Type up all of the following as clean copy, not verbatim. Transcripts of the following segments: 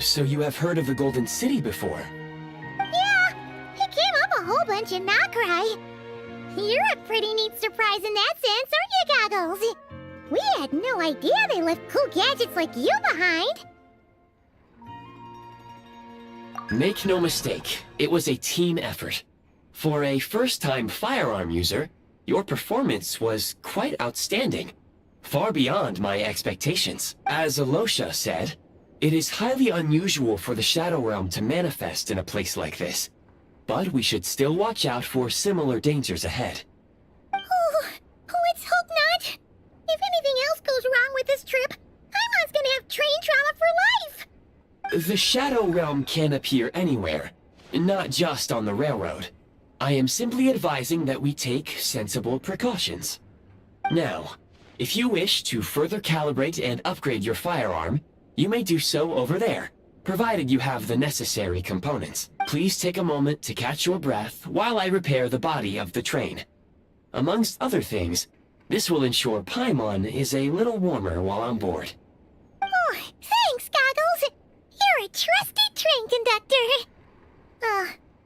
So you have heard of the Golden City before? Yeah, it came up a whole bunch in Nokrai. You're a pretty neat surprise in that sense, aren't you, Goggles? We had no idea they left cool gadgets like you behind. Make no mistake, it was a team effort. For a first-time firearm user, your performance was quite outstanding. Far beyond my expectations. As Alosha said, it is highly unusual for the Shadow Realm to manifest in a place like this. But we should still watch out for similar dangers ahead. Oh, let's hope not. If anything else goes wrong with this trip, Paimon's gonna have train trauma for life. The Shadow Realm can appear anywhere, not just on the railroad. I am simply advising that we take sensible precautions. Now, if you wish to further calibrate and upgrade your firearm, you may do so over there, provided you have the necessary components. Please take a moment to catch your breath while I repair the body of the train. Amongst other things, this will ensure Paimon is a little warmer while on board. Oh, thanks, Goggles. You're a trusty train conductor.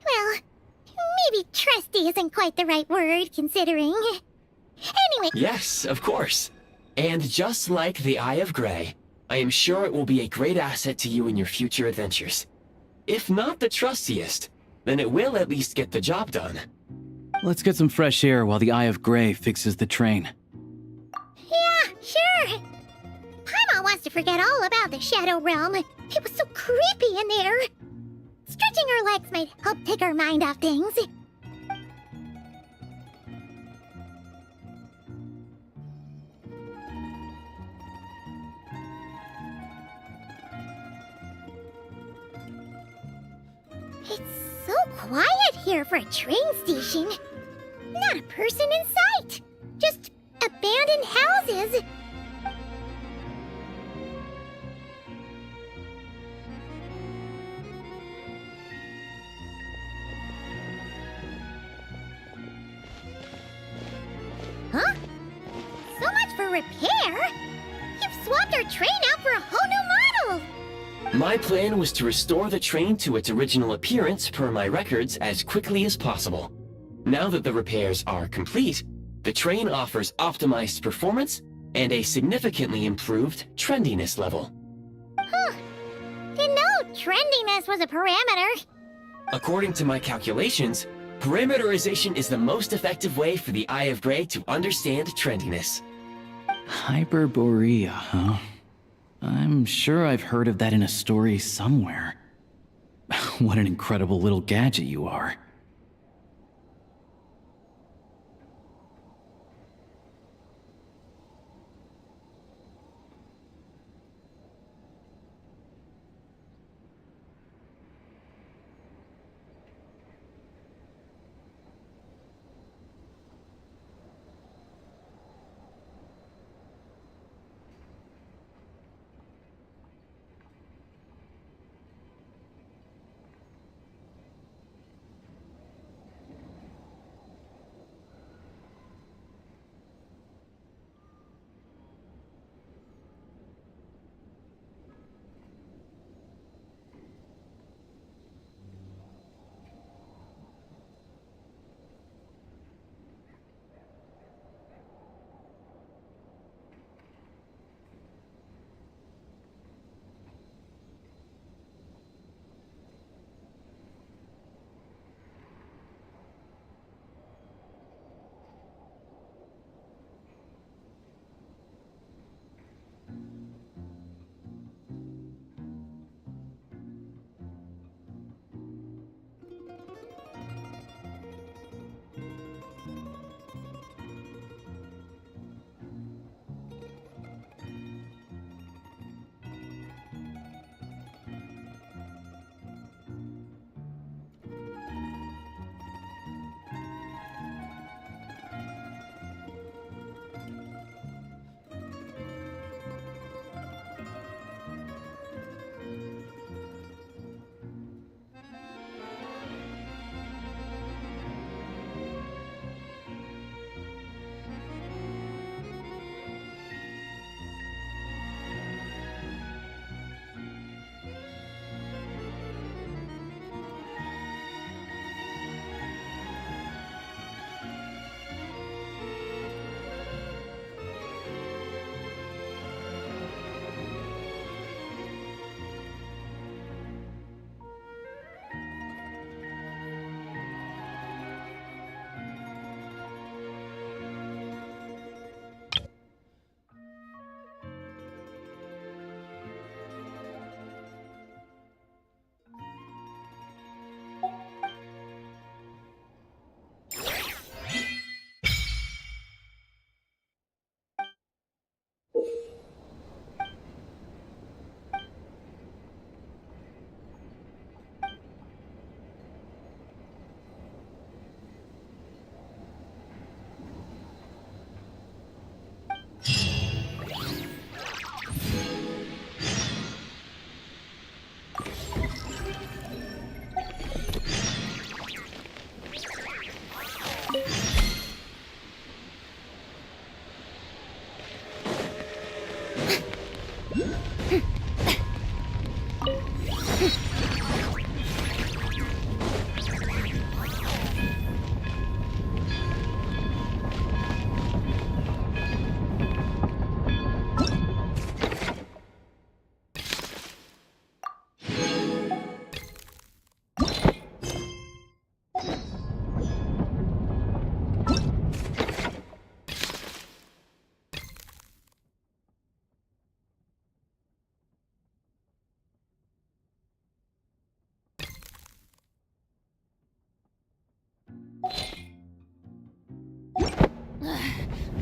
Well, maybe trusty isn't quite the right word, considering. Anyway. Yes, of course. And just like the Eye of Grey, I am sure it will be a great asset to you in your future adventures. If not the trustiest, then it will at least get the job done. Let's get some fresh air while the Eye of Grey fixes the train. Yeah, sure. Paimon wants to forget all about the Shadow Realm. It was so creepy in there. Stretching her legs might help take her mind off things. It's so quiet here for a train station. Not a person in sight. Just abandoned houses. Huh? So much for repair? You've swapped our train out for a whole new model! My plan was to restore the train to its original appearance per my records as quickly as possible. Now that the repairs are complete, the train offers optimized performance and a significantly improved trendiness level. Huh. Didn't know trendiness was a parameter. According to my calculations, parameterization is the most effective way for the Eye of Grey to understand trendiness. Hyperborea, huh? I'm sure I've heard of that in a story somewhere. What an incredible little gadget you are.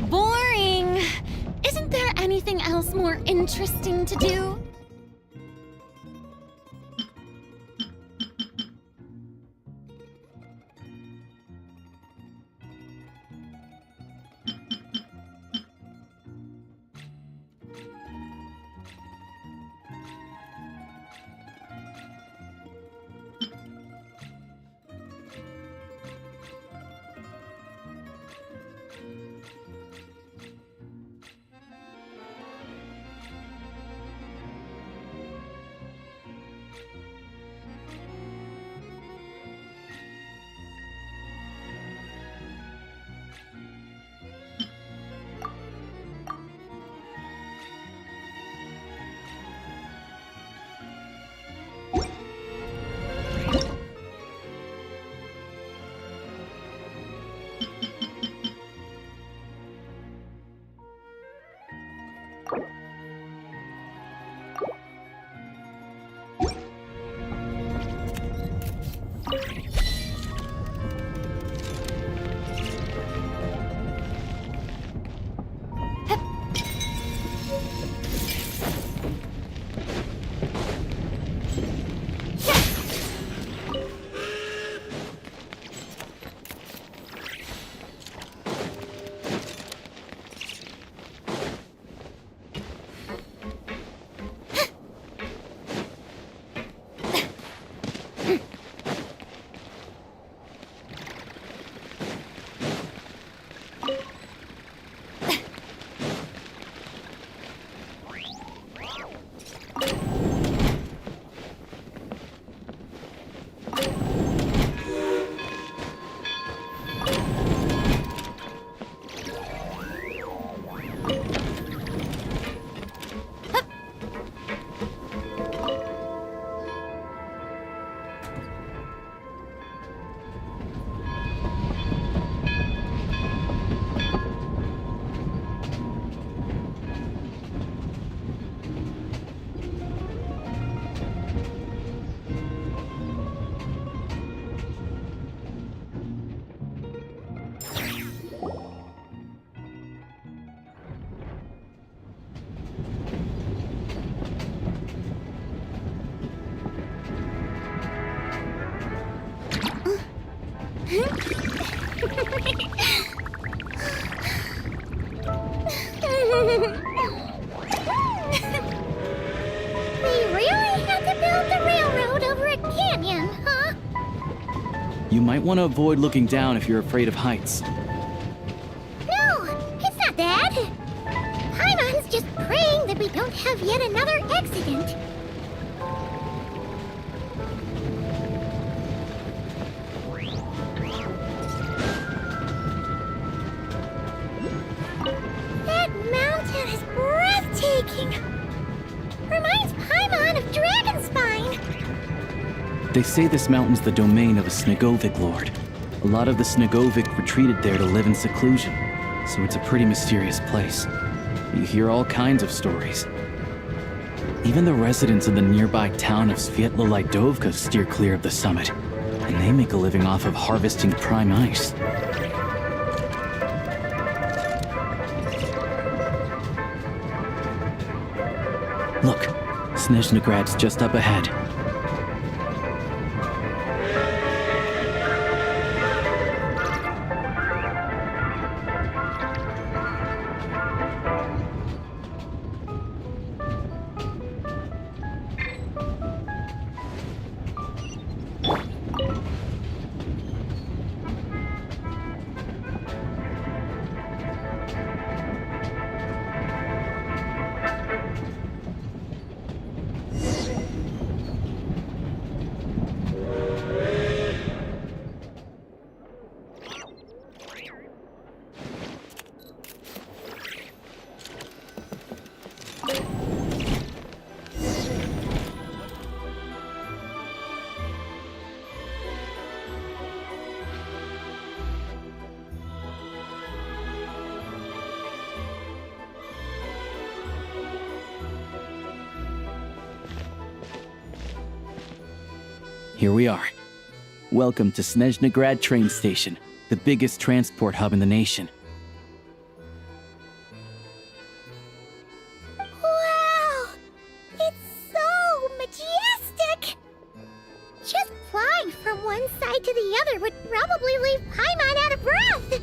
Boring! Isn't there anything else more interesting to do? We really had to build the railroad over a canyon, huh? You might want to avoid looking down if you're afraid of heights. No, it's not that. Paimon's just praying that we don't have yet another accident. That mountain is breathtaking. Reminds Paimon of Dragonspine. They say this mountain's the domain of a Snegovic lord. A lot of the Snegovic retreated there to live in seclusion, so it's a pretty mysterious place. You hear all kinds of stories. Even the residents of the nearby town of Svietla-Lidovka steer clear of the summit, and they make a living off of harvesting prime ice. Look, Snezhnograd's just up ahead. Here we are. Welcome to Snezhnograd train station, the biggest transport hub in the nation. one side to the other would probably leave Paimon out of breath.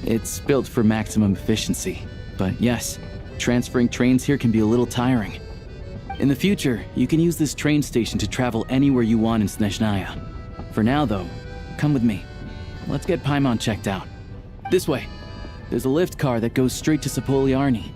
It's built for maximum efficiency. But yes, transferring trains here can be a little tiring. In the future, you can use this train station to travel anywhere you want in Snezhnaya. For now, though, come with me. Let's get Paimon checked out. This way. There's a lift car that goes straight to Sapoliarni.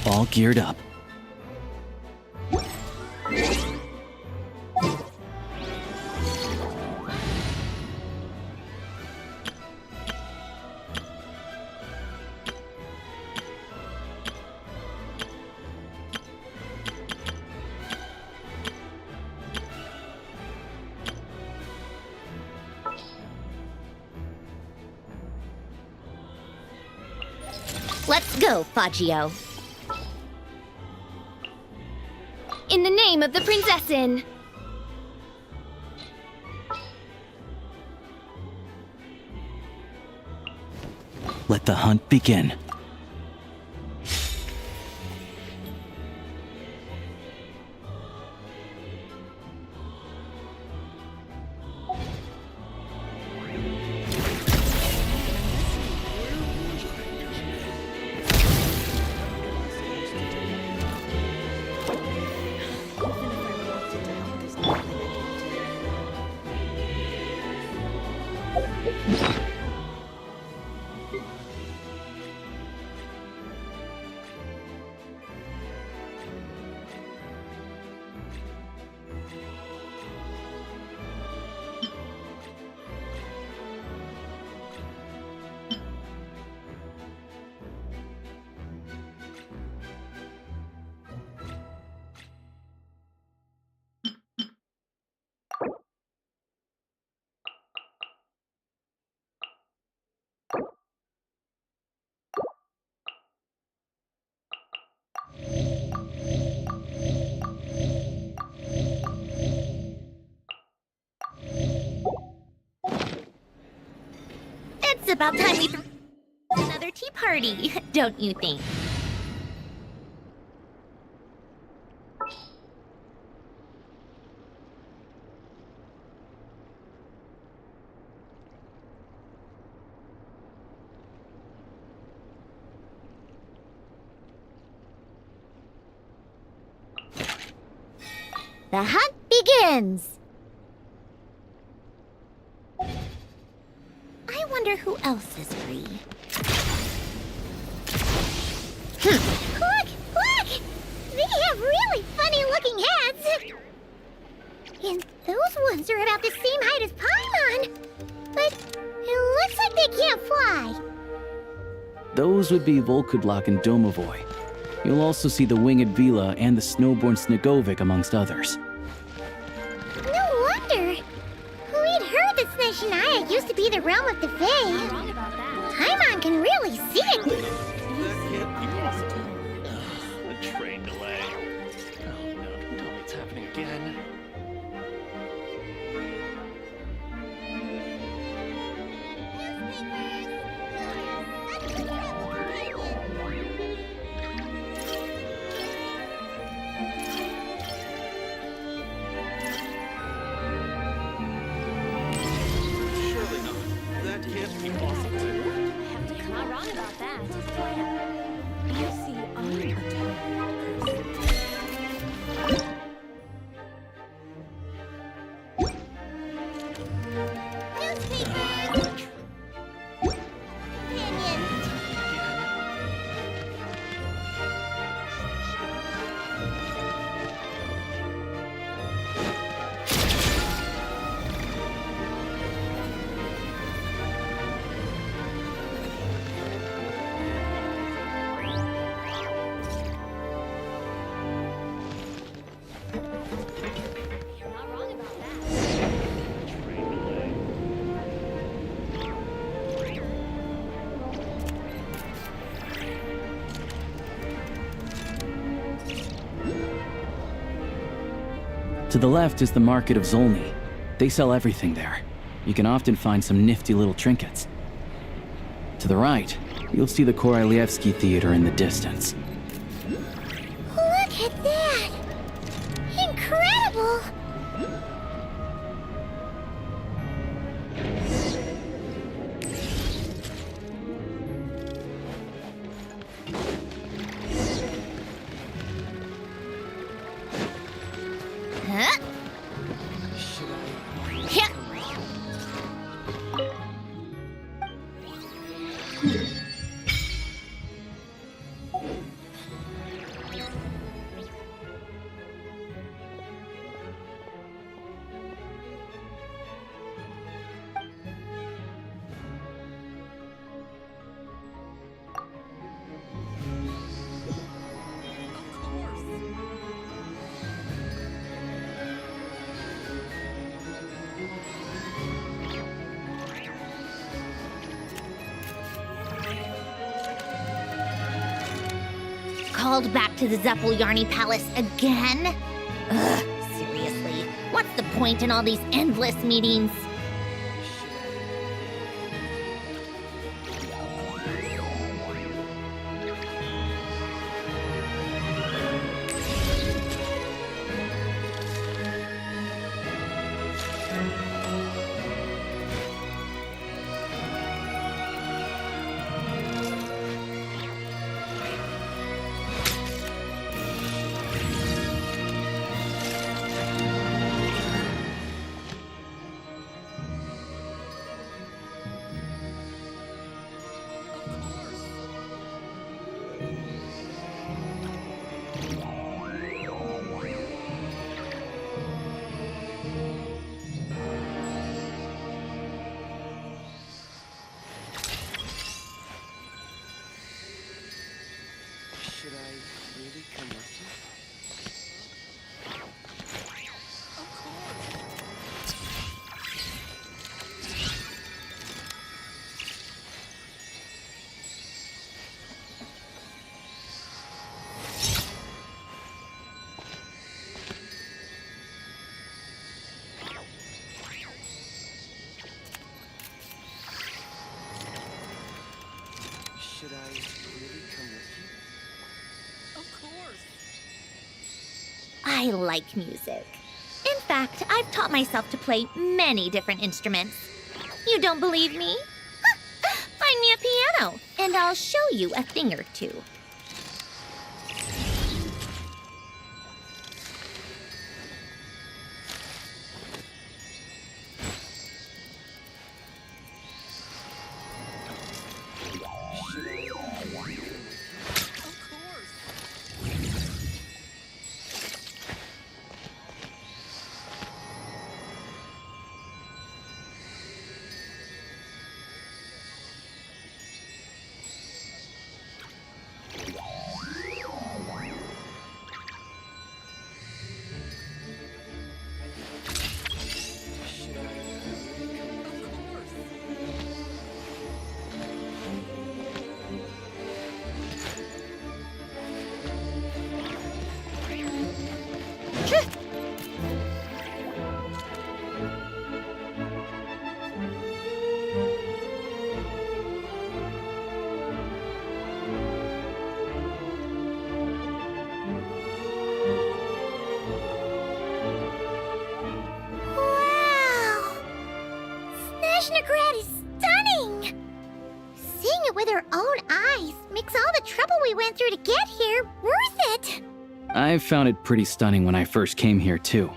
All geared up. Let's go, Fagio. In the name of the Prinzessin! Let the hunt begin. It's about time we threw another tea party, don't you think? The hunt begins! I wonder who else is free. Look! Look! They have really funny-looking heads! And those ones are about the same height as Paimon! But it looks like they can't fly! Those would be Volkudlak and Domovoy. You'll also see the winged Vila and the snowborn Snegovic amongst others. No wonder! We'd heard that Snezhnaya used to be the realm of the Fae. Paimon can really see it! That can't be possible. The train delay. Oh no, don't tell me it's happening again. Surely not. That can't be possible. You're not wrong about that. You see, I'm a Newspapers! Companions! To the left is the Market of Zolny. They sell everything there. You can often find some nifty little trinkets. To the right, you'll see the Korolyevsky Theater in the distance. Look at that! Incredible! Huh? Yeah. Called back to the Zeppeljärny Palace again? Ugh, seriously. What's the point in all these endless meetings? Should I really come with you? Should I really come with you? Of course. I like music. In fact, I've taught myself to play many different instruments. You don't believe me? Find me a piano, and I'll show you a thing or two. Should I really come with you? Of course. Should I really come with you? Of course. Wow! Snezhnegrad is stunning! Seeing it with our own eyes makes all the trouble we went through to get here worth it! I found it pretty stunning when I first came here too.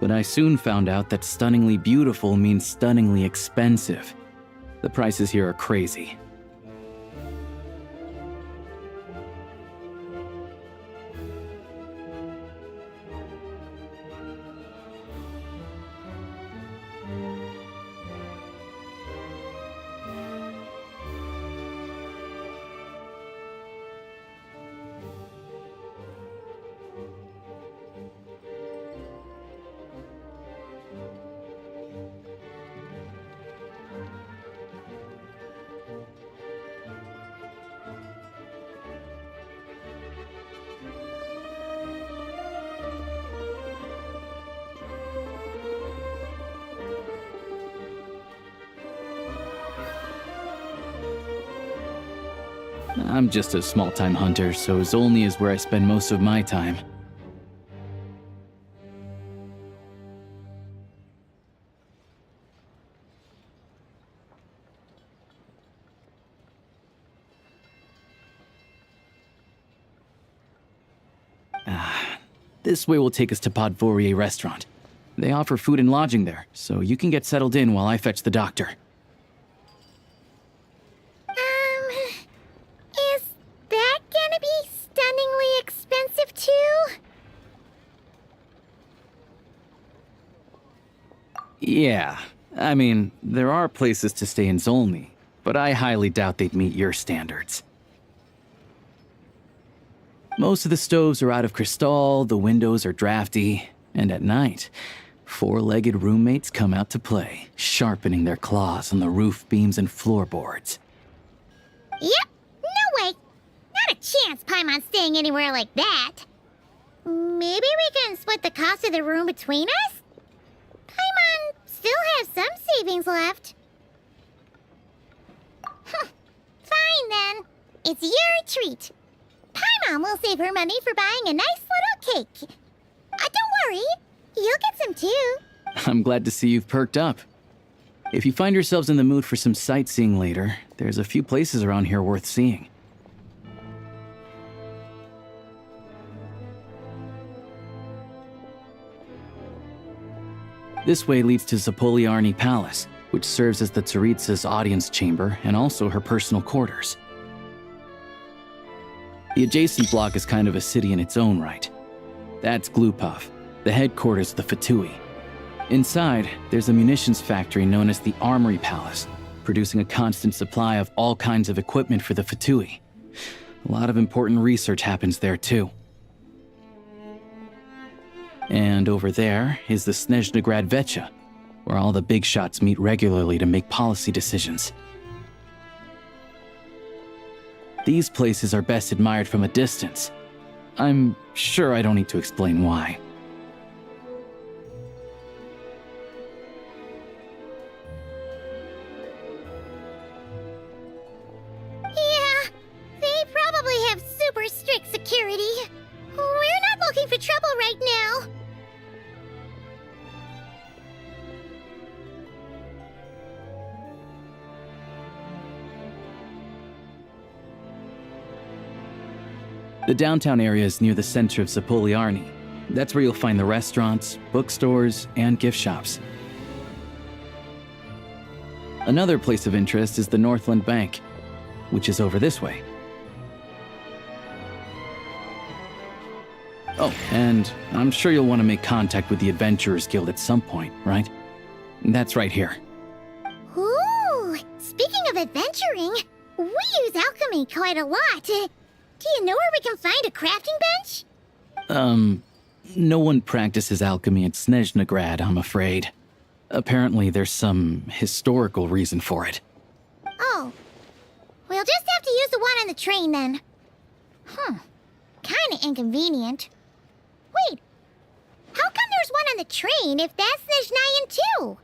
But I soon found out that stunningly beautiful means stunningly expensive. The prices here are crazy. I'm just a small-time hunter, so Zolny is where I spend most of my time. This way will take us to Podvorier Restaurant. They offer food and lodging there, so you can get settled in while I fetch the doctor. Is that gonna be stunningly expensive too? Yeah, I mean, there are places to stay in Zolny, but I highly doubt they'd meet your standards. Most of the stoves are out of crystal, the windows are drafty, and at night, four-legged roommates come out to play, sharpening their claws on the roof beams and floorboards. Yep, no way. Not a chance Paimon's staying anywhere like that. Maybe we can split the cost of the room between us? Paimon still has some savings left. Fine then. It's your treat. Paimon will save her money for buying a nice little cake. Don't worry, you'll get some too. I'm glad to see you've perked up. If you find yourselves in the mood for some sightseeing later, there's a few places around here worth seeing. This way leads to Zapoliarny Palace, which serves as the Tsaritsa's audience chamber and also her personal quarters. The adjacent block is kind of a city in its own right. That's Glupov, the headquarters of the Fatui. Inside, there's a munitions factory known as the Armory Palace, producing a constant supply of all kinds of equipment for the Fatui. A lot of important research happens there too. And over there is the Snezhnegrad Vecha, where all the big shots meet regularly to make policy decisions. These places are best admired from a distance. I'm sure I don't need to explain why. Yeah, they probably have super strict security. We're not looking for trouble right now. The downtown area is near the center of Zapoliarny. That's where you'll find the restaurants, bookstores, and gift shops. Another place of interest is the Northland Bank, which is over this way. Oh, and I'm sure you'll want to make contact with the Adventurers Guild at some point, right? That's right here. Ooh, speaking of adventuring, we use alchemy quite a lot. Do you know where we can find a crafting bench? No one practices alchemy at Snezhnegrad, I'm afraid. Apparently there's some historical reason for it. Oh. We'll just have to use the one on the train then. Kinda inconvenient. Wait. How come there's one on the train if that's Snezhnayan too?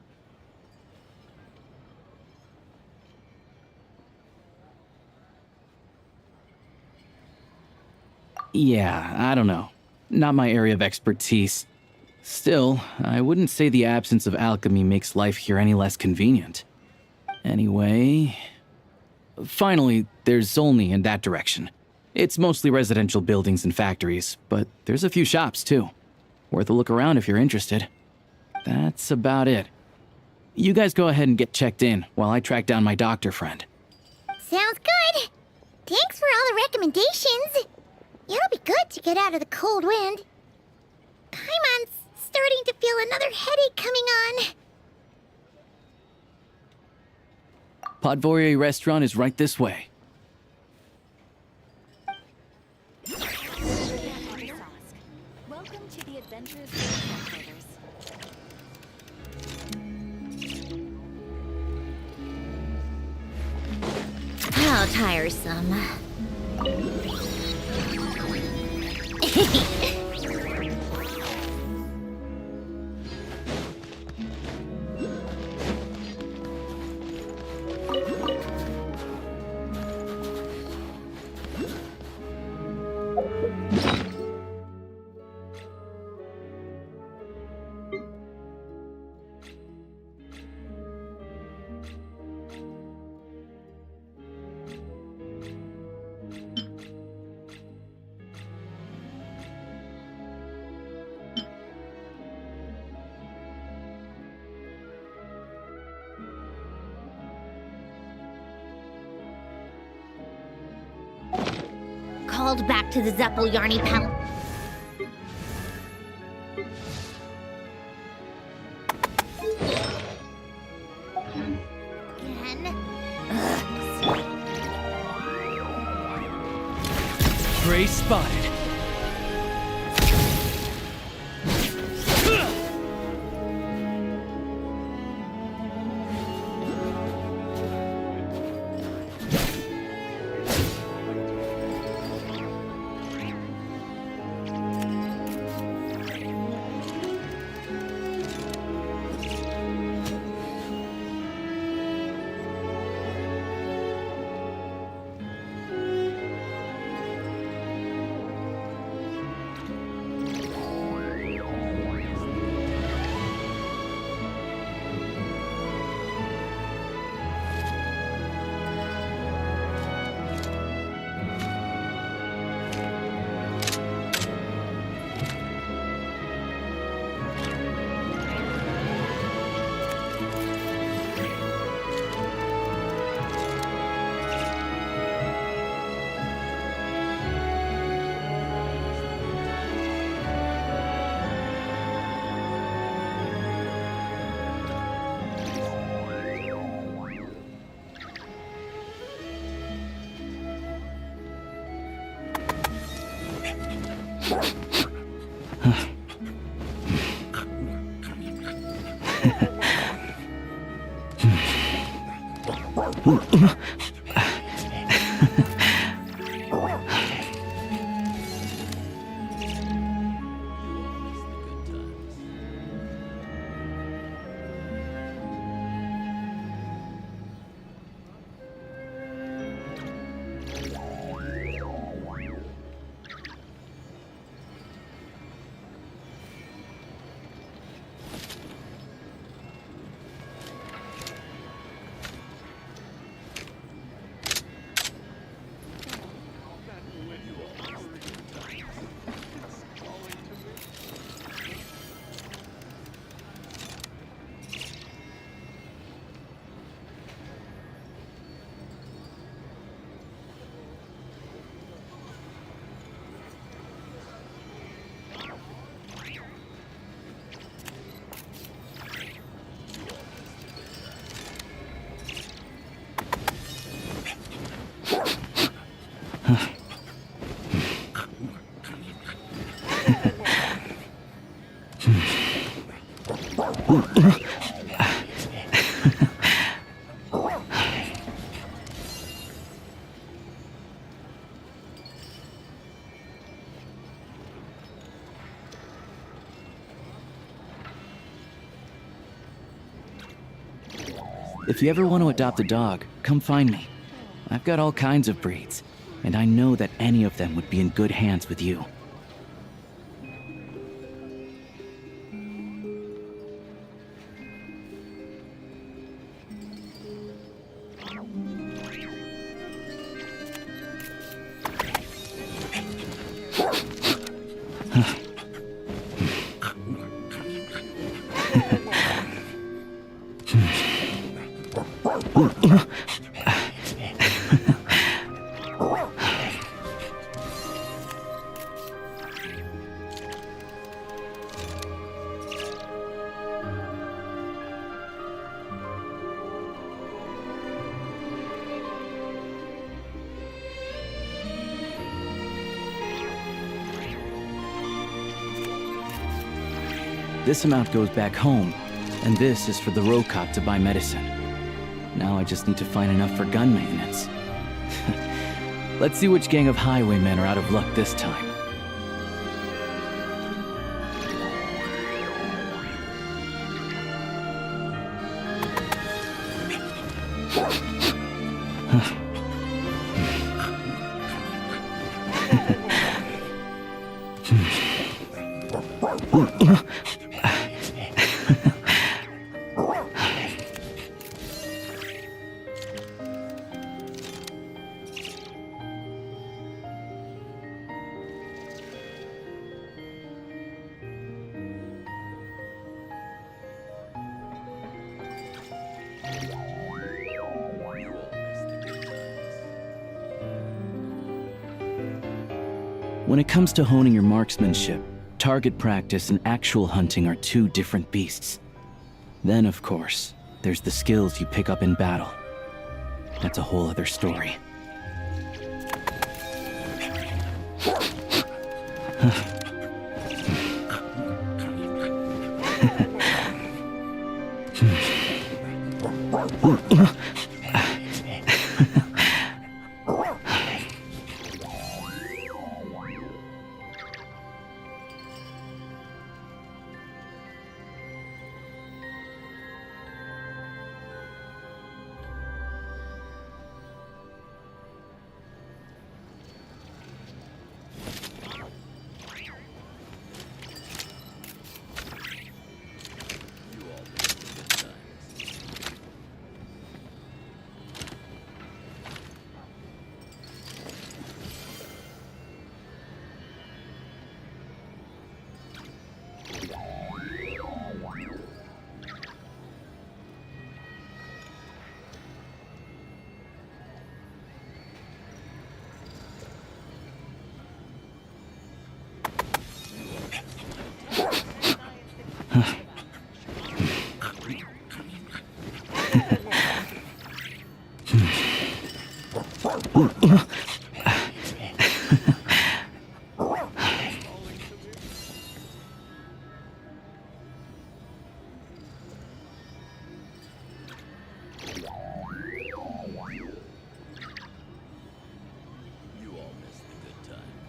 Yeah, I don't know. Not my area of expertise. Still, I wouldn't say the absence of alchemy makes life here any less convenient. Anyway... Finally, there's Zolny in that direction. It's mostly residential buildings and factories, but there's a few shops too. Worth a look around if you're interested. That's about it. You guys go ahead and get checked in while I track down my doctor friend. Sounds good. Thanks for all the recommendations. It'll be good to get out of the cold wind. Paimon's starting to feel another headache coming on. Podvorier Restaurant is right this way. Welcome to the Adventurers Headquarters. How tiresome. crawled back to the Zeppeljärny Palace. Again. Prey spotted. If you ever want to adopt a dog, come find me. I've got all kinds of breeds, and I know that any of them would be in good hands with you. This amount goes back home, and this is for the Rokot to buy medicine. Now I just need to find enough for gun maintenance. Let's see which gang of highwaymen are out of luck this time. When it comes to honing your marksmanship, target practice and actual hunting are two different beasts. Then, of course, there's the skills you pick up in battle. That's a whole other story.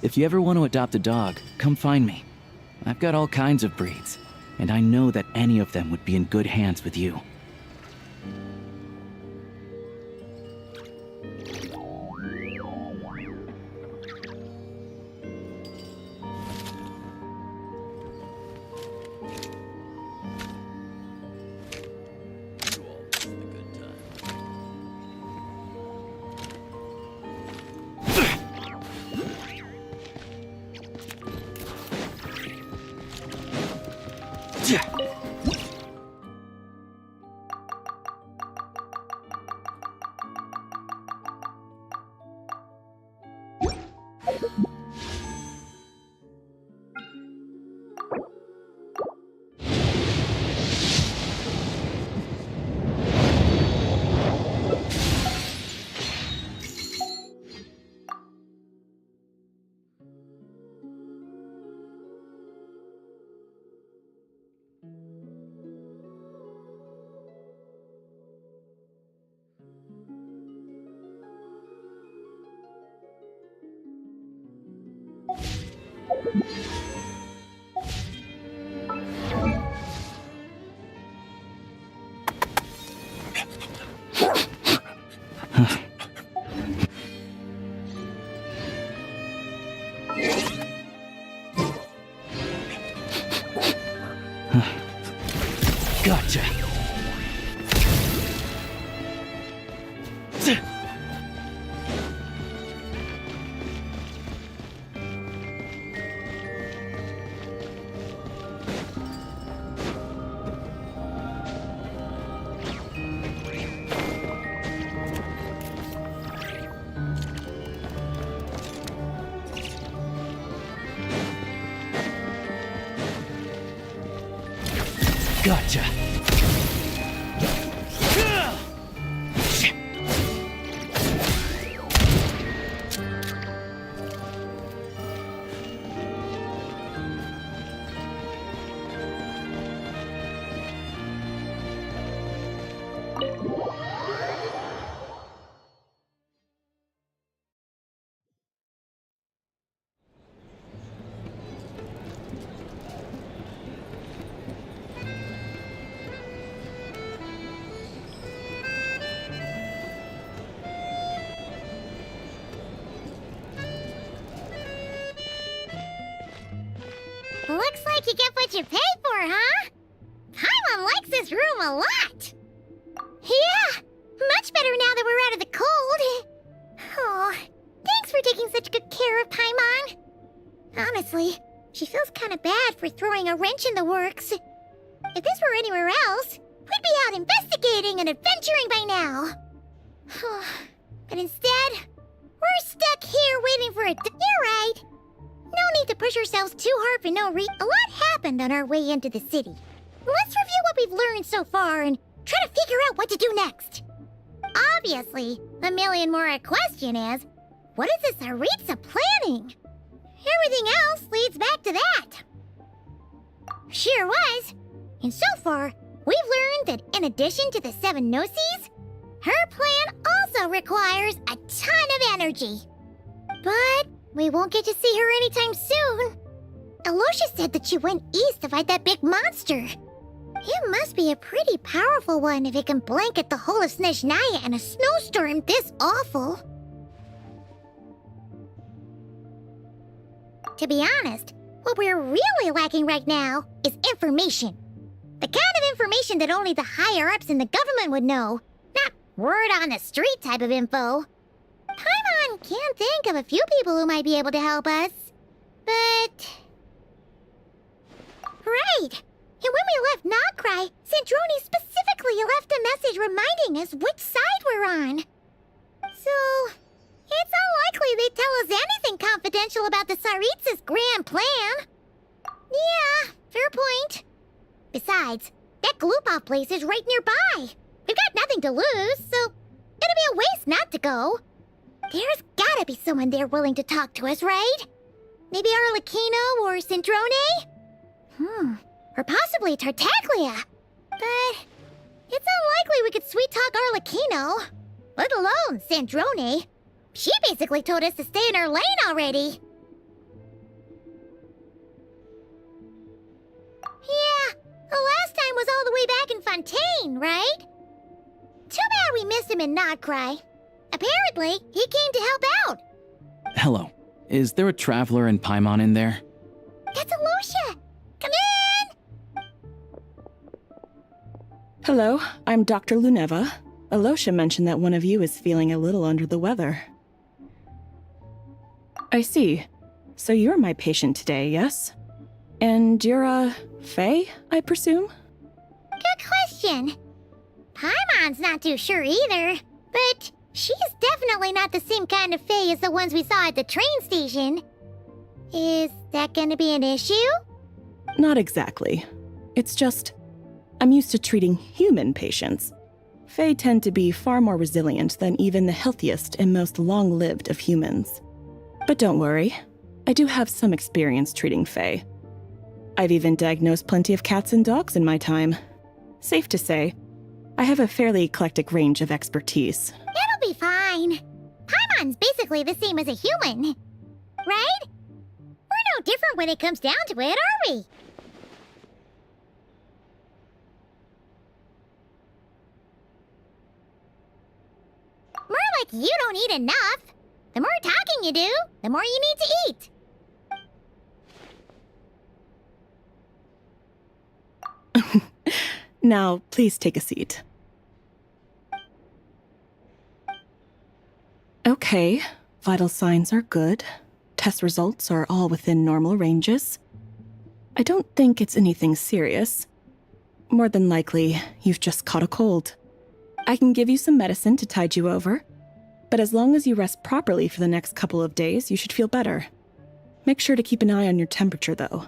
If you ever want to adopt a dog, come find me. I've got all kinds of breeds, and I know that any of them would be in good hands with you. Gotcha. Gotcha. Looks like you get what you pay for, huh? Paimon likes this room a lot. Yeah, much better now that we're out of the cold. Oh, thanks for taking such good care of Paimon. Honestly, she feels kind of bad for throwing a wrench in the works. If this were anywhere else, we'd be out investigating and adventuring by now. But instead, we're stuck here waiting for a... You're right. No need to push ourselves too hard for no reason. A lot happened on our way into the city. Let's review what we've learned so far and try to figure out what to do next. Obviously, the million more question is, what is this Aritza planning? Everything else leads back to that. Sure was. And so far, we've learned that in addition to the 7 Gnosis, her plan also requires a ton of energy. But we won't get to see her anytime soon. Alocia said that she went east to fight that big monster. It must be a pretty powerful one if it can blanket the whole of Snezhnaya in a snowstorm this awful. To be honest, what we're really lacking right now is information. The kind of information that only the higher-ups in the government would know. Not word on the street type of info. Paimon can think of a few people who might be able to help us. But... Right! And when we left Nocrai, Sandrone specifically left a message reminding us which side we're on. So, it's unlikely they'd tell us anything confidential about the Tsaritsa's grand plan. Yeah, fair point. Besides, that Glupov place is right nearby. We've got nothing to lose, so it'd be a waste not to go. There's gotta be someone there willing to talk to us, right? Maybe Arlecchino or Sandrone? Or possibly Tartaglia. But it's unlikely we could sweet-talk Arlecchino. Let alone Sandrone. She basically told us to stay in her lane already. Yeah, the last time was all the way back in Fontaine, right? Too bad we missed him in Nocrai. Apparently, he came to help out. Hello. Is there a traveler in Paimon in there? That's Alocia! Come in! Hello, I'm Dr. Luneva. Alocia mentioned that one of you is feeling a little under the weather. I see. So you're my patient today, yes? And you're, Faye, I presume? Good question. Paimon's not too sure either, but she's definitely not the same kind of Fae as the ones we saw at the train station. Is that gonna be an issue? Not exactly. It's just, I'm used to treating human patients. Fae tend to be far more resilient than even the healthiest and most long-lived of humans. But don't worry, I do have some experience treating Fae. I've even diagnosed plenty of cats and dogs in my time. Safe to say, I have a fairly eclectic range of expertise. It'll be fine. Paimon's basically the same as a human. Right? We're no different when it comes down to it, are we? More like you don't eat enough. The more talking you do, the more you need to eat. Now, please take a seat. Okay, vital signs are good. Test results are all within normal ranges. I don't think it's anything serious. More than likely, you've just caught a cold. I can give you some medicine to tide you over, but as long as you rest properly for the next couple of days, you should feel better. Make sure to keep an eye on your temperature, though.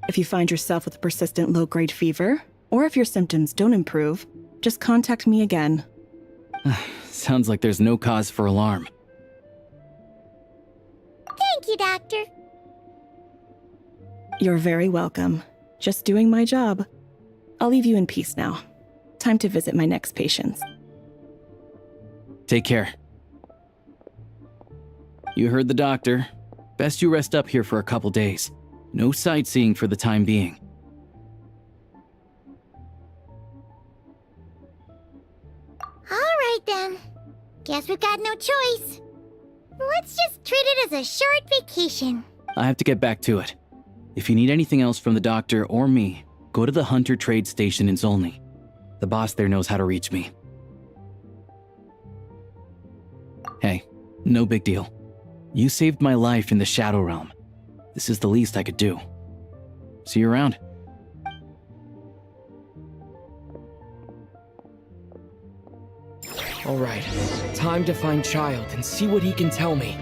If you find yourself with a persistent low-grade fever, or if your symptoms don't improve, just contact me again. Sounds like there's no cause for alarm. Thank you, Doctor. You're very welcome. Just doing my job. I'll leave you in peace now. Time to visit my next patients. Take care. You heard the doctor. Best you rest up here for a couple days. No sightseeing for the time being. All right, then. Guess we've got no choice. Let's just treat it as a short vacation. I have to get back to it. If you need anything else from the doctor or me, go to the Hunter Trade Station in Zolny. The boss there knows how to reach me. Hey, no big deal. You saved my life in the Shadow Realm. This is the least I could do. See you around. All right, time to find Child and see what he can tell me.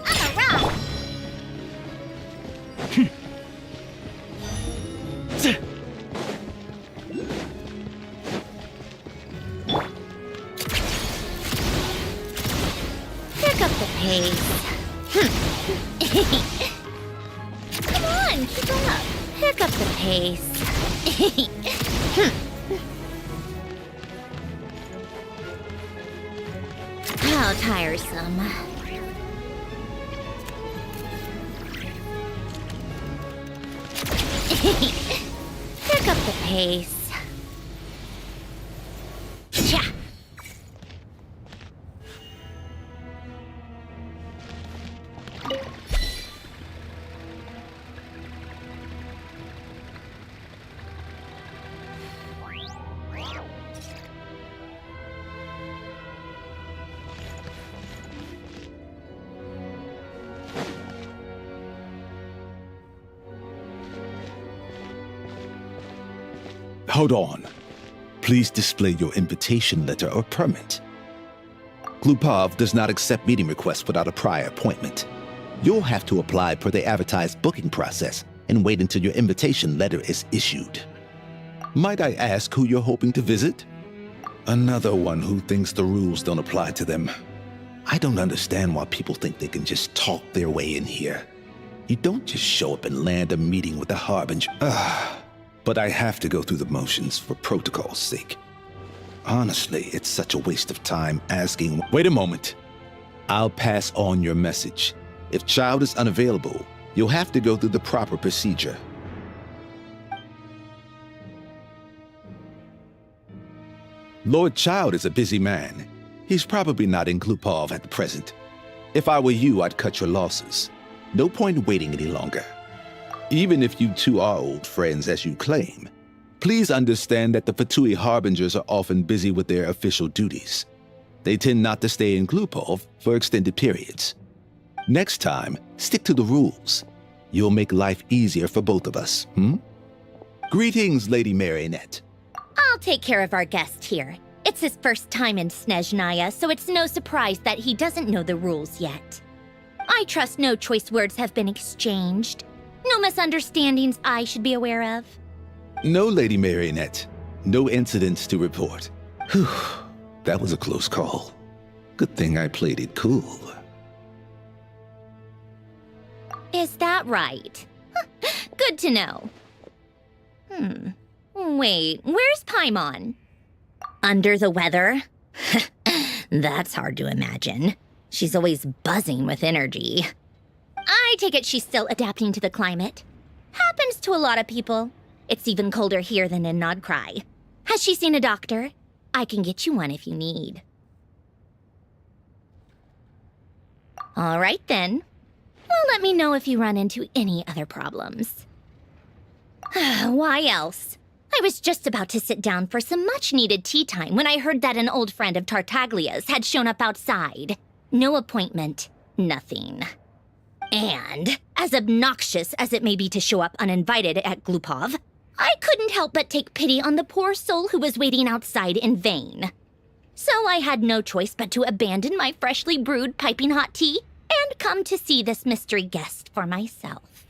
I'm a rock! Pick up the pace. Come on, keep up. Pick up the pace. How tiresome. Pick up the pace. Cha! Hold on. Please display your invitation letter or permit. Glupov does not accept meeting requests without a prior appointment. You'll have to apply per the advertised booking process and wait until your invitation letter is issued. Might I ask who you're hoping to visit? Another one who thinks the rules don't apply to them. I don't understand why people think they can just talk their way in here. You don't just show up and land a meeting with a harbinger. But I have to go through the motions for protocol's sake. Honestly, it's such a waste of time asking. Wait a moment. I'll pass on your message. If Child is unavailable, you'll have to go through the proper procedure. Lord Child is a busy man. He's probably not in Glupov at the present. If I were you, I'd cut your losses. No point waiting any longer. Even if you two are old friends as you claim, please understand that the Fatui Harbingers are often busy with their official duties. They tend not to stay in Glupov for extended periods. Next time, stick to the rules. You'll make life easier for both of us, Greetings, Lady Marionette. I'll take care of our guest here. It's his first time in Snezhnaya, so it's no surprise that he doesn't know the rules yet. I trust no choice words have been exchanged. No misunderstandings I should be aware of. No, Lady Marionette. No incidents to report. Whew, that was a close call. Good thing I played it cool. Is that right? Good to know. Wait, where's Paimon? Under the weather? That's hard to imagine. She's always buzzing with energy. I take it she's still adapting to the climate. Happens to a lot of people. It's even colder here than in Nodcry. Has she seen a doctor? I can get you one if you need. All right then. Well, let me know if you run into any other problems. Why else? I was just about to sit down for some much-needed tea time when I heard that an old friend of Tartaglia's had shown up outside. No appointment, nothing. And, as obnoxious as it may be to show up uninvited at Glupov, I couldn't help but take pity on the poor soul who was waiting outside in vain. So I had no choice but to abandon my freshly brewed piping hot tea and come to see this mystery guest for myself.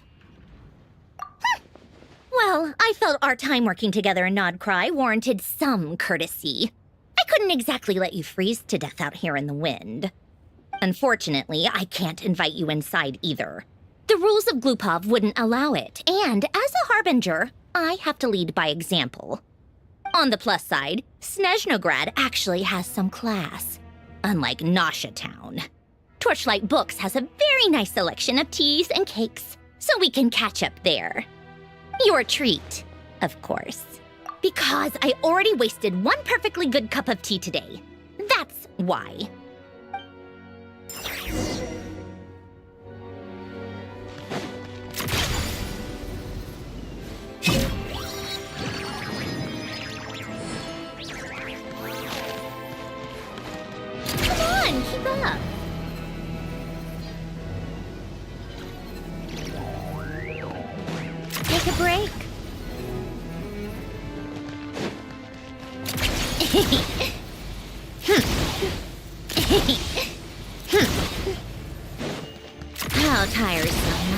Well, I felt our time working together in Nodcry warranted some courtesy. I couldn't exactly let you freeze to death out here in the wind. Unfortunately, I can't invite you inside either. The rules of Glupov wouldn't allow it, and as a harbinger, I have to lead by example. On the plus side, Snezhnograd actually has some class, unlike Nasha Town. Torchlight Books has a very nice selection of teas and cakes, so we can catch up there. Your treat, of course. Because I already wasted one perfectly good cup of tea today. That's why. Come on, keep up. Take a break. How tiresome.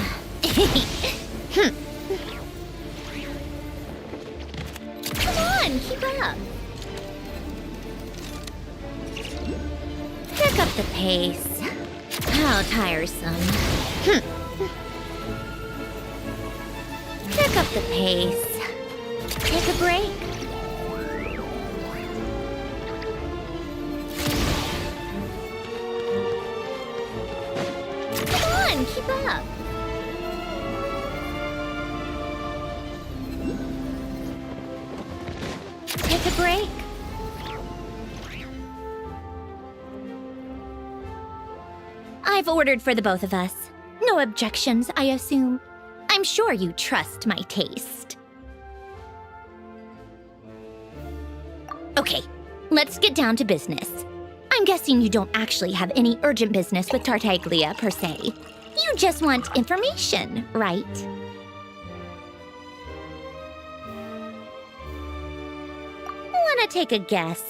Come on, keep up. Pick up the pace. How tiresome. Pick up the pace. Take a break. Come on, keep up. Take a break. I've ordered for the both of us. No objections, I assume. I'm sure you trust my taste. Okay, let's get down to business. I'm guessing you don't actually have any urgent business with Tartaglia, per se. You just want information, right? Wanna take a guess?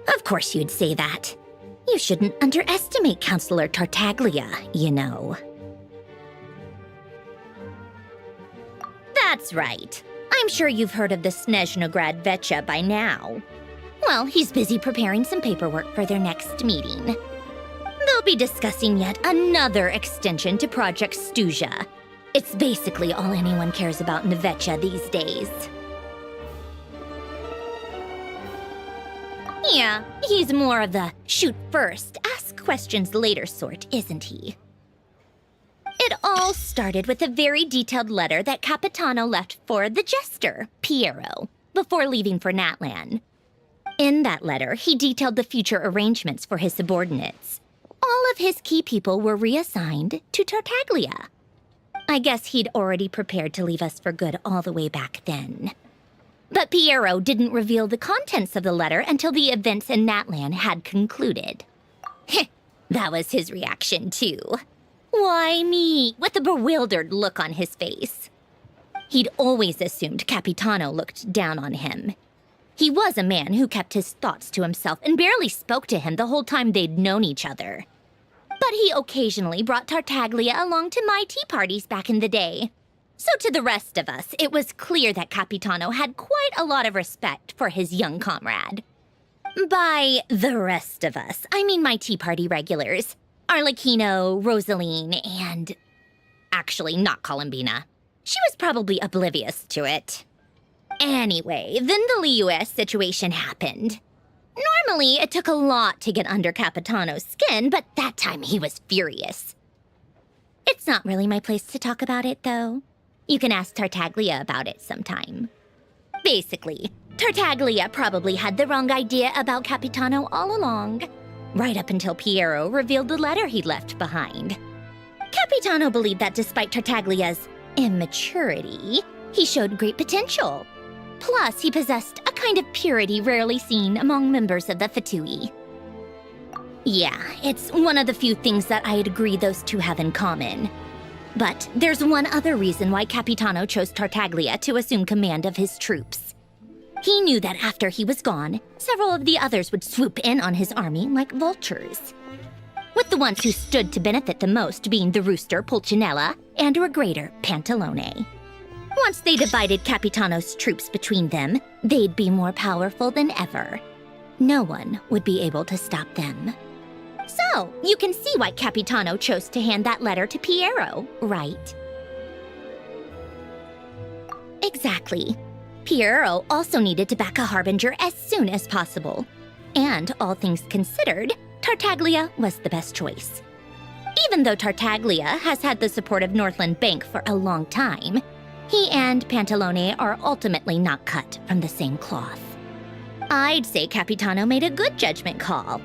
Of course you'd say that. You shouldn't underestimate Counselor Tartaglia, you know. That's right. I'm sure you've heard of the Snezhnograd Vecha by now. Well, he's busy preparing some paperwork for their next meeting. They'll be discussing yet another extension to Project Stuja. It's basically all anyone cares about in the Vecha these days. Yeah, he's more of the shoot first, ask questions later sort, isn't he? It all started with a very detailed letter that Capitano left for the jester, Piero, before leaving for Natlan. In that letter, he detailed the future arrangements for his subordinates. All of his key people were reassigned to Tartaglia. I guess he'd already prepared to leave us for good all the way back then. But Piero didn't reveal the contents of the letter until the events in Natlan had concluded. That was his reaction, too. Why me? With a bewildered look on his face. He'd always assumed Capitano looked down on him. He was a man who kept his thoughts to himself and barely spoke to him the whole time they'd known each other. But he occasionally brought Tartaglia along to my tea parties back in the day. So to the rest of us, it was clear that Capitano had quite a lot of respect for his young comrade. By the rest of us, I mean my tea party regulars. Arlecchino, Rosaline, and... actually, not Columbina. She was probably oblivious to it. Anyway, then the Liues situation happened. Normally, it took a lot to get under Capitano's skin, but that time he was furious. It's not really my place to talk about it, though. You can ask Tartaglia about it sometime. Basically, Tartaglia probably had the wrong idea about Capitano all along, right up until Piero revealed the letter he'd left behind. Capitano believed that despite Tartaglia's immaturity, he showed great potential. Plus, he possessed a kind of purity rarely seen among members of the Fatui. Yeah, it's one of the few things that I'd agree those two have in common. But there's one other reason why Capitano chose Tartaglia to assume command of his troops. He knew that after he was gone, several of the others would swoop in on his army like vultures. With the ones who stood to benefit the most being the rooster Pulcinella and Regrator Pantalone. Once they divided Capitano's troops between them, they'd be more powerful than ever. No one would be able to stop them. So, you can see why Capitano chose to hand that letter to Piero, right? Exactly. Piero also needed to back a harbinger as soon as possible. And, all things considered, Tartaglia was the best choice. Even though Tartaglia has had the support of Northland Bank for a long time, he and Pantalone are ultimately not cut from the same cloth. I'd say Capitano made a good judgment call.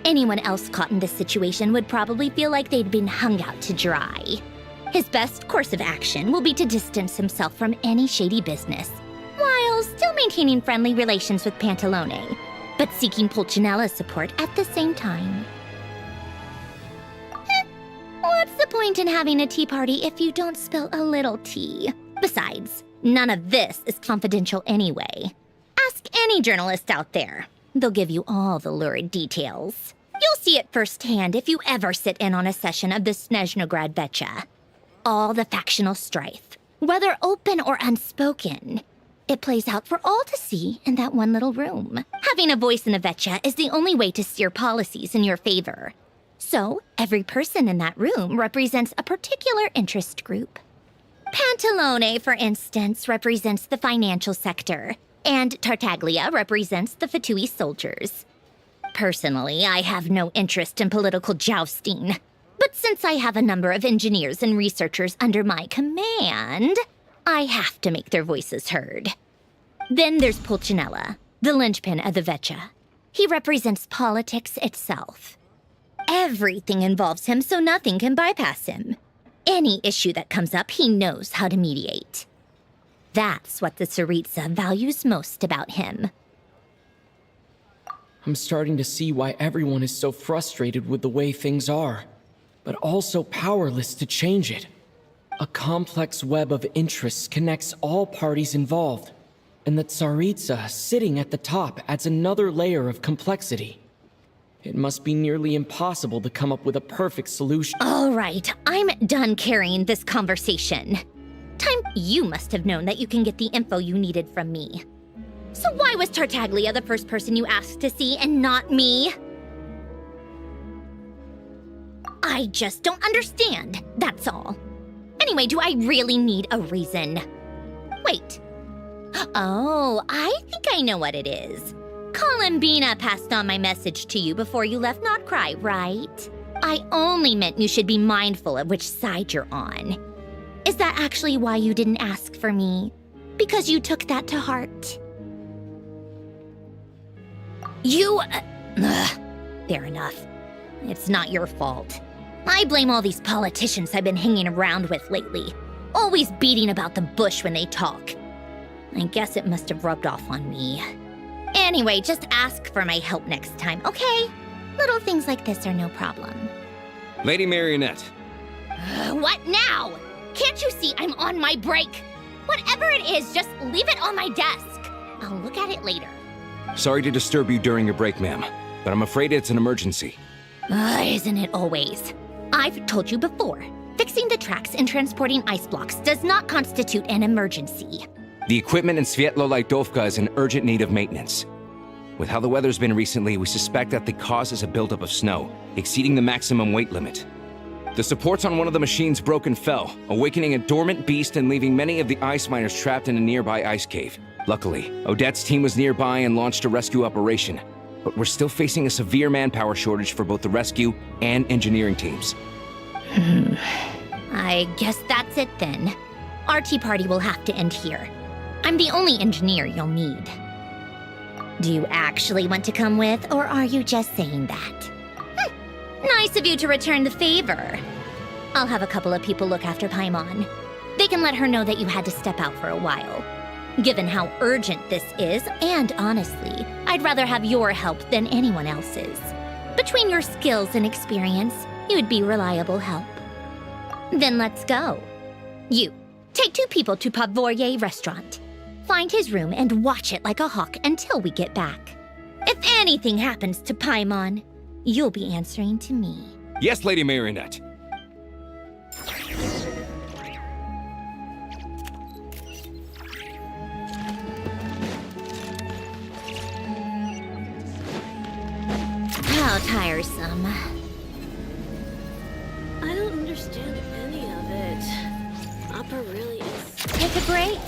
Anyone else caught in this situation would probably feel like they'd been hung out to dry. His best course of action will be to distance himself from any shady business, while still maintaining friendly relations with Pantalone, but seeking Pulcinella's support at the same time. What's the point in having a tea party if you don't spill a little tea? Besides, none of this is confidential anyway. any journalist out there. They'll give you all the lurid details. You'll see it firsthand if you ever sit in on a session of the Snezhnograd Vecha. All the factional strife, whether open or unspoken, it plays out for all to see in that one little room. Having a voice in the Vecha is the only way to steer policies in your favor. So, every person in that room represents a particular interest group. Pantalone, for instance, represents the financial sector, and Tartaglia represents the Fatui soldiers. Personally, I have no interest in political jousting. But since I have a number of engineers and researchers under my command, I have to make their voices heard. Then there's Pulcinella, the linchpin of the Vecha. He represents politics itself. Everything involves him, so nothing can bypass him. Any issue that comes up, he knows how to mediate. That's what the Tsaritsa values most about him. I'm starting to see why everyone is so frustrated with the way things are, but also powerless to change it. A complex web of interests connects all parties involved, and the Tsaritsa sitting at the top adds another layer of complexity. It must be nearly impossible to come up with a perfect solution. All right, I'm done carrying this conversation. You must have known that you can get the info you needed from me. So why was Tartaglia the first person you asked to see and not me? I just don't understand, that's all. Anyway, do I really need a reason? Wait. Oh, I think I know what it is. Columbina passed on my message to you before you left Notcry, right? I only meant you should be mindful of which side you're on. Is that actually why you didn't ask for me? Because you took that to heart? Fair enough. It's not your fault. I blame all these politicians I've been hanging around with lately. Always beating about the bush when they talk. I guess it must have rubbed off on me. Anyway, just ask for my help next time, okay? Little things like this are no problem. Lady Marionette. What now? Can't you see I'm on my break? Whatever it is, just leave it on my desk. I'll look at it later. Sorry to disturb you during your break, ma'am, but I'm afraid it's an emergency. Isn't it always? I've told you before, fixing the tracks and transporting ice blocks does not constitute an emergency. The equipment in Svietlolaidovka is in urgent need of maintenance. With how the weather's been recently, we suspect that the cause is a buildup of snow, exceeding the maximum weight limit. The supports on one of the machines broke and fell, awakening a dormant beast and leaving many of the ice miners trapped in a nearby ice cave. Luckily, Odette's team was nearby and launched a rescue operation, but we're still facing a severe manpower shortage for both the rescue and engineering teams. I guess that's it then. Our tea party will have to end here. I'm the only engineer you'll need. Do you actually want to come with, or are you just saying that? Nice of you to return the favor. I'll have a couple of people look after Paimon. They can let her know that you had to step out for a while. Given how urgent this is, and honestly, I'd rather have your help than anyone else's. Between your skills and experience, you'd be reliable help. Then let's go. You, take 2 people to Pavorier restaurant. Find his room and watch it like a hawk until we get back. If anything happens to Paimon, you'll be answering to me. Yes, Lady Marionette. How tiresome. I don't understand any of it. Opera really is. Take a break.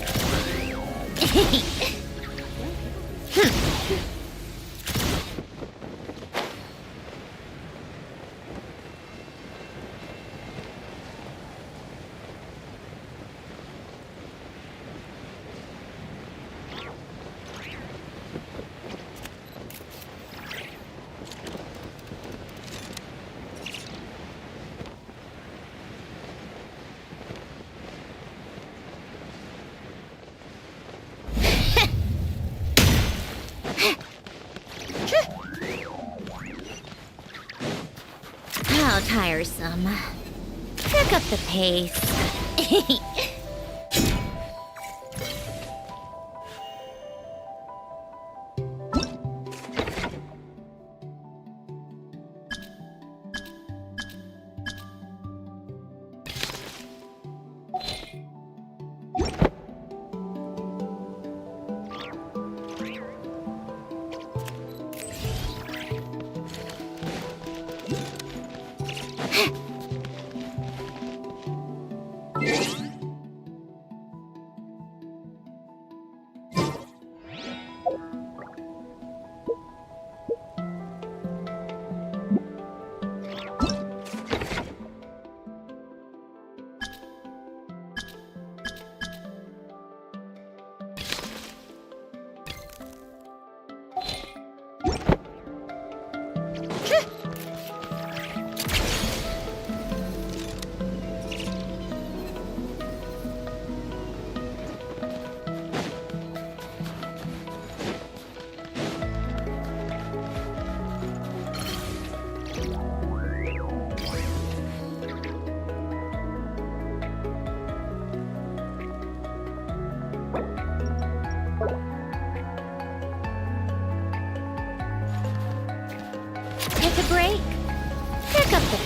How tiresome. Pick up the pace.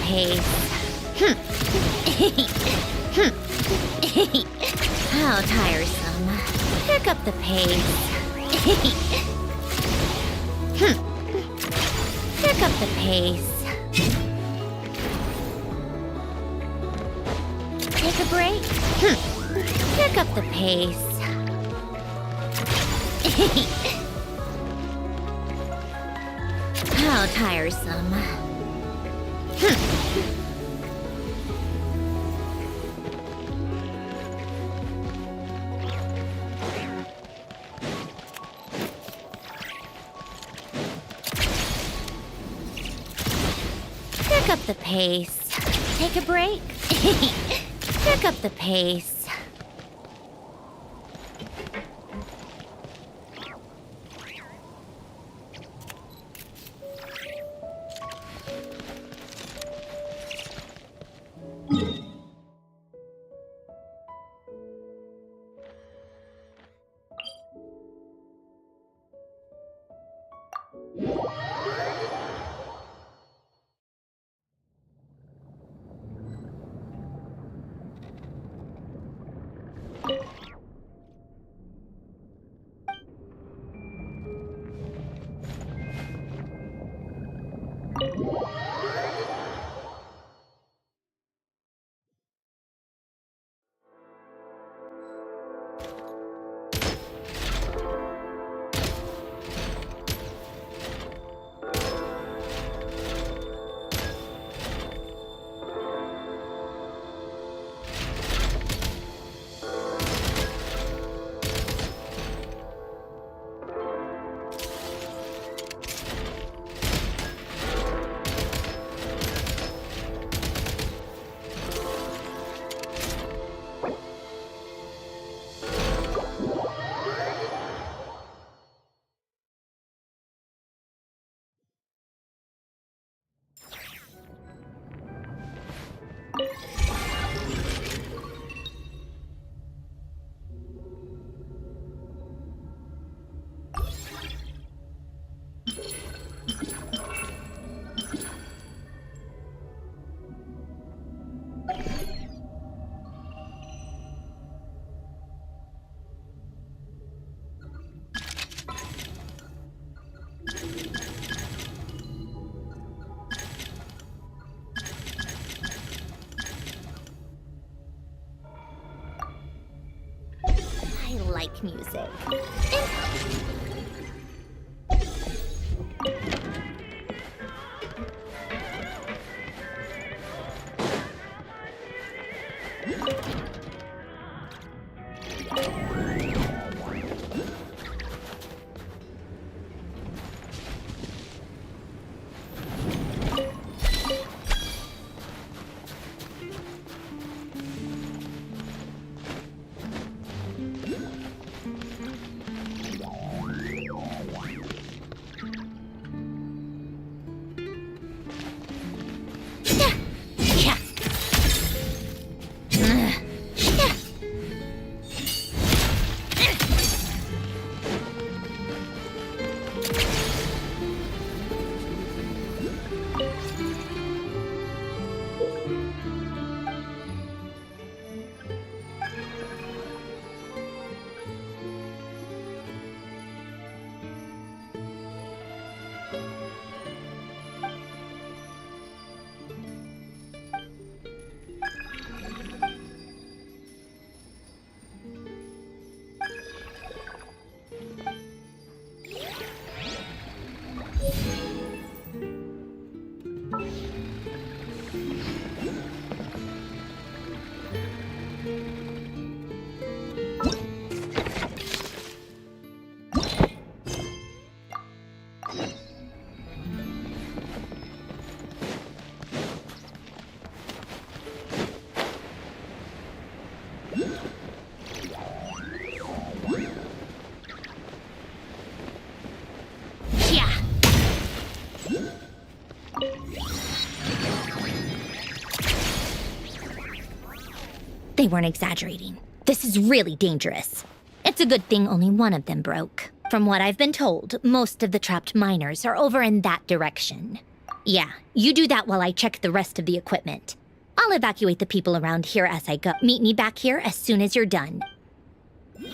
pace. How tiresome. Pick up the pace. Pick up the pace. Take a break. Pick up the pace. How tiresome. Pick up the pace. Take a break. Pick up the pace. I like music. They weren't exaggerating. This is really dangerous. It's a good thing only one of them broke. From what I've been told, most of the trapped miners are over in that direction. Yeah, you do that while I check the rest of the equipment. I'll evacuate the people around here as I go. Meet me back here as soon as you're done. This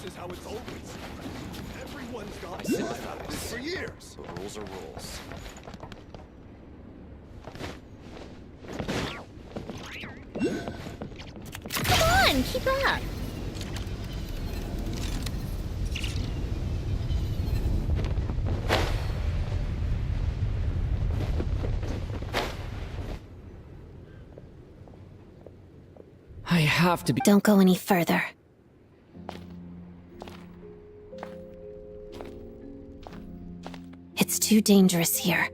is how it's always. Everyone's got this for years. The rules are rules. Come on, keep up. I have to be. Don't go any further. It's too dangerous here.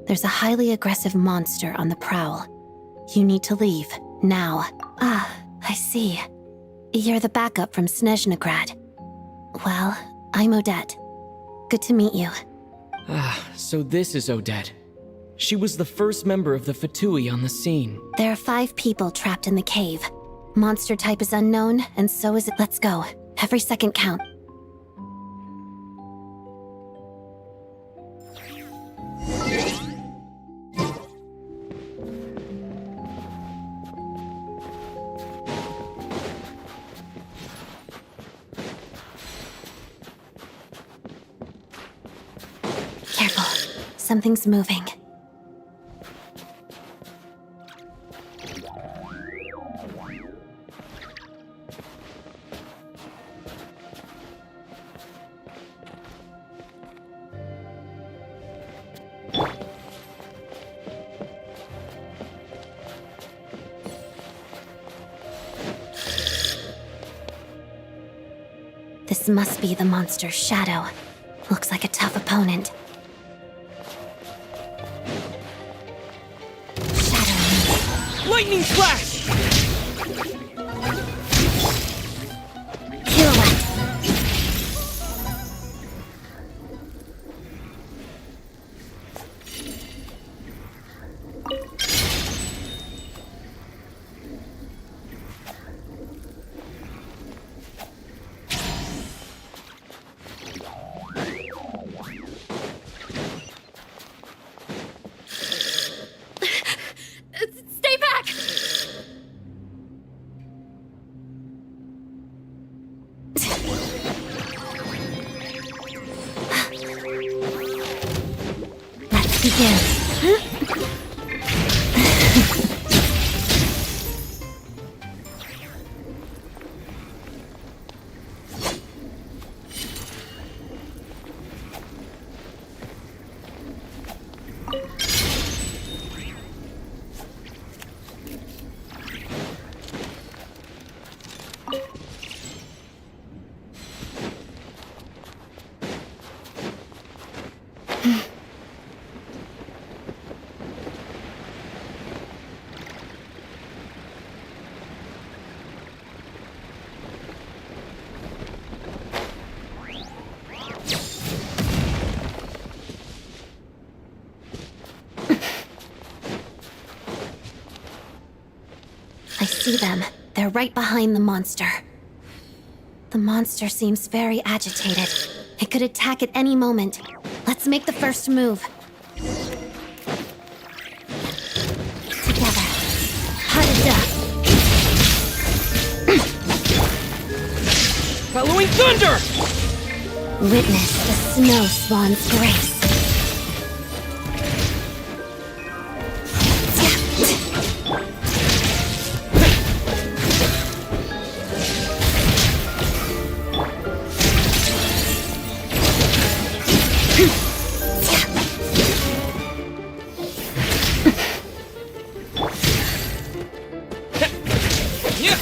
There's a highly aggressive monster on the prowl. You need to leave, now. Ah, I see. You're the backup from Snezhnegrad. Well, I'm Odette. Good to meet you. Ah, so this is Odette. She was the first member of the Fatui on the scene. There are 5 people trapped in the cave. Monster type is unknown, and so is it. Let's go. Every second count. Careful. Something's moving. This must be the monster's shadow. Looks like a tough opponent. Shadow. Lightning flash! Pirouette. Stay back! Let's begin. I see them. They're right behind the monster. The monster seems very agitated. It could attack at any moment. Let's make the first move. Together. Hada. Following thunder! Witness the snow swan's grace.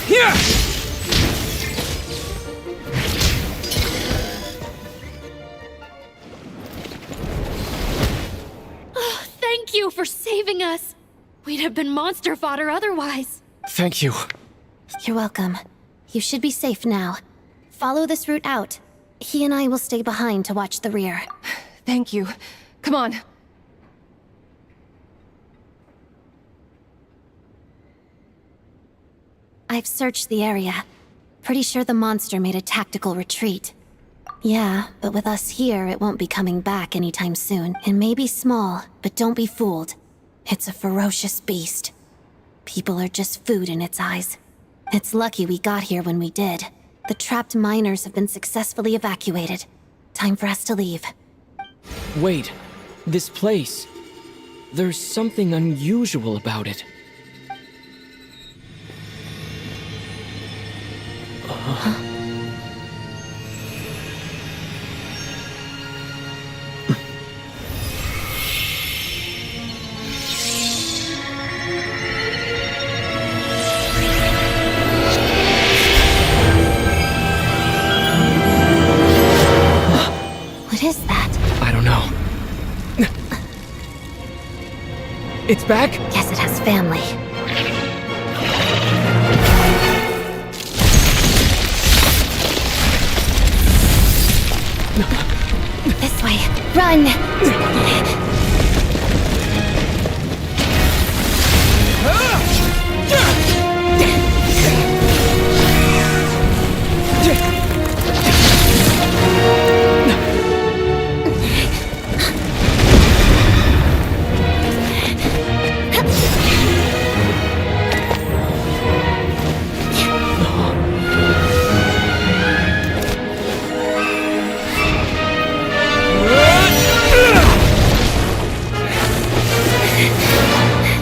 Here! Thank you for saving us. We'd have been monster fodder otherwise. Thank you. You're welcome. You should be safe now. Follow this route out. He and I will stay behind to watch the rear. Thank you. Come on. I've searched the area. Pretty sure the monster made a tactical retreat. Yeah, but with us here, it won't be coming back anytime soon. It may be small, but don't be fooled. It's a ferocious beast. People are just food in its eyes. It's lucky we got here when we did. The trapped miners have been successfully evacuated. Time for us to leave. Wait, this place. There's something unusual about it. What is that? I don't know. It's back? Guess it has family. This way. Run!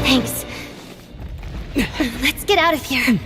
Thanks. Let's get out of here.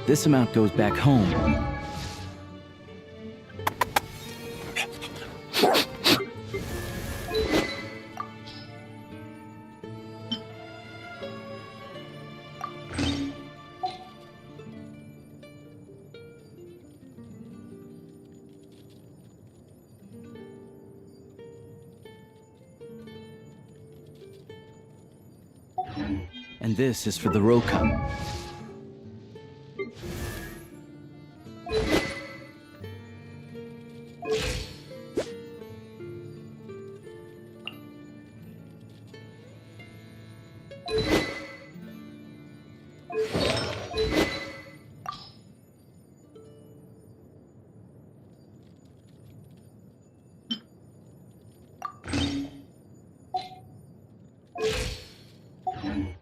This amount goes back home. And this is for the Roka.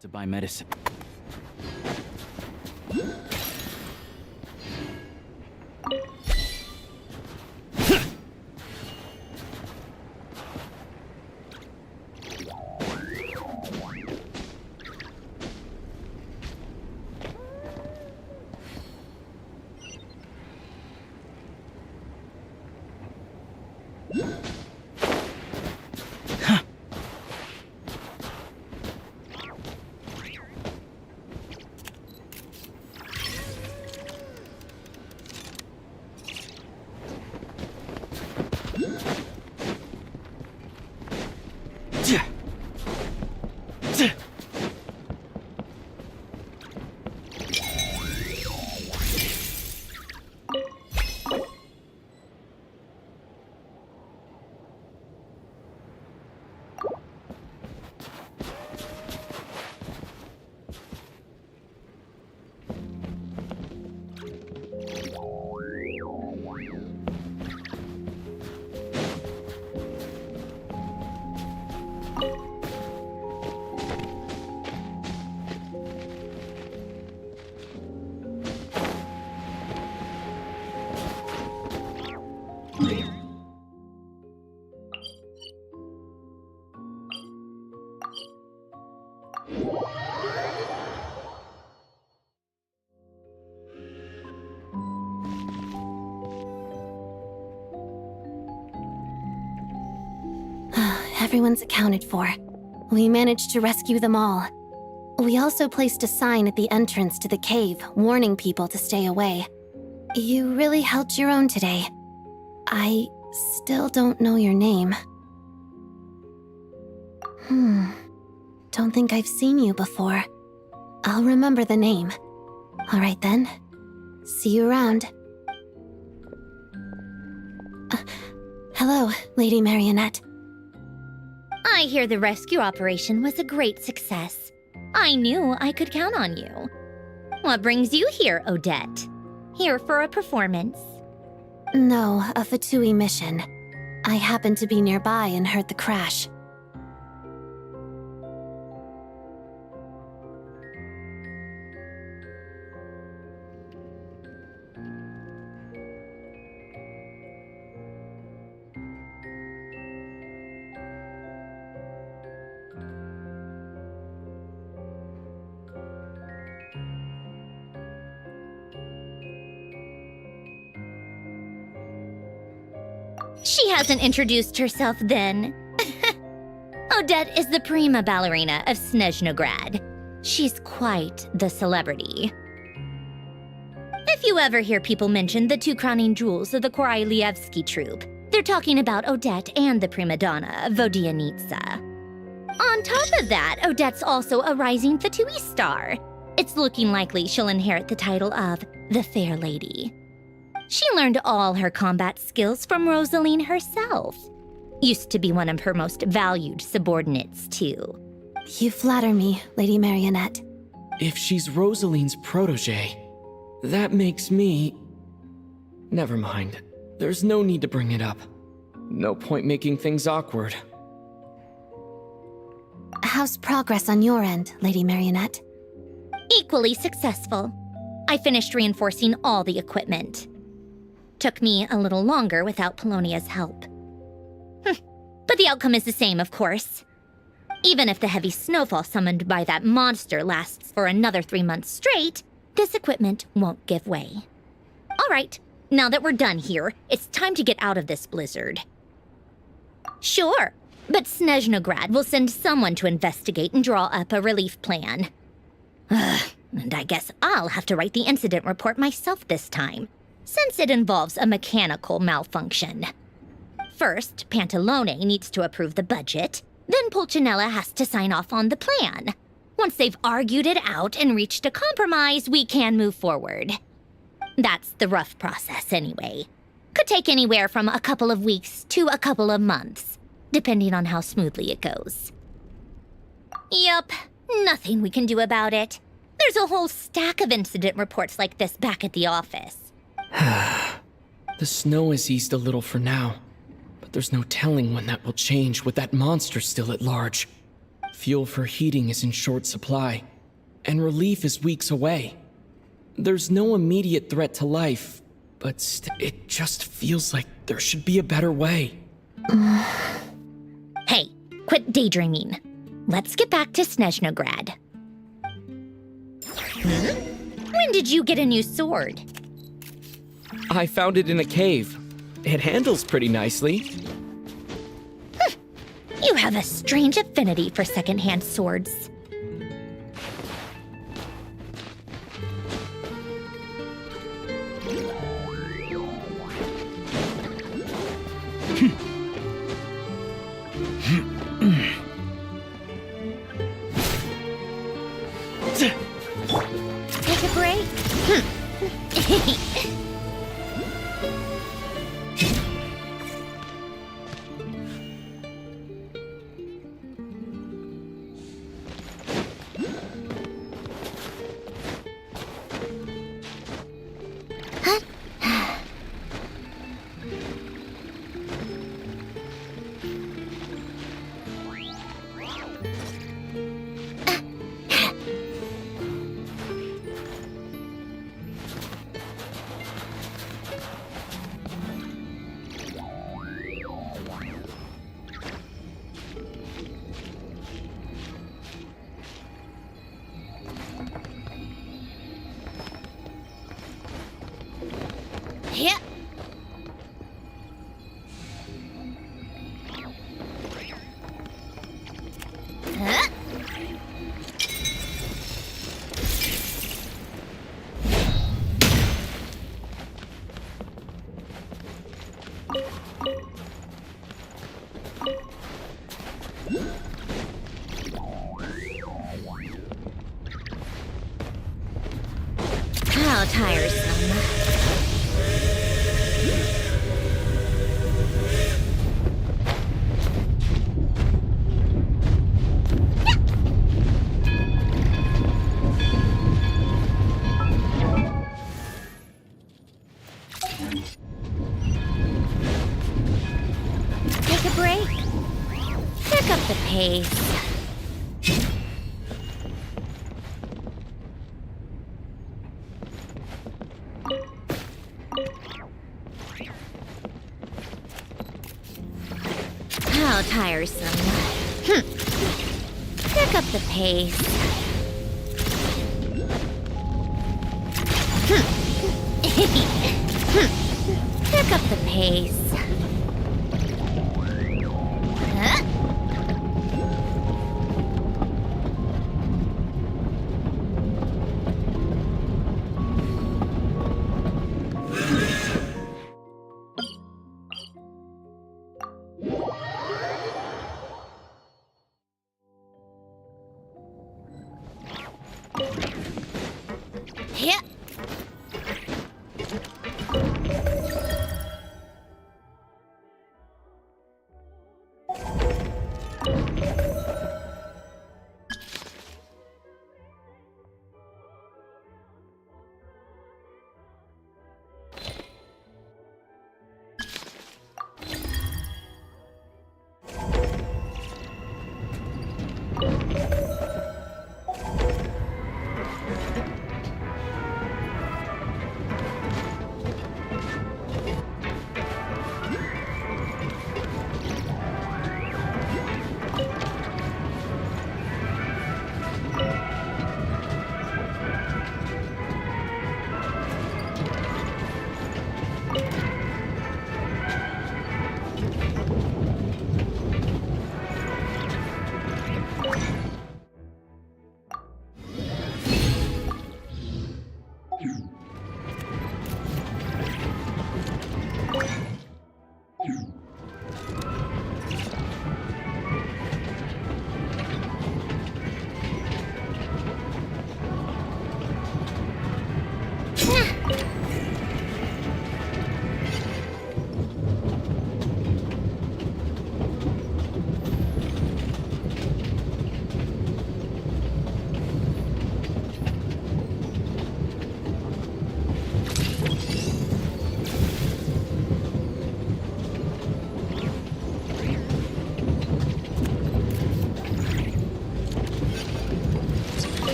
To buy medicine. everyone's accounted for. We managed to rescue them all. We also placed a sign at the entrance to the cave, warning people to stay away. You really held your own today. I still don't know your name. Don't think I've seen you before. I'll remember the name. All right then. See you around. Hello, Lady Marionette. I hear the rescue operation was a great success. I knew I could count on you. What brings you here, Odette? Here for a performance? No, a Fatui mission. I happened to be nearby and heard the crash. She hasn't introduced herself then. Odette is the prima ballerina of Snezhnograd. She's quite the celebrity. If you ever hear people mention the two crowning jewels of the Korailievsky troupe, they're talking about Odette and the prima donna, Vodianitsa. On top of that, Odette's also a rising Fatui star. It's looking likely she'll inherit the title of the Fair Lady. She learned all her combat skills from Rosaline herself. Used to be one of her most valued subordinates, too. You flatter me, Lady Marionette. If she's Rosaline's protege, that makes me... Never mind. There's no need to bring it up. No point making things awkward. How's progress on your end, Lady Marionette? Equally successful. I finished reinforcing all the equipment. Took me a little longer without Polonia's help. But the outcome is the same, of course. Even if the heavy snowfall summoned by that monster lasts for another 3 months straight, this equipment won't give way. All right, now that we're done here, it's time to get out of this blizzard. Sure, but Snezhnograd will send someone to investigate and draw up a relief plan. And I guess I'll have to write the incident report myself this time, since it involves a mechanical malfunction. First, Pantalone needs to approve the budget, then Pulcinella has to sign off on the plan. Once they've argued it out and reached a compromise, we can move forward. That's the rough process anyway. Could take anywhere from a couple of weeks to a couple of months, depending on how smoothly it goes. Yup, nothing we can do about it. There's a whole stack of incident reports like this back at the office. The snow has eased a little for now, but there's no telling when that will change with that monster still at large. Fuel for heating is in short supply, and relief is weeks away. There's no immediate threat to life, but it just feels like there should be a better way. Hey, quit daydreaming. Let's get back to Snezhnograd. When did you get a new sword? I found it in a cave. It handles pretty nicely. You have a strange affinity for secondhand swords. Take a break. Yeah. tiresome. Take a break. Pick up the pace. How tiresome. Pick up the pace. Pick up the pace. Huh? Yeah.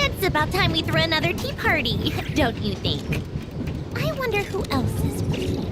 It's about time we throw another tea party, don't you think? I wonder who else is free.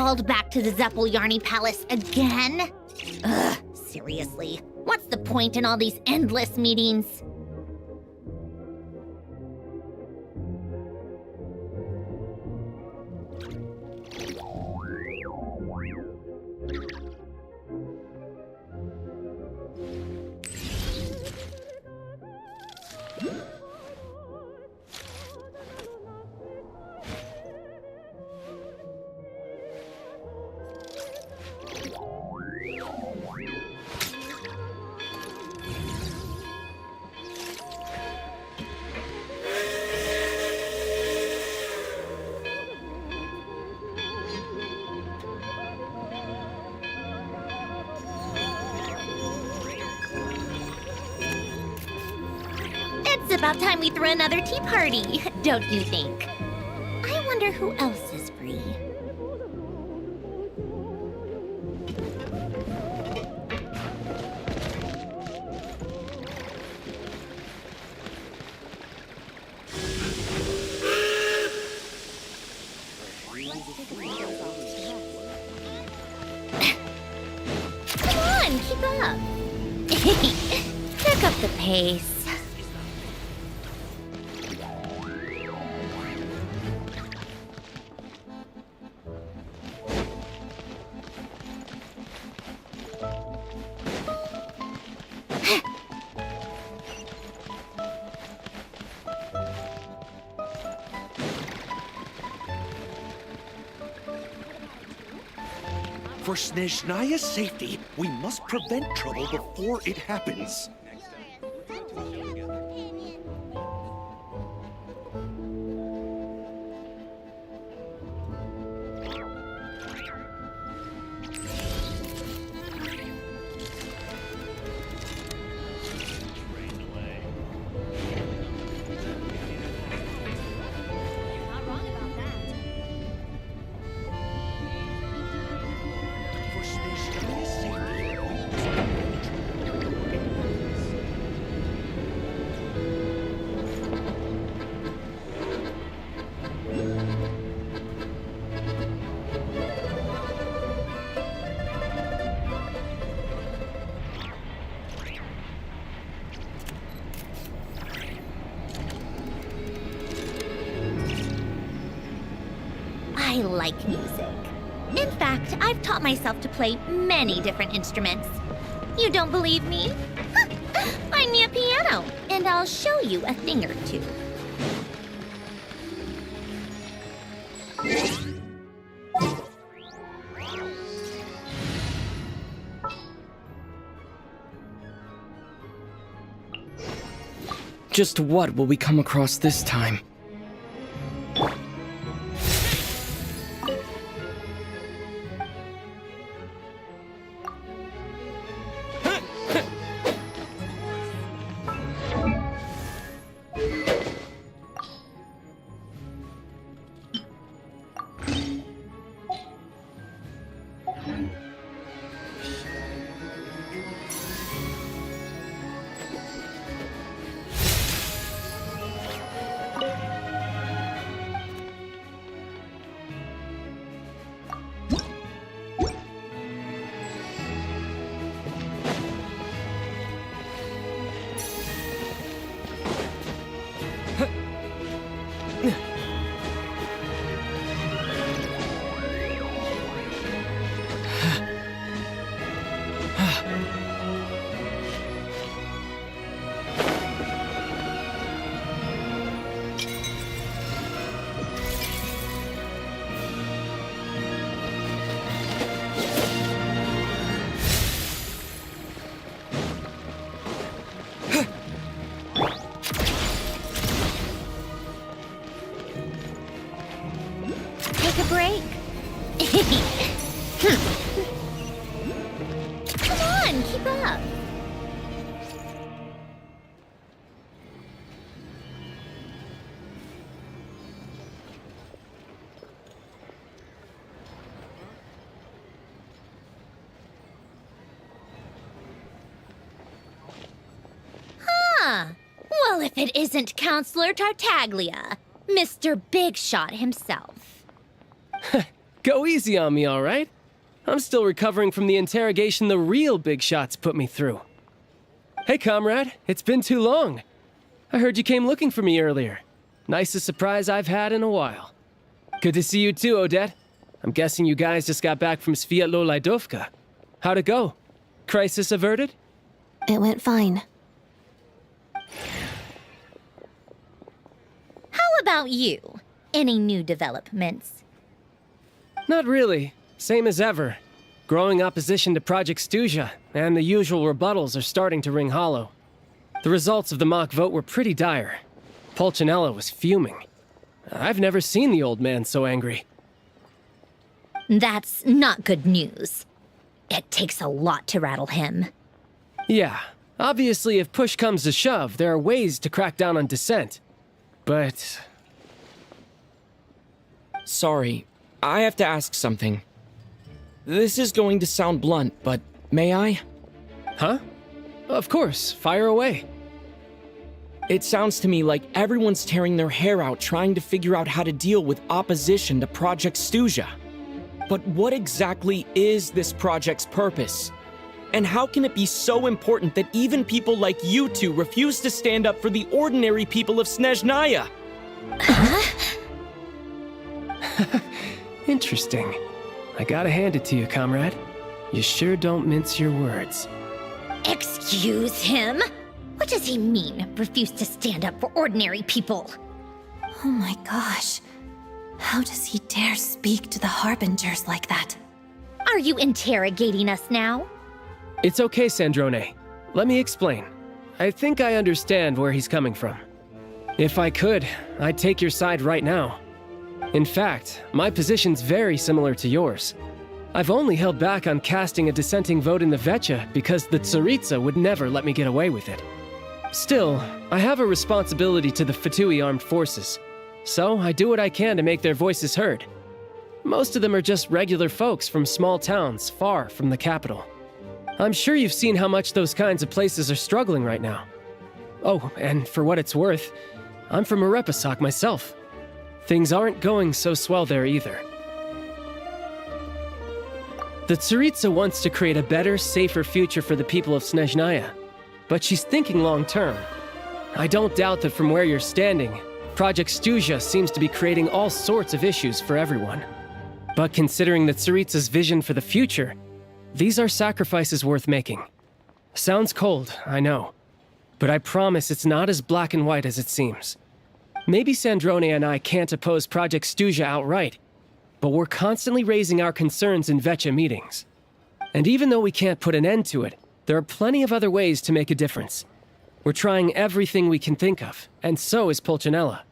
called back to the Zeppeljärni Palace again? Ugh, seriously. What's the point in all these endless meetings? It's about time we threw another tea party, don't you think? I wonder who else is free. Come on, keep up. Pick up the pace. For Snezhnaya's safety, we must prevent trouble before it happens. For Snezhnaya's safety, we must prevent trouble before it happens. I like music. In fact, I've taught myself to play many different instruments. You don't believe me? Find me a piano, and I'll show you a thing or two. Just what will we come across this time? Take a break. Come on, keep up. Huh. Well, if it isn't Counselor Tartaglia, Mr. Big Shot himself. Go easy on me, all right? I'm still recovering from the interrogation the real big shots put me through. Hey, comrade, it's been too long. I heard you came looking for me earlier. Nicest surprise I've had in a while. Good to see you too, Odette. I'm guessing you guys just got back from Sviatlo-Laidovka. How'd it go? Crisis averted? It went fine. How about you? Any new developments? Not really. Same as ever. Growing opposition to Project Stuja, and the usual rebuttals are starting to ring hollow. The results of the mock vote were pretty dire. Pulcinella was fuming. I've never seen the old man so angry. That's not good news. It takes a lot to rattle him. Yeah, obviously if push comes to shove, there are ways to crack down on dissent. But... Sorry, I have to ask something. This is going to sound blunt, but may I? Huh? Of course, fire away. It sounds to me like everyone's tearing their hair out trying to figure out how to deal with opposition to Project Stuja. But what exactly is this project's purpose? And how can it be so important that even people like you two refuse to stand up for the ordinary people of Snezhnaya? Interesting. I gotta hand it to you, comrade. You sure don't mince your words. Excuse him? What does he mean, refuse to stand up for ordinary people? Oh my gosh. How does he dare speak to the Harbingers like that? Are you interrogating us now? It's okay, Sandrone. Let me explain. I think I understand where he's coming from. If I could, I'd take your side right now. In fact, my position's very similar to yours. I've only held back on casting a dissenting vote in the Vecha because the Tsaritsa would never let me get away with it. Still, I have a responsibility to the Fatui armed forces, so I do what I can to make their voices heard. Most of them are just regular folks from small towns far from the capital. I'm sure you've seen how much those kinds of places are struggling right now. Oh, and for what it's worth, I'm from Arepasak myself. Things aren't going so swell there either. The Tsaritsa wants to create a better, safer future for the people of Snezhnaya, but she's thinking long-term. I don't doubt that from where you're standing, Project Stuja seems to be creating all sorts of issues for everyone. But considering the Tsaritsa's vision for the future, these are sacrifices worth making. Sounds cold, I know, but I promise it's not as black and white as it seems. Maybe Sandrone and I can't oppose Project Stuja outright, but we're constantly raising our concerns in Vecha meetings. And even though we can't put an end to it, there are plenty of other ways to make a difference. We're trying everything we can think of, and so is Pulcinella.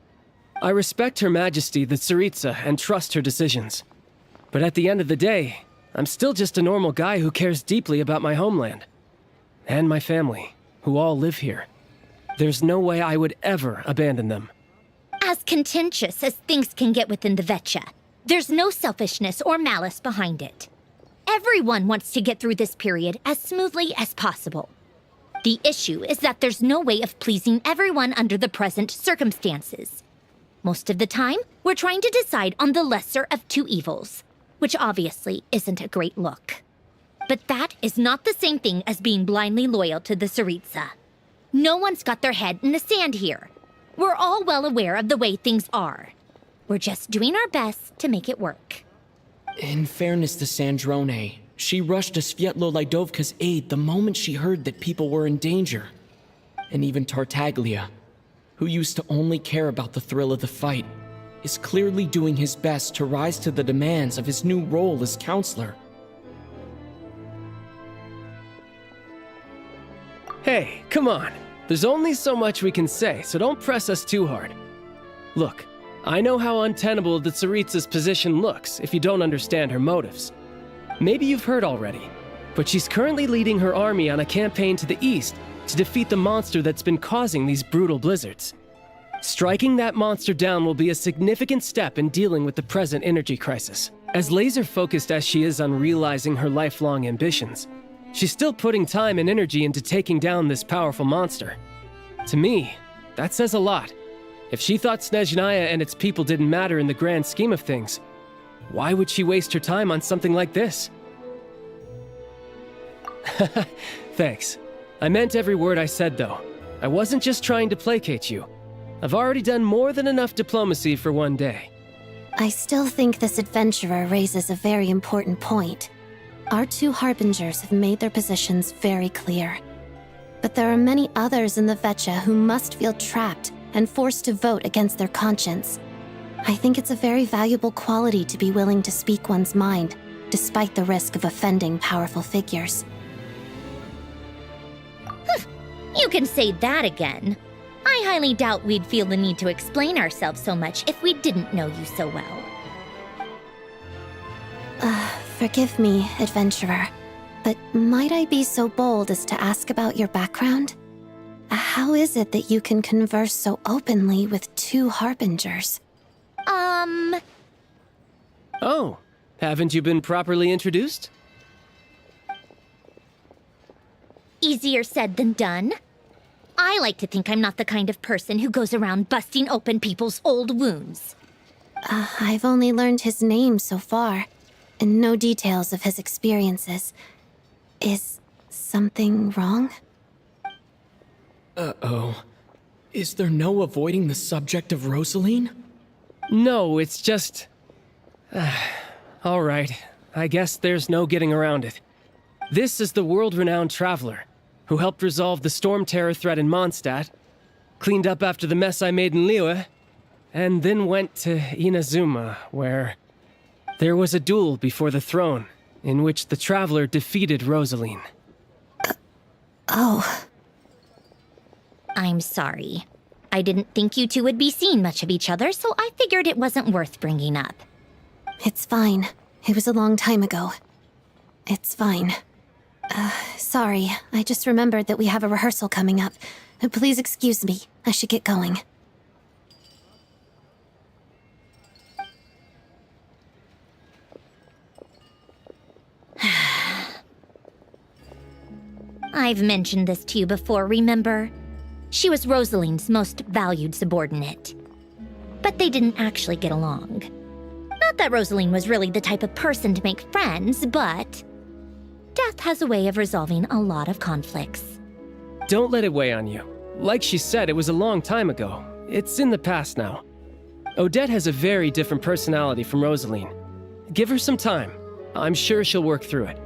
I respect Her Majesty the Tsaritsa and trust her decisions. But at the end of the day, I'm still just a normal guy who cares deeply about my homeland. And my family, who all live here. There's no way I would ever abandon them. As contentious as things can get within the Vecha, there's no selfishness or malice behind it. Everyone wants to get through this period as smoothly as possible. The issue is that there's no way of pleasing everyone under the present circumstances. Most of the time, we're trying to decide on the lesser of two evils, which obviously isn't a great look. But that is not the same thing as being blindly loyal to the Tsaritsa. No one's got their head in the sand here. We're all well aware of the way things are. We're just doing our best to make it work. In fairness to Sandrone, she rushed to Sviatlo-Laidovka's aid the moment she heard that people were in danger. And even Tartaglia, who used to only care about the thrill of the fight, is clearly doing his best to rise to the demands of his new role as counselor. Hey, come on. There's only so much we can say, so don't press us too hard. Look, I know how untenable the Tsaritsa's position looks if you don't understand her motives. Maybe you've heard already, but she's currently leading her army on a campaign to the east to defeat the monster that's been causing these brutal blizzards. Striking that monster down will be a significant step in dealing with the present energy crisis. As laser-focused as she is on realizing her lifelong ambitions, she's still putting time and energy into taking down this powerful monster. To me, that says a lot. If she thought Snezhnaya and its people didn't matter in the grand scheme of things, Why would she waste her time on something like this? Thanks. I meant every word I said, though. I wasn't just trying to placate you. I've already done more than enough diplomacy for one day. I still think this adventurer raises a very important point. Our two harbingers have made their positions very clear. But there are many others in the Vecha who must feel trapped and forced to vote against their conscience. I think it's a very valuable quality to be willing to speak one's mind, despite the risk of offending powerful figures. You can say that again. I highly doubt we'd feel the need to explain ourselves so much if we didn't know you so well. Forgive me, adventurer, but might I be so bold as to ask about your background? How is it that you can converse so openly with two harbingers? Oh, haven't you been properly introduced? Easier said than done. I like to think I'm not the kind of person who goes around busting open people's old wounds. I've only learned his name so far, and no details of his experiences. Is something wrong? Uh-oh. Is there no avoiding the subject of Rosaline? No, it's just... All right, I guess there's no getting around it. This is the world-renowned traveler, who helped resolve the storm terror threat in Mondstadt, cleaned up after the mess I made in Liyue, and then went to Inazuma, where there was a duel before the throne, in which the traveler defeated Rosaline. Oh. I'm sorry. I didn't think you two would be seeing much of each other, so I figured it wasn't worth bringing up. It's fine. It was a long time ago. It's fine. Sorry. I just remembered that we have a rehearsal coming up. Please excuse me. I should get going. I've mentioned this to you before, remember? She was Rosaline's most valued subordinate. But they didn't actually get along. Not that Rosaline was really the type of person to make friends, but death has a way of resolving a lot of conflicts. Don't let it weigh on you. Like she said, it was a long time ago. It's in the past now. Odette has a very different personality from Rosaline. Give her some time. I'm sure she'll work through it.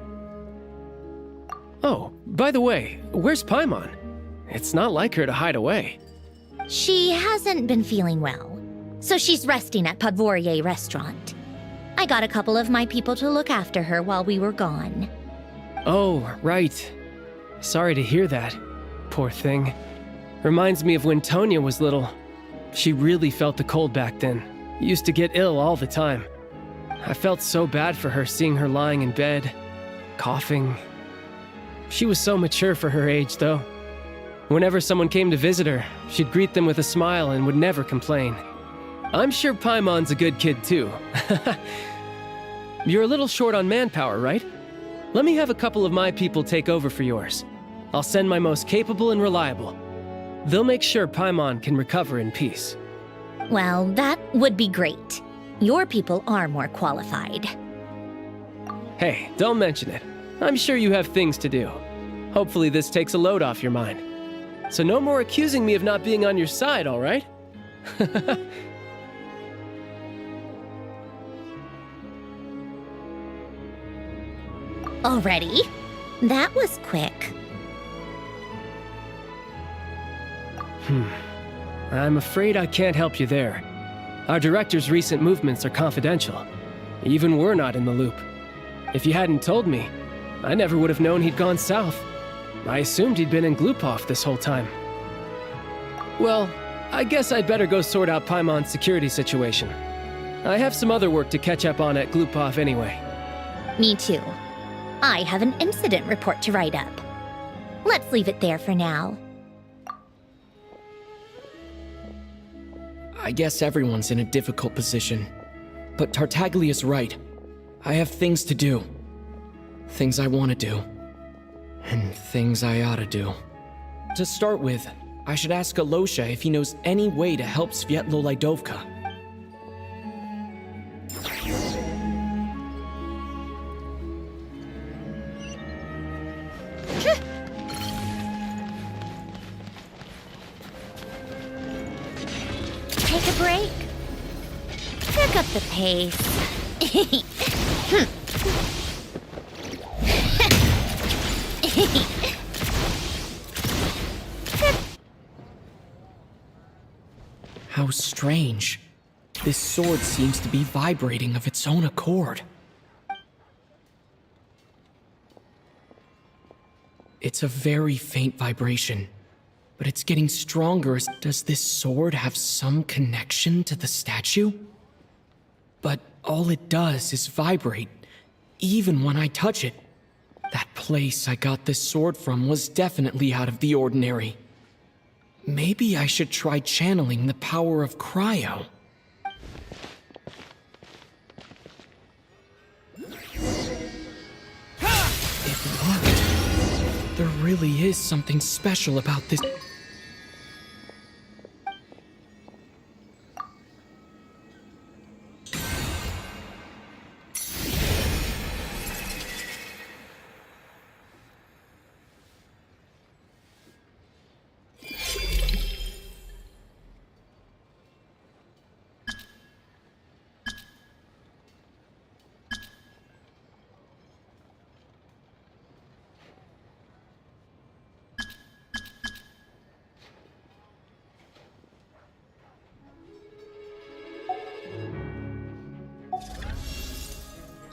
Oh, by the way, where's Paimon? It's not like her to hide away. She hasn't been feeling well, so she's resting at Podvorier Restaurant. I got a couple of my people to look after her while we were gone. Oh, right. Sorry to hear that. Poor thing. Reminds me of when Tonya was little. She really felt the cold back then. Used to get ill all the time. I felt so bad for her seeing her lying in bed, coughing. She was so mature for her age, though. Whenever someone came to visit her, she'd greet them with a smile and would never complain. I'm sure Paimon's a good kid, too. You're a little short on manpower, right? Let me have a couple of my people take over for yours. I'll send my most capable and reliable. They'll make sure Paimon can recover in peace. Well, that would be great. Your people are more qualified. Hey, don't mention it. I'm sure you have things to do. Hopefully this takes a load off your mind. So no more accusing me of not being on your side, all right? Already? That was quick. I'm afraid I can't help you there. Our director's recent movements are confidential. Even we're not in the loop. If you hadn't told me, I never would have known he'd gone south. I assumed he'd been in Glupov this whole time. Well, I guess I'd better go sort out Paimon's security situation. I have some other work to catch up on at Glupov anyway. Me too. I have an incident report to write up. Let's leave it there for now. I guess everyone's in a difficult position. But Tartaglia's right. I have things to do. Things I want to do. And things I ought to do. To start with, I should ask Alosha if he knows any way to help Svietlo Lydovka. take a break? Pick up the pace. How strange. This sword seems to be vibrating of its own accord. It's a very faint vibration, but it's getting stronger. Does this sword have some connection to the statue? But all it does is vibrate, even when I touch it. That place I got this sword from was definitely out of the ordinary. Maybe I should try channeling the power of cryo. It worked. There really is something special about this.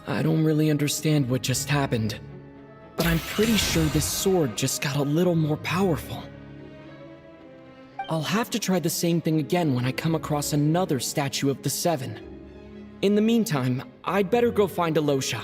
I don't really understand what just happened, but I'm pretty sure this sword just got a little more powerful. I'll have to try the same thing again when I come across another statue of the Seven. In the meantime, I'd better go find Alosha.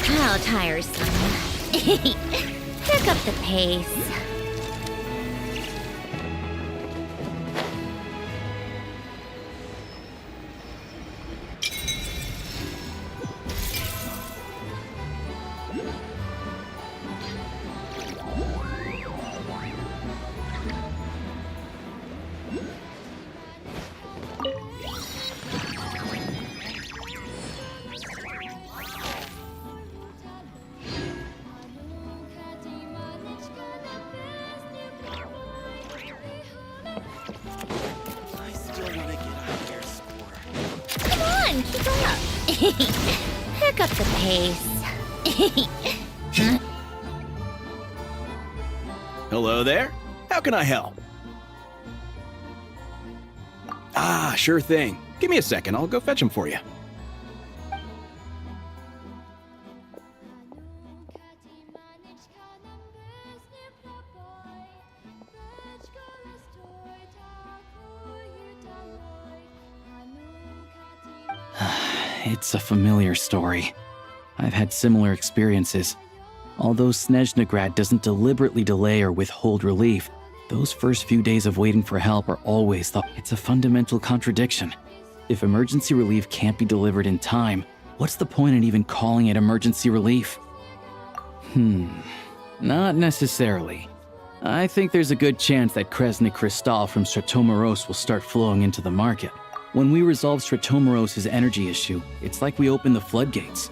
How tiresome. Pick up the pace. Keep up. Pick up the pace. Hello there. How can I help? Ah, sure thing. Give me a second. I'll go fetch him for you. It's a familiar story. I've had similar experiences. Although Snezhnegrad doesn't deliberately delay or withhold relief, those first few days of waiting for help are always it's a fundamental contradiction. If emergency relief can't be delivered in time, what's the point in even calling it emergency relief? Not necessarily. I think there's a good chance that Kresny Crystal from Stratomeros will start flowing into the market. When we resolve Stratomeros' energy issue, it's like we open the floodgates.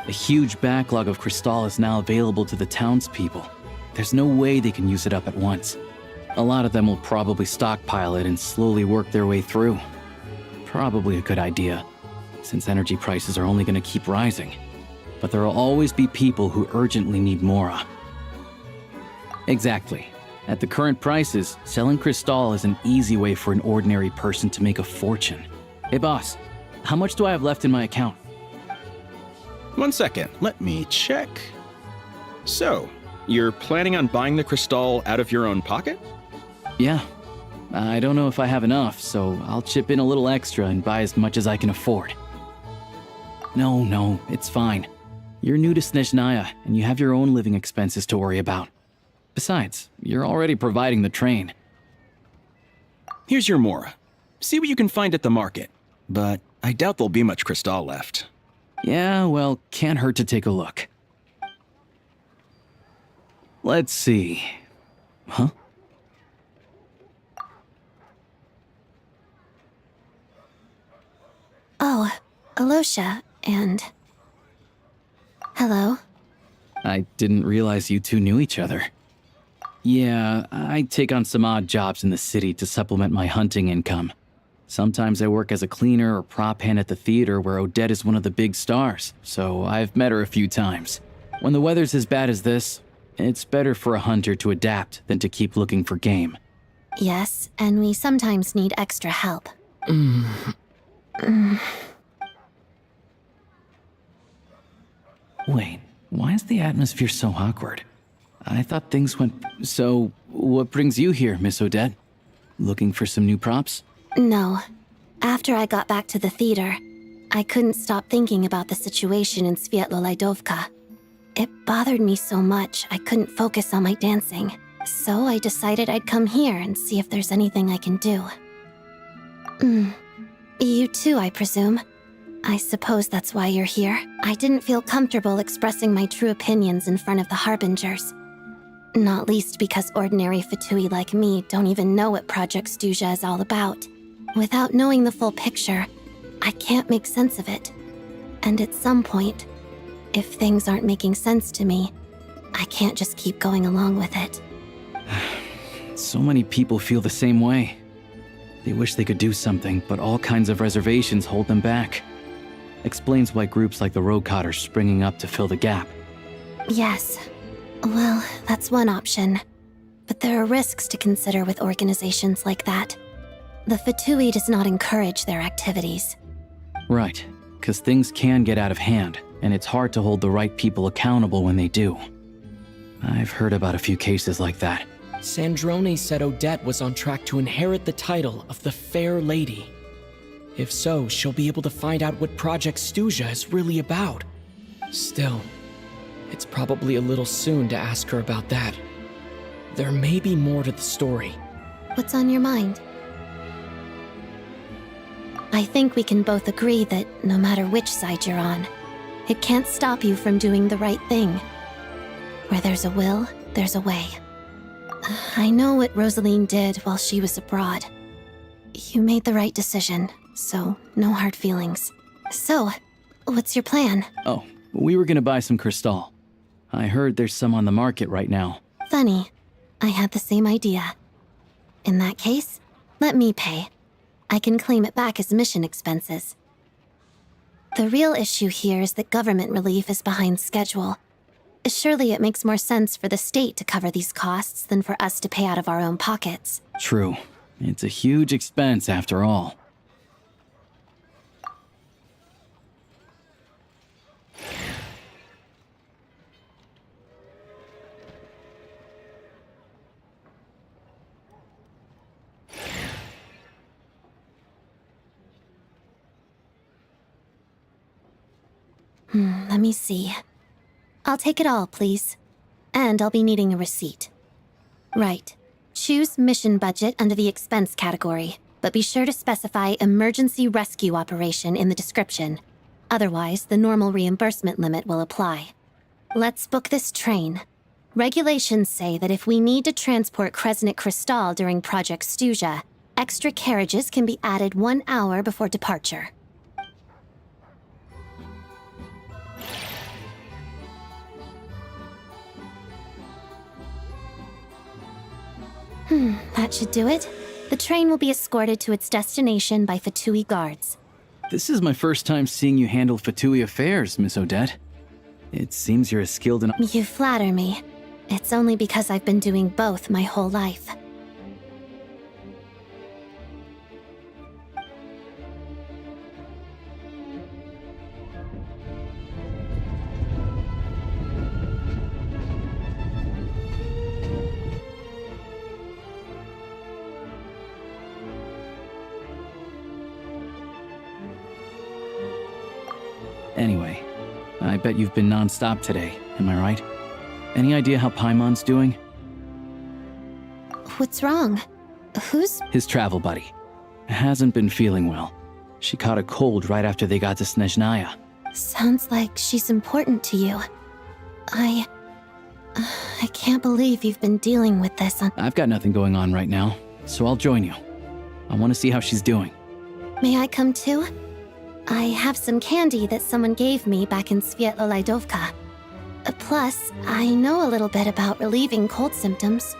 A huge backlog of Crystal is now available to the townspeople. There's no way they can use it up at once. A lot of them will probably stockpile it and slowly work their way through. Probably a good idea, since energy prices are only going to keep rising. But there will always be people who urgently need Mora. Exactly. At the current prices, selling Crystal is an easy way for an ordinary person to make a fortune. Hey boss, how much do I have left in my account? 1 second, let me check. So, you're planning on buying the Crystal out of your own pocket? Yeah. I don't know if I have enough, so I'll chip in a little extra and buy as much as I can afford. No, it's fine. You're new to Snezhnaya, and you have your own living expenses to worry about. Besides, you're already providing the train. Here's your Mora. See what you can find at the market. But I doubt there'll be much crystal left. Yeah, well, can't hurt to take a look. Let's see. Huh? Oh, Alosha, and... Hello? I didn't realize you two knew each other. Yeah, I take on some odd jobs in the city to supplement my hunting income. Sometimes I work as a cleaner or prop hand at the theater where Odette is one of the big stars, so I've met her a few times. When the weather's as bad as this, it's better for a hunter to adapt than to keep looking for game. Yes, and we sometimes need extra help. Wait, why is the atmosphere so awkward? I thought things went... So, what brings you here, Miss Odette? Looking for some new props? No. After I got back to the theater, I couldn't stop thinking about the situation in Sviatlo-Lidovka. It bothered me so much I couldn't focus on my dancing. So I decided I'd come here and see if there's anything I can do. You too, I presume. I suppose that's why you're here. I didn't feel comfortable expressing my true opinions in front of the Harbingers. Not least because ordinary Fatui like me don't even know what Project Stuja is all about. Without knowing the full picture, I can't make sense of it. And at some point, if things aren't making sense to me, I can't just keep going along with it. So many people feel the same way. They wish they could do something, but all kinds of reservations hold them back. Explains why groups like the Rokot are springing up to fill the gap. Yes. Well, that's one option. But there are risks to consider with organizations like that. The Fatui does not encourage their activities. Right, because things can get out of hand, and it's hard to hold the right people accountable when they do. I've heard about a few cases like that. Sandrone said Odette was on track to inherit the title of the Fair Lady. If so, she'll be able to find out what Project Stuja is really about. Still, it's probably a little soon to ask her about that. There may be more to the story. What's on your mind? I think we can both agree that no matter which side you're on, it can't stop you from doing the right thing. Where there's a will, there's a way. I know what Rosaline did while she was abroad. You made the right decision, so no hard feelings. So, what's your plan? Oh, we were gonna buy some crystal. I heard there's some on the market right now. Funny. I had the same idea. In that case, let me pay. I can claim it back as mission expenses. The real issue here is that government relief is behind schedule. Surely it makes more sense for the state to cover these costs than for us to pay out of our own pockets. True. It's a huge expense after all. Let me see. I'll take it all, please. And I'll be needing a receipt. Right. Choose mission budget under the expense category, but be sure to specify emergency rescue operation in the description. Otherwise, the normal reimbursement limit will apply. Let's book this train. Regulations say that if we need to transport Kresnik Crystal during Project Stuja, extra carriages can be added 1 hour before departure. That should do it. The train will be escorted to its destination by Fatui guards. This is my first time seeing you handle Fatui affairs, Miss Odette. It seems you're as skilled in... You flatter me. It's only because I've been doing both my whole life. Anyway, I bet you've been non-stop today, am I right? Any idea how Paimon's doing? What's wrong? Who's... His travel buddy. Hasn't been feeling well. She caught a cold right after they got to Snezhnaya. Sounds like she's important to you. I can't believe you've been dealing with this on... I've got nothing going on right now, so I'll join you. I want to see how she's doing. May I come too? I have some candy that someone gave me back in Svietlo-Laidovka. Plus, I know a little bit about relieving cold symptoms.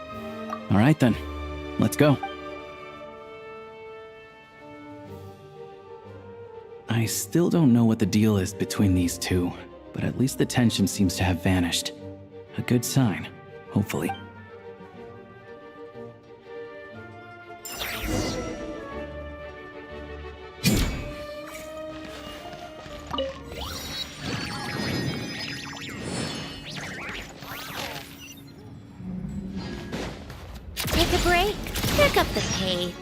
All right then, let's go. I still don't know what the deal is between these two, but at least the tension seems to have vanished. A good sign, hopefully. Take a break, pick up the pace.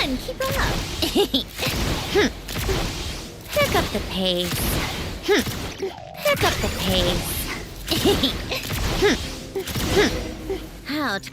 on, keep up. Pick up the pace. Pick up the pace. Ouch.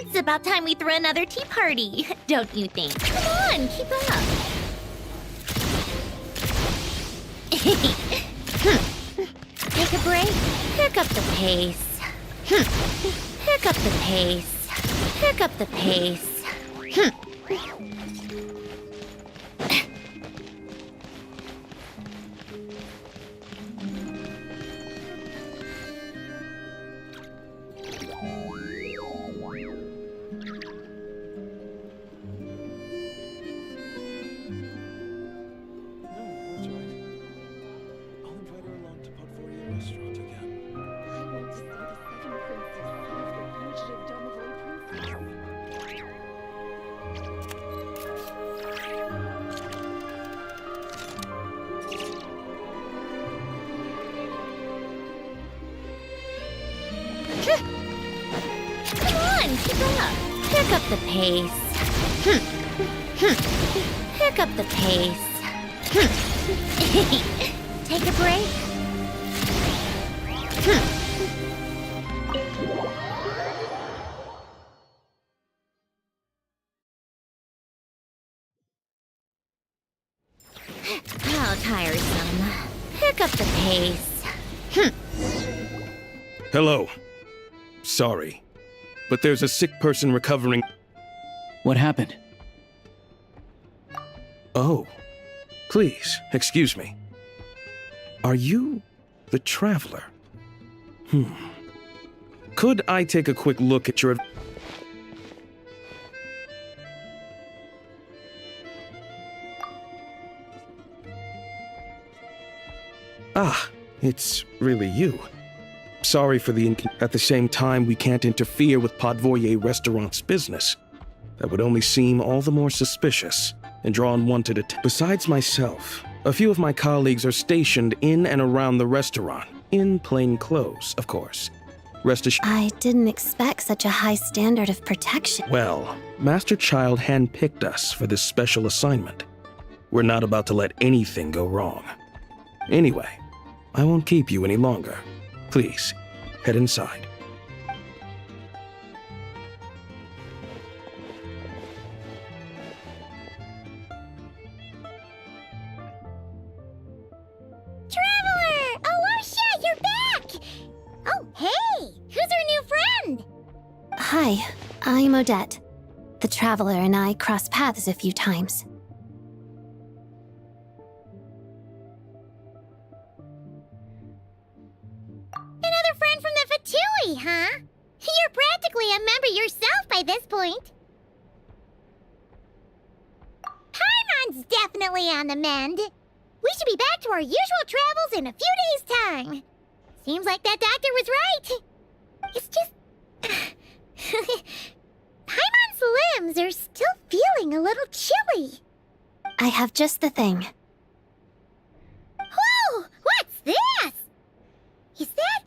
It's about time we threw another tea party, don't you think? Come on, keep up. Take a break. Pick up the pace. Pick up the pace. Pick up the pace. Come on, keep up. Pick up the pace. Pick up the pace. Take a break. How tiresome. Pick up the pace. Hello. Sorry, but there's a sick person recovering. What happened? Oh, please, excuse me. Are you the Traveler? Could I take a quick look at your... Ah, it's really you. Sorry for the At the same time, we can't interfere with Podvoye Restaurant's business. That would only seem all the more suspicious and draw unwanted attention. Besides myself, a few of my colleagues are stationed in and around the restaurant, in plain clothes, of course. Rest assured. I didn't expect such a high standard of protection. Well, Master Child handpicked us for this special assignment. We're not about to let anything go wrong. Anyway, I won't keep you any longer. Please, head inside. Traveler! Alyosha, you're back! Oh, hey! Who's our new friend? Hi, I'm Odette. The Traveler and I crossed paths a few times. Another friend from the Fatui, huh? You're practically a member yourself by this point. Paimon's definitely on the mend. We should be back to our usual travels in a few days' time. Seems like that doctor was right. It's just... Paimon's limbs are still feeling a little chilly. I have just the thing. Whoa! What's this? Is that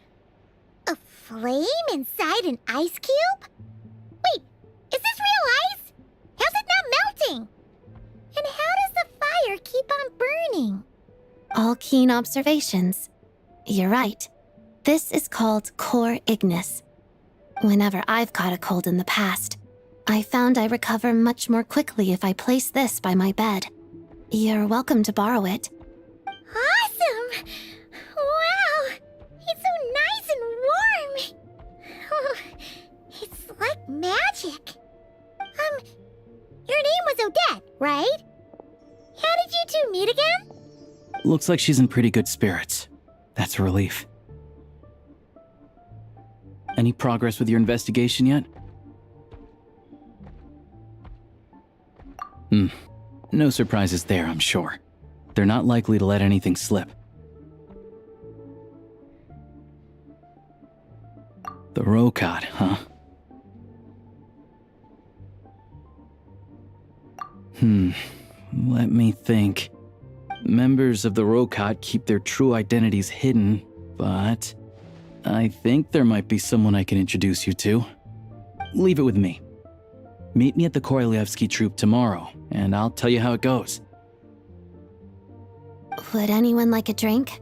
a flame inside an ice cube? Wait, is this real ice? How's it not melting? And how does the fire keep on burning? All keen observations. You're right. This is called core ignis. Whenever I've caught a cold in the past, I found I recover much more quickly if I place this by my bed. You're welcome to borrow it. Awesome! Wow! It's so nice and warm! Oh, it's like magic. Your name was Odette, right? How did you two meet again? Looks like she's in pretty good spirits. That's a relief. Any progress with your investigation yet? No surprises there, I'm sure. They're not likely to let anything slip. The Rokad, huh? Let me think. Members of the Rokad keep their true identities hidden, but I think there might be someone I can introduce you to. Leave it with me. Meet me at the Korolyevsky troop tomorrow, and I'll tell you how it goes. Would anyone like a drink?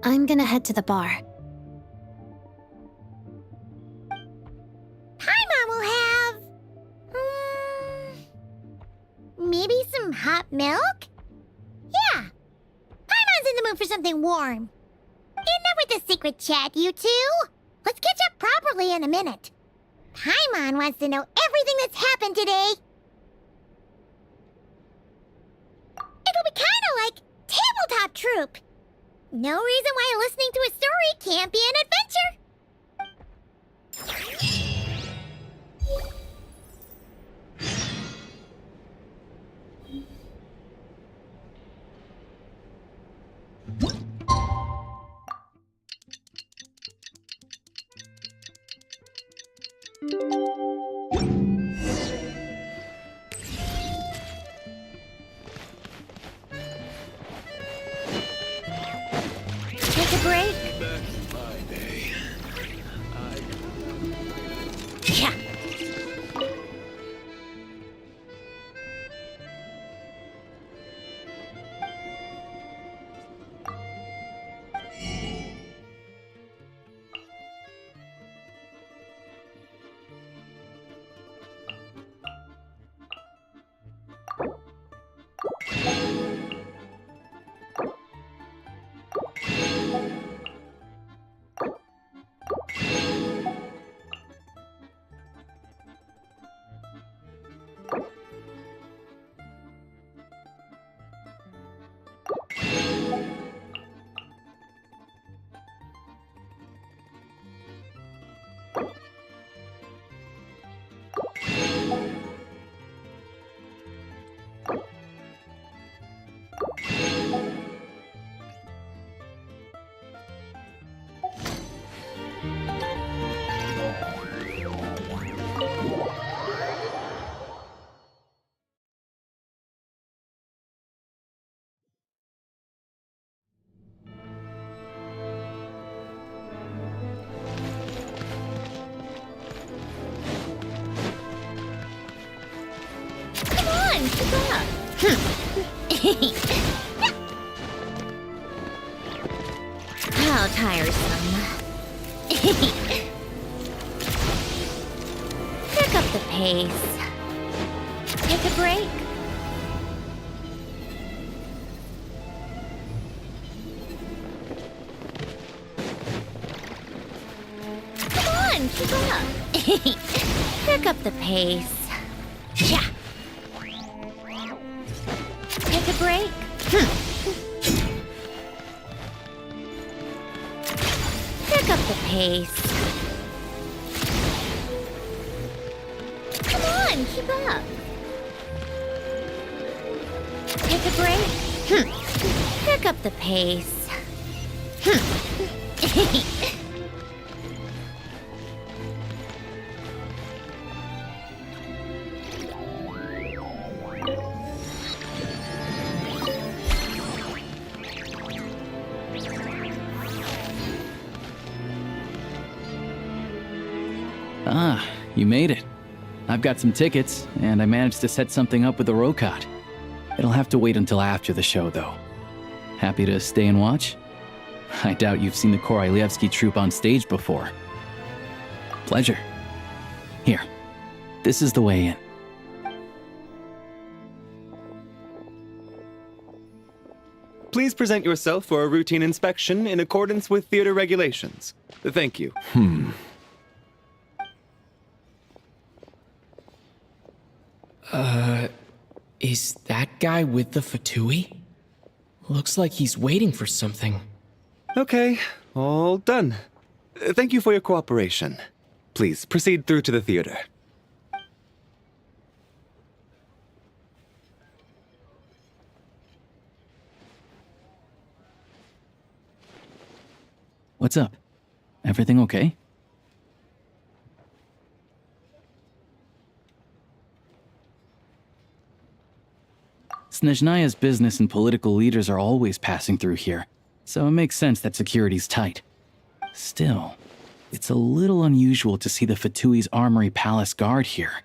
I'm gonna head to the bar. Paimon will have... Hot milk? Yeah. Paimon's in the mood for something warm. Enough with the secret chat, you two. Let's catch up properly in a minute. Paimon wants to know everything that's happened today. It'll be kinda like tabletop troop. No reason why listening to a story can't be an adventure. Take a break. Yeah. Come on, keep up. How tiresome. Pick up the pace. Take a break. Come on, keep up. Pick up the pace. Yeah. Take a break. Pick up the pace. Come on, keep up. Take a break. Pick up the pace. Ah, you made it. I've got some tickets, and I managed to set something up with the Rokot. It'll have to wait until after the show, though. Happy to stay and watch? I doubt you've seen the Korolyevsky troupe on stage before. Pleasure. Here, this is the way in. Please present yourself for a routine inspection in accordance with theater regulations. Thank you. Is that guy with the Fatui? Looks like he's waiting for something. Okay, all done. Thank you for your cooperation. Please proceed through to the theater. What's up? Everything okay? Snezhnaya's business and political leaders are always passing through here, so it makes sense that security's tight. Still, it's a little unusual to see the Fatui's Armory Palace guard here.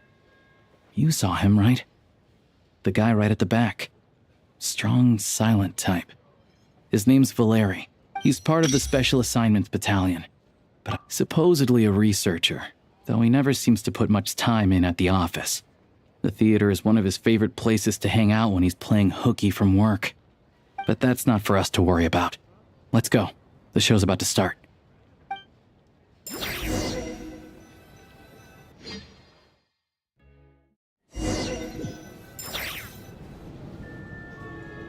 You saw him, right? The guy right at the back. Strong, silent type. His name's Valeri. He's part of the Special Assignments Battalion, but supposedly a researcher, though he never seems to put much time in at the office. The theater is one of his favorite places to hang out when he's playing hooky from work. But that's not for us to worry about. Let's go. The show's about to start.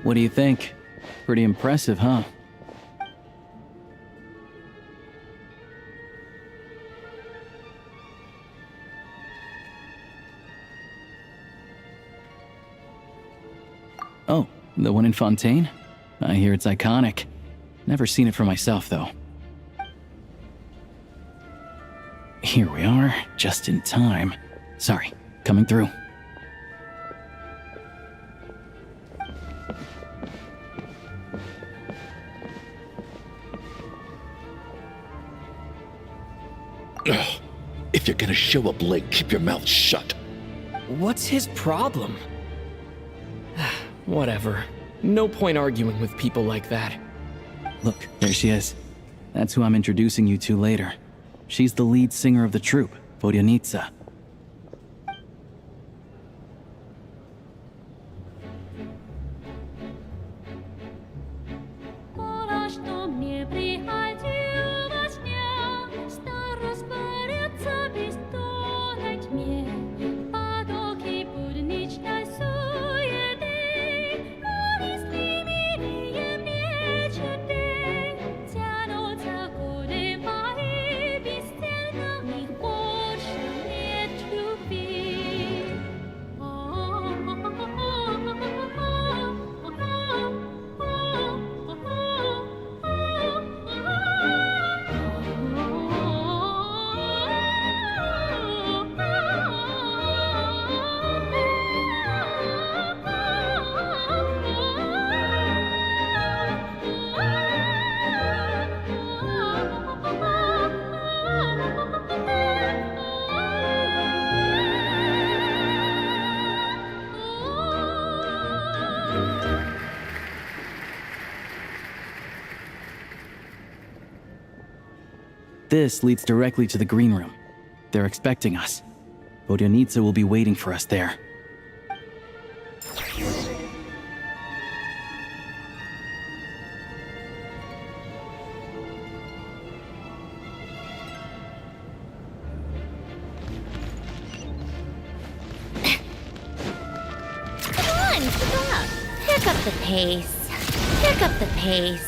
What do you think? Pretty impressive, huh? Oh, the one in Fontaine? I hear it's iconic. Never seen it for myself, though. Here we are, just in time. Sorry, coming through. Ugh. If you're gonna show up late, keep your mouth shut. What's his problem? Whatever. No point arguing with people like that. Look, there she is. That's who I'm introducing you to later. She's the lead singer of the troupe, Vodyanitsa. This leads directly to the green room. They're expecting us. Vodyanitsa will be waiting for us there. Come on, keep up. Pick up the pace. Pick up the pace.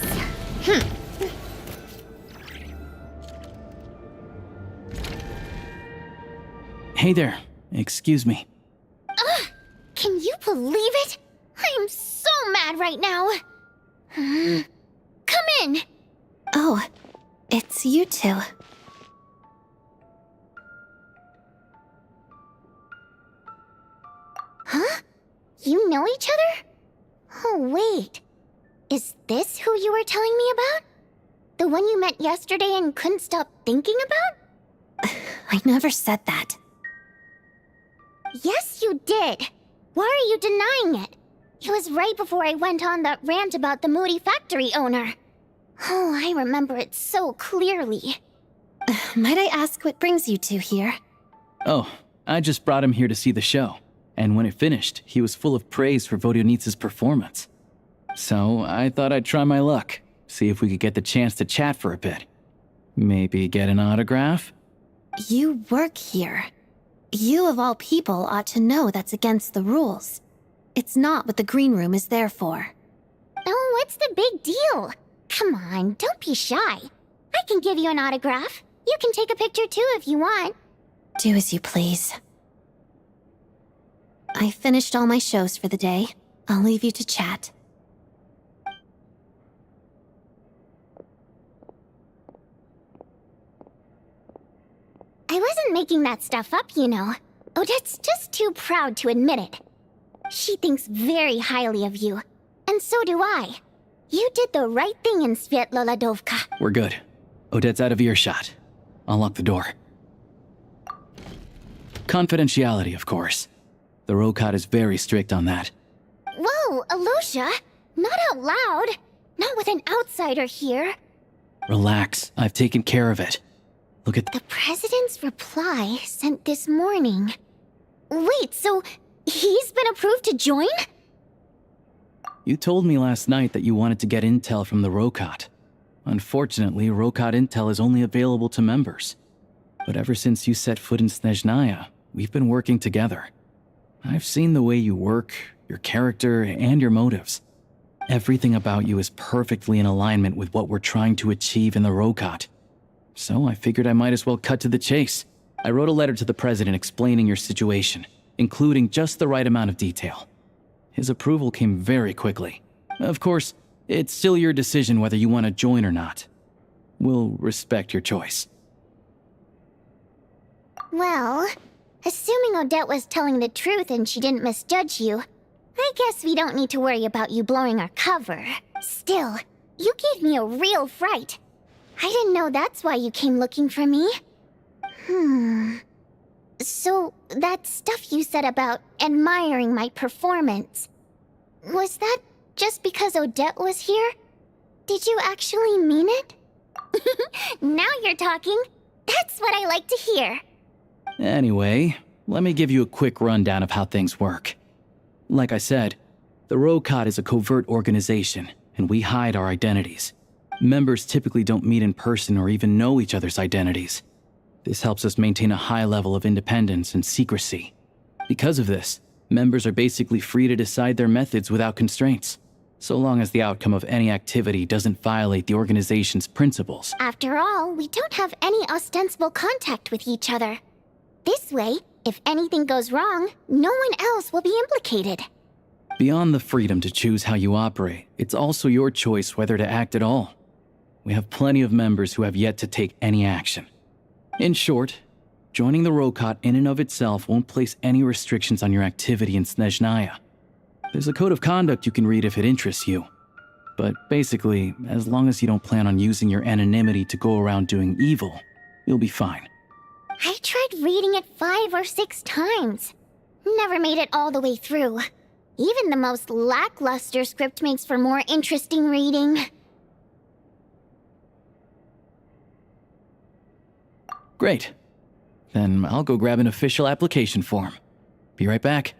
Hey there. Excuse me. Can you believe it? I am so mad right now. Come in. Oh, it's you two. Huh? You know each other? Oh, wait. Is this who you were telling me about? The one you met yesterday and couldn't stop thinking about? I never said that. Yes, you did. Why are you denying it? It was right before I went on that rant about the moody factory owner. Oh, I remember it so clearly. Might I ask what brings you two here? Oh, I just brought him here to see the show. And when it finished, he was full of praise for Vodyanitsa's performance. So I thought I'd try my luck, see if we could get the chance to chat for a bit. Maybe get an autograph? You work here. You of all people ought to know that's against the rules. It's not what the green room is there for. Oh, what's the big deal? Come on, don't be shy. I can give you an autograph. You can take a picture too if you want. Do as you please. I finished all my shows for the day. I'll leave you to chat. I wasn't making that stuff up, you know. Odette's just too proud to admit it. She thinks very highly of you. And so do I. You did the right thing in Svietloladovka. We're good. Odette's out of earshot. I'll lock the door. Confidentiality, of course. The Rokad is very strict on that. Whoa, Alosha! Not out loud! Not with an outsider here. Relax, I've taken care of it. Look at The president's reply sent this morning. Wait, so He's been approved to join? You told me last night that you wanted to get intel from the Rokot. Unfortunately, Rokot intel is only available to members. But ever since you set foot in Snezhnaya, we've been working together. I've seen the way you work, your character, and your motives. Everything about you is perfectly in alignment with what we're trying to achieve in the Rokot. So I figured I might as well cut to the chase. I wrote a letter to the president explaining your situation, including just the right amount of detail. His approval came very quickly. Of course, it's still your decision whether you want to join or not. We'll respect your choice. Well, assuming Odette was telling the truth and she didn't misjudge you, I guess we don't need to worry about you blowing our cover. Still, you gave me a real fright. I didn't know that's why you came looking for me. So, that stuff you said about admiring my performance, was that just because Odette was here? Did you actually mean it? Now you're talking. That's what I like to hear. Anyway, let me give you a quick rundown of how things work. Like I said, the Rokot is a covert organization, and we hide our identities. Members typically don't meet in person or even know each other's identities. This helps us maintain a high level of independence and secrecy. Because of this, members are basically free to decide their methods without constraints, so long as the outcome of any activity doesn't violate the organization's principles. After all, we don't have any ostensible contact with each other. This way, if anything goes wrong, no one else will be implicated. Beyond the freedom to choose how you operate, it's also your choice whether to act at all. We have plenty of members who have yet to take any action. In short, joining the Rokot in and of itself won't place any restrictions on your activity in Snezhnaya. There's a code of conduct you can read if it interests you. But basically, as long as you don't plan on using your anonymity to go around doing evil, you'll be fine. I tried reading it 5 or 6 times. Never made it all the way through. Even the most lackluster script makes for more interesting reading. Great. Then I'll go grab an official application form. Be right back.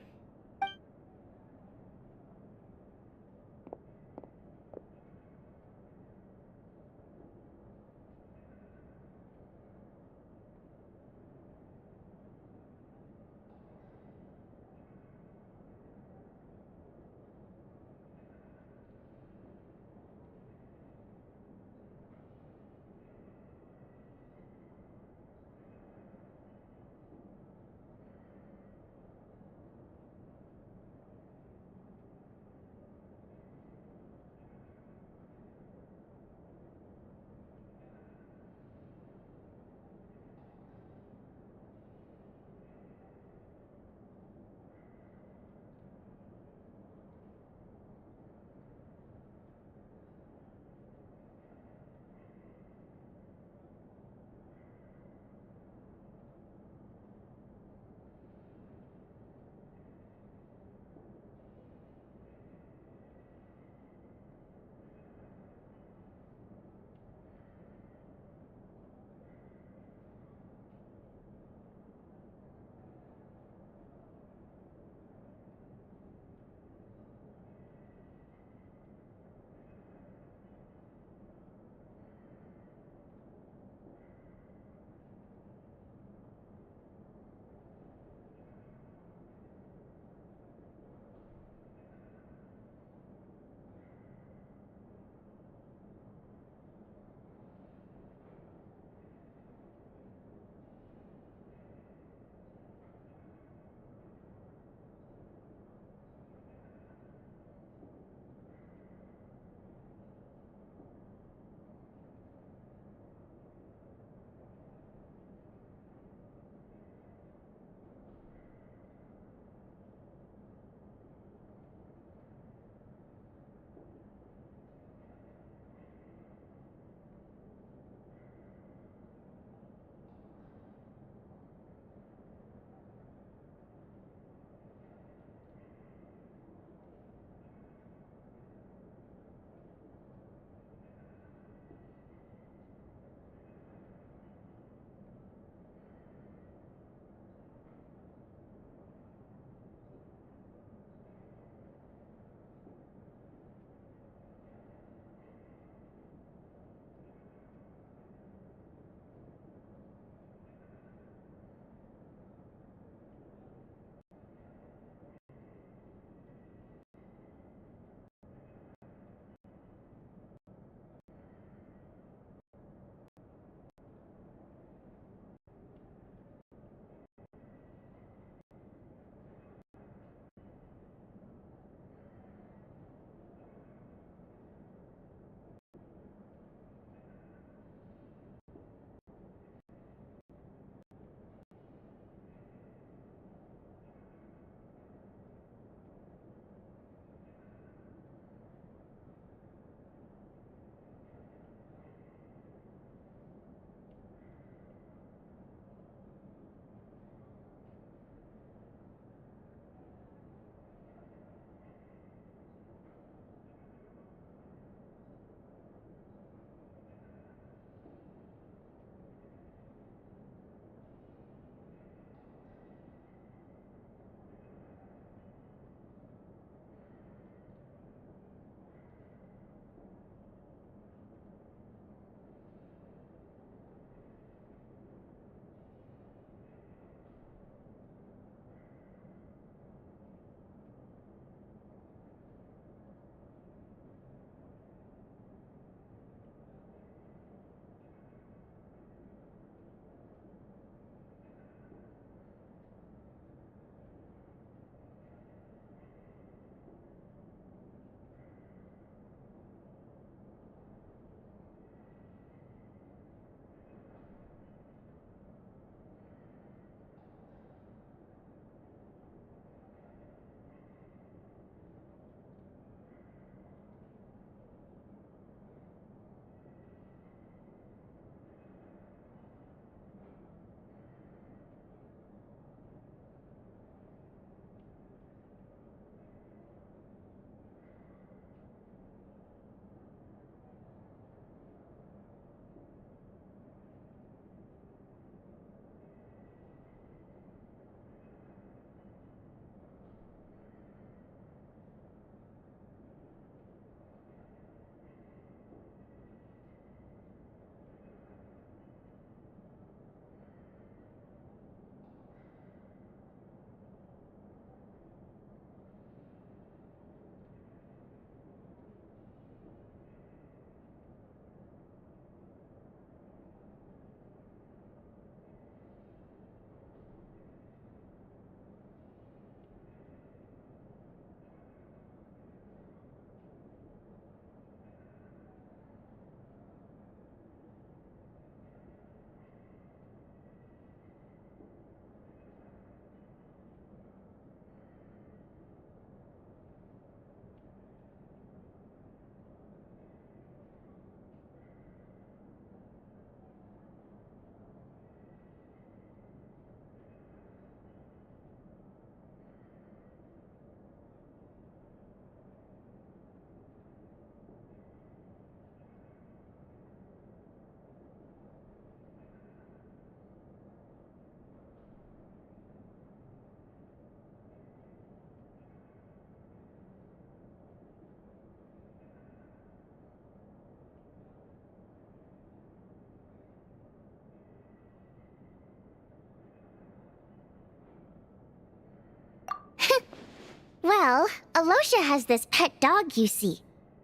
Well, Alosha has this pet dog, you see.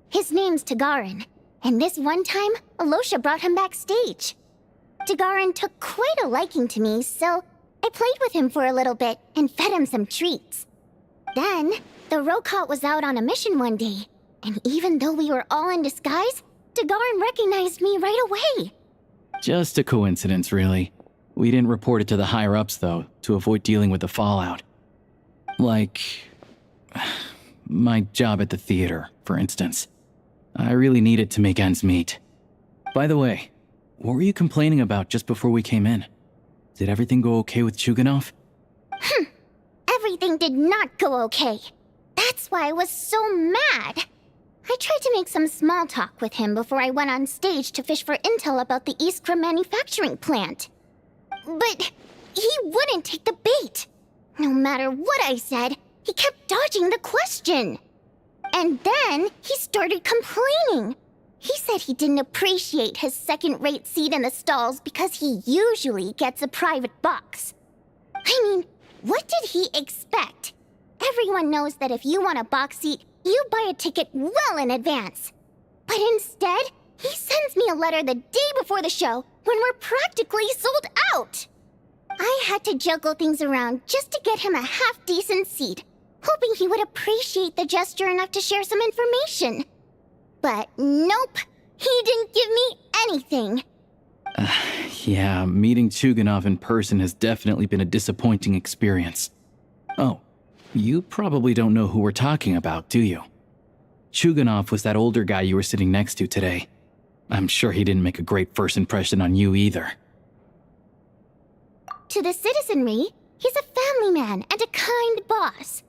His name's Tagarin, and this one time, Alosha brought him backstage. Tagarin took quite a liking to me, so I played with him for a little bit and fed him some treats. Then, the Rokot was out on a mission one day, and even though we were all in disguise, Tagarin recognized me right away. Just a coincidence, really. We didn't report it to the higher-ups, though, to avoid dealing with the fallout. Like... my job at the theater, for instance. I really needed to make ends meet. By the way, what were you complaining about just before we came in? Did everything go okay with Chuganov? Everything did not go okay. That's why I was so mad. I tried to make some small talk with him before I went on stage to fish for intel about the Iskra manufacturing plant. But he wouldn't take the bait. No matter what I said, he kept dodging the question. And then he started complaining. He said he didn't appreciate his second-rate seat in the stalls because he usually gets a private box. I mean, what did he expect? Everyone knows that if you want a box seat, you buy a ticket well in advance. But instead, he sends me a letter the day before the show when we're practically sold out. I had to juggle things around just to get him a half-decent seat, hoping he would appreciate the gesture enough to share some information. But nope, he didn't give me anything. Yeah, meeting Chuganov in person has definitely been a disappointing experience. Oh, you probably don't know who we're talking about, do you? Chuganov was that older guy you were sitting next to today. I'm sure he didn't make a great first impression on you either. To the citizenry, he's a family man and a kind boss.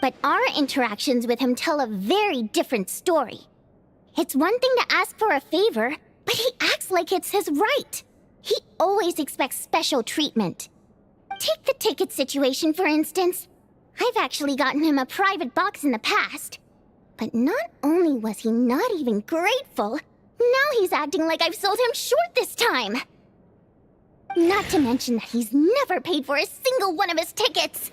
But our interactions with him tell a very different story. It's one thing to ask for a favor, but he acts like it's his right. He always expects special treatment. Take the ticket situation, for instance. I've actually gotten him a private box in the past. But not only was he not even grateful, now he's acting like I've sold him short this time. Not to mention that he's never paid for a single one of his tickets.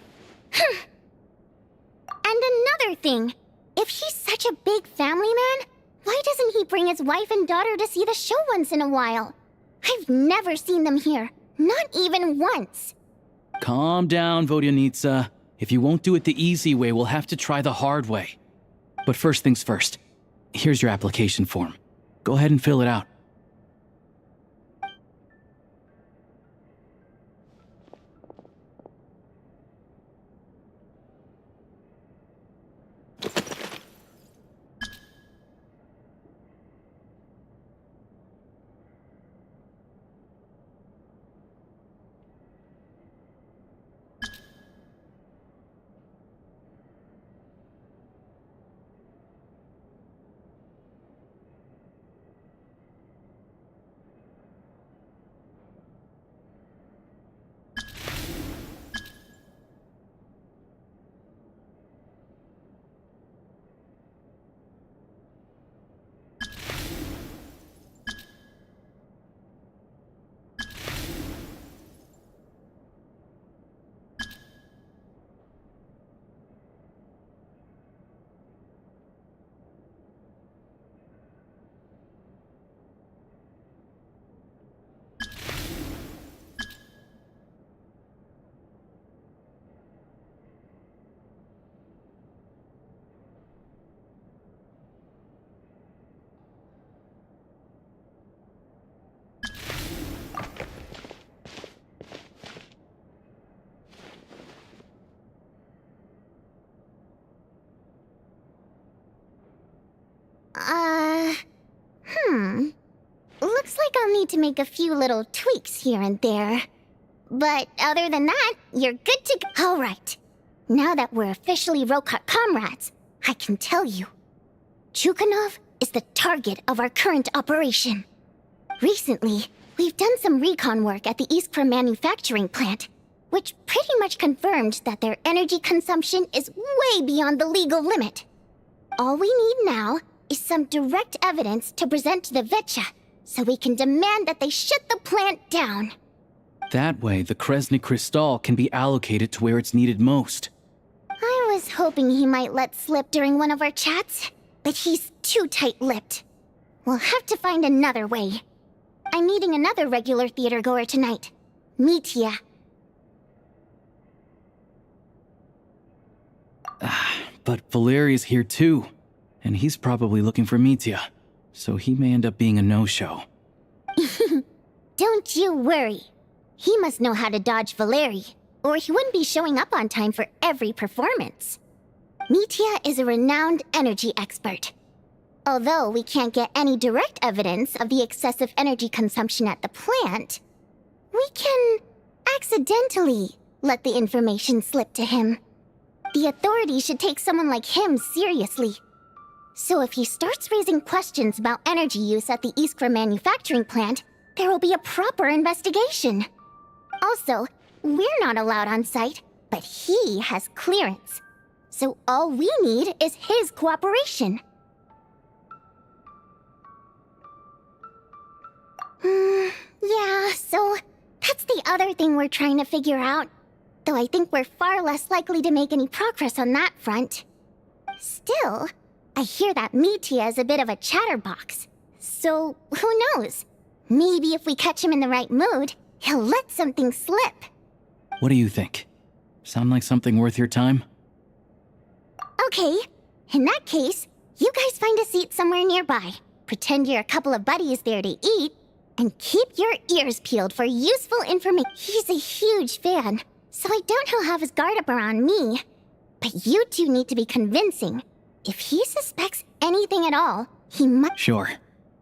And another thing, if he's such a big family man, why doesn't he bring his wife and daughter to see the show once in a while? I've never seen them here, not even once. Calm down, Vodyanitsa. If you won't do it the easy way, we'll have to try the hard way. But first things first, here's your application form. Go ahead and fill it out. Looks like I'll need to make a few little tweaks here and there. But other than that, you're good to go. All right. Now that we're officially Rokot comrades, I can tell you. Chuganov is the target of our current operation. Recently, we've done some recon work at the Iskra manufacturing plant, which pretty much confirmed that their energy consumption is way beyond the legal limit. All we need now is some direct evidence to present to the Vetcha, so we can demand that they shut the plant down. That way, the Kresny Crystal can be allocated to where it's needed most. I was hoping he might let slip during one of our chats, but he's too tight-lipped. We'll have to find another way. I'm meeting another regular theater goer tonight, Mitya. But Valeri's here too, and he's probably looking for Mitya, so he may end up being a no-show. Don't you worry. He must know how to dodge Valeri, or he wouldn't be showing up on time for every performance. Mitya is a renowned energy expert. Although we can't get any direct evidence of the excessive energy consumption at the plant, we can accidentally let the information slip to him. The authorities should take someone like him seriously. So if he starts raising questions about energy use at the Iskra manufacturing plant, there will be a proper investigation. Also, we're not allowed on site, but he has clearance. So all we need is his cooperation. Yeah, so that's the other thing we're trying to figure out. Though I think we're far less likely to make any progress on that front. Still, I hear that Mitya is a bit of a chatterbox. So, who knows? Maybe if we catch him in the right mood, he'll let something slip. What do you think? Sound like something worth your time? Okay, in that case, you guys find a seat somewhere nearby. Pretend you're a couple of buddies there to eat, and keep your ears peeled for useful information. He's a huge fan, so I doubt he'll have his guard up around me. But you two need to be convincing. If he suspects anything at all, he might— Sure.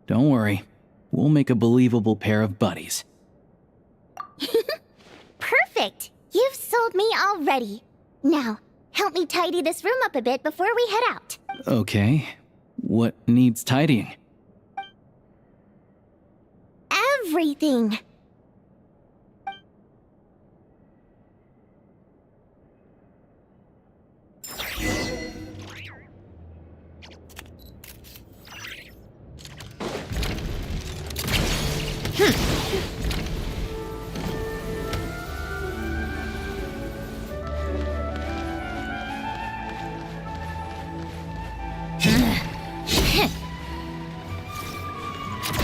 Don't worry. We'll make a believable pair of buddies. Perfect! You've sold me already. Now, help me tidy this room up a bit before we head out. Okay. What needs tidying? Everything!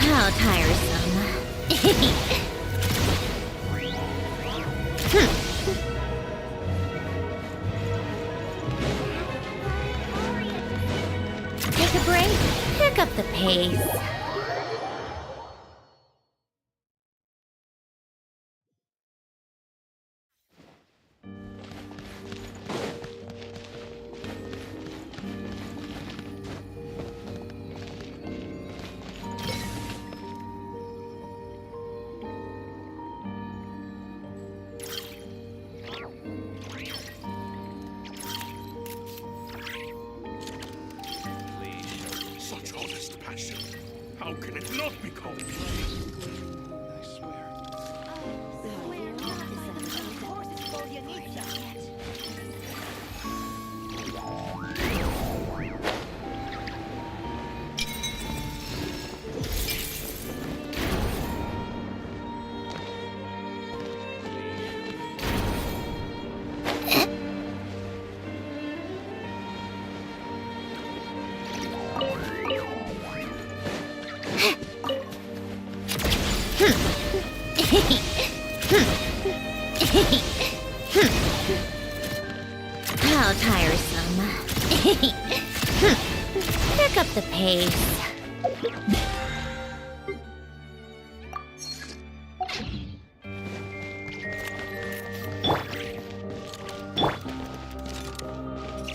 How tiresome. Take a break, pick up the pace. Such honest passion. How can it not be called play? I swear. How tiresome. Pick up the pace.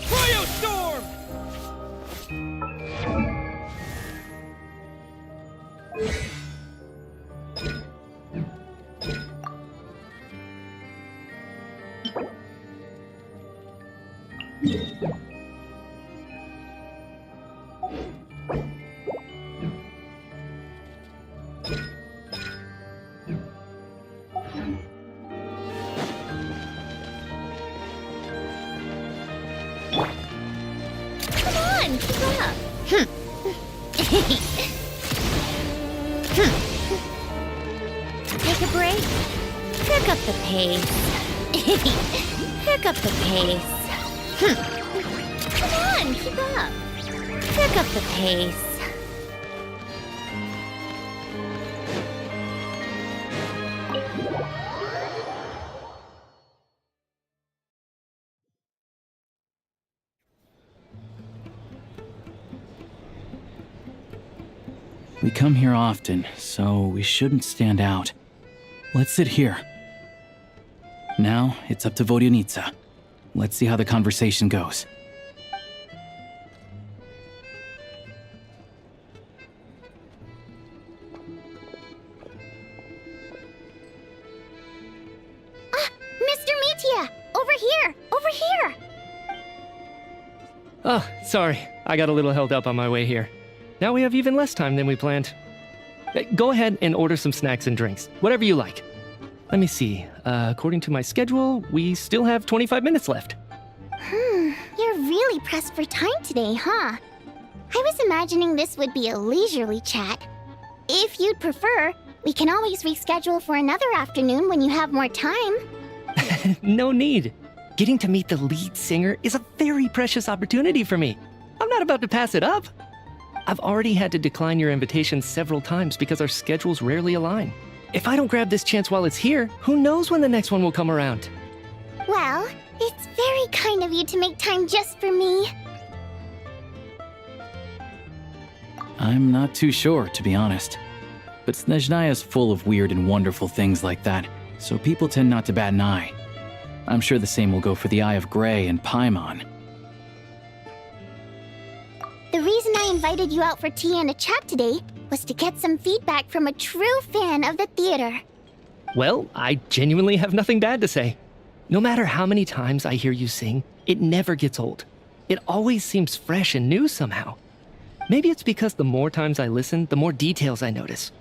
Firestorm! Come on, keep up. Take a break. Pick up the pace. Pick up the pace. on, keep up. Pick up the pace. We come here often, so we shouldn't stand out. Let's sit here. Now, it's up to Vodyanitsa. Let's see how the conversation goes. Mr. Mitya! Over here! Over here! Oh, sorry. I got a little held up on my way here. Now we have even less time than we planned. Go ahead and order some snacks and drinks, whatever you like. Let me see. According to my schedule, we still have 25 minutes left. You're really pressed for time today, huh? I was imagining this would be a leisurely chat. If you'd prefer, we can always reschedule for another afternoon when you have more time. No need. Getting to meet the lead singer is a very precious opportunity for me. I'm not about to pass it up. I've already had to decline your invitation several times because our schedules rarely align. If I don't grab this chance while it's here, who knows when the next one will come around? Well, it's very kind of you to make time just for me. I'm not too sure, to be honest. But Snezhnaya is full of weird and wonderful things like that, so people tend not to bat an eye. I'm sure the same will go for the Eye of Grey and Paimon. The reason I invited you out for tea and a chat today was to get some feedback from a true fan of the theater. Well, I genuinely have nothing bad to say. No matter how many times I hear you sing, it never gets old. It always seems fresh and new somehow. Maybe it's because the more times I listen, the more details I notice.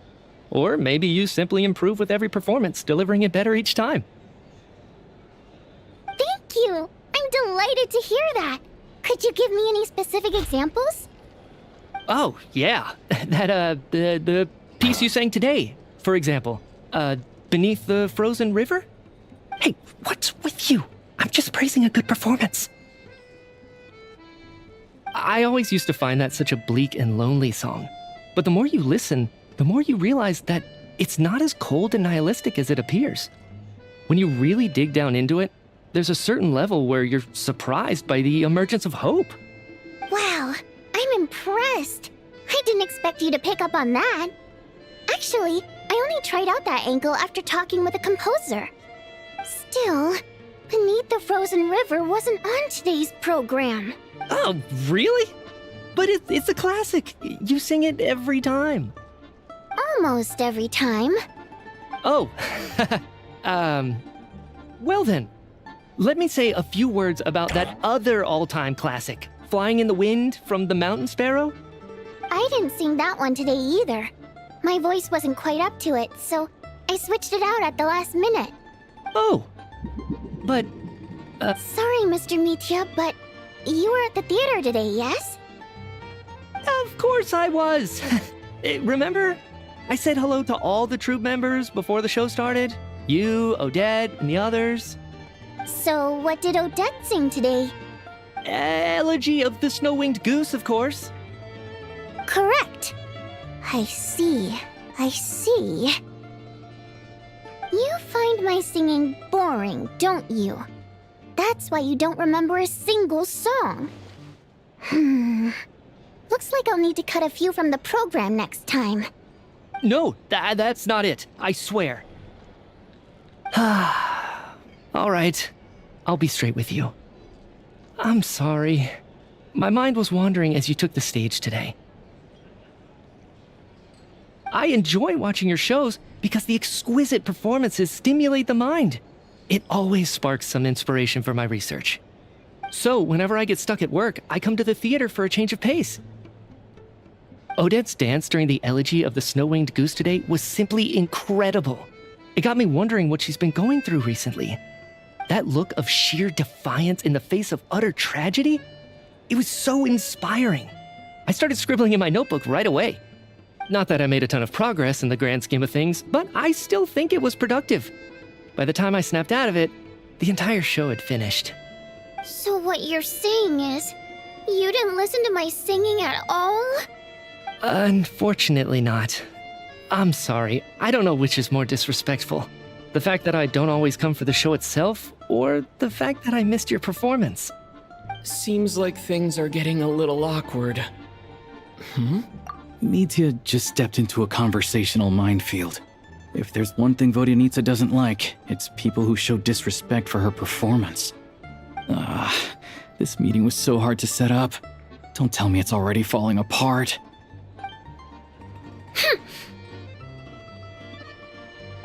Or maybe you simply improve with every performance, delivering it better each time. Thank you! I'm delighted to hear that! Could you give me any specific examples? Oh, yeah. The piece you sang today, for example. Beneath the Frozen River? Hey, what's with you? I'm just praising a good performance. I always used to find that such a bleak and lonely song. But the more you listen, the more you realize that it's not as cold and nihilistic as it appears. When you really dig down into it, there's a certain level where you're surprised by the emergence of hope. Wow, I'm impressed. I didn't expect you to pick up on that. Actually, I only tried out that angle after talking with a composer. Still, Beneath the Frozen River wasn't on today's program. Oh, really? But it's a classic. You sing it every time. Almost every time. Oh, well then. Let me say a few words about that other all-time classic, Flying in the Wind from the Mountain Sparrow. I didn't sing that one today either. My voice wasn't quite up to it, so I switched it out at the last minute. Oh, but, Sorry, Mr. Mitya, but you were at the theater today, yes? Of course I was. Remember? I said hello to all the troupe members before the show started. You, Odette, and the others. So what did Odette sing today? Elegy of the Snow-Winged Goose, of course. Correct. I see. I see. You find my singing boring, don't you? That's why you don't remember a single song. Looks like I'll need to cut a few from the program next time. No, that's not it. I swear. All right. I'll be straight with you. I'm sorry. My mind was wandering as you took the stage today. I enjoy watching your shows because the exquisite performances stimulate the mind. It always sparks some inspiration for my research. So, whenever I get stuck at work, I come to the theater for a change of pace. Odette's dance during the Elegy of the Snow-Winged Goose today was simply incredible. It got me wondering what she's been going through recently. That look of sheer defiance in the face of utter tragedy? It was so inspiring. I started scribbling in my notebook right away. Not that I made a ton of progress in the grand scheme of things, but I still think it was productive. By the time I snapped out of it, the entire show had finished. So what you're saying is, You didn't listen to my singing at all? Unfortunately not. I'm sorry. I don't know which is more disrespectful. The fact that I don't always come for the show itself, or the fact that I missed your performance. Seems like things are getting a little awkward. Mitya just stepped into a conversational minefield. If there's one thing Vodyanitsa doesn't like, it's people who show disrespect for her performance. This meeting was so hard to set up. Don't tell me it's already falling apart.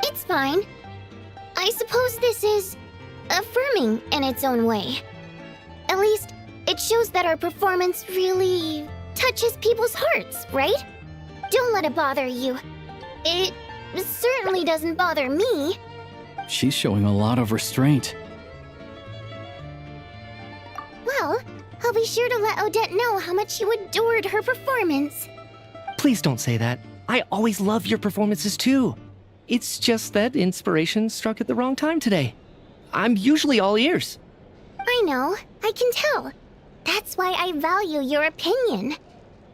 It's fine. I suppose this is affirming in its own way. At least, it shows that our performance really touches people's hearts, right? Don't let it bother you. It certainly doesn't bother me. She's showing a lot of restraint. Well, I'll be sure to let Odette know how much you adored her performance. Please don't say that. I always love your performances too. It's just that inspiration struck at the wrong time today. I'm usually all ears. I know, I can tell. That's why I value your opinion.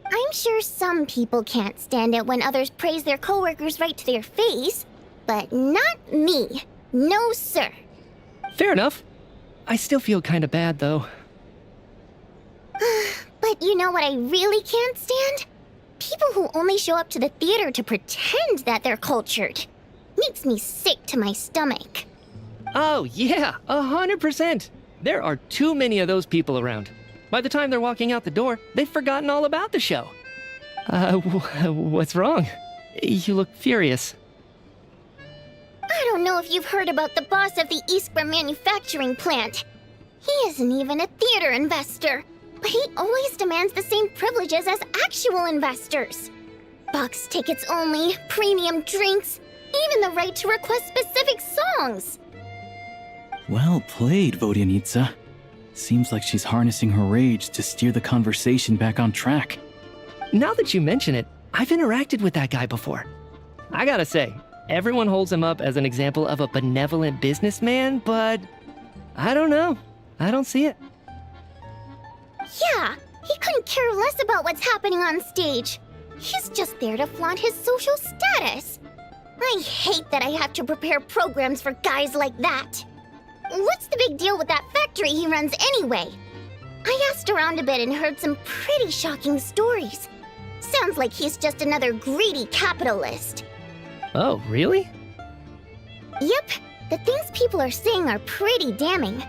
I'm sure some people can't stand it when others praise their coworkers right to their face, but not me. No, sir. Fair enough. I still feel kinda bad, though. But you know what I really can't stand? People who only show up to the theater to pretend that they're cultured. Makes me sick to my stomach. Oh, yeah, 100%. There are too many of those people around. By the time they're walking out the door, they've forgotten all about the show. What's wrong? You look furious. I don't know if you've heard about the boss of the Iskra manufacturing plant. He isn't even a theater investor, but he always demands the same privileges as actual investors. Box tickets only, premium drinks, even the right to request specific songs. Well played, Vodyanitsa. Seems like she's harnessing her rage to steer the conversation back on track. Now that you mention it, I've interacted with that guy before. I gotta say, everyone holds him up as an example of a benevolent businessman, but I don't know. I don't see it. Yeah, he couldn't care less about what's happening on stage. He's just there to flaunt his social status. I hate that I have to prepare programs for guys like that. What's the big deal with that factory he runs anyway? I asked around a bit and heard some pretty shocking stories. Sounds like he's just another greedy capitalist. Oh, really? Yep, the things people are saying are pretty damning.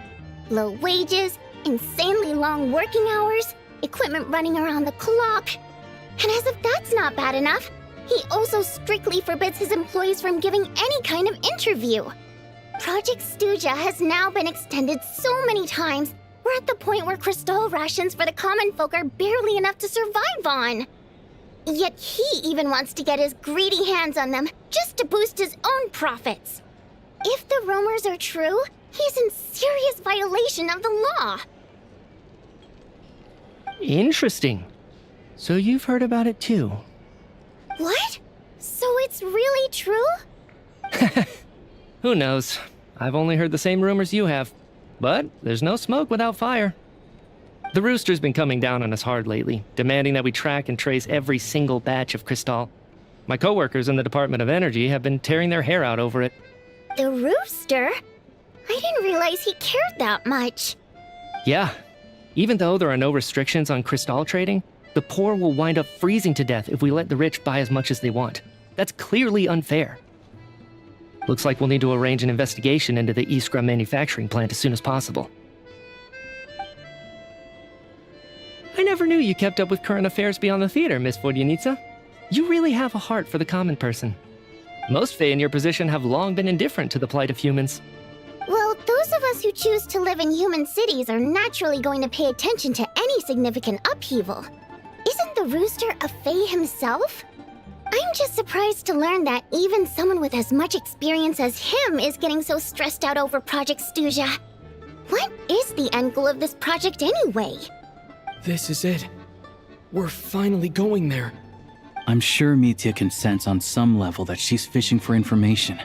Low wages, insanely long working hours, equipment running around the clock. And as if that's not bad enough, he also strictly forbids his employees from giving any kind of interview. Project Stuja has now been extended so many times, we're at the point where crystal rations for the common folk are barely enough to survive on. Yet he even wants to get his greedy hands on them just to boost his own profits. If the rumors are true, he's in serious violation of the law. Interesting. So you've heard about it too. What? So it's really true? Who knows? I've only heard the same rumors you have. But there's no smoke without fire. The Rooster's been coming down on us hard lately, demanding that we track and trace every single batch of Crystal. My coworkers in the Department of Energy have been tearing their hair out over it. The Rooster? I didn't realize he cared that much. Yeah. Even though there are no restrictions on Crystal trading, the poor will wind up freezing to death if we let the rich buy as much as they want. That's clearly unfair. Looks like we'll need to arrange an investigation into the Iskra manufacturing plant as soon as possible. I never knew you kept up with current affairs beyond the theater, Miss Vodyanitsa. You really have a heart for the common person. Most Fae in your position have long been indifferent to the plight of humans. Well, those of us who choose to live in human cities are naturally going to pay attention to any significant upheaval. Isn't the Rooster a Fae himself? I'm just surprised to learn that even someone with as much experience as him is getting so stressed out over Project Stuja. What is the end goal of this project anyway? This is it. We're finally going there. I'm sure Mitya can sense on some level that she's fishing for information.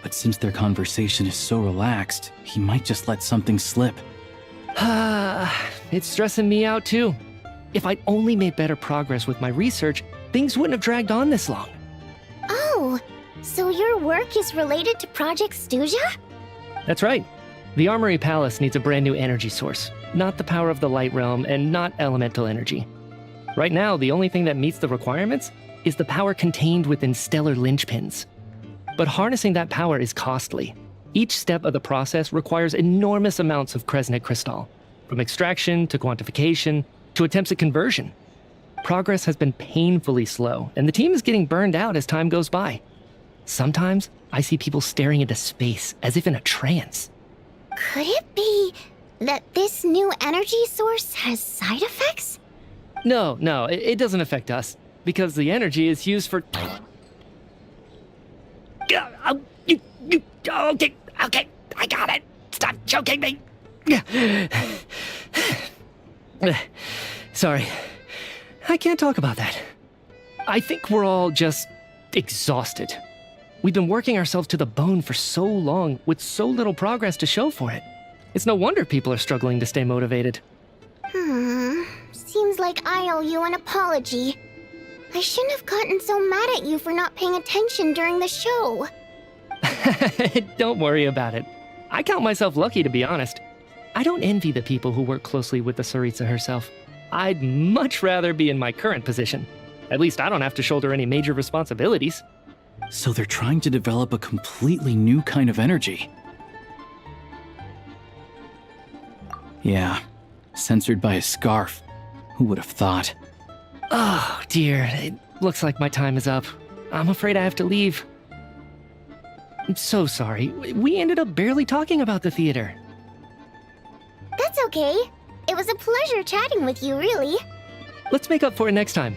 But since their conversation is so relaxed, he might just let something slip. It's stressing me out too. If I'd only made better progress with my research, things wouldn't have dragged on this long. Oh, so your work is related to Project Stuja? That's right. The Armory Palace needs a brand new energy source, not the power of the Light Realm and not elemental energy. Right now, the only thing that meets the requirements is the power contained within stellar linchpins. But harnessing that power is costly. Each step of the process requires enormous amounts of Kresnet crystal, from extraction to quantification to attempts at conversion. Progress has been painfully slow, and the team is getting burned out as time goes by. Sometimes, I see people staring into space as if in a trance. Could it be that this new energy source has side effects? No, it doesn't affect us, because the energy is used for... Okay, I got it. Stop choking me. Sorry, I can't talk about that. I think we're all just exhausted. We've been working ourselves to the bone for so long with so little progress to show for it. It's no wonder people are struggling to stay motivated. Seems like I owe you an apology. I shouldn't have gotten so mad at you for not paying attention during the show. Don't worry about it. I count myself lucky, to be honest. I don't envy the people who work closely with the Tsaritsa herself. I'd much rather be in my current position. At least I don't have to shoulder any major responsibilities. So they're trying to develop a completely new kind of energy. Yeah, censored by a scarf. Who would have thought? Oh, dear. It looks like my time is up. I'm afraid I have to leave. I'm so sorry. We ended up barely talking about the theater. That's okay. It was a pleasure chatting with you, really. Let's make up for it next time.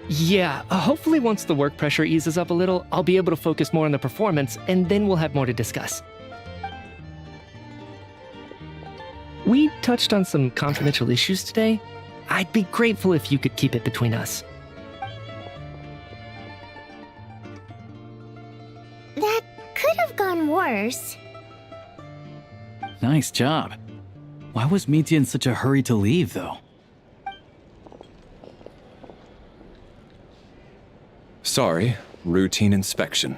Yeah, hopefully once the work pressure eases up a little, I'll be able to focus more on the performance, and then we'll have more to discuss. We touched on some confidential issues today. I'd be grateful if you could keep it between us. That could have gone worse. Nice job. Why was Mitya in such a hurry to leave, though? Sorry, routine inspection.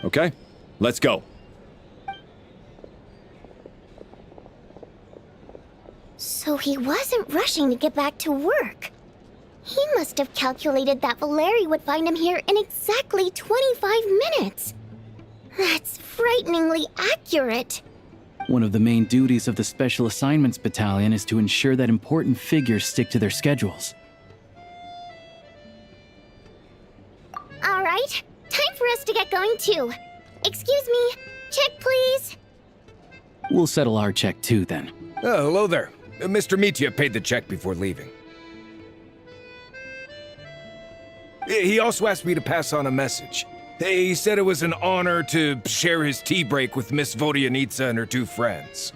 Okay, let's go. So he wasn't rushing to get back to work. He must have calculated that Valeri would find him here in exactly 25 minutes. That's frighteningly accurate. One of the main duties of the Special Assignments Battalion is to ensure that important figures stick to their schedules. All right, time for us to get going too. Excuse me, check please. We'll settle our check too, then. Oh, hello there. Mr. Mitya paid the check before leaving. He also asked me to pass on a message. He said it was an honor to share his tea break with Miss Vodyanitsa and her two friends.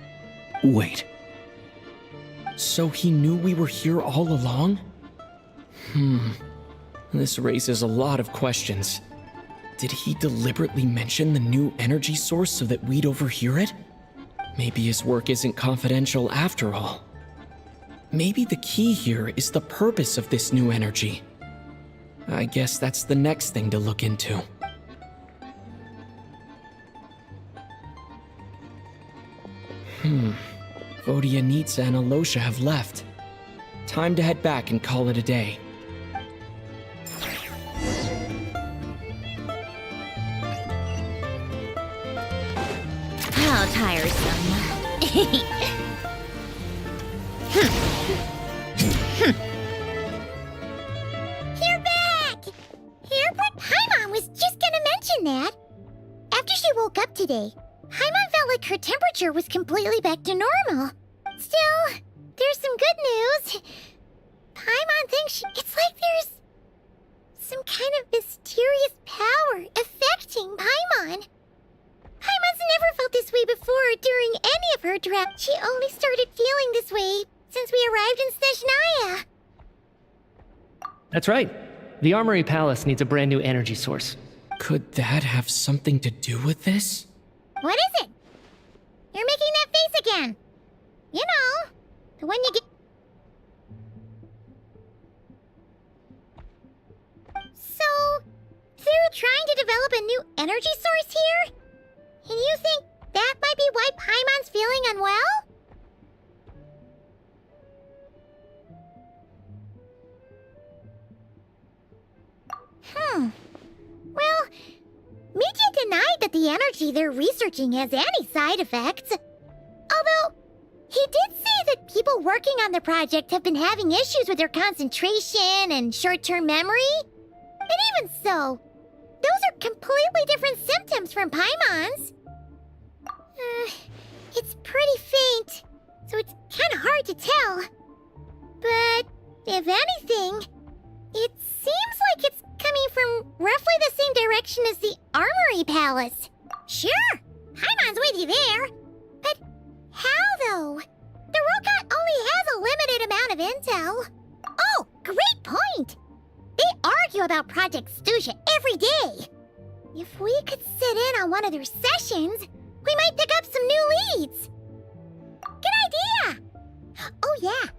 Wait. So he knew we were here all along? This raises a lot of questions. Did he deliberately mention the new energy source so that we'd overhear it? Maybe his work isn't confidential after all. Maybe the key here is the purpose of this new energy. I guess that's the next thing to look into. Vodyanitsa and Alosha have left. Time to head back and call it a day. How tiresome. You're back! Here, but Paimon was just gonna mention that. After she woke up today, Paimon felt like her temperature was completely back to normal. Still, there's some good news. Paimon thinks it's like there's some kind of mysterious power affecting Paimon. Paimon's never felt this way before during any of her drafts. She only started feeling this way since we arrived in Snezhnaya. That's right. The Armory Palace needs a brand new energy source. Could that have something to do with this? What is it? You're making that face again. You know, the one you get... So, they're trying to develop a new energy source here? And you think that might be why Paimon's feeling unwell? Well, Michi denied that the energy they're researching has any side effects. Although, he did say that people working on the project have been having issues with their concentration and short-term memory. And even so, those are completely different symptoms from Paimon's. It's pretty faint, so it's kind of hard to tell. But, if anything, it seems like it's coming from roughly the same direction as the Armory Palace. Sure, Paimon's with you there. But how, though? The Rokat only has a limited amount of intel. Oh, great point! They argue about Project Stuja every day. If we could sit in on one of their sessions, we might pick up some new leads. Good idea! Oh yeah,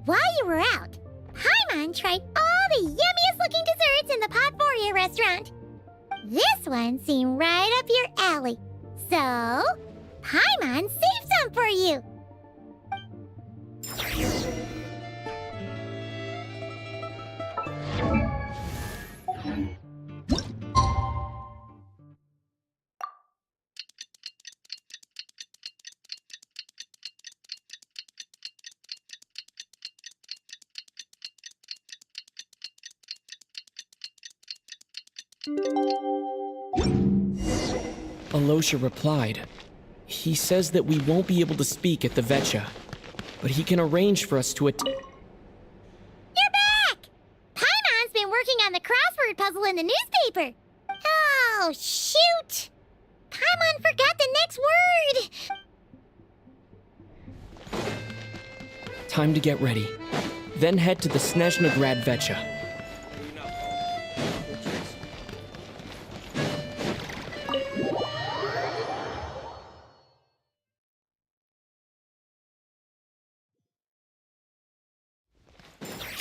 while you were out, Paimon tried all the yummiest looking desserts in the Podvoria restaurant. This one seemed right up your alley. So, Paimon saved some for you. Alosha replied. He says that we won't be able to speak at the Vetcha, but he can arrange for us to attend. You're back! Paimon's been working on the crossword puzzle in the newspaper. Oh, shoot! Paimon forgot the next word! Time to get ready. Then head to the Snezhnograd Vetcha.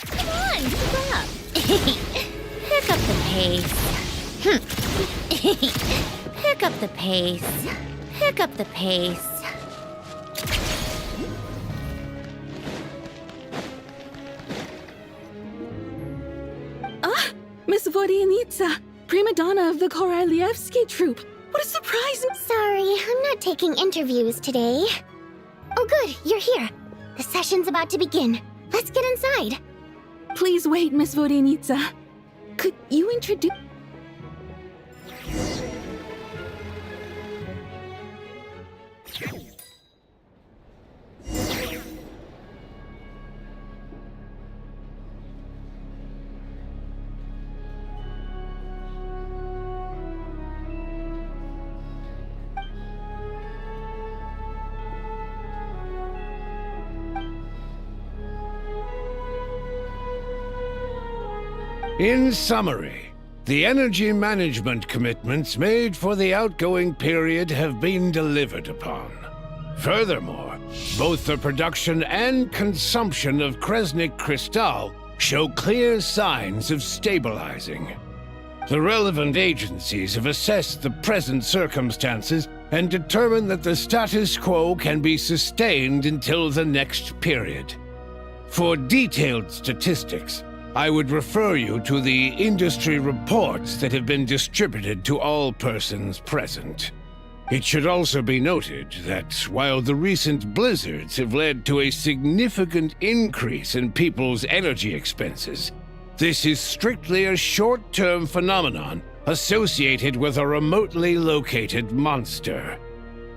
Come on, keep up. Pick up the pace. Pick up the pace. Pick up the pace. Ah, Miss Vodyanitsa, prima donna of the Korolievsky troupe. What a surprise! Sorry, I'm not taking interviews today. Oh good, you're here. The session's about to begin. Let's get inside. Please wait, Miss Vodyanitsa. Could you introduce... In summary, the energy management commitments made for the outgoing period have been delivered upon. Furthermore, both the production and consumption of Kresnik Crystal show clear signs of stabilizing. The relevant agencies have assessed the present circumstances and determined that the status quo can be sustained until the next period. For detailed statistics, I would refer you to the industry reports that have been distributed to all persons present. It should also be noted that while the recent blizzards have led to a significant increase in people's energy expenses, this is strictly a short-term phenomenon associated with a remotely located monster.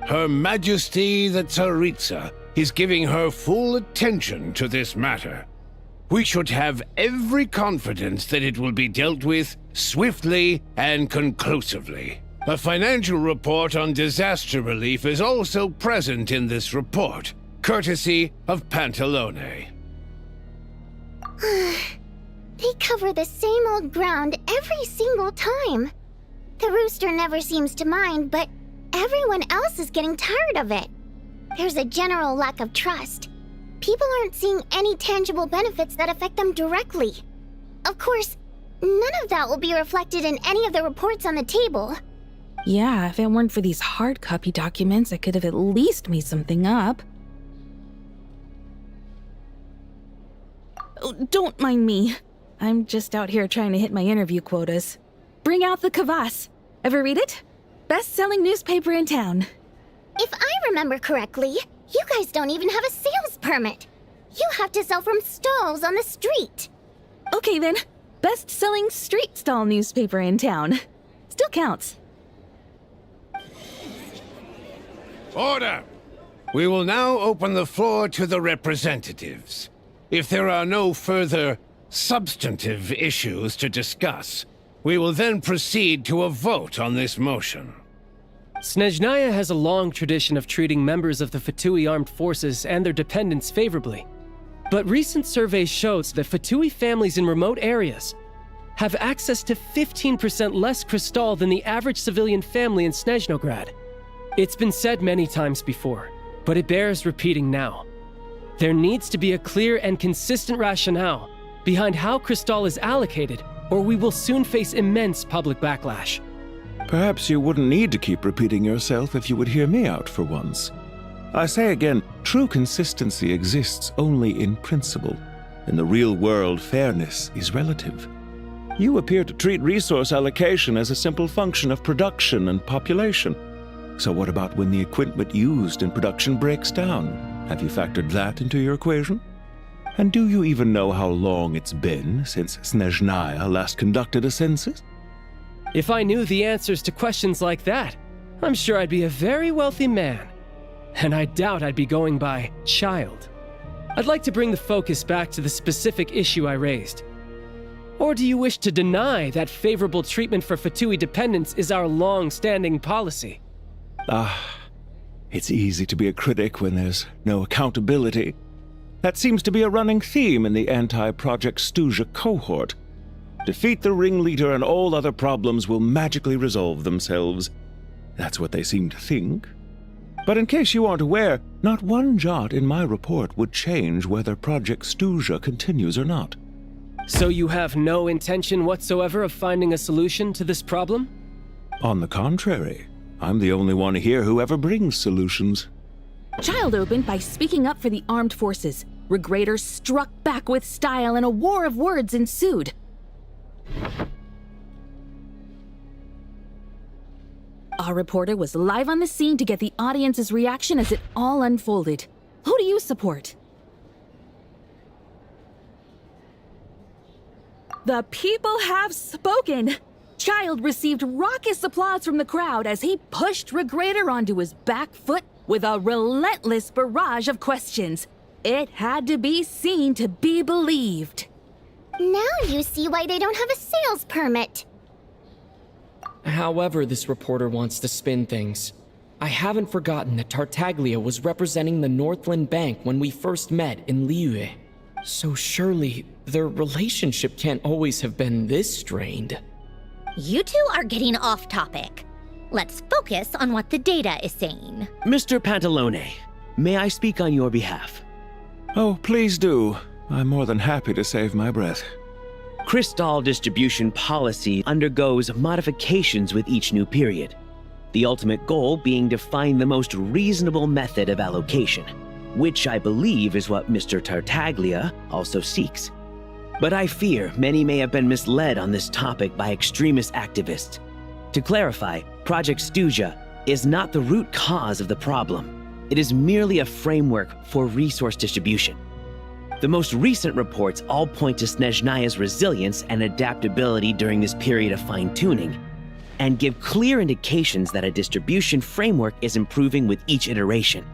Her Majesty the Tsaritsa is giving her full attention to this matter. We should have every confidence that it will be dealt with swiftly and conclusively. A financial report on disaster relief is also present in this report, courtesy of Pantalone. They cover the same old ground every single time. The rooster never seems to mind, but everyone else is getting tired of it. There's a general lack of trust. People aren't seeing any tangible benefits that affect them directly. Of course, none of that will be reflected in any of the reports on the table. Yeah, if it weren't for these hard copy documents, I could have at least made something up. Oh, don't mind me. I'm just out here trying to hit my interview quotas. Bring out the kvass. Ever read it? Best-selling newspaper in town. If I remember correctly, you guys don't even have a sales permit. You have to sell from stalls on the street. Okay then, best-selling street stall newspaper in town. Still counts. Order! We will now open the floor to the representatives. If there are no further substantive issues to discuss, we will then proceed to a vote on this motion. Snezhnaya has a long tradition of treating members of the Fatui armed forces and their dependents favorably. But recent surveys shows that Fatui families in remote areas have access to 15% less crystal than the average civilian family in Snezhnograd. It's been said many times before, but it bears repeating now. There needs to be a clear and consistent rationale behind how crystal is allocated, or we will soon face immense public backlash. Perhaps you wouldn't need to keep repeating yourself if you would hear me out for once. I say again, true consistency exists only in principle. In the real world, fairness is relative. You appear to treat resource allocation as a simple function of production and population. So what about when the equipment used in production breaks down? Have you factored that into your equation? And do you even know how long it's been since Snezhnaya last conducted a census? If I knew the answers to questions like that, I'm sure I'd be a very wealthy man. And I doubt I'd be going by child. I'd like to bring the focus back to the specific issue I raised. Or do you wish to deny that favorable treatment for Fatui dependents is our long-standing policy? It's easy to be a critic when there's no accountability. That seems to be a running theme in the anti-Project Stuja cohort. Defeat the ringleader and all other problems will magically resolve themselves. That's what they seem to think. But in case you aren't aware, not one jot in my report would change whether Project Stuja continues or not. So you have no intention whatsoever of finding a solution to this problem? On the contrary, I'm the only one here who ever brings solutions. Child opened by speaking up for the armed forces. Regrader struck back with style and a war of words ensued. Our reporter was live on the scene to get the audience's reaction as it all unfolded. Who do you support? The people have spoken! Child received raucous applause from the crowd as he pushed Regrader onto his back foot with a relentless barrage of questions. It had to be seen to be believed. Now you see why they don't have a sales permit. However this reporter wants to spin things, I haven't forgotten that Tartaglia was representing the Northland Bank when we first met in Liyue. So surely their relationship can't always have been this strained. You two are getting off topic. Let's focus on what the data is saying. Mr. Pantalone, may I speak on your behalf? Oh, please do. I'm more than happy to save my breath. Crystal distribution policy undergoes modifications with each new period. The ultimate goal being to find the most reasonable method of allocation, which I believe is what Mr. Tartaglia also seeks. But I fear many may have been misled on this topic by extremist activists. To clarify, Project Stuja is not the root cause of the problem. It is merely a framework for resource distribution. The most recent reports all point to Snezhnaya's resilience and adaptability during this period of fine-tuning, and give clear indications that a distribution framework is improving with each iteration.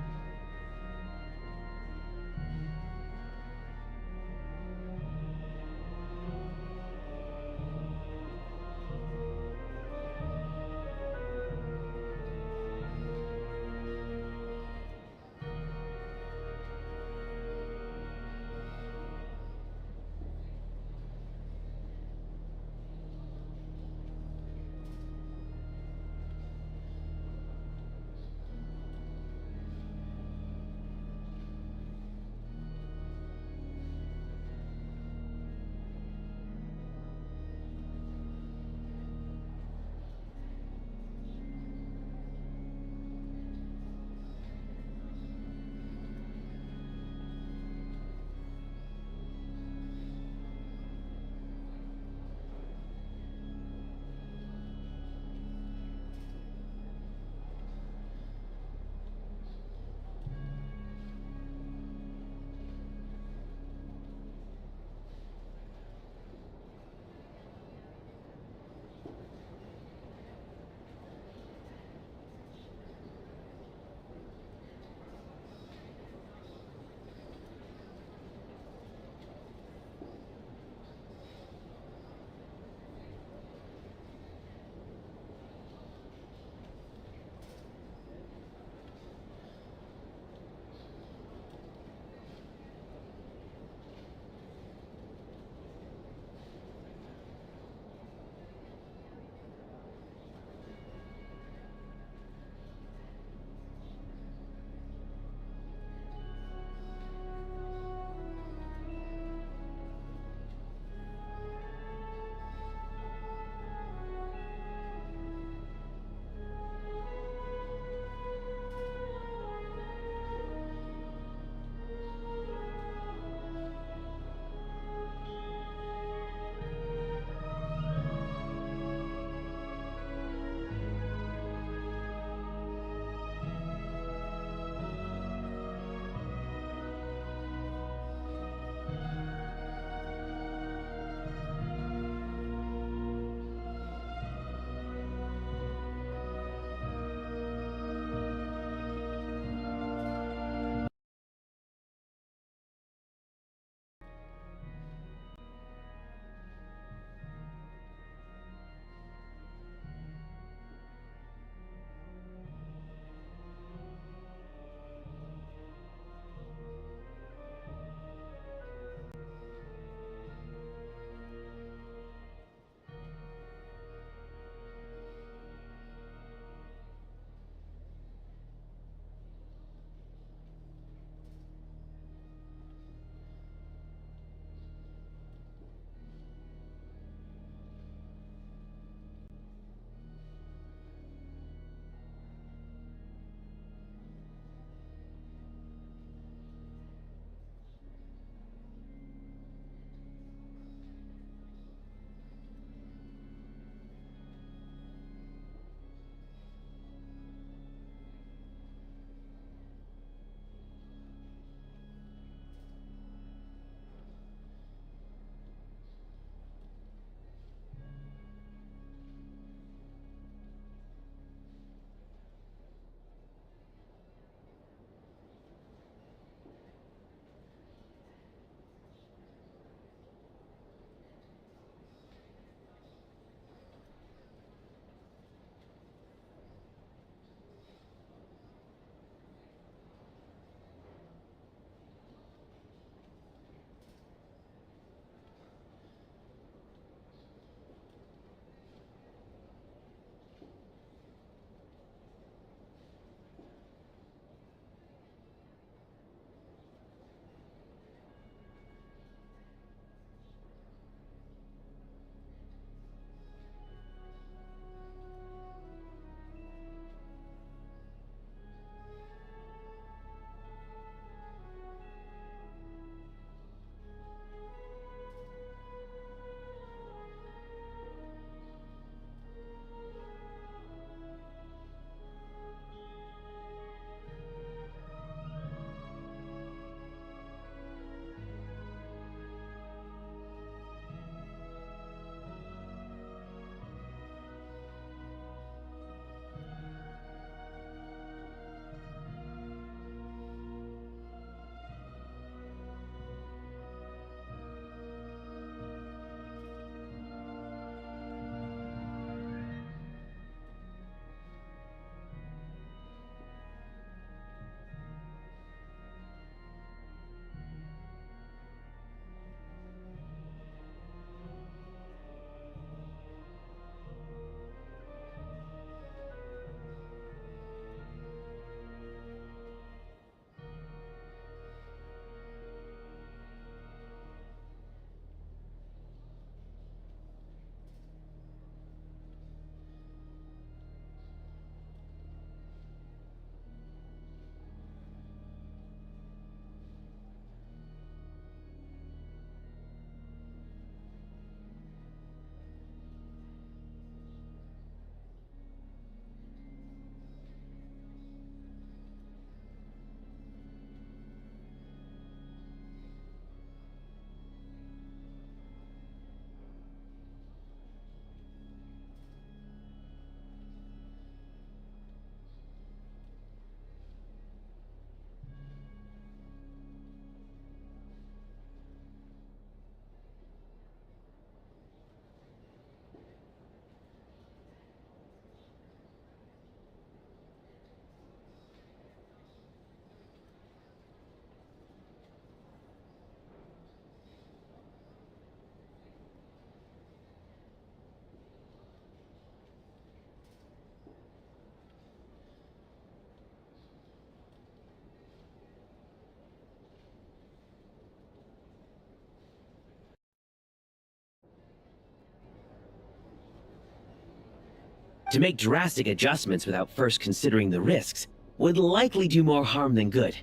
To make drastic adjustments without first considering the risks would likely do more harm than good.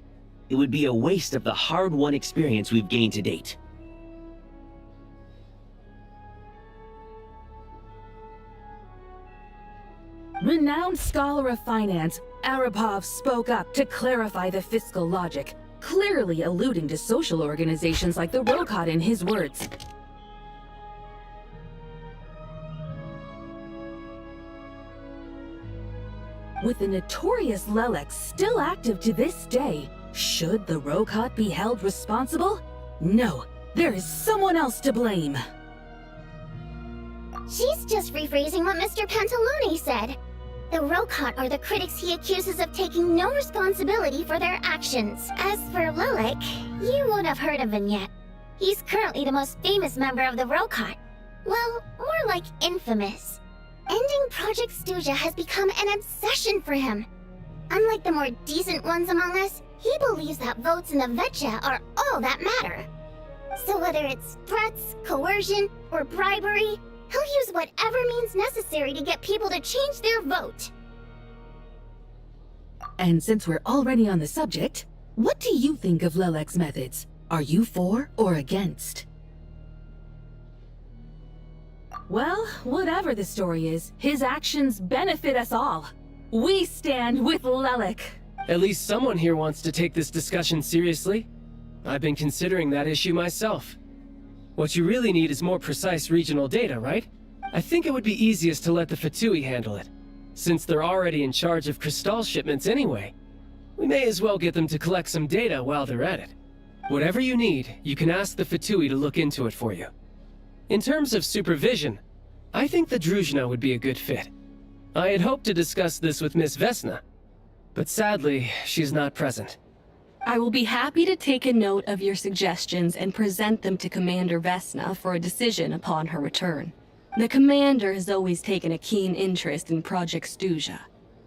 It would be a waste of the hard-won experience we've gained to date. Renowned scholar of finance, Arapov spoke up to clarify the fiscal logic, clearly alluding to social organizations like the Rokot in his words. With the notorious Lelex still active to this day, should the Rokot be held responsible? No, there is someone else to blame. She's just rephrasing what Mr. Pantalone said. The Rokot are the critics he accuses of taking no responsibility for their actions. As for Lilac, you won't have heard of him yet. He's currently the most famous member of the Rokot. Well, more like infamous. Ending Project Stuja has become an obsession for him. Unlike the more decent ones among us, he believes that votes in the Vetcha are all that matter. So whether it's threats, coercion, or bribery, he'll use whatever means necessary to get people to change their vote. And since we're already on the subject, what do you think of Lilec's methods? Are you for or against? Well, whatever the story is, his actions benefit us all. We stand with Lelec. At least someone here wants to take this discussion seriously. I've been considering that issue myself. What you really need is more precise regional data, right? I think it would be easiest to let the Fatui handle it, since they're already in charge of Crystal shipments anyway. We may as well get them to collect some data while they're at it. Whatever you need, you can ask the Fatui to look into it for you. In terms of supervision, I think the Druzhna would be a good fit. I had hoped to discuss this with Miss Vesna, but sadly, she's not present. I will be happy to take a note of your suggestions and present them to Commander Vesna for a decision upon her return. The Commander has always taken a keen interest in Project Stuja.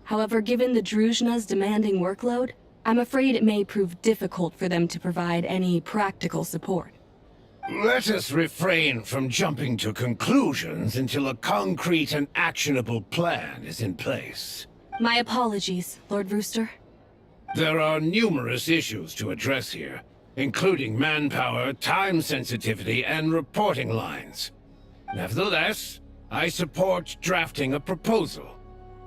However, given the Druzhna's demanding workload, I'm afraid it may prove difficult for them to provide any practical support. Let us refrain from jumping to conclusions until a concrete and actionable plan is in place. My apologies, Lord Rooster. There are numerous issues to address here, including manpower, time sensitivity, and reporting lines. Nevertheless, I support drafting a proposal.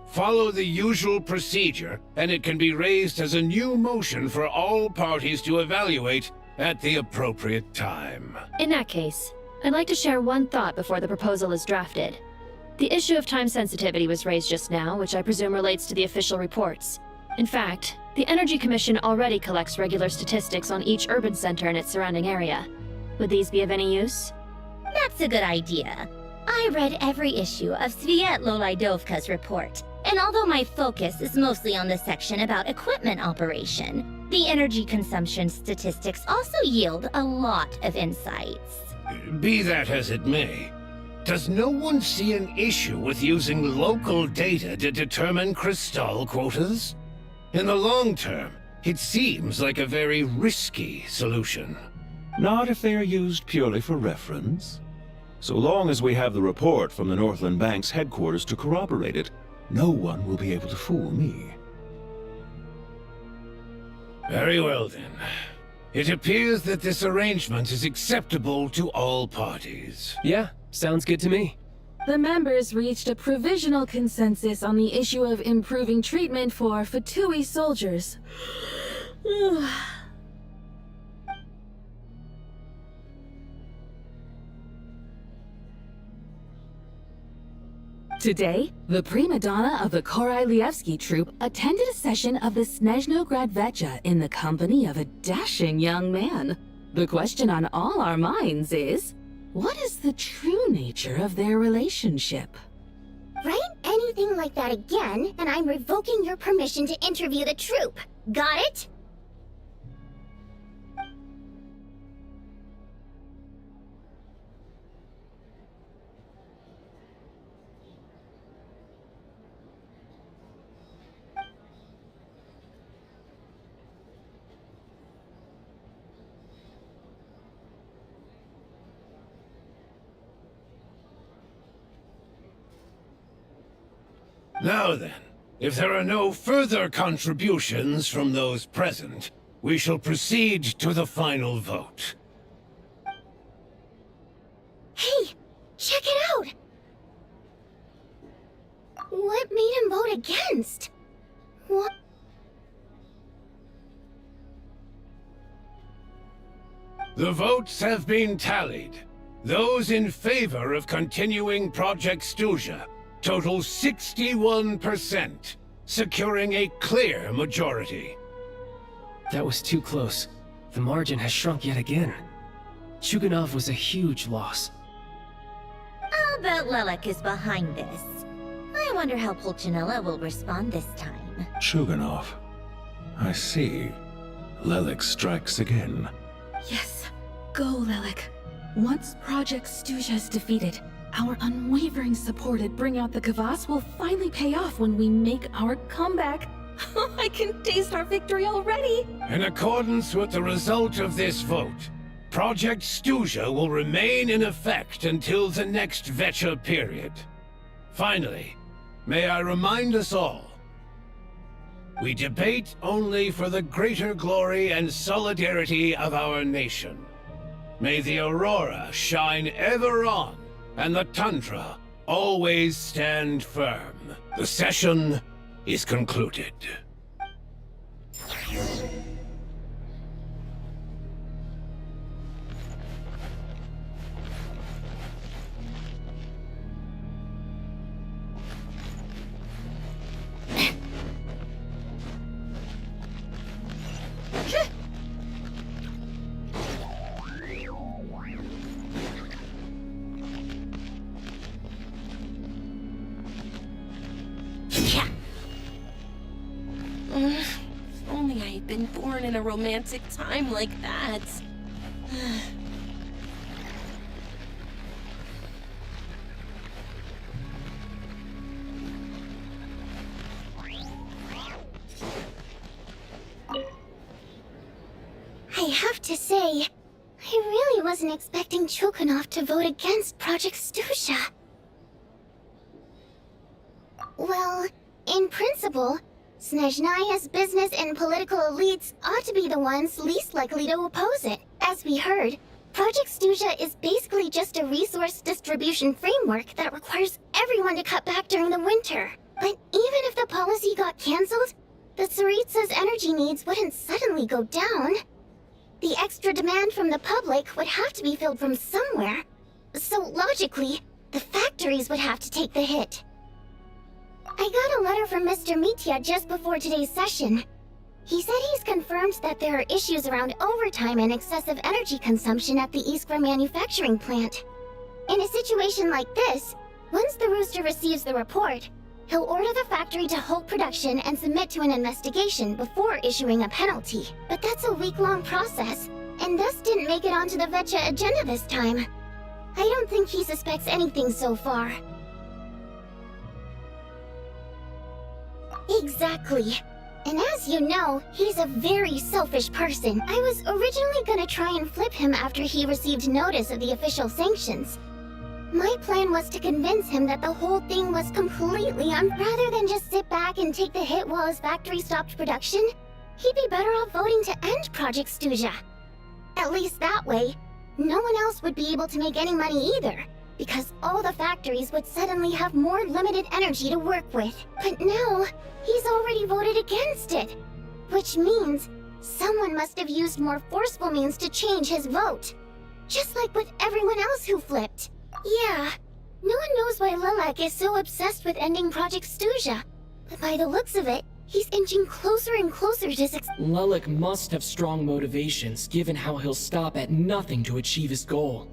Follow the usual procedure, and it can be raised as a new motion for all parties to evaluate at the appropriate time. In that case, I'd like to share one thought before the proposal is drafted. The issue of time sensitivity was raised just now, which I presume relates to the official reports. In fact, the Energy Commission already collects regular statistics on each urban center and its surrounding area. Would these be of any use? That's a good idea. I read every issue of Svietlo Laidovka's report, and although my focus is mostly on the section about equipment operation, the energy consumption statistics also yield a lot of insights. Be that as it may, does no one see an issue with using local data to determine Crystal quotas? In the long term, it seems like a very risky solution. Not if they are used purely for reference. So long as we have the report from the Northland Bank's headquarters to corroborate it, no one will be able to fool me. Very well then. It appears that this arrangement is acceptable to all parties. Yeah, sounds good to me. The members reached a provisional consensus on the issue of improving treatment for Fatui soldiers. Today, the prima donna of the Korailievsky troupe attended a session of the Snezhnograd Vetcha in the company of a dashing young man. The question on all our minds is, what is the true nature of their relationship? Write anything like that again, and I'm revoking your permission to interview the troupe. Got it? Now then, if there are no further contributions from those present, we shall proceed to the final vote. Hey, check it out! What made him vote against? What? The votes have been tallied. Those in favor of continuing Project Stuja total 61%, securing a clear majority. That was too close. The margin has shrunk yet again. Chuganov was a huge loss. I'll bet Lelek is behind this. I wonder how Pulcinella will respond this time. Chuganov. I see. Lelek strikes again. Yes, go, Lelek. Once Project Stuja is defeated, our unwavering support at Bring Out the Kvass will finally pay off when we make our comeback. I can taste our victory already! In accordance with the result of this vote, Project Stuja will remain in effect until the next Vecha period. Finally, may I remind us all, we debate only for the greater glory and solidarity of our nation. May the Aurora shine ever on, and the Tundra always stand firm. The session is concluded. If only I had been born in a romantic time like that. I have to say, I really wasn't expecting Chuganov to vote against Project Stuja. Well, in principle, Snezhnaya's business and political elites ought to be the ones least likely to oppose it. As we heard, Project Stuja is basically just a resource distribution framework that requires everyone to cut back during the winter. But even if the policy got cancelled, the Tsaritsa's energy needs wouldn't suddenly go down. The extra demand from the public would have to be filled from somewhere. So logically, the factories would have to take the hit. I got a letter from Mr. Mitya just before today's session. He said he's confirmed that there are issues around overtime and excessive energy consumption at the Iskra manufacturing plant. In a situation like this, once the Rooster receives the report, he'll order the factory to halt production and submit to an investigation before issuing a penalty. But that's a week-long process, and thus didn't make it onto the Vecha agenda this time. I don't think he suspects anything so far. Exactly. And as you know, he's a very selfish person. I was originally gonna try and flip him after he received notice of the official sanctions. My plan was to convince him that the whole thing was completely rather than just sit back and take the hit while his factory stopped production, he'd be better off voting to end Project Stuja. At least that way, no one else would be able to make any money either, because all the factories would suddenly have more limited energy to work with. But now, he's already voted against it, which means someone must have used more forceful means to change his vote. Just like with everyone else who flipped. Yeah, no one knows why Lelek is so obsessed with ending Project Stuja, but by the looks of it, he's inching closer and closer to Lelek must have strong motivations, given how he'll stop at nothing to achieve his goal.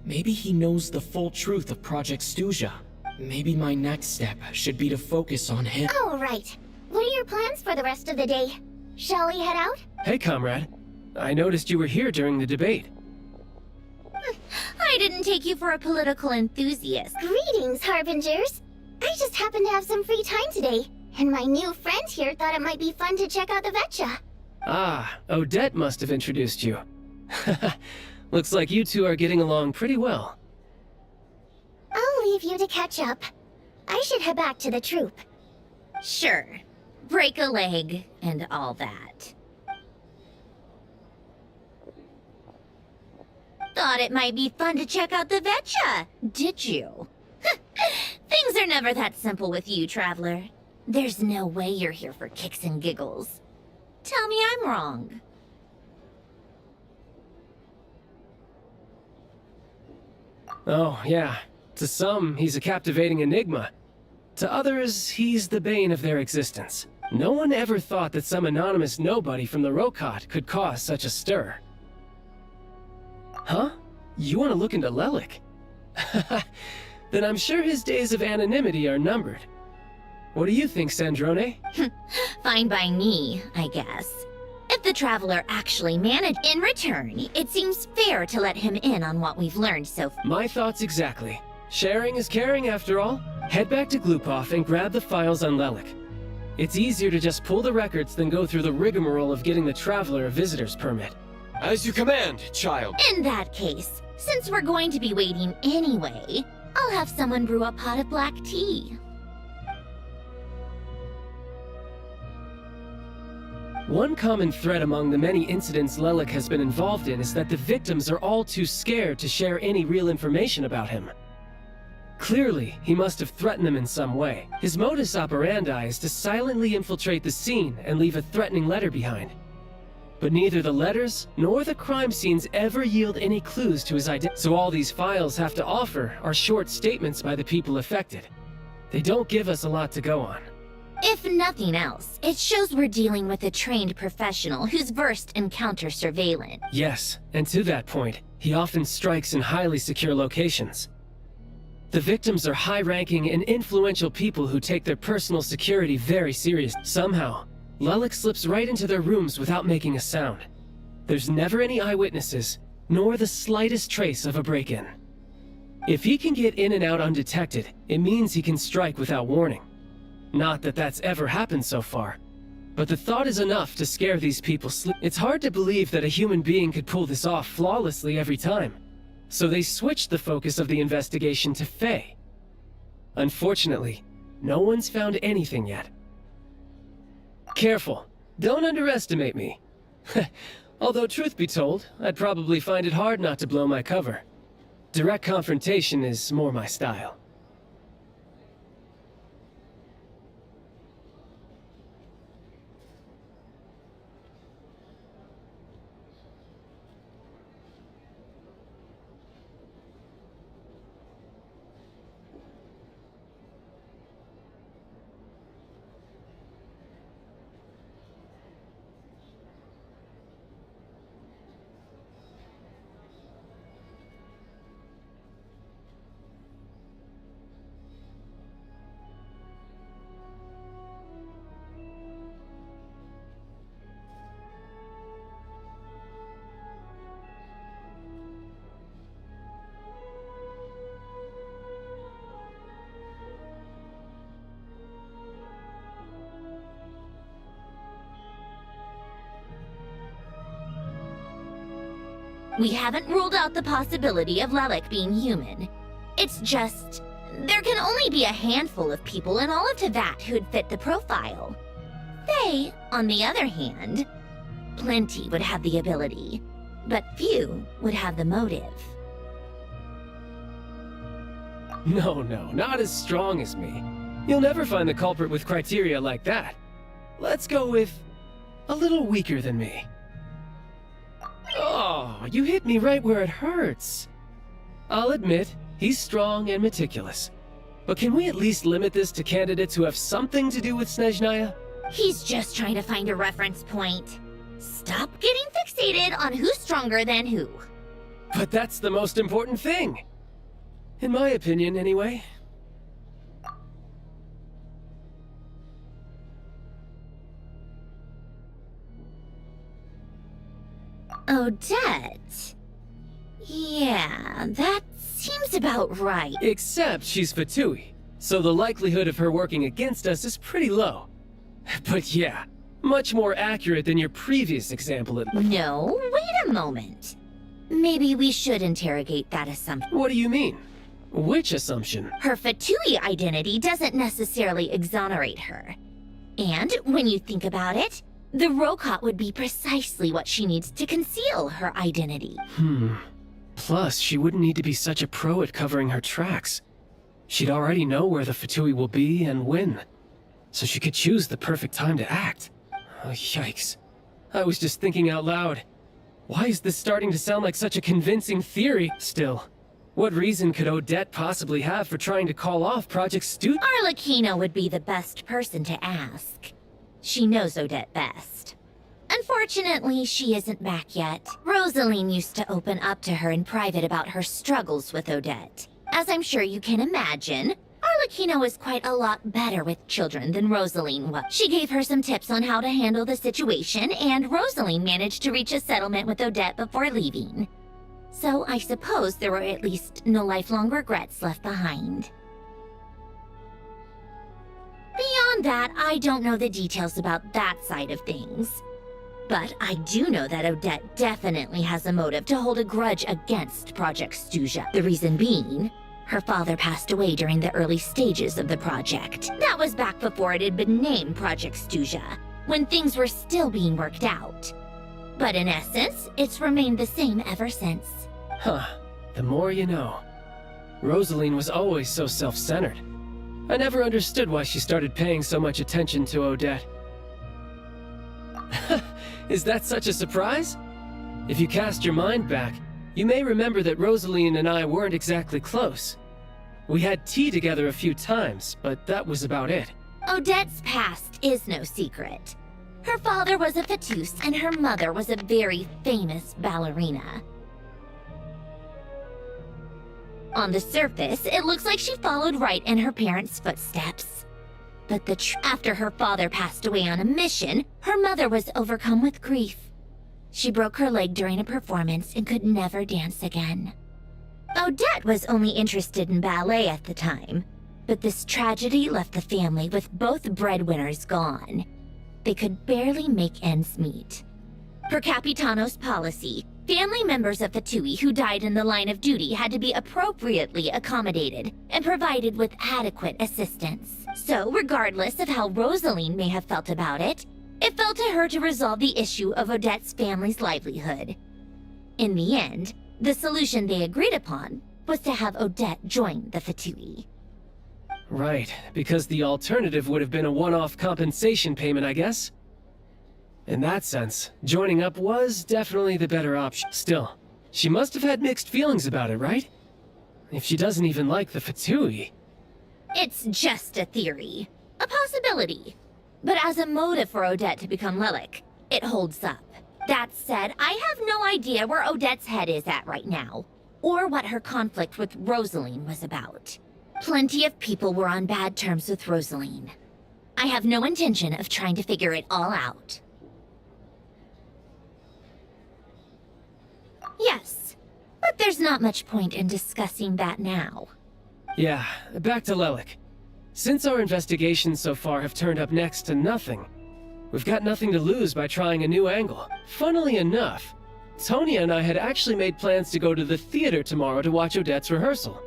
Maybe he knows the full truth of Project Stuja. Maybe my next step should be to focus on him. Oh, right. What are your plans for the rest of the day? Shall we head out? Hey, comrade. I noticed you were here during the debate. I didn't take you for a political enthusiast. Greetings, Harbingers. I just happened to have some free time today, and my new friend here thought it might be fun to check out the Vecha. Ah, Odette must have introduced you. Looks like you two are getting along pretty well. I'll leave you to catch up. I should head back to the troop. Sure. Break a leg and all that. Thought it might be fun to check out the Vetcha, did you? Things are never that simple with you, Traveler. There's no way you're here for kicks and giggles. Tell me I'm wrong. Oh, yeah. To some, he's a captivating enigma. To others, he's the bane of their existence. No one ever thought that some anonymous nobody from the Rokot could cause such a stir. Huh? You want to look into Lelik? Then I'm sure his days of anonymity are numbered. What do you think, Sandrone? Fine by me, I guess. If the Traveler actually managed in return, it seems fair to let him in on what we've learned so far. My thoughts exactly. Sharing is caring, after all. Head back to Glupov and grab the files on Lelik. It's easier to just pull the records than go through the rigmarole of getting the Traveler a visitor's permit. As you command, child. In that case, since we're going to be waiting anyway, I'll have someone brew a pot of black tea. One common thread among the many incidents Lelik has been involved in is that the victims are all too scared to share any real information about him. Clearly, he must have threatened them in some way. His modus operandi is to silently infiltrate the scene and leave a threatening letter behind. But neither the letters nor the crime scenes ever yield any clues to his identity. So all these files have to offer are short statements by the people affected. They don't give us a lot to go on. If nothing else, it shows we're dealing with a trained professional who's versed in counter-surveillance. Yes, and to that point, he often strikes in highly secure locations. The victims are high-ranking and influential people who take their personal security very serious. Somehow, Lelik slips right into their rooms without making a sound. There's never any eyewitnesses, nor the slightest trace of a break-in. If he can get in and out undetected, it means he can strike without warning. Not that that's ever happened so far, but the thought is enough to scare these people sleep. It's hard to believe that a human being could pull this off flawlessly every time. So they switched the focus of the investigation to Faye. Unfortunately, no one's found anything yet. Careful, don't underestimate me. Although truth be told, I'd probably find it hard not to blow my cover. Direct confrontation is more my style. We haven't ruled out the possibility of Lelik being human. It's just, there can only be a handful of people in all of Teyvat who'd fit the profile. They, on the other hand, plenty would have the ability, but few would have the motive. No, not as strong as me. You'll never find the culprit with criteria like that. Let's go with a little weaker than me. Oh, you hit me right where it hurts. I'll admit, he's strong and meticulous. But can we at least limit this to candidates who have something to do with Snezhnaya? He's just trying to find a reference point. Stop getting fixated on who's stronger than who. But that's the most important thing. In my opinion, anyway. Odette? Yeah, that seems about right. Except she's Fatui, so the likelihood of her working against us is pretty low. But yeah, much more accurate than your previous example at least. No, wait a moment. Maybe we should interrogate that assumption. What do you mean? Which assumption? Her Fatui identity doesn't necessarily exonerate her. And when you think about it, the Rokot would be precisely what she needs to conceal her identity. Plus, she wouldn't need to be such a pro at covering her tracks. She'd already know where the Fatui will be and when. So she could choose the perfect time to act. Oh, yikes. I was just thinking out loud. Why is this starting to sound like such a convincing theory? Still, what reason could Odette possibly have for trying to call off Project Stu- Arlecchino would be the best person to ask. She knows Odette best. Unfortunately, she isn't back yet. Rosaline used to open up to her in private about her struggles with Odette. As I'm sure you can imagine, Arlecchino is quite a lot better with children than Rosaline was. She gave her some tips on how to handle the situation, and Rosaline managed to reach a settlement with Odette before leaving. So I suppose there were at least no lifelong regrets left behind. Beyond that, I don't know the details about that side of things. But I do know that Odette definitely has a motive to hold a grudge against Project Stuja. The reason being, her father passed away during the early stages of the project. That was back before it had been named Project Stuja, when things were still being worked out. But in essence, it's remained the same ever since. Huh. The more you know. Rosaline was always so self-centered. I never understood why she started paying so much attention to Odette. Is that such a surprise? If you cast your mind back, you may remember that Rosaline and I weren't exactly close. We had tea together a few times, but that was about it. Odette's past is no secret. Her father was a Fatus, and her mother was a very famous ballerina. On the surface, it looks like she followed right in her parents' footsteps. But after her father passed away on a mission, her mother was overcome with grief. She broke her leg during a performance and could never dance again. Odette was only interested in ballet at the time, but this tragedy left the family with both breadwinners gone. They could barely make ends meet. Per Capitano's policy, family members of Fatui who died in the line of duty had to be appropriately accommodated and provided with adequate assistance. So, regardless of how Rosaline may have felt about it, it fell to her to resolve the issue of Odette's family's livelihood. In the end, the solution they agreed upon was to have Odette join the Fatui. Right, because the alternative would have been a one-off compensation payment, I guess. In that sense, joining up was definitely the better option. Still, she must have had mixed feelings about it, right? If she doesn't even like the Fatui. It's just a theory. A possibility. But as a motive for Odette to become Lelik, it holds up. That said, I have no idea where Odette's head is at right now, or what her conflict with Rosaline was about. Plenty of people were on bad terms with Rosaline. I have no intention of trying to figure it all out. Yes, but there's not much point in discussing that now. Yeah, back to Lelik. Since our investigations so far have turned up next to nothing, we've got nothing to lose by trying a new angle. Funnily enough, Tonya and I had actually made plans to go to the theater tomorrow to watch Odette's rehearsal.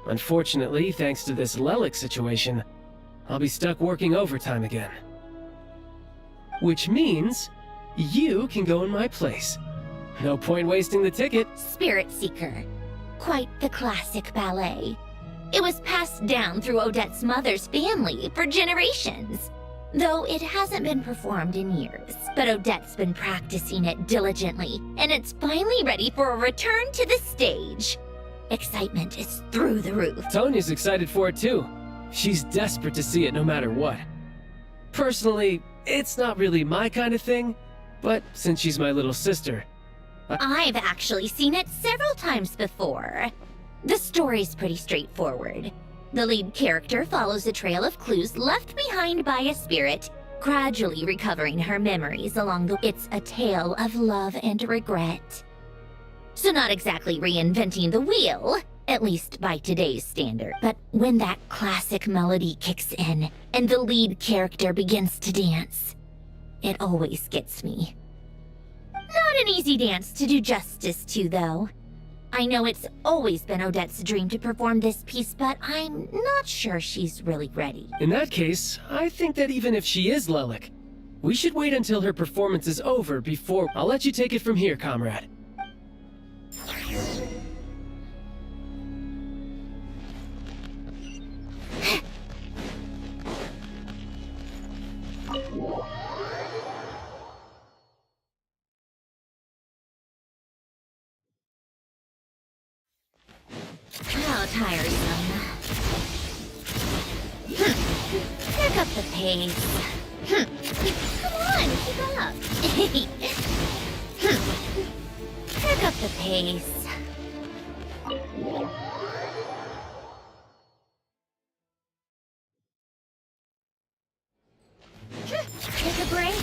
Unfortunately, thanks to this Lelik situation, I'll be stuck working overtime again. Which means, you can go in my place. No point wasting the ticket. Spirit Seeker. Quite the classic ballet. It was passed down through Odette's mother's family for generations, though it hasn't been performed in years. But Odette's been practicing it diligently, and it's finally ready for a return to the stage. Excitement is through the roof. Tonya's excited for it too. She's desperate to see it no matter what. Personally, it's not really my kind of thing, but since she's my little sister, I've actually seen it several times before. The story's pretty straightforward. The lead character follows a trail of clues left behind by a spirit, gradually recovering her memories along the... It's a tale of love and regret. So not exactly reinventing the wheel, at least by today's standard. But when that classic melody kicks in and the lead character begins to dance, it always gets me. Not an easy dance to do justice to, though. I know it's always been Odette's dream to perform this piece, but I'm not sure she's really ready. In that case, I think that even if she is Lelik, we should wait until her performance is over before... I'll let you take it from here, comrade. How tiresome. Pick up the pace. Come on, keep up. Pick up the pace. Take a break.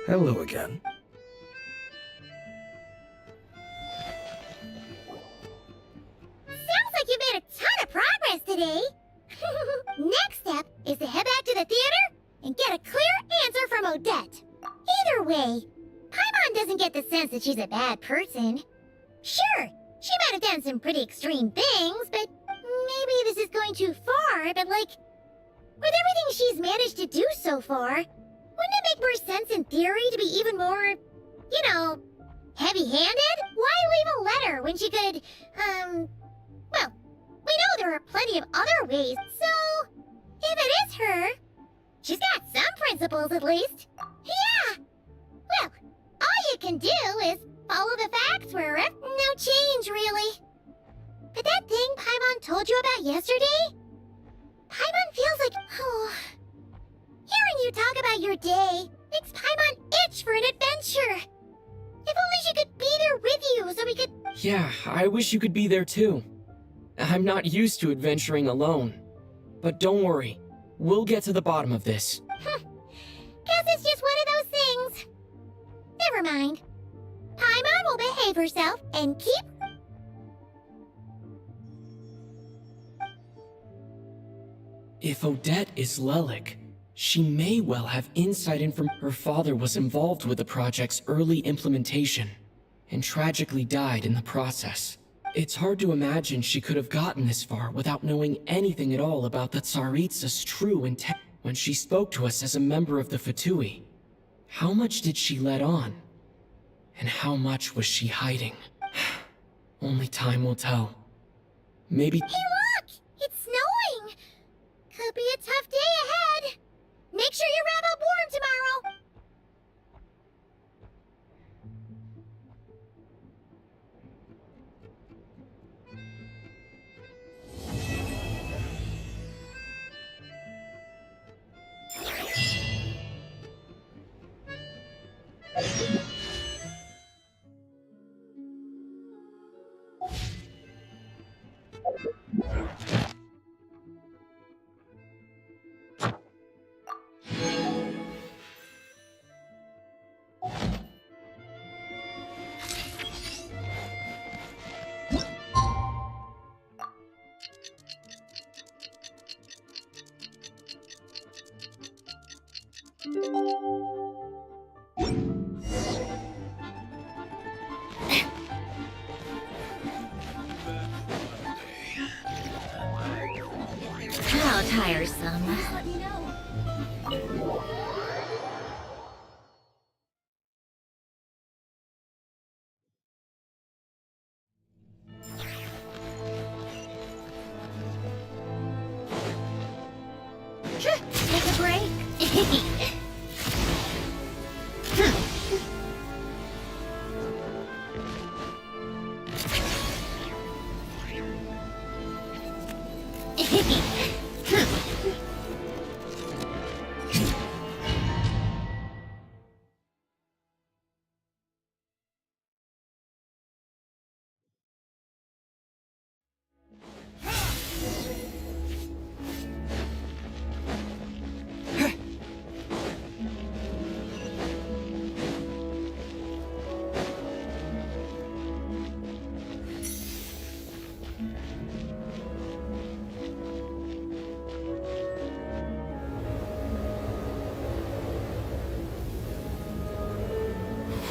Hello again. Sounds like you made a ton of progress today. Next step is to head back to the theater and get a clear answer from Odette. Either way, Paimon doesn't get the sense that she's a bad person. Sure, she might have done some pretty extreme things, but maybe this is going too far, but like, with everything she's managed to do so far, wouldn't it make more sense in theory to be even more, you know, heavy-handed? Why leave a letter when she could, well, we know there are plenty of other ways, so if it is her, she's got some principles at least. Yeah! Well, all you can do is follow the facts wherever. No change, really. But that thing Paimon told you about yesterday? Paimon feels like, oh... Hearing you talk about your day makes Paimon itch for an adventure. If only she could be there with you so we could... Yeah, I wish you could be there too. I'm not used to adventuring alone. But don't worry, we'll get to the bottom of this. Guess it's just one of those things. Never mind. Paimon will behave herself and keep... If Odette is Lelik, she may well have insight into her father was involved with the project's early implementation and tragically died in the process. It's hard to imagine she could have gotten this far without knowing anything at all about the Tsaritsa's true intent when she spoke to us as a member of the Fatui. How much did she let on? And how much was she hiding? Only time will tell. Maybe... Hey look! It's snowing! Could be a tough day ahead. Make sure you wrap up warm tomorrow. How tiresome. Take a break.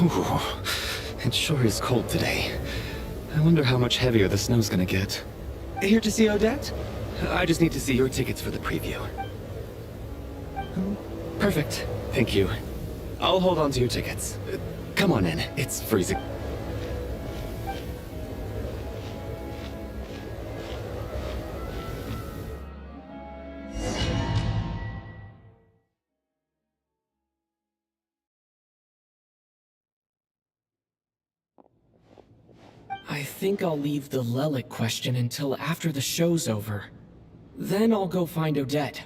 Ooh, it sure is cold today. I wonder how much heavier the snow's gonna get. Here to see Odette? I just need to see your tickets for the preview. Perfect. Thank you. I'll hold on to your tickets. Come on in. It's freezing. I think I'll leave the Lelic question until after the show's over. Then I'll go find Odette.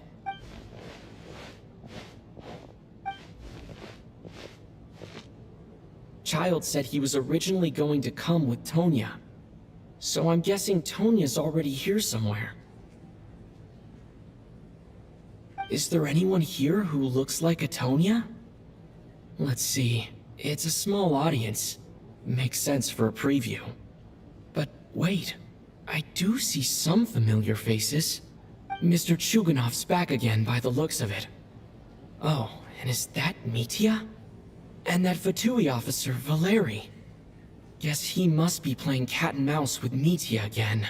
Child said he was originally going to come with Tonya. So I'm guessing Tonya's already here somewhere. Is there anyone here who looks like a Tonya? Let's see. It's a small audience. Makes sense for a preview. But wait, I do see some familiar faces. Mr. Chuganov's back again by the looks of it. Oh, and is that Mitya? And that Fatui officer, Valeri. Guess he must be playing cat and mouse with Mitya again.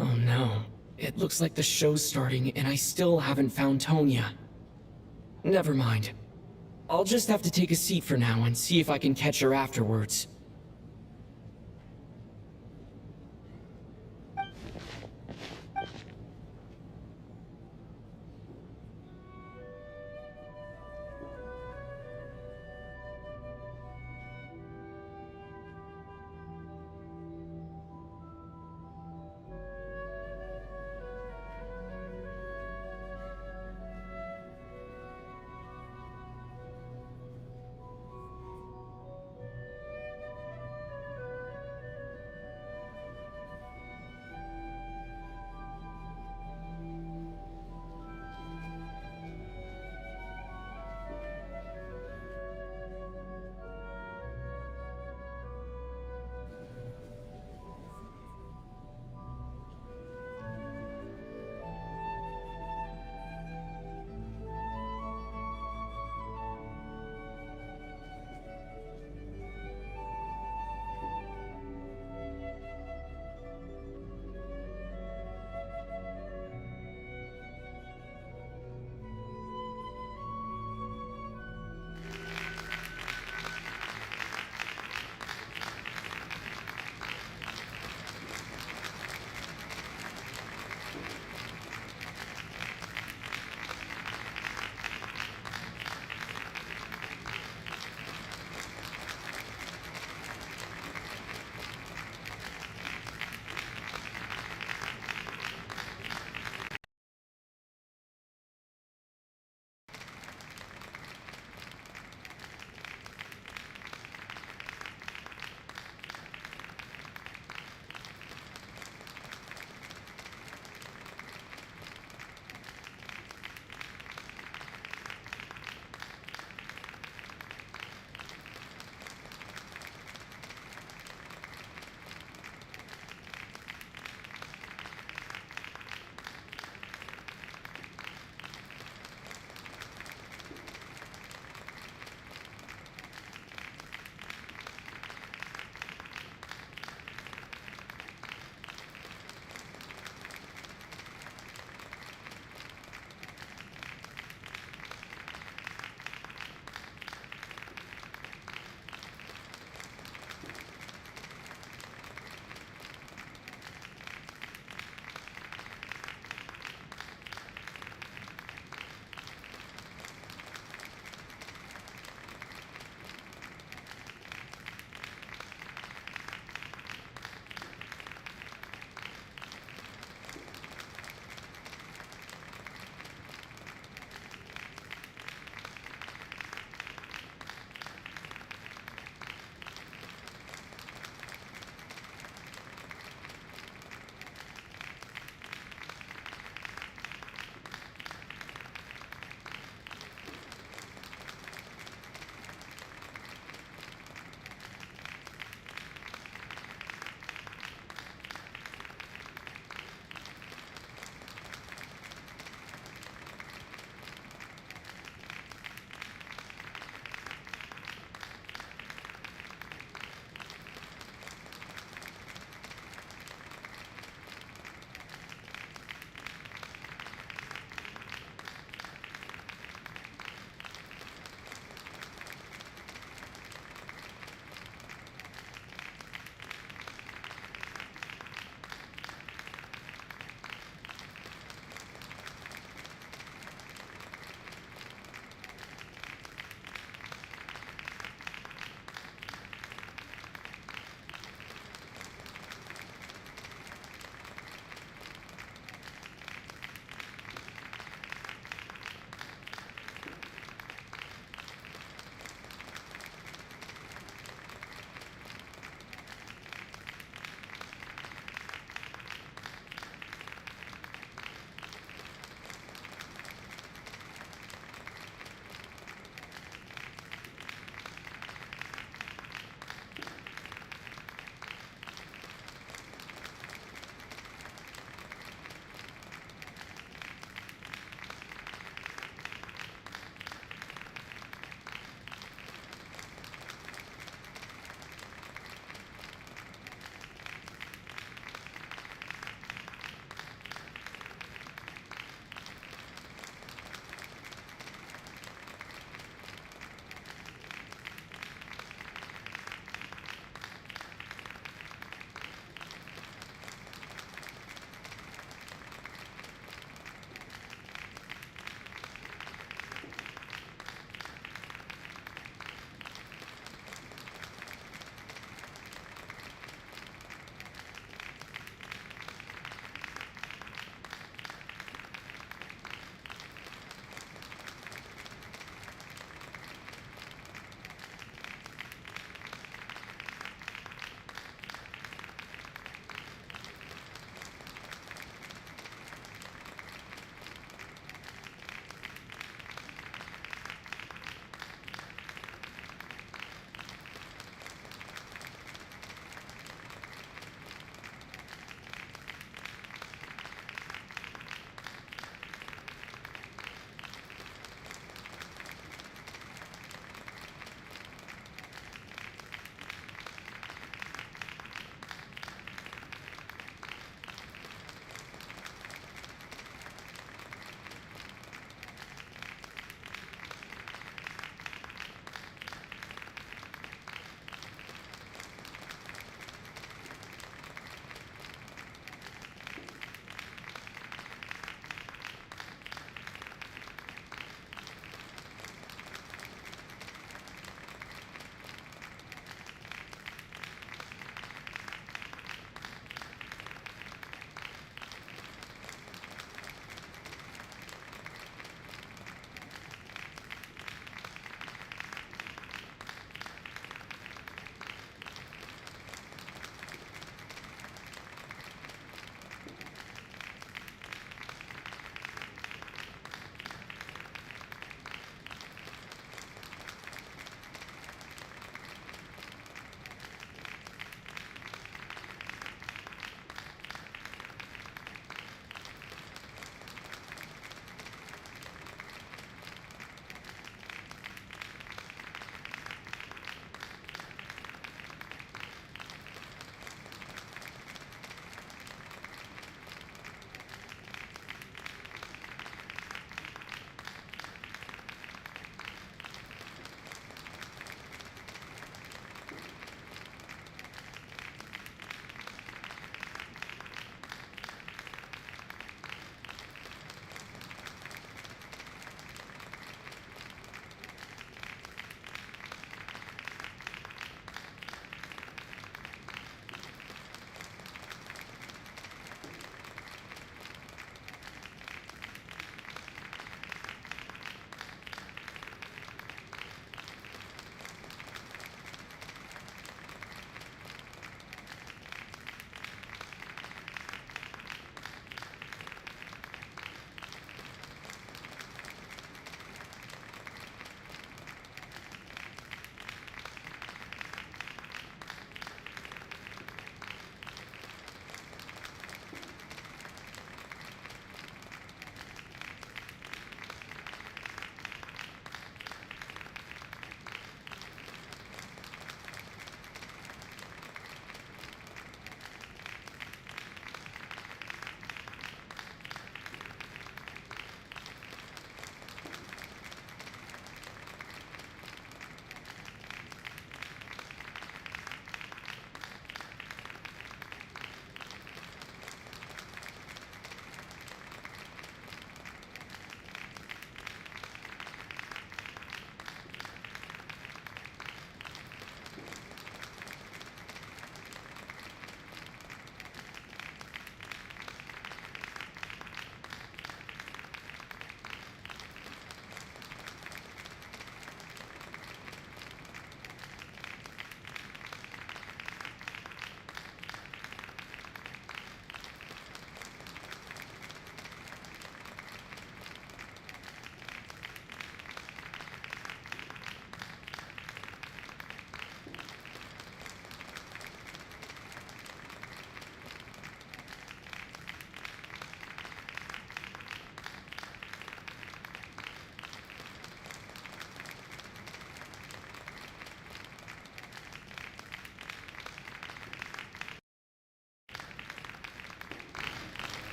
Oh no. It looks like the show's starting and I still haven't found Tonya. Never mind. I'll just have to take a seat for now and see if I can catch her afterwards.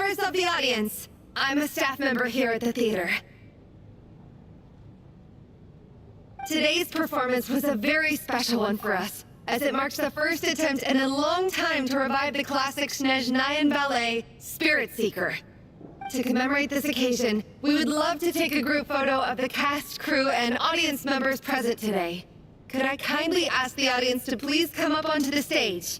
Members of the audience, I'm a staff member here at the theater. Today's performance was a very special one for us, as it marks the first attempt in a long time to revive the classic Snezhnayan ballet, Spirit Seeker. To commemorate this occasion, we would love to take a group photo of the cast, crew, and audience members present today. Could I kindly ask the audience to please come up onto the stage?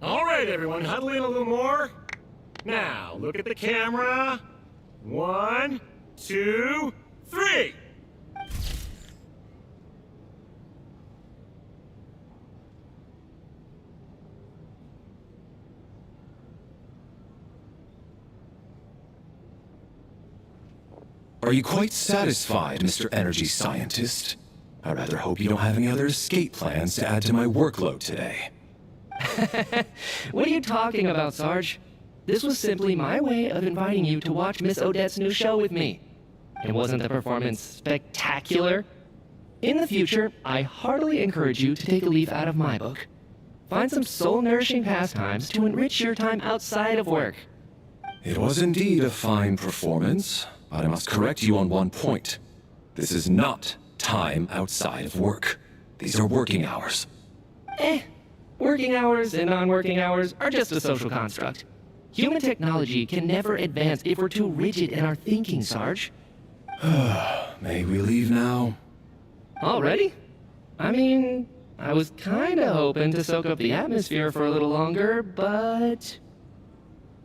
All right, everyone, huddle in a little more. Now, look at the camera. 1, 2, 3. Are you quite satisfied, Mr. Energy Scientist? I rather hope you don't have any other escape plans to add to my workload today. What are you talking about, Sarge? This was simply my way of inviting you to watch Miss Odette's new show with me. And wasn't the performance spectacular? In the future, I heartily encourage you to take a leaf out of my book. Find some soul-nourishing pastimes to enrich your time outside of work. It was indeed a fine performance, but I must correct you on one point. This is not time outside of work. These are working hours. Working hours and non-working hours are just a social construct. Human technology can never advance if we're too rigid in our thinking, Sarge. May we leave now? Already? I mean, I was kinda hoping to soak up the atmosphere for a little longer, but...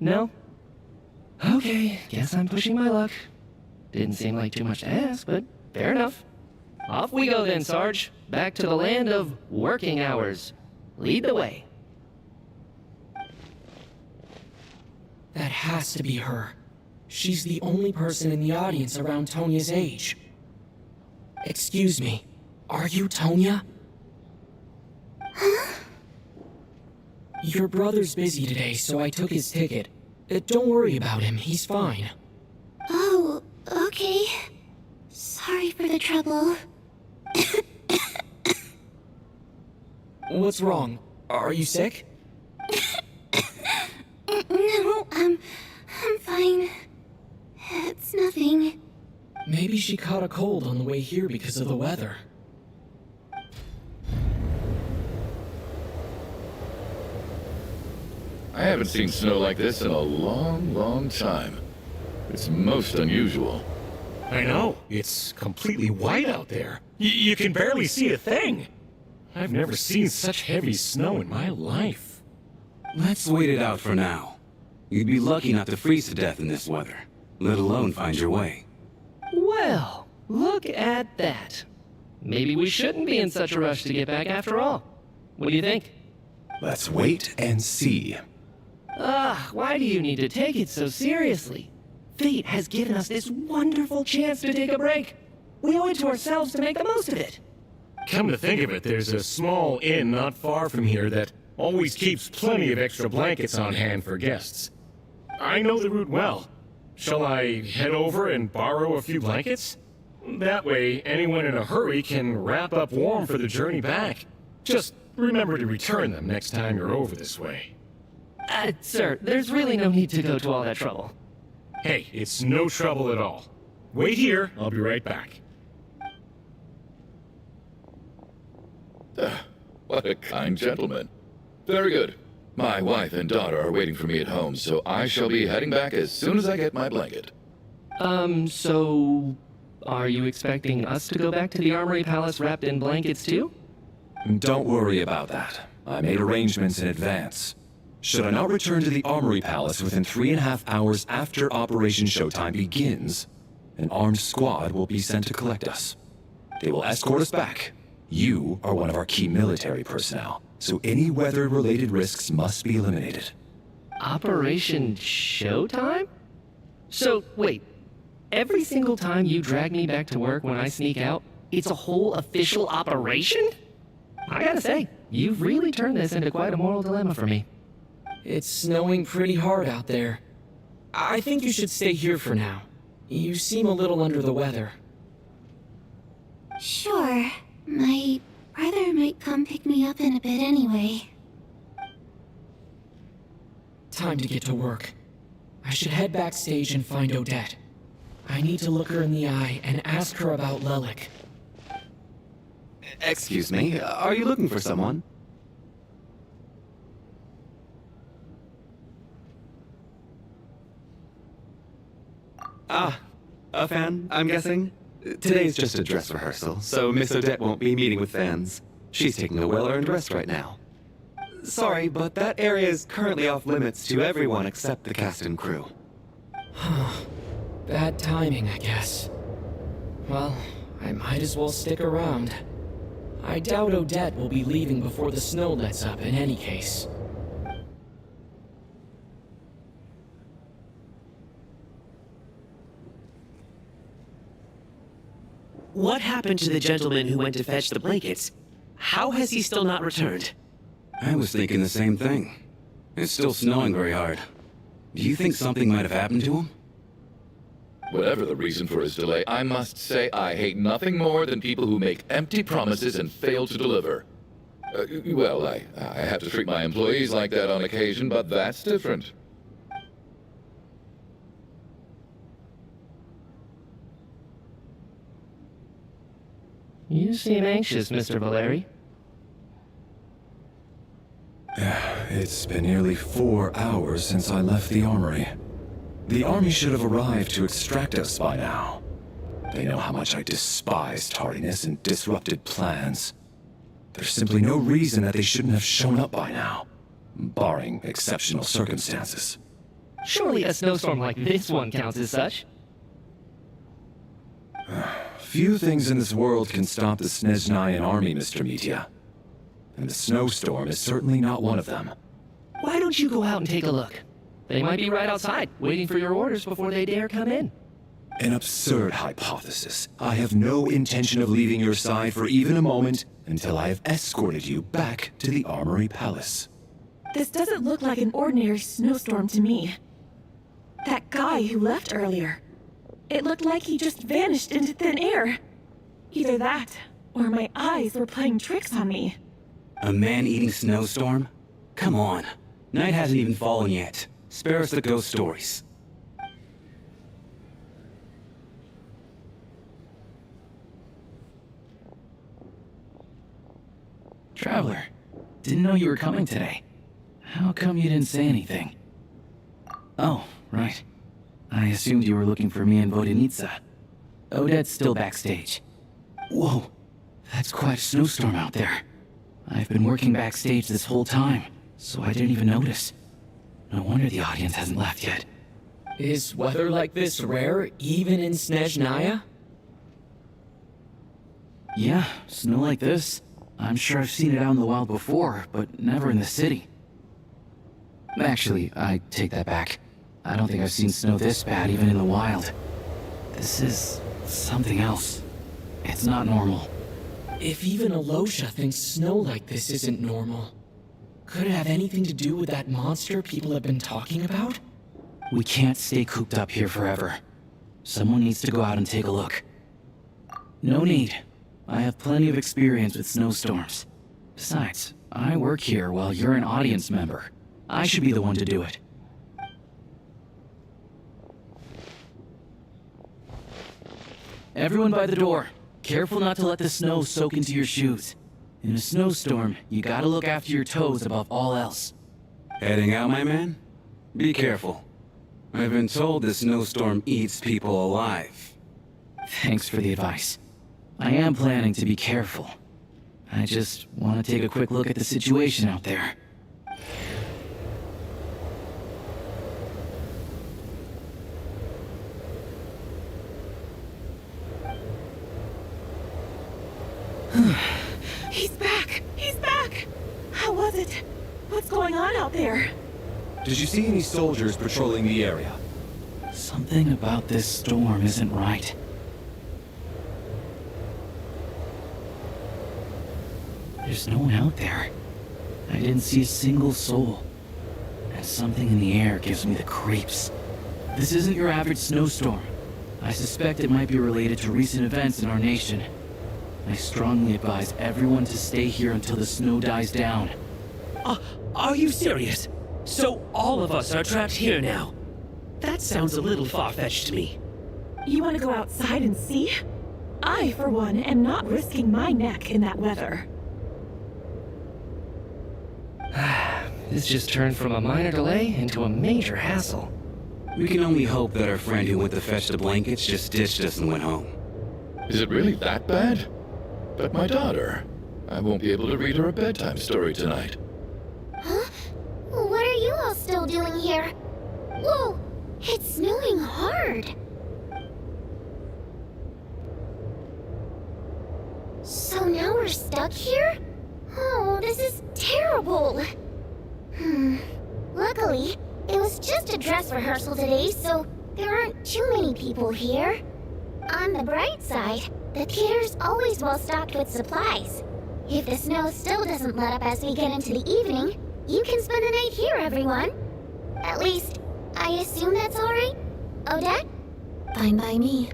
No? Okay, guess I'm pushing my luck. Didn't seem like too much to ask, but fair enough. Off we go then, Sarge. Back to the land of working hours. Lead the way. That has to be her. She's the only person in the audience around Tonya's age. Excuse me, are you Tonya? Your brother's busy today, so I took his ticket. Don't worry about him, he's fine. Oh, okay. Sorry for the trouble. What's wrong? Are you sick? No, I'm fine. It's nothing. Maybe she caught a cold on the way here because of the weather. I haven't seen snow like this in a long, long time. It's most unusual. I know. It's completely white out there. You can barely see a thing. I've never seen such heavy snow in my life. Let's wait it out for now. You'd be lucky not to freeze to death in this weather, let alone find your way. Well, look at that. Maybe we shouldn't be in such a rush to get back after all. What do you think? Let's wait and see. Why do you need to take it so seriously? Fate has given us this wonderful chance to take a break. We owe it to ourselves to make the most of it. Come to think of it, there's a small inn not far from here that always keeps plenty of extra blankets on hand for guests. I know the route well. Shall I head over and borrow a few blankets? That way, anyone in a hurry can wrap up warm for the journey back. Just remember to return them next time you're over this way. Sir, there's really no need to go to all that trouble. Hey, it's no trouble at all. Wait here, I'll be right back. What a kind gentleman. Very good. My wife and daughter are waiting for me at home, so I shall be heading back as soon as I get my blanket. So... are you expecting us to go back to the Armory Palace wrapped in blankets too? Don't worry about that. I made arrangements in advance. Should I not return to the Armory Palace within 3.5 hours after Operation Showtime begins, an armed squad will be sent to collect us. They will escort us back. You are one of our key military personnel, so any weather-related risks must be eliminated. Operation Showtime? So, wait. Every single time you drag me back to work when I sneak out, it's a whole official operation? I gotta say, you've really turned this into quite a moral dilemma for me. It's snowing pretty hard out there. I think you should stay here for now. You seem a little under the weather. Sure. My Brother might come pick me up in a bit anyway. Time to get to work. I should head backstage and find Odette. I need to look her in the eye and ask her about Lelik. Excuse me, are you looking for someone? Ah, a fan, I'm guessing? Today's just a dress rehearsal, so Miss Odette won't be meeting with fans. She's taking a well-earned rest right now. Sorry, but that area is currently off limits to everyone except the cast and crew. Bad timing, I guess. Well, I might as well stick around. I doubt Odette will be leaving before the snow lets up in any case. What happened to the gentleman who went to fetch the blankets? How has he still not returned? I was thinking the same thing. It's still snowing very hard. Do you think something might have happened to him? Whatever the reason for his delay, I must say I hate nothing more than people who make empty promises and fail to deliver. Well, I have to treat my employees like that on occasion, but that's different. You seem anxious, Mr. Valeri. It's been nearly 4 hours since I left the armory. The army should have arrived to extract us by now. They know how much I despise tardiness and disrupted plans. There's simply no reason that they shouldn't have shown up by now, barring exceptional circumstances. Surely a snowstorm like this one counts as such. Few things in this world can stop the Snezhnayan army, Mr. Mitya. And the snowstorm is certainly not one of them. Why don't you go out and take a look? They might be right outside, waiting for your orders before they dare come in. An absurd hypothesis. I have no intention of leaving your side for even a moment until I have escorted you back to the Armory Palace. This doesn't look like an ordinary snowstorm to me. That guy who left earlier, it looked like he just vanished into thin air. Either that, or my eyes were playing tricks on me. A man-eating snowstorm? Come on. Night hasn't even fallen yet. Spare us the ghost stories. Traveler, didn't know you were coming today. How come you didn't say anything? Oh, right. I assumed you were looking for me and Vodenitsa. Odette's still backstage. Whoa, that's quite a snowstorm out there. I've been working backstage this whole time, so I didn't even notice. No wonder the audience hasn't left yet. Is weather like this rare, even in Snezhnaya? Yeah, snow like this. I'm sure I've seen it out in the wild before, but never in the city. Actually, I take that back. I don't think I've seen snow this bad even in the wild. This is something else. It's not normal. If even Alosha thinks snow like this isn't normal, could it have anything to do with that monster people have been talking about? We can't stay cooped up here forever. Someone needs to go out and take a look. No need. I have plenty of experience with snowstorms. Besides, I work here while you're an audience member. I should be the one to do it. Everyone by the door. Careful not to let the snow soak into your shoes. In a snowstorm, you gotta look after your toes above all else. Heading out, my man? Be careful. I've been told this snowstorm eats people alive. Thanks for the advice. I am planning to be careful. I just want to take a quick look at the situation out there. He's back! He's back! How was it? What's going on out there? Did you see any soldiers patrolling the area? Something about this storm isn't right. There's no one out there. I didn't see a single soul. And something in the air gives me the creeps. This isn't your average snowstorm. I suspect it might be related to recent events in our nation. I strongly advise everyone to stay here until the snow dies down. Are you serious? So all of us are trapped here now? That sounds a little far-fetched to me. You want to go outside and see? I, for one, am not risking my neck in that weather. This just turned from a minor delay into a major hassle. We can only hope that our friend who went to fetch the blankets just ditched us and went home. Is it really that bad? But my daughter, I won't be able to read her a bedtime story tonight. Huh? What are you all still doing here? Whoa! It's snowing hard! So now we're stuck here? Oh, this is terrible! Luckily, it was just a dress rehearsal today, so there aren't too many people here. On the bright side, the theater's always well stocked with supplies. If the snow still doesn't let up as we get into the evening, you can spend the night here, everyone. At least, I assume that's alright? Odette? Fine by me.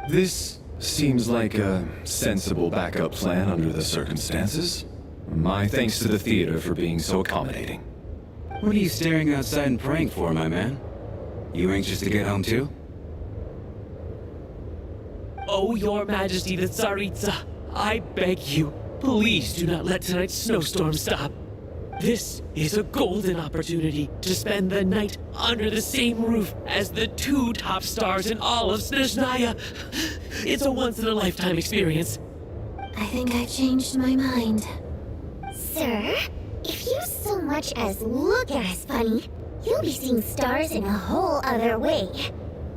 This seems like a sensible backup plan under the circumstances. My thanks to the theater for being so accommodating. What are you staring outside and praying for, my man? You anxious to get home too? Oh, Your Majesty the Tsaritsa, I beg you, please do not let tonight's snowstorm stop. This is a golden opportunity to spend the night under the same roof as the two top stars in all of Snezhnaya. It's a once-in-a-lifetime experience. I think I've changed my mind. Sir, if you so much as look at us funny, you'll be seeing stars in a whole other way.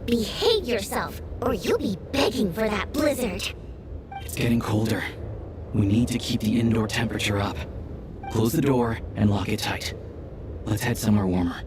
Behave yourself, or you'll be begging for that blizzard. It's getting colder. We need to keep the indoor temperature up. Close the door and lock it tight. Let's head somewhere warmer.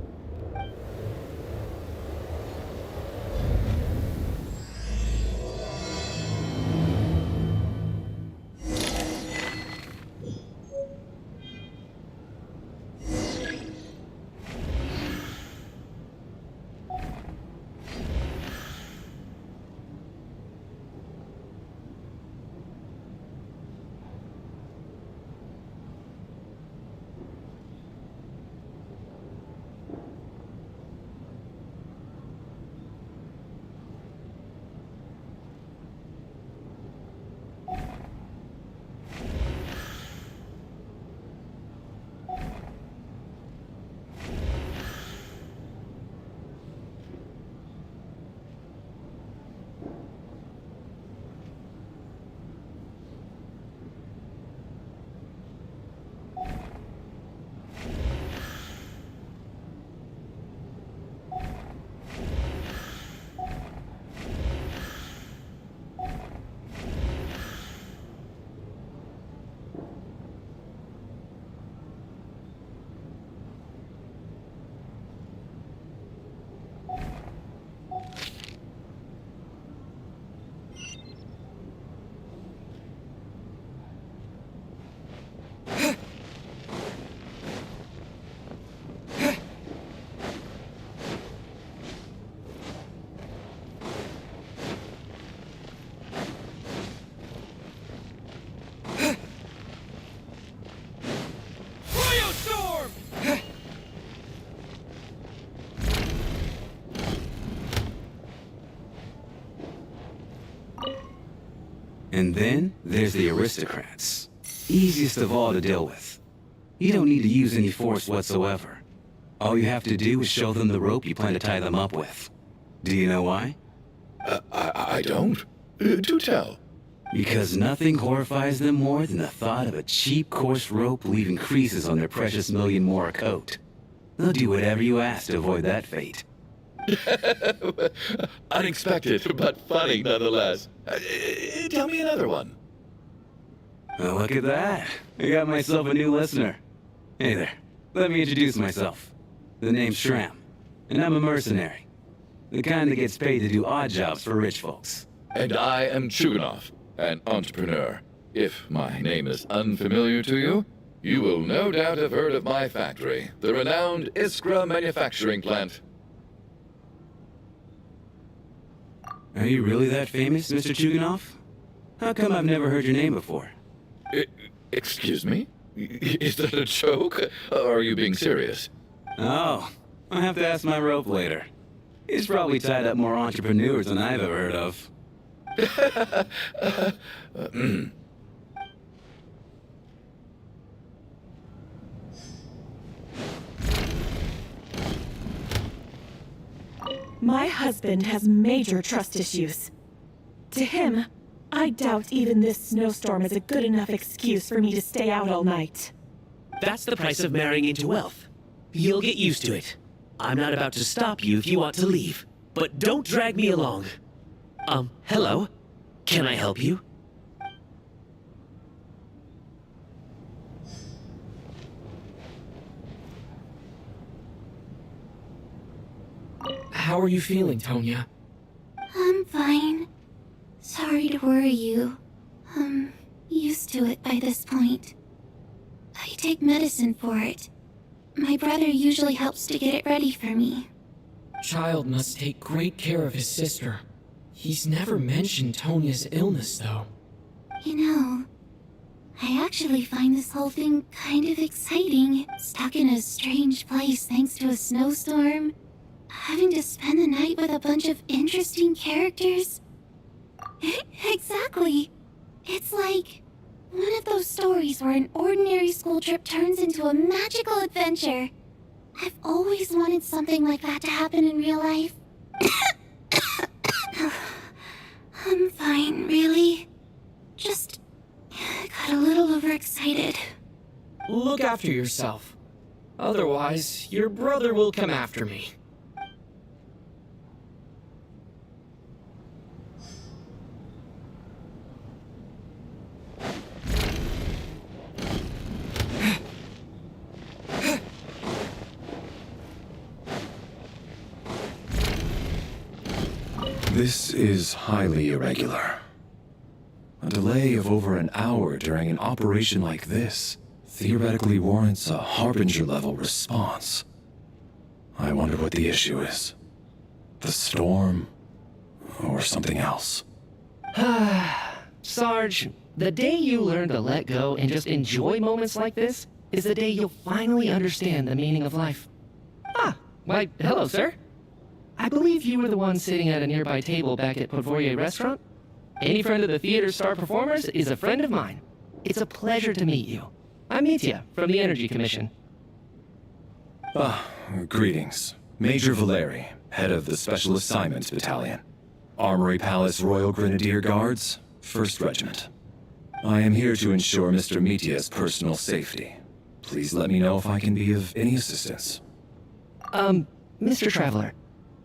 And then there's the aristocrats. Easiest of all to deal with. You don't need to use any force whatsoever. All you have to do is show them the rope you plan to tie them up with. Do you know why? I don't. Do tell. Because nothing horrifies them more than the thought of a cheap, coarse rope leaving creases on their precious million Mora coat. They'll do whatever you ask to avoid that fate. Unexpected, but funny nonetheless. Tell me another one. Oh, look at that. I got myself a new listener. Hey there. Let me introduce myself. The name's Shram, and I'm a mercenary. The kind that gets paid to do odd jobs for rich folks. And I am Chuganov, an entrepreneur. If my name is unfamiliar to you, you will no doubt have heard of my factory, the renowned Iskra manufacturing plant. Are you really that famous, Mr. Chuganov? How come I've never heard your name before? Excuse me? Is that a joke? Or are you being serious? Oh, I'll have to ask my rope later. He's probably tied up more entrepreneurs than I've ever heard of. My husband has major trust issues. To him, I doubt even this snowstorm is a good enough excuse for me to stay out all night. That's the price of marrying into wealth. You'll get used to it. I'm not about to stop you if you want to leave, but don't drag me along. Hello? Can I help you? How are you feeling, Tonya? I'm fine. Sorry to worry you. I'm used to it by this point. I take medicine for it. My brother usually helps to get it ready for me. Child must take great care of his sister. He's never mentioned Tonya's illness, though. You know, I actually find this whole thing kind of exciting. Stuck in a strange place thanks to a snowstorm. Having to spend the night with a bunch of interesting characters. Exactly. It's like one of those stories where an ordinary school trip turns into a magical adventure. I've always wanted something like that to happen in real life. I'm fine, really. Just got a little overexcited. Look after yourself. Otherwise, your brother will come after me. This is highly irregular. A delay of over an hour during an operation like this theoretically warrants a Harbinger-level response. I wonder what the issue is. The storm, or something else. Sarge, the day you learn to let go and just enjoy moments like this is the day you'll finally understand the meaning of life. Why, hello, sir. I believe you were the one sitting at a nearby table back at Podvorye Restaurant. Any friend of the theater's star performers is a friend of mine. It's a pleasure to meet you. I'm Mitya, from the Energy Commission. Greetings. Major Valeri, head of the Special Assignments Battalion. Armory Palace Royal Grenadier Guards, 1st Regiment. I am here to ensure Mr. Mitya's personal safety. Please let me know if I can be of any assistance. Mr. Traveler,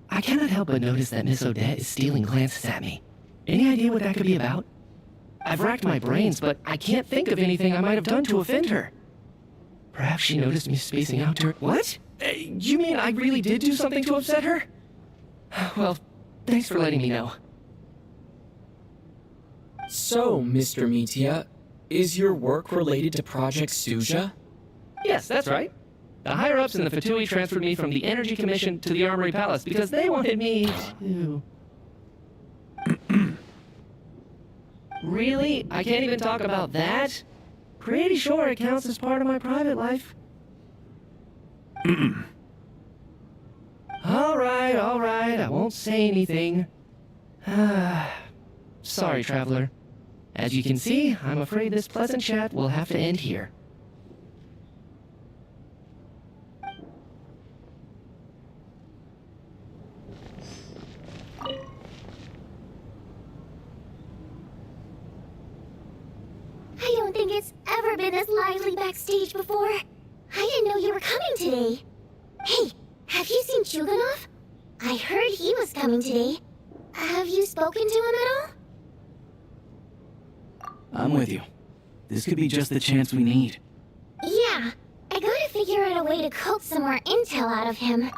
I cannot help but notice that Miss Odette is stealing glances at me. Any idea what that could be about? I've racked my brains, but I can't think of anything I might have done to offend her. Perhaps she noticed me spacing out to her. What? You mean I really did do something to upset her? Well, thanks for letting me know. So, Mr. Mitya, is your work related to Project Stuja? Yes, that's right. The higher-ups in the Fatui transferred me from the Energy Commission to the Armory Palace because they wanted me to... Really? I can't even talk about that? Pretty sure it counts as part of my private life. All right, I won't say anything. Sorry, Traveler. As you can see, I'm afraid this pleasant chat will have to end here. I don't think it's ever been as lively backstage before. I didn't know you were coming today. Hey, have you seen Chuganov? I heard he was coming today. Have you spoken to him at all? I'm with you. This could be just the chance we need. Yeah, I gotta figure out a way to coax some more intel out of him.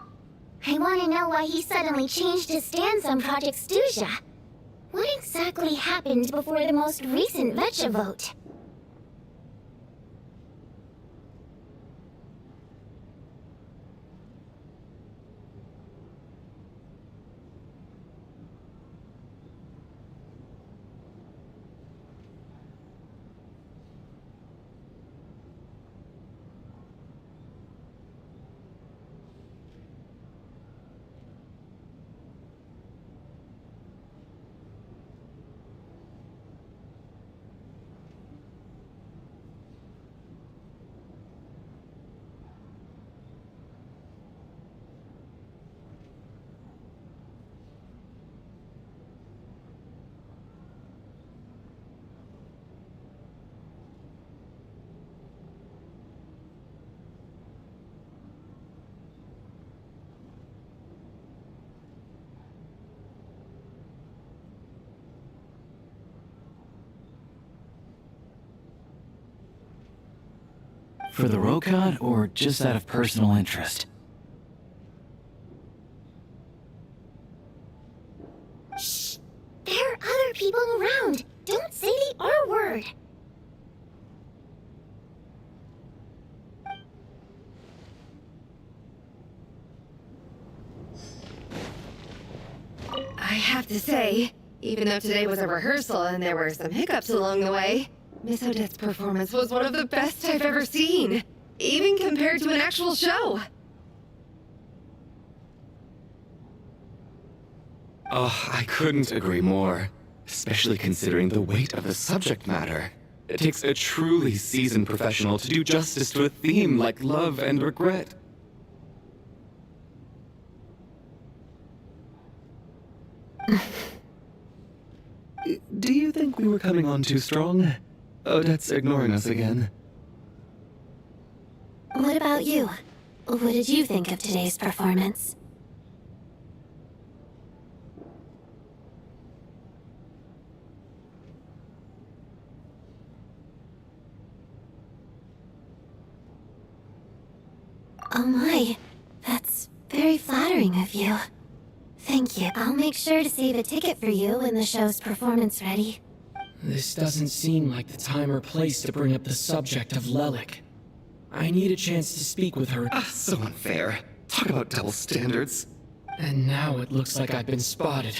I want to know why he suddenly changed his stance on Project Stuja. What exactly happened before the most recent Vecha vote? For the Rokad, or just out of personal interest? Shh! There are other people around. Don't say the R word. I have to say, even though today was a rehearsal and there were some hiccups along the way, Miss Odette's performance was one of the best I've ever seen, even compared to an actual show. Oh, I couldn't agree more, especially considering the weight of the subject matter. It takes a truly seasoned professional to do justice to a theme like love and regret. Do you think we were coming on too strong? Odette's ignoring us again. What about you? What did you think of today's performance? Oh my, that's very flattering of you. Thank you. I'll make sure to save a ticket for you when the show's performance ready. This doesn't seem like the time or place to bring up the subject of Lelik. I need a chance to speak with her. So unfair. Talk about double standards. And now it looks like I've been spotted.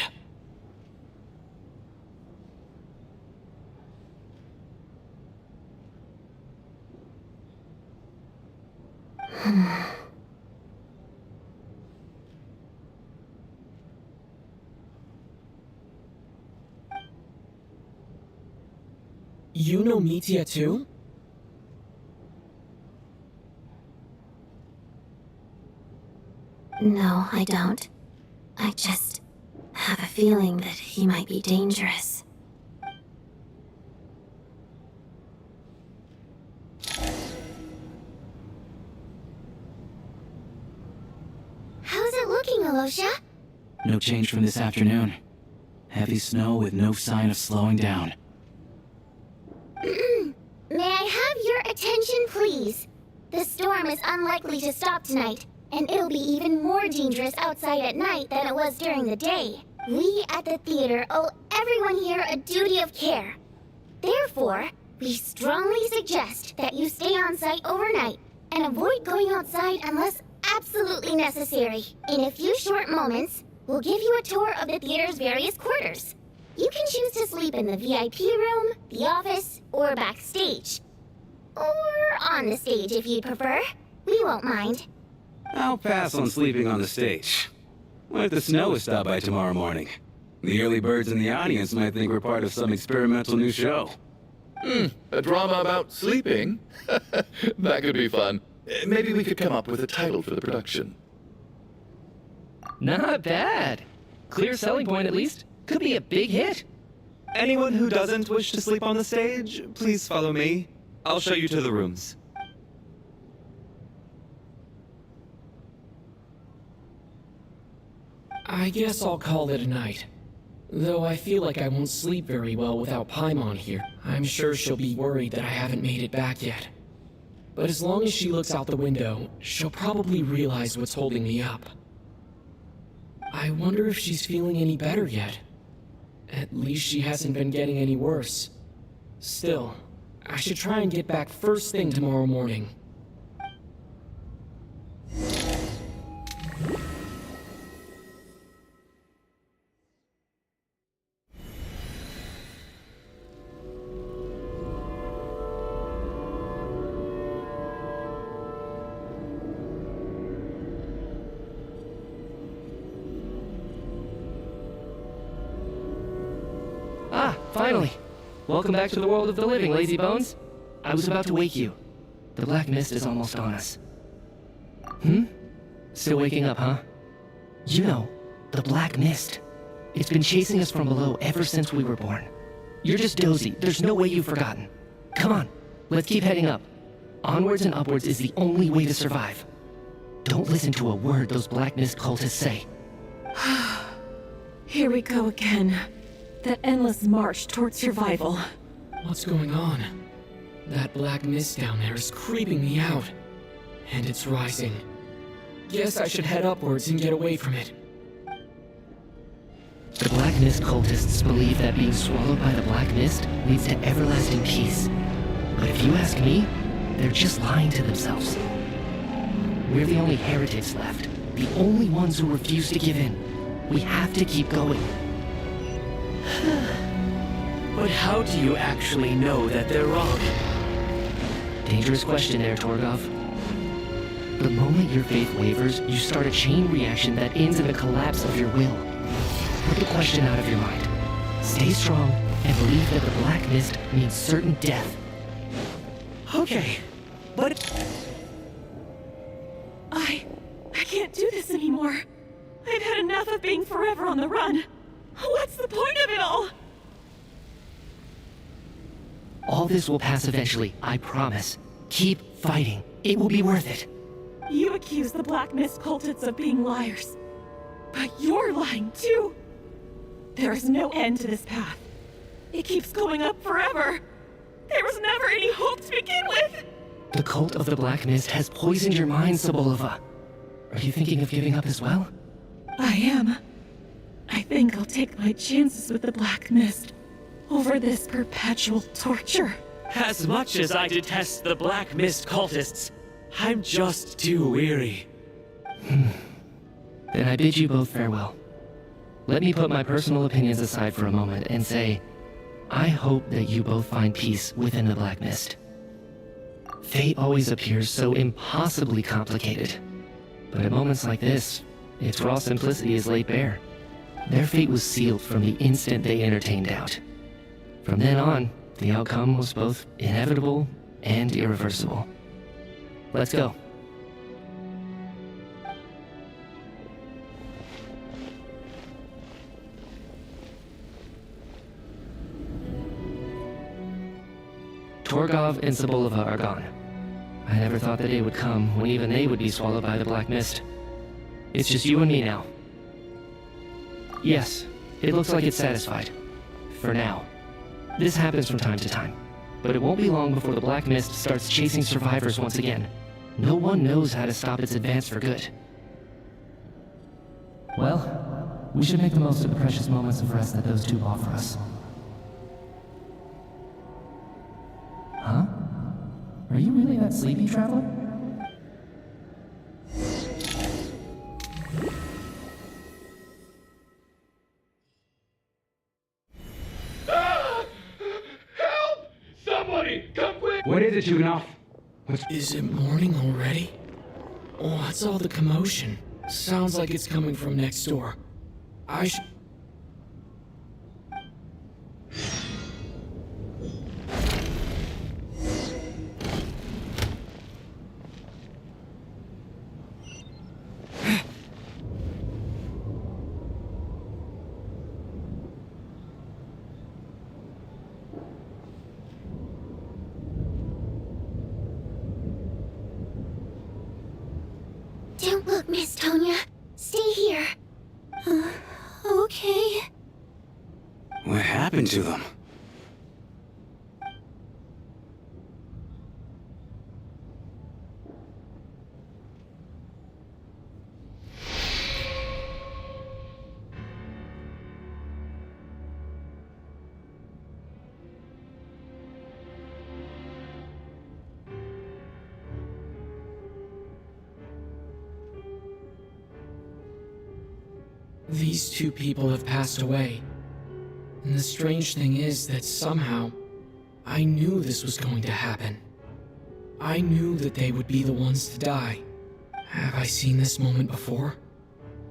You know Mitya too? No, I don't. I just have a feeling that he might be dangerous. How's it looking, Alosha? No change from this afternoon. Heavy snow with no sign of slowing down. May I have your attention, please? The storm is unlikely to stop tonight, and it'll be even more dangerous outside at night than it was during the day. We at the theater owe everyone here a duty of care. Therefore, we strongly suggest that you stay on site overnight and avoid going outside unless absolutely necessary. In a few short moments, we'll give you a tour of the theater's various quarters. You can choose to sleep in the VIP room, the office, or backstage. Or on the stage if you'd prefer. We won't mind. I'll pass on sleeping on the stage. What if the snow is stopped by tomorrow morning? The early birds in the audience might think we're part of some experimental new show. A drama about sleeping? That could be fun. Maybe we could come up with a title for the production. Not bad. Clear selling point at least. Could be a big hit. Anyone who doesn't wish to sleep on the stage, please follow me. I'll show you to the rooms. I guess I'll call it a night. Though I feel like I won't sleep very well without Paimon here. I'm sure she'll be worried that I haven't made it back yet. But as long as she looks out the window, she'll probably realize what's holding me up. I wonder if she's feeling any better yet. At least she hasn't been getting any worse. Still, I should try and get back first thing tomorrow morning. Finally! Welcome back to the world of the living, lazy bones. I was about to wake you. The black mist is almost on us. Still waking up, huh? You know, the black mist. It's been chasing us from below ever since we were born. You're just dozy. There's no way you've forgotten. Come on, let's keep heading up. Onwards and upwards is the only way to survive. Don't listen to a word those black mist cultists say. Here we go again. That endless march toward survival. What's going on? That black mist down there is creeping me out. And it's rising. Guess I should head upwards and get away from it. The Black Mist cultists believe that being swallowed by the Black Mist leads to everlasting peace. But if you ask me, they're just lying to themselves. We're the only heretics left, the only ones who refuse to give in. We have to keep going. But how do you actually know that they're wrong? Dangerous question there, Torgov. The moment your faith wavers, you start a chain reaction that ends in a collapse of your will. Put the question out of your mind. Stay strong and believe that the Black Mist means certain death. Okay, but... I can't do this anymore. I've had enough of being forever on the run. What's the point of it all? All this will pass eventually, I promise. Keep fighting. It will be worth it. You accuse the Black Mist cultists of being liars. But you're lying too. There is no end to this path. It keeps going up forever. There was never any hope to begin with. The cult of the Black Mist has poisoned your mind, Sobolova. Are you thinking of giving up as well? I am. I think I'll take my chances with the Black Mist over this perpetual torture. As much as I detest the Black Mist cultists, I'm just too weary. Then I bid you both farewell. Let me put my personal opinions aside for a moment and say, I hope that you both find peace within the Black Mist. Fate always appears so impossibly complicated. But at moments like this, its raw simplicity is laid bare. Their fate was sealed from the instant they entertained doubt. From then on, the outcome was both inevitable and irreversible. Let's go. Torgov and Sobolova are gone. I never thought the day would come when even they would be swallowed by the Black Mist. It's just you and me now. Yes, it looks like it's satisfied. For now. This happens from time to time. But it won't be long before the Black Mist starts chasing survivors once again. No one knows how to stop its advance for good. Well, we should make the most of the precious moments of rest that those two offer us. Huh? Are you really that sleepy, Traveler? Help! Somebody, come quick! What is it, Jugnov? Is it morning already? What's all the commotion? Sounds like it's coming from next door. I should... Don't look, Miss Tonya. Stay here. Okay. What happened to them? These two people have passed away. And the strange thing is that somehow, I knew this was going to happen. I knew that they would be the ones to die. Have I seen this moment before?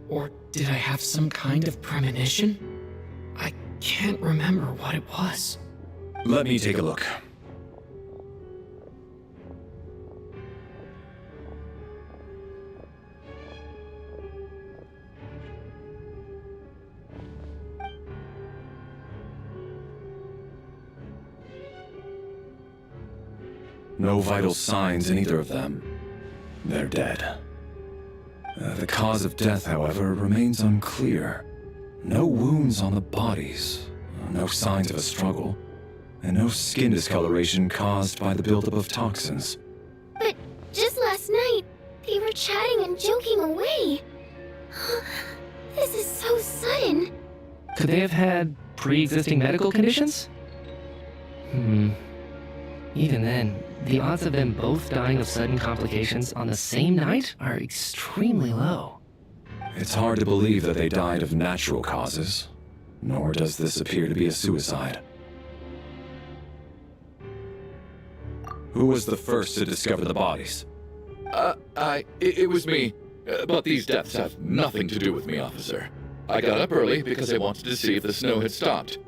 Or did I have some kind of premonition? I can't remember what it was. Let me take a look. No vital signs in either of them. They're dead. The cause of death, however, remains unclear. No wounds on the bodies, no signs of a struggle, and no skin discoloration caused by the buildup of toxins. But just last night, they were chatting and joking away. This is so sudden. Could they have had pre-existing medical conditions? Even then, the odds of them both dying of sudden complications on the same night are extremely low. It's hard to believe that they died of natural causes, nor does this appear to be a suicide. Who was the first to discover the bodies? It was me. But these deaths have nothing to do with me, officer. I got up early because I wanted to see if the snow had stopped.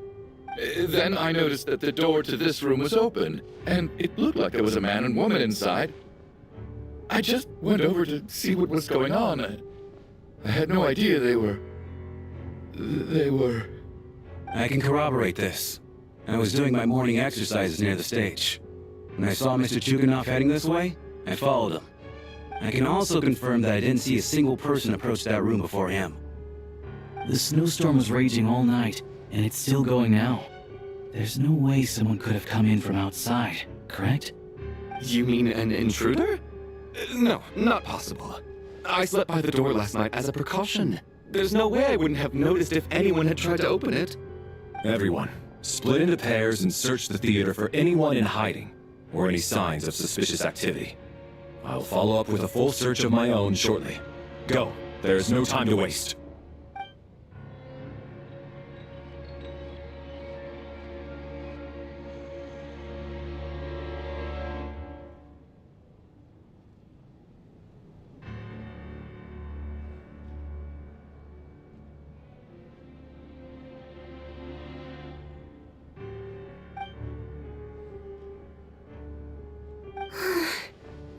Then I noticed that the door to this room was open, and it looked like there was a man and woman inside. I just went over to see what was going on. I had no idea they were... I can corroborate this. I was doing my morning exercises near the stage. When I saw Mr. Chuganov heading this way, I followed him. I can also confirm that I didn't see a single person approach that room before him. The snowstorm was raging all night, and it's still going now. There's no way someone could have come in from outside, correct? You mean an intruder? No, not possible. I slept by the door last night as a precaution. There's no way I wouldn't have noticed if anyone had tried to open it. Everyone, split into pairs and search the theater for anyone in hiding, or any signs of suspicious activity. I'll follow up with a full search of my own shortly. Go. There's no time to waste.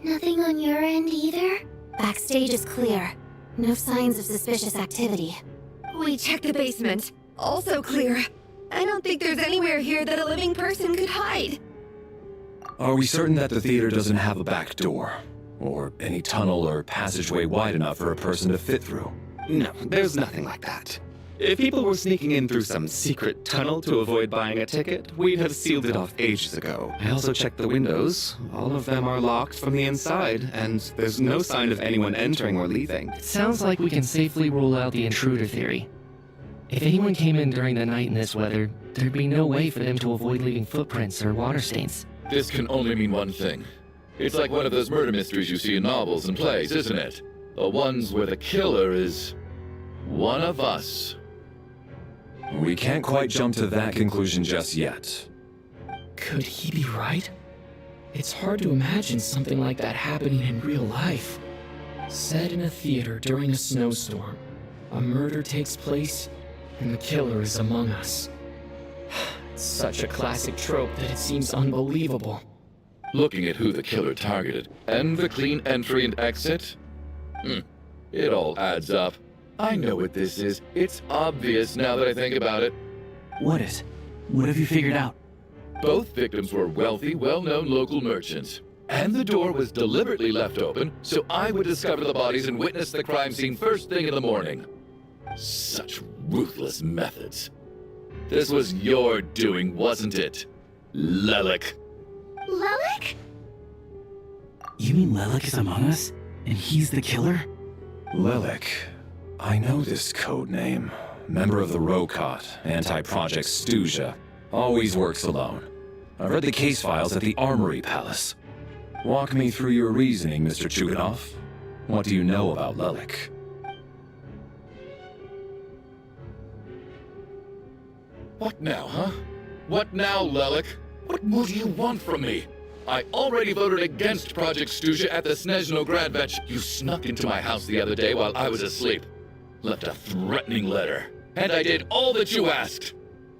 Nothing on your end either? Backstage is clear. No signs of suspicious activity. We checked the basement. Also clear. I don't think there's anywhere here that a living person could hide. Are we certain that the theater doesn't have a back door? Or any tunnel or passageway wide enough for a person to fit through? No, there's nothing like that. If people were sneaking in through some secret tunnel to avoid buying a ticket, we'd have sealed it off ages ago. I also checked the windows. All of them are locked from the inside, and there's no sign of anyone entering or leaving. It sounds like we can safely rule out the intruder theory. If anyone came in during the night in this weather, there'd be no way for them to avoid leaving footprints or water stains. This can only mean one thing. It's like one of those murder mysteries you see in novels and plays, isn't it? The ones where the killer is... one of us. We can't quite jump to that conclusion just yet. Could he be right? It's hard to imagine something like that happening in real life. Set in a theater during a snowstorm, a murder takes place, and the killer is among us. It's such a classic trope that it seems unbelievable. Looking at who the killer targeted, and the clean entry and exit, it all adds up. I know what this is. It's obvious now that I think about it. What is? What have you figured out? Both victims were wealthy, well-known local merchants. And the door was deliberately left open, so I would discover the bodies and witness the crime scene first thing in the morning. Such ruthless methods. This was your doing, wasn't it, Lelik? Lelik? You mean Lelik is among us? And he's the killer? Lelik. I know this code name. Member of the Rokot, anti-Project Stuja. Always works alone. I've read the case files at the Armory Palace. Walk me through your reasoning, Mr. Chuganov. What do you know about Lelik? What now, huh? What now, Lelik? What more do you want from me? I already voted against Project Stuja at the Snezhno Gradvetch. You snuck into my house the other day while I was asleep. Left a threatening letter. And I did all that you asked.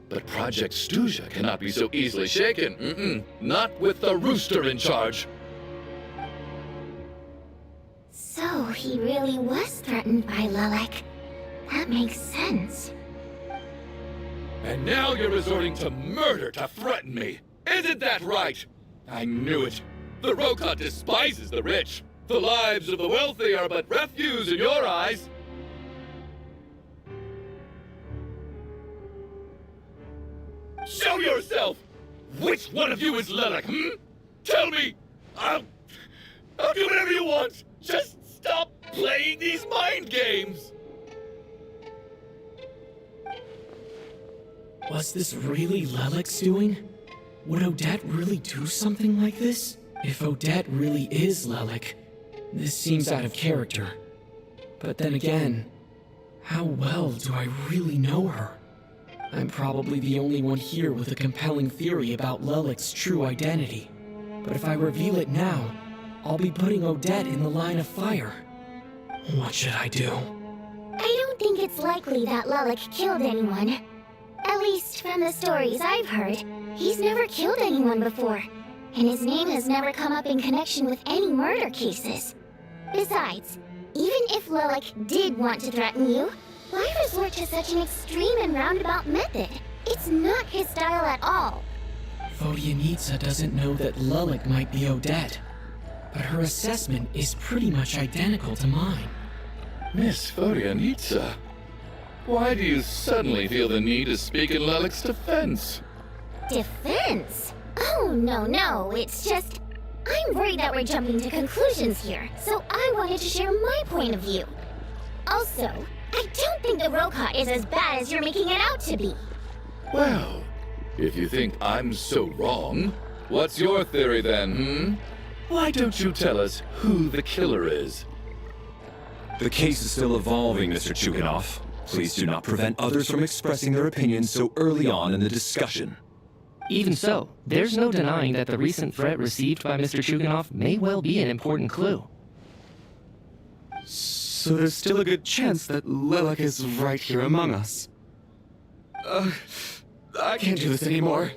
But Project Stuja cannot be so easily shaken. Not with the rooster in charge. So he really was threatened by Lelik. That makes sense. And now you're resorting to murder to threaten me. Isn't that right? I knew it. The Rokot despises the rich. The lives of the wealthy are but refuse in your eyes. Show yourself! Which one of you is Lilac, Tell me! I'll do whatever you want! Just stop playing these mind games! Was this really Lilac's doing? Would Odette really do something like this? If Odette really is Lilac, this seems out of character. But then again, how well do I really know her? I'm probably the only one here with a compelling theory about Lilac's true identity. But if I reveal it now, I'll be putting Odette in the line of fire. What should I do? I don't think it's likely that Lilac killed anyone. At least from the stories I've heard, he's never killed anyone before. And his name has never come up in connection with any murder cases. Besides, even if Lilac did want to threaten you, why resort to such an extreme and roundabout method? It's not his style at all. Vodyanitsa doesn't know that Lilac might be Odette, but her assessment is pretty much identical to mine. Miss Vodyanitsa, why do you suddenly feel the need to speak in Lilac's defense? Defense? Oh, no, it's just... I'm worried that we're jumping to conclusions here, so I wanted to share my point of view. Also, I don't think the Rokot is as bad as you're making it out to be. Well, if you think I'm so wrong, what's your theory then, Why don't you tell us who the killer is? The case is still evolving, Mr. Chuganov. Please do not prevent others from expressing their opinions so early on in the discussion. Even so, there's no denying that the recent threat received by Mr. Chuganov may well be an important clue. So there's still a good chance that Lilac is right here among us. I can't do this anymore.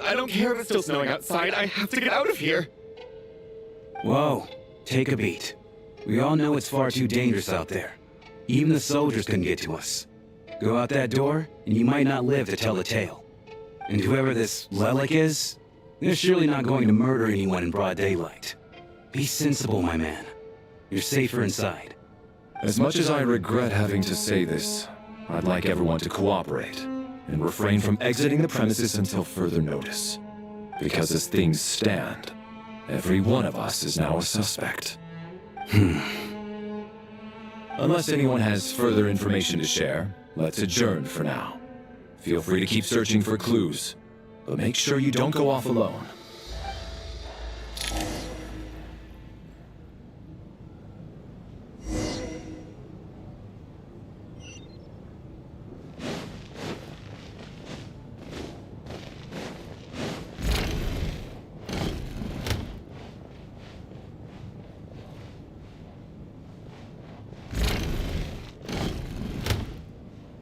I don't care if it's still snowing outside. I have to get out of here. Whoa, take a beat. We all know it's far too dangerous out there. Even the soldiers couldn't get to us. Go out that door, and you might not live to tell the tale. And whoever this Lilac is, they're surely not going to murder anyone in broad daylight. Be sensible, my man. You're safer inside. As much as I regret having to say this, I'd like everyone to cooperate and refrain from exiting the premises until further notice. Because as things stand, every one of us is now a suspect. Unless anyone has further information to share, let's adjourn for now. Feel free to keep searching for clues, but make sure you don't go off alone.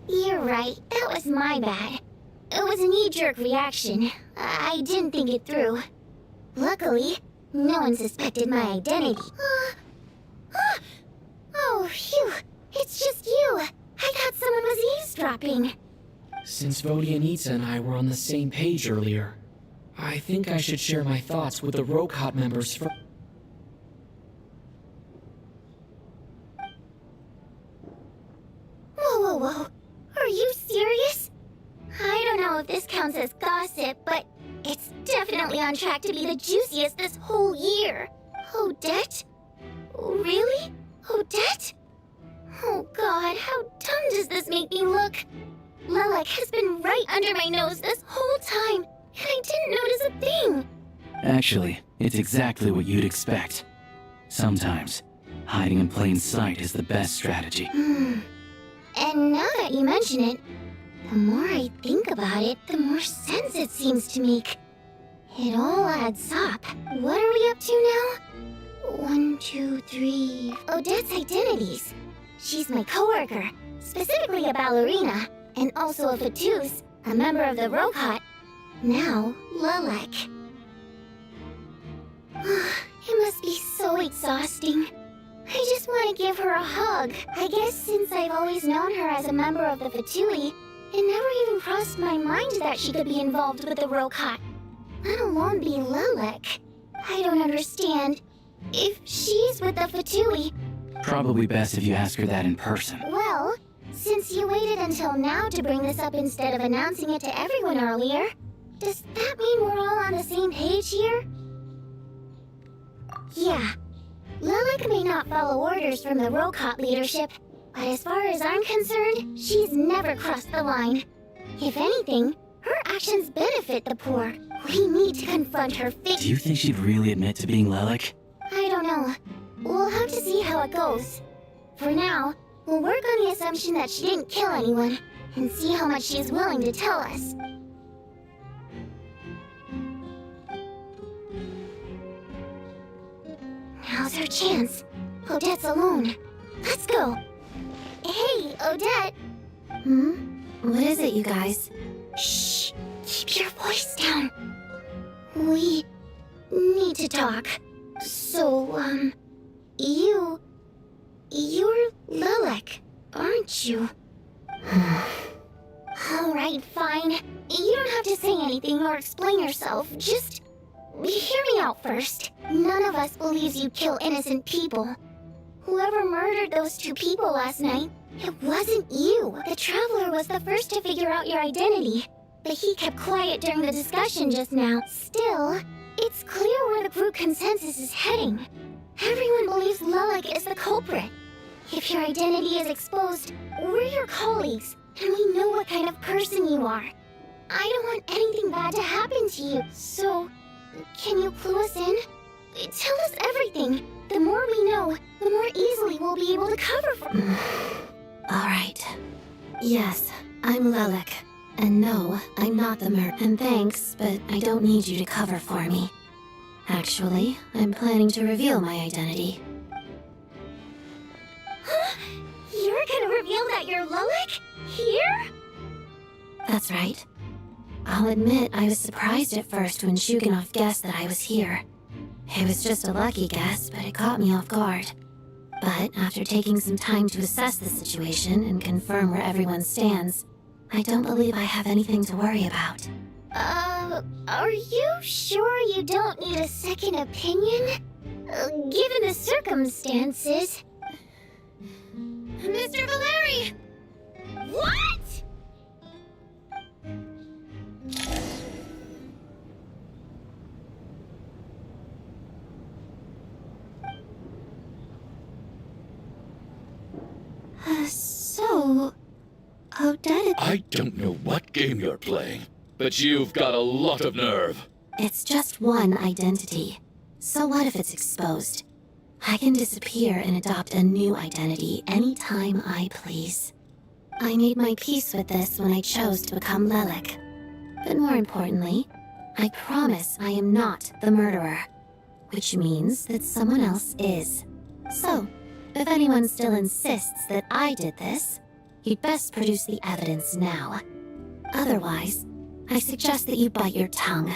You're right, that was my bad. It was a knee-jerk reaction. I didn't think it through. Luckily, no one suspected my identity. Oh, phew, it's just you. I thought someone was eavesdropping. Since Vodyanitsa and I were on the same page earlier, I think I should share my thoughts with the Rokot members first. Whoa. Are you serious? I don't know if this counts as gossip, but it's definitely on track to be the juiciest this whole year. Odette? Really? Odette? Oh god, how dumb does this make me look? Lilac has been right under my nose this whole time, and I didn't notice a thing. Actually, it's exactly what you'd expect. Sometimes, hiding in plain sight is the best strategy. And now that you mention it, the more I think about it, the more sense it seems to make. It all adds up. What are we up to now? 1, 2, 3... Odette's identities. She's my coworker, specifically a ballerina, and also a Fatous, a member of the Rokot. Now, Lilac. It must be so exhausting. I just want to give her a hug. I guess since I've always known her as a member of the Fatui, it never even crossed my mind that she could be involved with the Rokot, let alone be Lilac. I don't understand. If she's with the Fatui... Probably best if you ask her that in person. Well, since you waited until now to bring this up instead of announcing it to everyone earlier, Does that mean we're all on the same page here? Yeah. Lilac may not follow orders from the Rokot leadership, but as far as I'm concerned, she's never crossed the line. If anything, her actions benefit the poor. We need to confront her fate. Do you think she'd really admit to being Lilac? I don't know. We'll have to see how it goes. For now, we'll work on the assumption that she didn't kill anyone, and see how much she's willing to tell us. Now's her chance. Odette's alone. Let's go. Hey, Odette. What is it, you guys? Shh. Keep your voice down. We need to talk. So, you're Lilac, aren't you? Alright, fine. You don't have to say anything or explain yourself. Just hear me out first. None of us believes you kill innocent people. Whoever murdered those 2 people last night, it wasn't you. The Traveler was the first to figure out your identity, but he kept quiet during the discussion just now. Still, it's clear where the group consensus is heading. Everyone believes Lilac is the culprit. If your identity is exposed, we're your colleagues, and we know what kind of person you are. I don't want anything bad to happen to you, so can you clue us in? Tell us everything. The more we know, the more easily we'll be able to cover for. Alright. Yes, I'm Lilac. And no, I'm not the murderer. And thanks, but I don't need you to cover for me. Actually, I'm planning to reveal my identity. You're gonna reveal that you're Lilac? Here? That's right. I'll admit I was surprised at first when Shugenov guessed that I was here. It was just a lucky guess, but it caught me off guard. But after taking some time to assess the situation and confirm where everyone stands, I don't believe I have anything to worry about. Are you sure you don't need a second opinion? Given the circumstances... Mr. Valeri! What?! So... Odette... I don't know what game you're playing, but you've got a lot of nerve. It's just one identity. So what if it's exposed? I can disappear and adopt a new identity anytime I please. I made my peace with this when I chose to become Lilac. But more importantly, I promise I am not the murderer. Which means that someone else is. So, if anyone still insists that I did this, you'd best produce the evidence now. Otherwise, I suggest that you bite your tongue.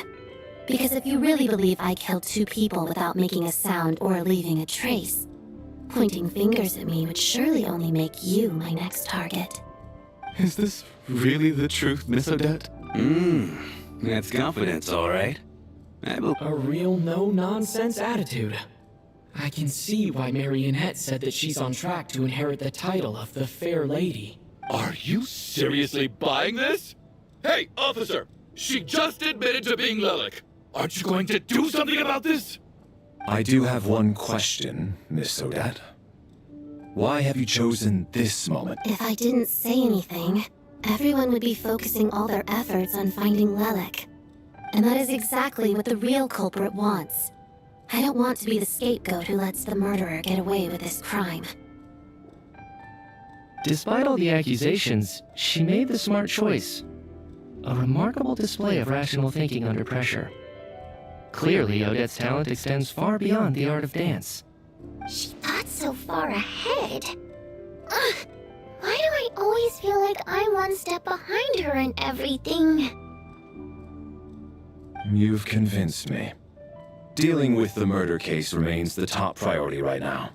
Because if you really believe I killed 2 people without making a sound or leaving a trace, pointing fingers at me would surely only make you my next target. Is this really the truth, Miss Odette? That's confidence, all right. A real no-nonsense attitude. I can see why Marionette said that she's on track to inherit the title of the Fair Lady. Are you seriously buying this? Hey, officer! She just admitted to being Lilac. Aren't you going to do something about this? I do have one question, Miss Odette. Why have you chosen this moment? If I didn't say anything, everyone would be focusing all their efforts on finding Lilac. And that is exactly what the real culprit wants. I don't want to be the scapegoat who lets the murderer get away with this crime. Despite all the accusations, she made the smart choice. A remarkable display of rational thinking under pressure. Clearly, Odette's talent extends far beyond the art of dance. She thought so far ahead. Ugh, why do I always feel like I'm one step behind her in everything? You've convinced me. Dealing with the murder case remains the top priority right now.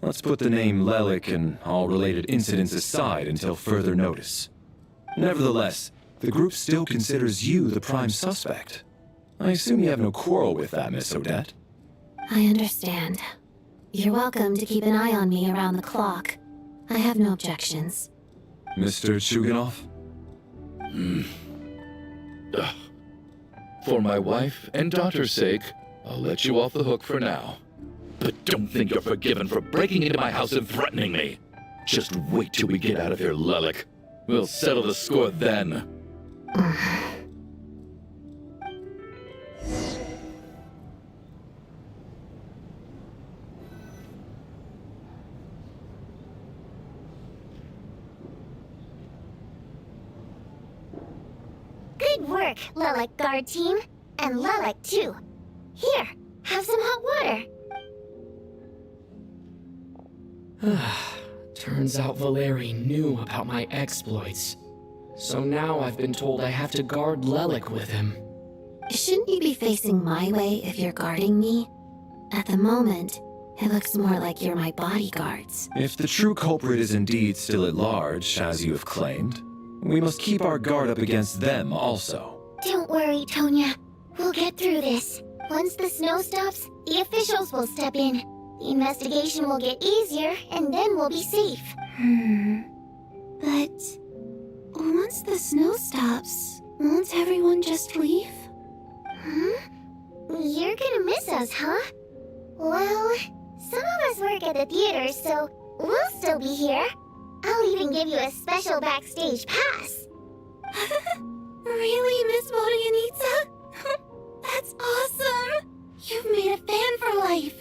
Let's put the name Lilac and all related incidents aside until further notice. Nevertheless, the group still considers you the prime suspect. I assume you have no quarrel with that, Miss Odette. I understand. You're welcome to keep an eye on me around the clock. I have no objections. Mr. Chuganov? For my wife and daughter's sake, I'll let you off the hook for now. But don't think you're forgiven for breaking into my house and threatening me. Just wait till we get out of here, Lelik. We'll settle the score then. Good work, Lilac Guard team. And Lilac, too. Here, have some hot water. Turns out Valeri knew about my exploits. So now I've been told I have to guard Lelik with him. Shouldn't you be facing my way if you're guarding me? At the moment, it looks more like you're my bodyguards. If the true culprit is indeed still at large, as you have claimed, we must keep our guard up against them also. Don't worry, Tonya. We'll get through this. Once the snow stops, the officials will step in. The investigation will get easier, and then we'll be safe. But once the snow stops, won't everyone just leave? You're gonna miss us, huh? Well, some of us work at the theater, so we'll still be here. I'll even give you a special backstage pass. Really, Miss Vodyanitsa? That's awesome! You've made a fan for life.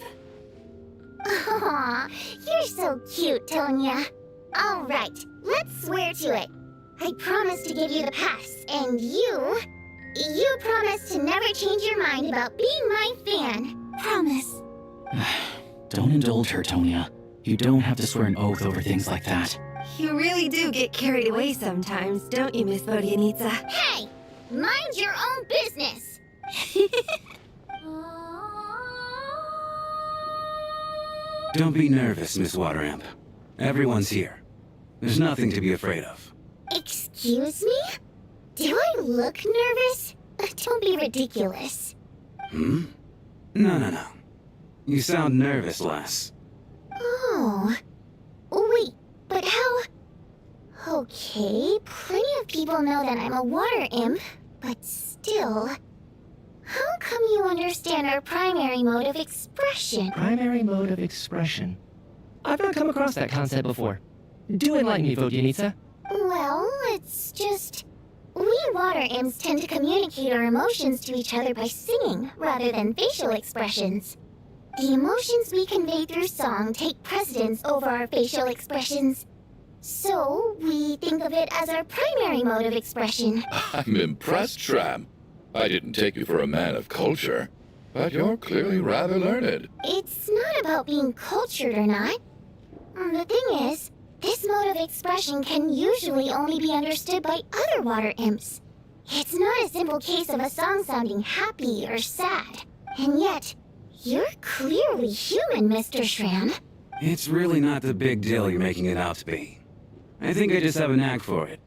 Aw, you're so cute, Tonya. All right, let's swear to it. I promise to give you the pass, and you promise to never change your mind about being my fan. Promise. Don't indulge her, Tonya. You don't have to swear an oath over things like that. You really do get carried away sometimes, don't you, Miss Vodyanitsa? Hey, mind your own business. Don't be nervous, Miss Wateramp. Everyone's here. There's nothing to be afraid of. Excuse me? Do I look nervous? Don't be ridiculous. No. You sound nervous, lass. Oh. Wait, but how... Okay, plenty of people know that I'm a water imp, but still... How come you understand our primary mode of expression? Primary mode of expression? I've not come across that concept before. Do enlighten me, Vodyanitsa. Well, it's just... We water imps tend to communicate our emotions to each other by singing, rather than facial expressions. The emotions we convey through song take precedence over our facial expressions. So, we think of it as our primary mode of expression. I'm impressed, Shram. I didn't take you for a man of culture, but you're clearly rather learned. It's not about being cultured or not. The thing is, this mode of expression can usually only be understood by other water imps. It's not a simple case of a song sounding happy or sad. And yet, you're clearly human, Mr. Shram. It's really not the big deal you're making it out to be. I think I just have a knack for it.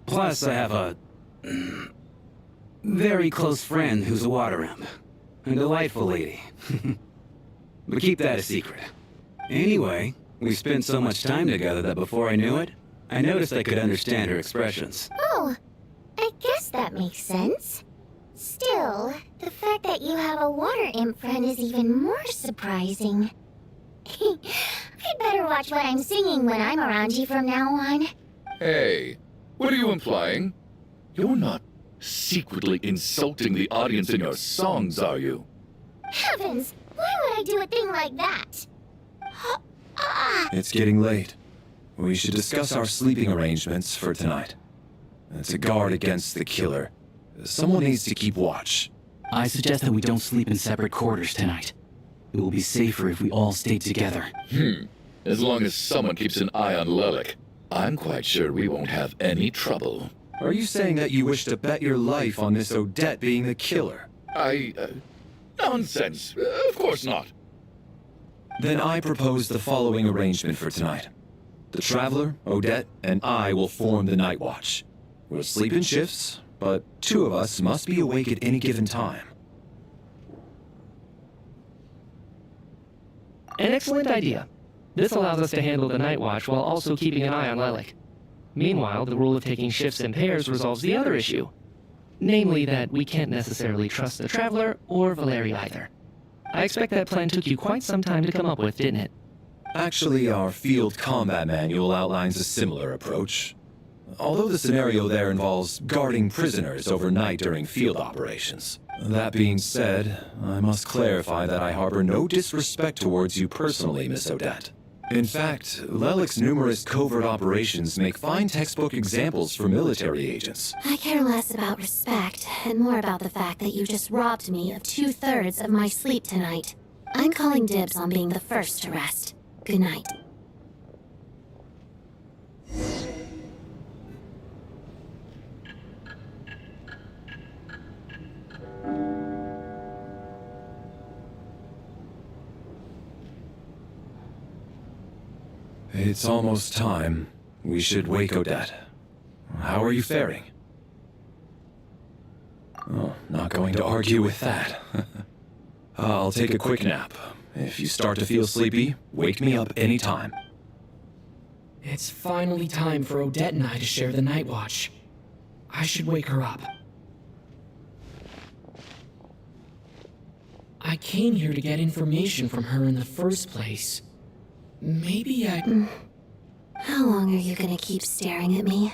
Plus, I have a... very close friend who's a water imp. A delightful lady. But keep that a secret. Anyway, we spent so much time together that before I knew it, I noticed I could understand her expressions. Oh, I guess that makes sense. Still, the fact that you have a water imp friend is even more surprising. I'd better watch what I'm singing when I'm around you from now on. Hey, what are you implying? You're not secretly insulting the audience in your songs, are you? Heavens, why would I do a thing like that? It's getting late. We should discuss our sleeping arrangements for tonight. To guard against the killer, someone needs to keep watch. I suggest that we don't sleep in separate quarters tonight. It will be safer if we all stay together. As long as someone keeps an eye on Lelik, I'm quite sure we won't have any trouble. Are you saying that you wish to bet your life on Miss Odette being the killer? Nonsense. Of course not. Then I propose the following arrangement for tonight. The Traveler, Odette, and I will form the Night Watch. We'll sleep in shifts, but two of us must be awake at any given time. An excellent idea. This allows us to handle the night watch while also keeping an eye on Lelik. Meanwhile, the rule of taking shifts in pairs resolves the other issue. Namely that we can't necessarily trust the Traveler or Valeri either. I expect that plan took you quite some time to come up with, didn't it? Actually, our field combat manual outlines a similar approach. Although the scenario there involves guarding prisoners overnight during field operations. That being said, I must clarify that I harbor no disrespect towards you personally, Miss Odette. In fact, Lelic's numerous covert operations make fine textbook examples for military agents. I care less about respect and more about the fact that you just robbed me of 2/3 of my sleep tonight. I'm calling dibs on being the first to rest. Good night. It's almost time. We should wake Odette. How are you faring? Oh, not going to argue with that. I'll take a quick nap. If you start to feel sleepy, wake me up anytime. It's finally time for Odette and I to share the night watch. I should wake her up. I came here to get information from her in the first place. Maybe I... How long are you gonna keep staring at me?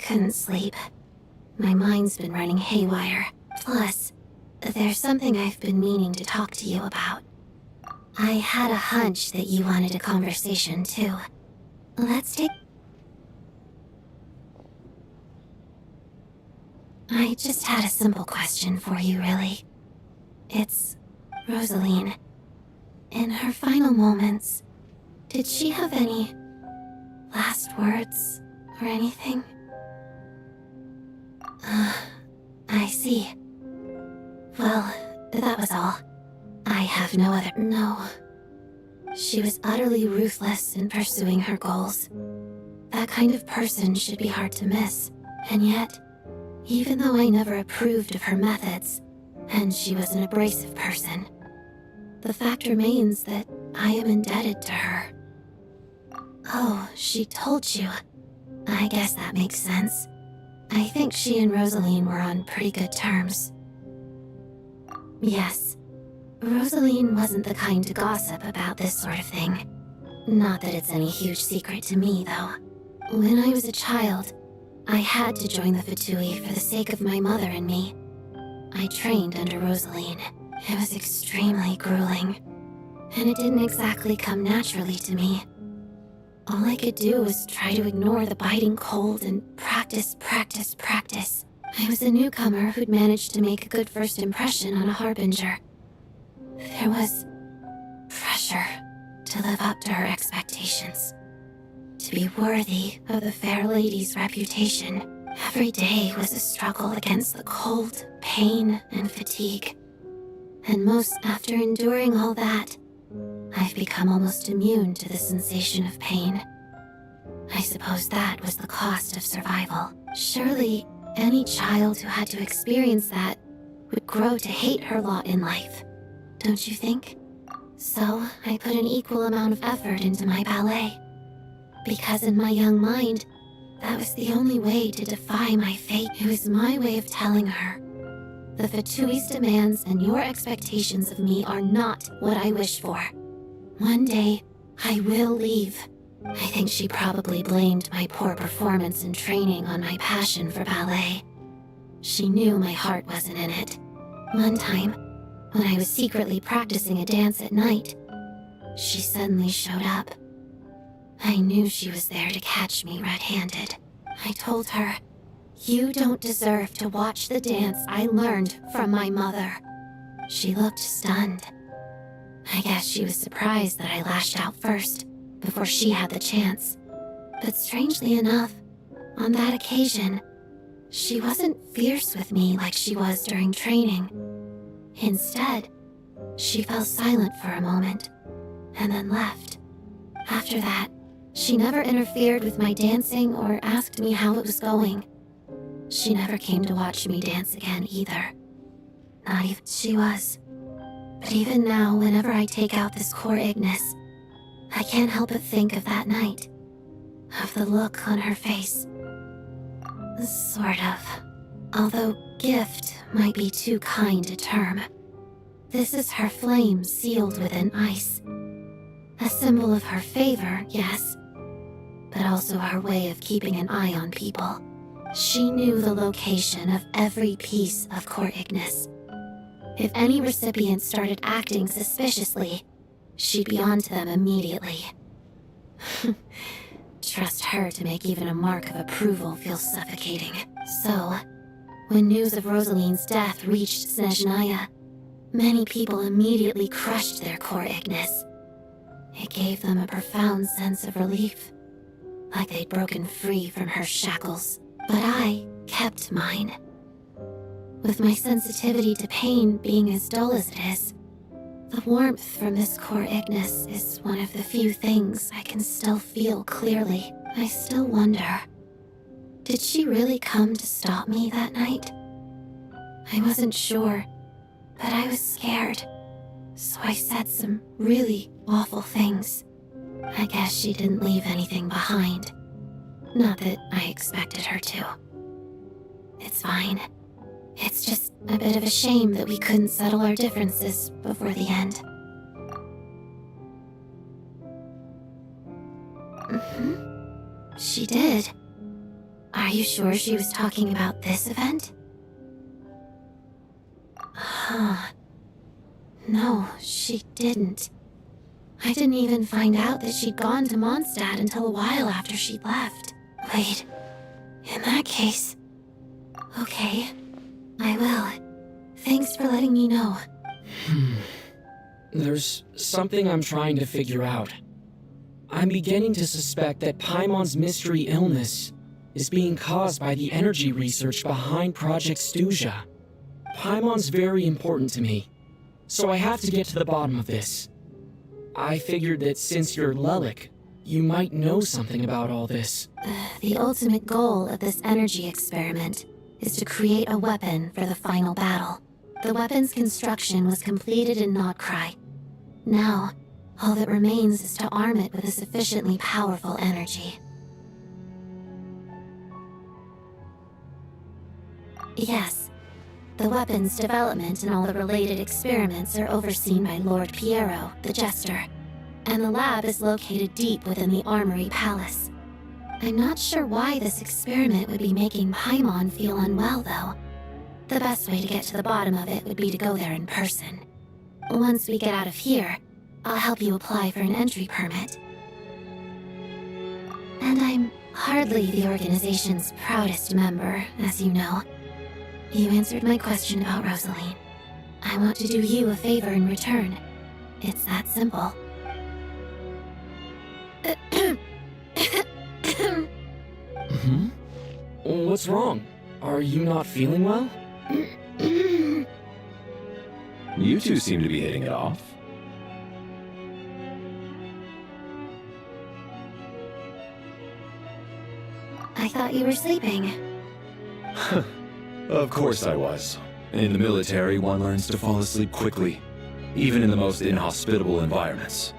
Couldn't sleep. My mind's been running haywire. Plus, there's something I've been meaning to talk to you about. I had a hunch that you wanted a conversation, too. Let's take... I just had a simple question for you, really. It's Rosaline. In her final moments, did she have any last words or anything? I see. Well, that was all. I have no other... No. She was utterly ruthless in pursuing her goals. That kind of person should be hard to miss. And yet, even though I never approved of her methods, and she was an abrasive person, the fact remains that I am indebted to her. Oh, she told you. I guess that makes sense. I think she and Rosaline were on pretty good terms. Yes. Rosaline wasn't the kind to gossip about this sort of thing. Not that it's any huge secret to me, though. When I was a child, I had to join the Fatui for the sake of my mother and me. I trained under Rosaline. It was extremely grueling, and it didn't exactly come naturally to me. All I could do was try to ignore the biting cold and practice. I was a newcomer who'd managed to make a good first impression on a harbinger. There was pressure to live up to her expectations, to be worthy of the fair lady's reputation. Every day was a struggle against the cold, pain, and fatigue. And most after enduring all that, I've become almost immune to the sensation of pain. I suppose that was the cost of survival. Surely, any child who had to experience that would grow to hate her lot in life, don't you think? So, I put an equal amount of effort into my ballet. Because in my young mind, that was the only way to defy my fate. It was my way of telling her, the Fatui's demands and your expectations of me are not what I wish for. One day, I will leave. I think she probably blamed my poor performance in training on my passion for ballet. She knew my heart wasn't in it. One time, when I was secretly practicing a dance at night, she suddenly showed up. I knew she was there to catch me red-handed. I told her, "You don't deserve to watch the dance I learned from my mother." She looked stunned. I guess she was surprised that I lashed out first, before she had the chance. But strangely enough, on that occasion, she wasn't fierce with me like she was during training. Instead, she fell silent for a moment, and then left. After that, she never interfered with my dancing or asked me how it was going. She never came to watch me dance again either. Not even she was. But even now, whenever I take out this core Ignis, I can't help but think of that night. Of the look on her face. Sort of. Although gift might be too kind a term. This is her flame sealed within ice. A symbol of her favor, yes, but also her way of keeping an eye on people. She knew the location of every piece of Core Ignis. If any recipient started acting suspiciously, she'd be onto them immediately. Trust her to make even a mark of approval feel suffocating. So, when news of Rosaline's death reached Snezhnaya, many people immediately crushed their Core Ignis. It gave them a profound sense of relief, like they'd broken free from her shackles. But I kept mine. With my sensitivity to pain being as dull as it is, the warmth from this Core Ignis is one of the few things I can still feel clearly. I still wonder, did she really come to stop me that night? I wasn't sure, but I was scared, so I said some really awful things. I guess she didn't leave anything behind. Not that I expected her to. It's fine. It's just a bit of a shame that we couldn't settle our differences before the end. She did. Are you sure she was talking about this event? No, she didn't. I didn't even find out that she'd gone to Mondstadt until a while after she'd left. Wait, in that case... Okay, I will. Thanks for letting me know. There's something I'm trying to figure out. I'm beginning to suspect that Paimon's mystery illness is being caused by the energy research behind Project Stuja. Paimon's very important to me, so I have to get to the bottom of this. I figured that since you're Lelik, you might know something about all this. The ultimate goal of this energy experiment is to create a weapon for the final battle. The weapon's construction was completed in Notcry. Now, all that remains is to arm it with a sufficiently powerful energy. Yes, the weapon's development and all the related experiments are overseen by Lord Piero, the Jester, and the lab is located deep within the Armory Palace. I'm not sure why this experiment would be making Paimon feel unwell, though. The best way to get to the bottom of it would be to go there in person. Once we get out of here, I'll help you apply for an entry permit. And I'm hardly the organization's proudest member, as you know. You answered my question about Rosaline. I want to do you a favor in return. It's that simple. What's wrong? Are you not feeling well? You two seem to be hitting it off. I thought you were sleeping. Of course I was. In the military, one learns to fall asleep quickly, even in the most inhospitable environments.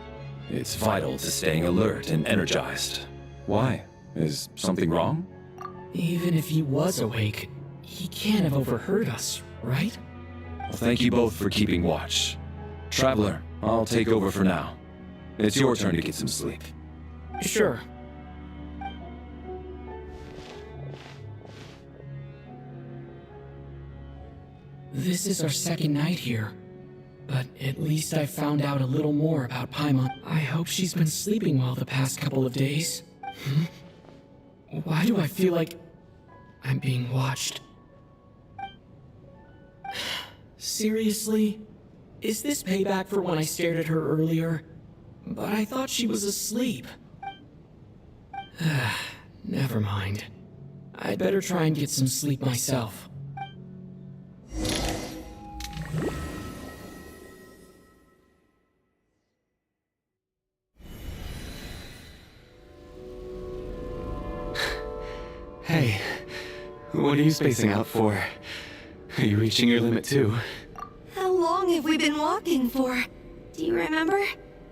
It's vital to staying alert and energized. Why? Is something wrong? Even if he was awake, he can't have overheard us, right? Well, thank you both for keeping watch. Traveler, I'll take over for now. It's your turn to get some sleep. Sure. This is our second night here, but at least I found out a little more about Paimon. I hope she's been sleeping well the past couple of days. Why do I feel like I'm being watched? Seriously? Is this payback for when I stared at her earlier? But I thought she was asleep. Never mind. I'd better try and get some sleep myself. Hey, what are you spacing out for? Are you reaching your limit too? How long have we been walking for? Do you remember?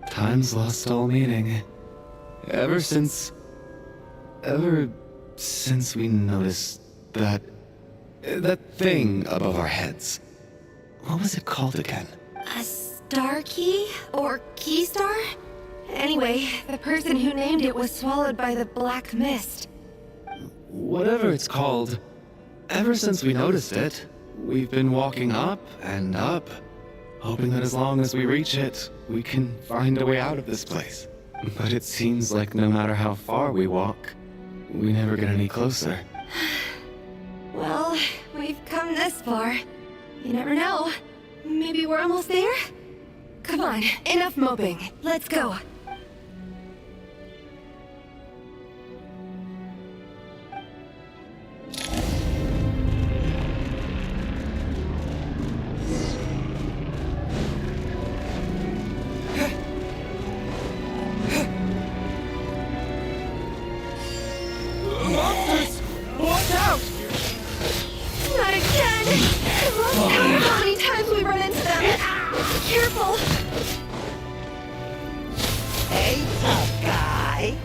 Time's lost all meaning. Ever since we noticed that thing above our heads. What was it called again? A star key? Or key star? Anyway, the person who named it was swallowed by the black mist. Whatever it's called, ever since we noticed it, we've been walking up and up, hoping that as long as we reach it, we can find a way out of this place. But it seems like no matter how far we walk, we never get any closer. Well, we've come this far. You never know. Maybe we're almost there? Come on, enough moping. Let's go. Monsters! Watch out! Not again! How many times we run into them? Careful! Hey, tough guy!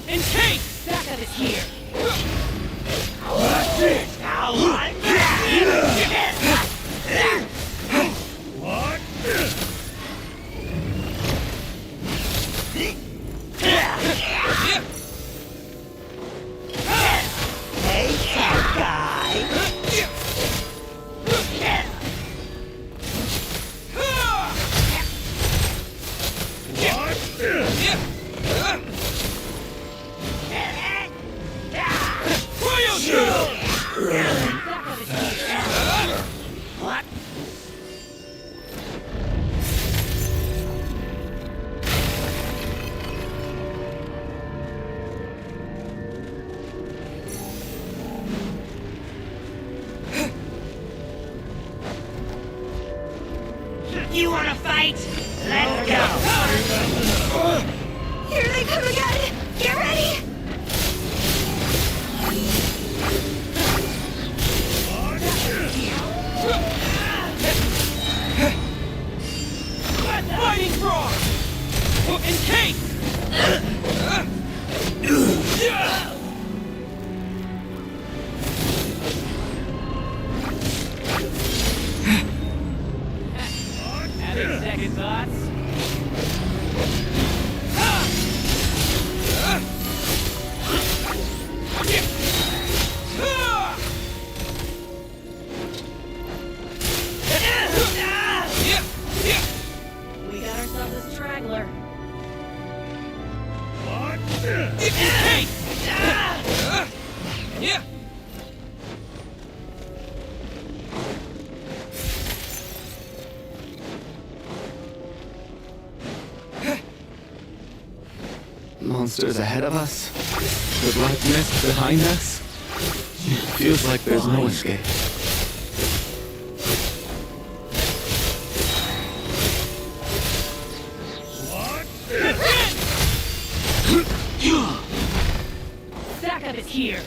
In case backup is here! Watch it! Now I'm back! What? Hey, tough guy! What? You wanna fight? Let's go! Here they come again! Get ready! Fighting frog! In case! Having second thoughts? We got ourselves a straggler. What? Hey! Yeah! Monsters ahead of us? The black mist behind us? It feels like there's no escape. Backup is here.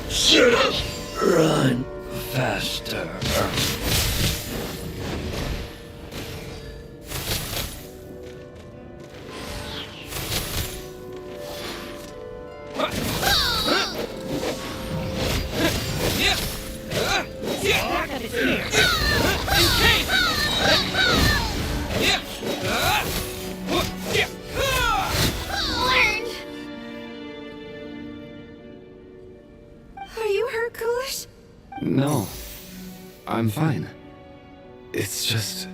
Storm! Run faster. Backup is here. Learned! Are you hurt, Coolish? No, I'm fine. It's just...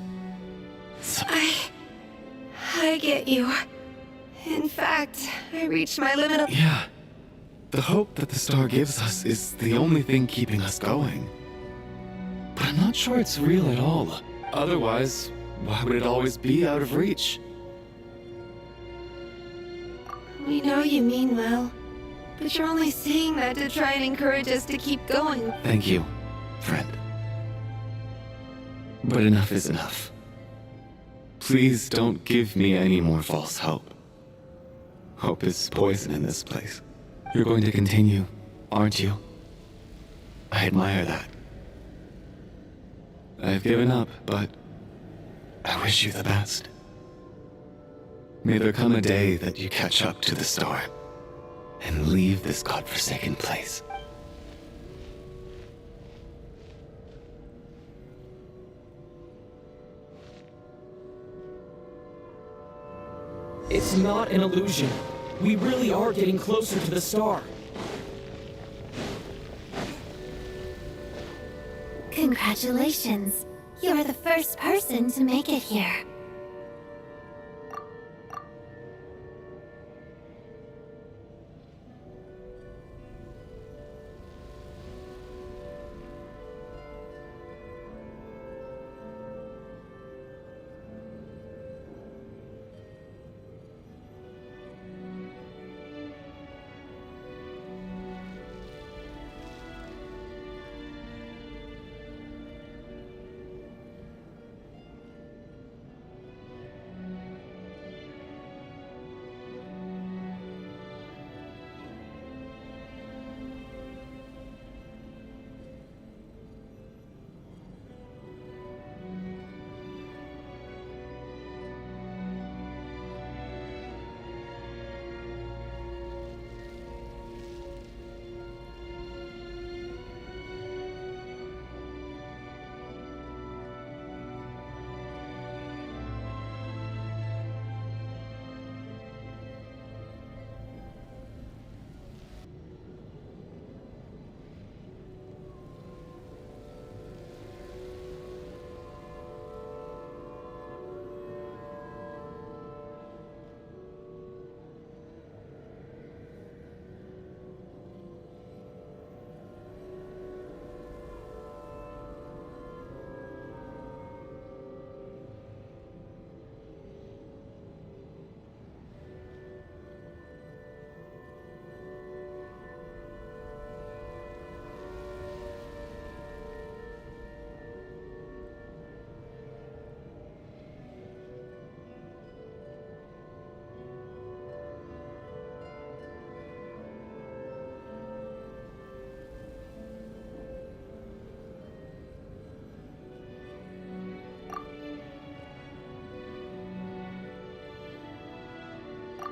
I get you. In fact, I reached my limit of... Yeah. The hope that the star gives us is the only thing keeping us going. But I'm not sure it's real at all. Otherwise, why would it always be out of reach? We know you mean well, but you're only saying that to try and encourage us to keep going. Thank you, friend. But enough is enough. Please don't give me any more false hope. Hope is poison in this place. You're going to continue, aren't you? I admire that. I've given up, but I wish you the best. May there come a day that you catch up to the star and leave this godforsaken place. It's not an illusion. We really are getting closer to the star. Congratulations. You're the first person to make it here.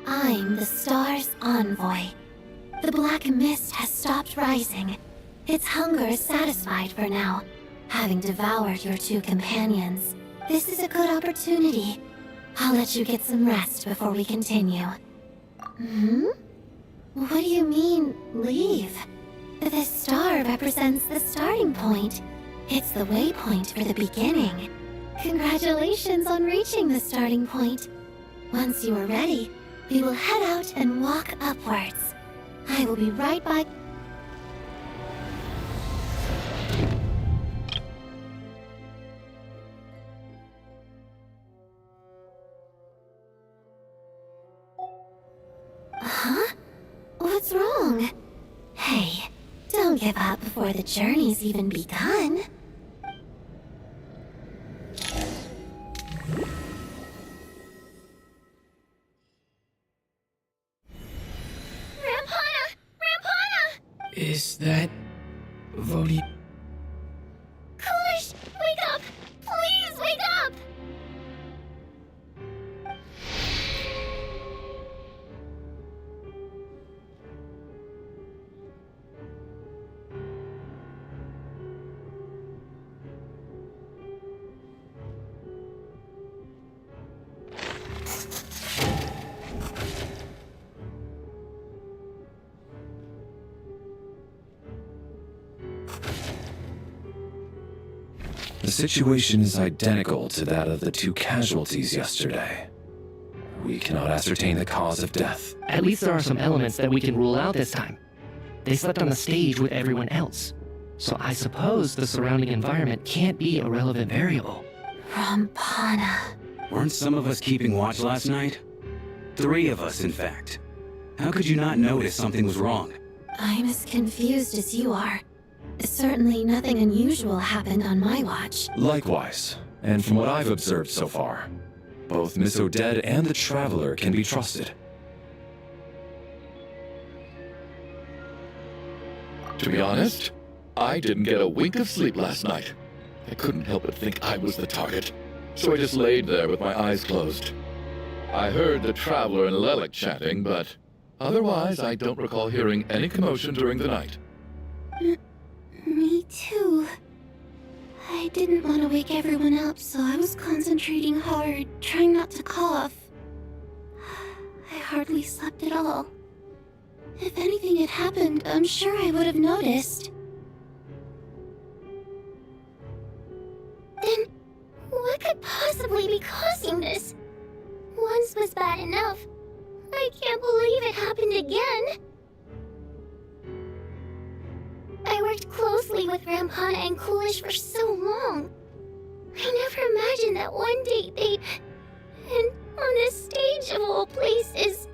I'm the star's envoy. The black mist has stopped rising. Its hunger is satisfied for now, having devoured your two companions. This is a good opportunity. I'll let you get some rest before we continue. What do you mean, leave? This star represents the starting point. It's the waypoint for the beginning. Congratulations on reaching the starting point. Once you are ready, we will head out and walk upwards. I will be right by. Huh? What's wrong? Hey, don't give up before the journey's even begun. Is that Vodi? Coolish, wake up! Please wake up! The situation is identical to that of the two casualties yesterday. We cannot ascertain the cause of death. At least there are some elements that we can rule out this time. They slept on the stage with everyone else, so I suppose the surrounding environment can't be a relevant variable. Rampana. Weren't some of us keeping watch last night? 3 of us, in fact. How could you not notice something was wrong? I'm as confused as you are. Certainly nothing unusual happened on my watch. Likewise, and from what I've observed so far, both Miss Odette and the Traveler can be trusted. To be honest, I didn't get a wink of sleep last night. I couldn't help but think I was the target, so I just laid there with my eyes closed. I heard the Traveler and Lelik chatting, but otherwise I don't recall hearing any commotion during the night. Me too. I didn't want to wake everyone up, so I was concentrating hard, trying not to cough. I hardly slept at all. If anything had happened, I'm sure I would have noticed. Then, what could possibly be causing this? Once was bad enough. I can't believe it happened again. I worked closely with Rampana and Coolish for so long. I never imagined that one day they'd... And on this stage of all places...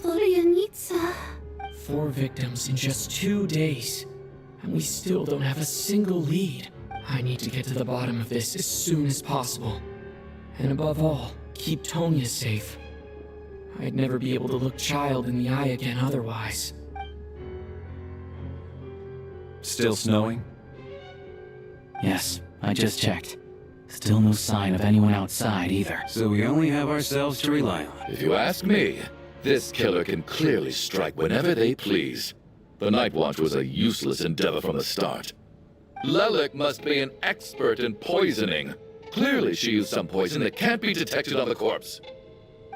Florianitsa... 4 victims in just 2 days. And we still don't have a single lead. I need to get to the bottom of this as soon as possible. And above all, keep Tonya safe. I'd never be able to look Child in the eye again otherwise. Still snowing? Yes, I just checked. Still no sign of anyone outside either. So we only have ourselves to rely on. If you ask me, this killer can clearly strike whenever they please. The Night Watch was a useless endeavor from the start. Lelik must be an expert in poisoning. Clearly she used some poison that can't be detected on the corpse.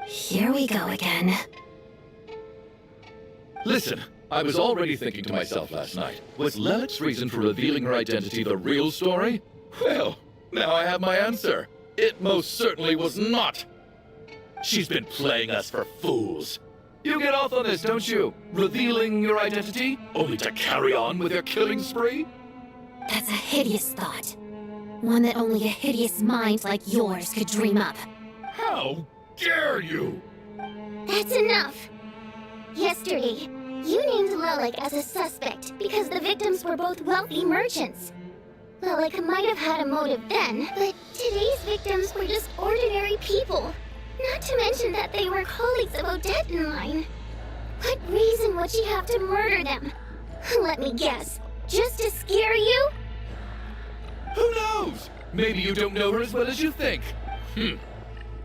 Here we go again. Listen, I was already thinking to myself last night, was Lelik's reason for revealing her identity the real story? Well, now I have my answer. It most certainly was not. She's been playing us for fools. You get off on this, don't you? Revealing your identity, only to carry on with your killing spree? That's a hideous thought. One that only a hideous mind like yours could dream up. How dare you? That's enough. Yesterday, you named Lelik as a suspect because the victims were both wealthy merchants. Lelik might have had a motive then, but today's victims were just ordinary people. Not to mention that they were colleagues of Odette and mine. What reason would she have to murder them? Let me guess. Just to scare you? Who knows? Maybe you don't know her as well as you think.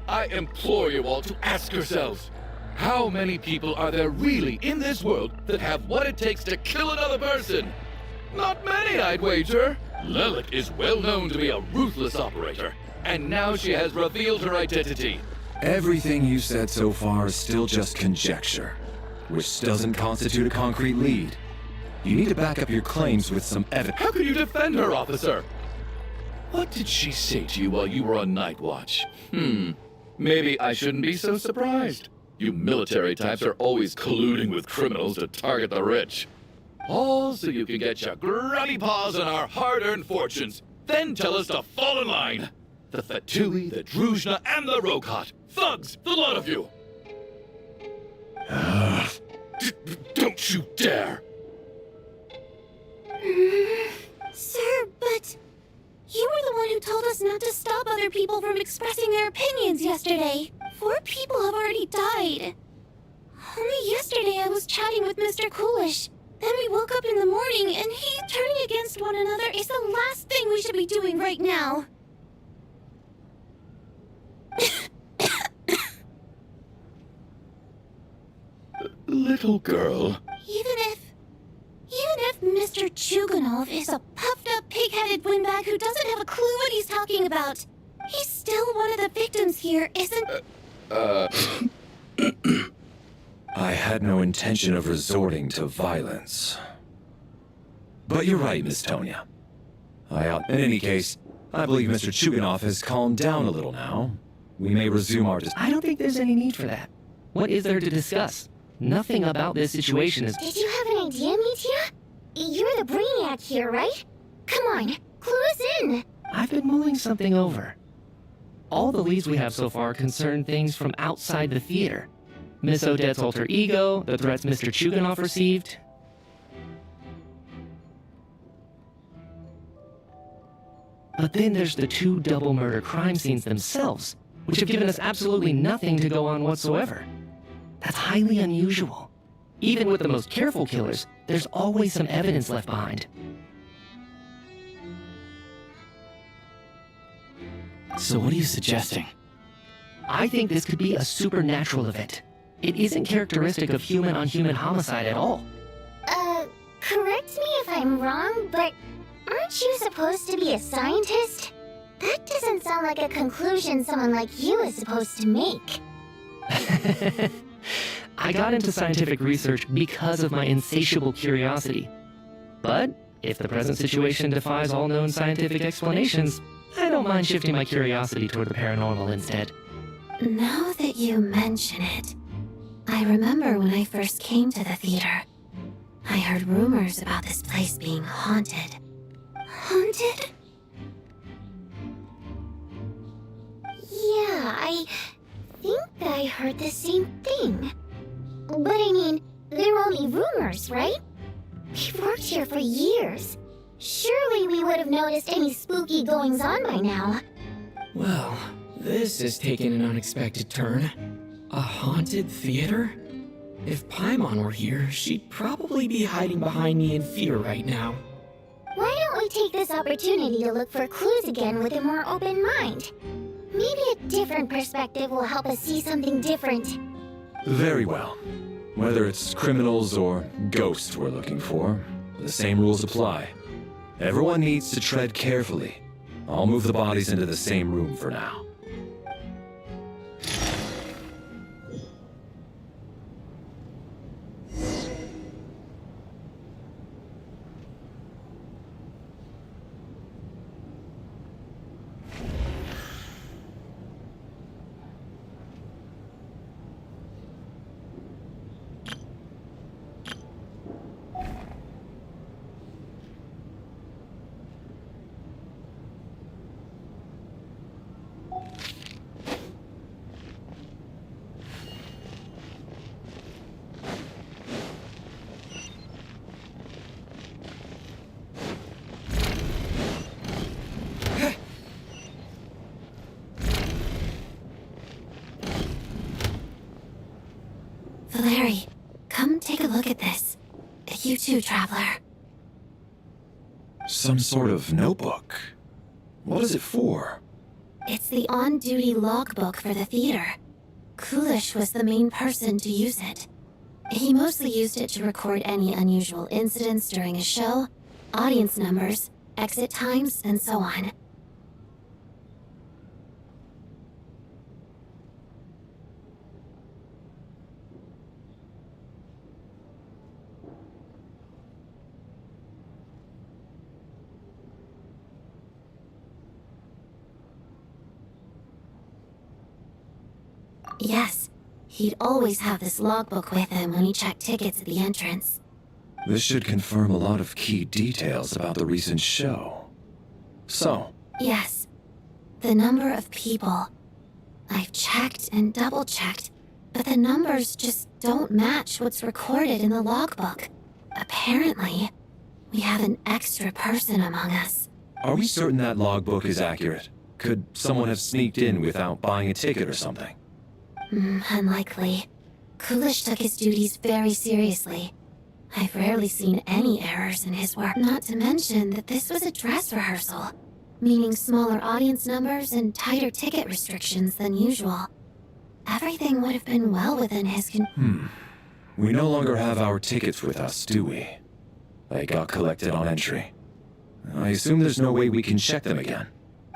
I implore you all to ask yourselves, how many people are there really in this world that have what it takes to kill another person? Not many, I'd wager. Lelik is well known to be a ruthless operator, and now she has revealed her identity. Everything you said so far is still just conjecture, which doesn't constitute a concrete lead. You need to back up your claims with some evidence. How can you defend her, officer? What did she say to you while you were on Night Watch? Maybe I shouldn't be so surprised. You military types are always colluding with criminals to target the rich. All so you can get your grubby paws on our hard-earned fortunes, then tell us to fall in line. The Fatui, the Druzhna, and the Rokot. Thugs, the lot of you! Don't you dare! Sir, but... You were the one who told us not to stop other people from expressing their opinions yesterday. 4 people have already died. Only yesterday I was chatting with Mr. Coolish. Then we woke up in the morning, and turning against one another is the last thing we should be doing right now. Little girl. Even if Mr. Chuganov is a puffed-up, pig-headed windbag who doesn't have a clue what he's talking about, he's still one of the victims here, isn't... I had no intention of resorting to violence. But you're right, Miss Tonya. In any case, I believe Mr. Chuganov has calmed down a little now. We may resume our I don't think there's any need for that. What is there to discuss? Nothing about this situation is... Did you have an idea, Mitya? You're the brainiac here, right? Come on, clue us in. I've been mulling something over. All the leads we have so far concern things from outside the theater. Miss Odette's alter ego, the threats Mr. Chuganov received. But then there's the 2 double murder crime scenes themselves, which have given us absolutely nothing to go on whatsoever. That's highly unusual. Even with the most careful killers, there's always some evidence left behind. So what are you suggesting? I think this could be a supernatural event. It isn't characteristic of human-on-human homicide at all. Correct me if I'm wrong, but aren't you supposed to be a scientist? That doesn't sound like a conclusion someone like you is supposed to make. I got into scientific research because of my insatiable curiosity. But if the present situation defies all known scientific explanations, I don't mind shifting my curiosity toward the paranormal instead. Now that you mention it, I remember when I first came to the theater. I heard rumors about this place being haunted. Haunted? Yeah, I think I heard the same thing. But I mean, they're only rumors, right? We've worked here for years. Surely we would have noticed any spooky goings-on by now. Well, this has taken an unexpected turn. A haunted theater? If Paimon were here, she'd probably be hiding behind me in fear right now. Why don't we take this opportunity to look for clues again with a more open mind? Maybe a different perspective will help us see something different. Very well. Whether it's criminals or ghosts we're looking for, the same rules apply. Everyone needs to tread carefully. I'll move the bodies into the same room for now. Valeri, come take a look at this. You too, Traveler. Some sort of notebook. What is it for? It's the on-duty logbook for the theater. Kulish was the main person to use it. He mostly used it to record any unusual incidents during a show, audience numbers, exit times, and so on. Yes, he'd always have this logbook with him when he checked tickets at the entrance. This should confirm a lot of key details about the recent show. So, Yes, the number of people. I've checked and double-checked, but the numbers just don't match what's recorded in the logbook. Apparently, we have an extra person among us. are we certain that logbook is accurate? Could someone have sneaked in without buying a ticket or something? Unlikely. Kulish took his duties very seriously. I've rarely seen any errors in his work, not to mention that this was a dress rehearsal, meaning smaller audience numbers and tighter ticket restrictions than usual. Everything would have been well within his We no longer have our tickets with us, do we? They got collected on entry. I assume there's no way we can check them again.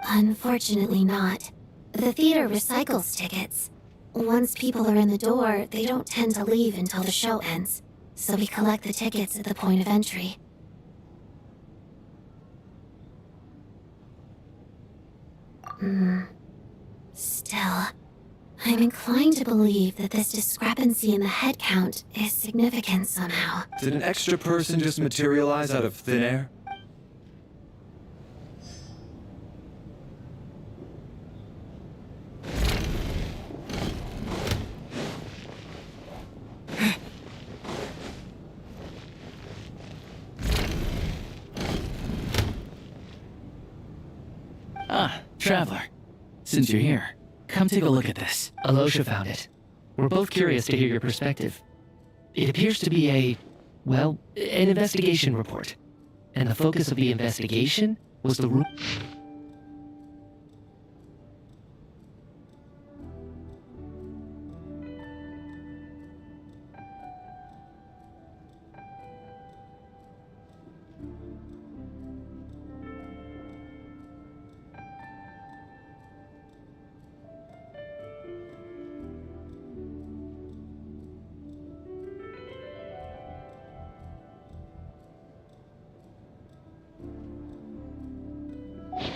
Unfortunately not. The theater recycles tickets. Once people are in the door, they don't tend to leave until the show ends, so we collect the tickets at the point of entry. Still, I'm inclined to believe that this discrepancy in the head count is significant somehow. Did an extra person just materialize out of thin air? Ah, Traveler. Since you're here, come take a look at this. Alosha found it. We're both curious to hear your perspective. It appears to be a Well, an investigation report. And the focus of the investigation was the room.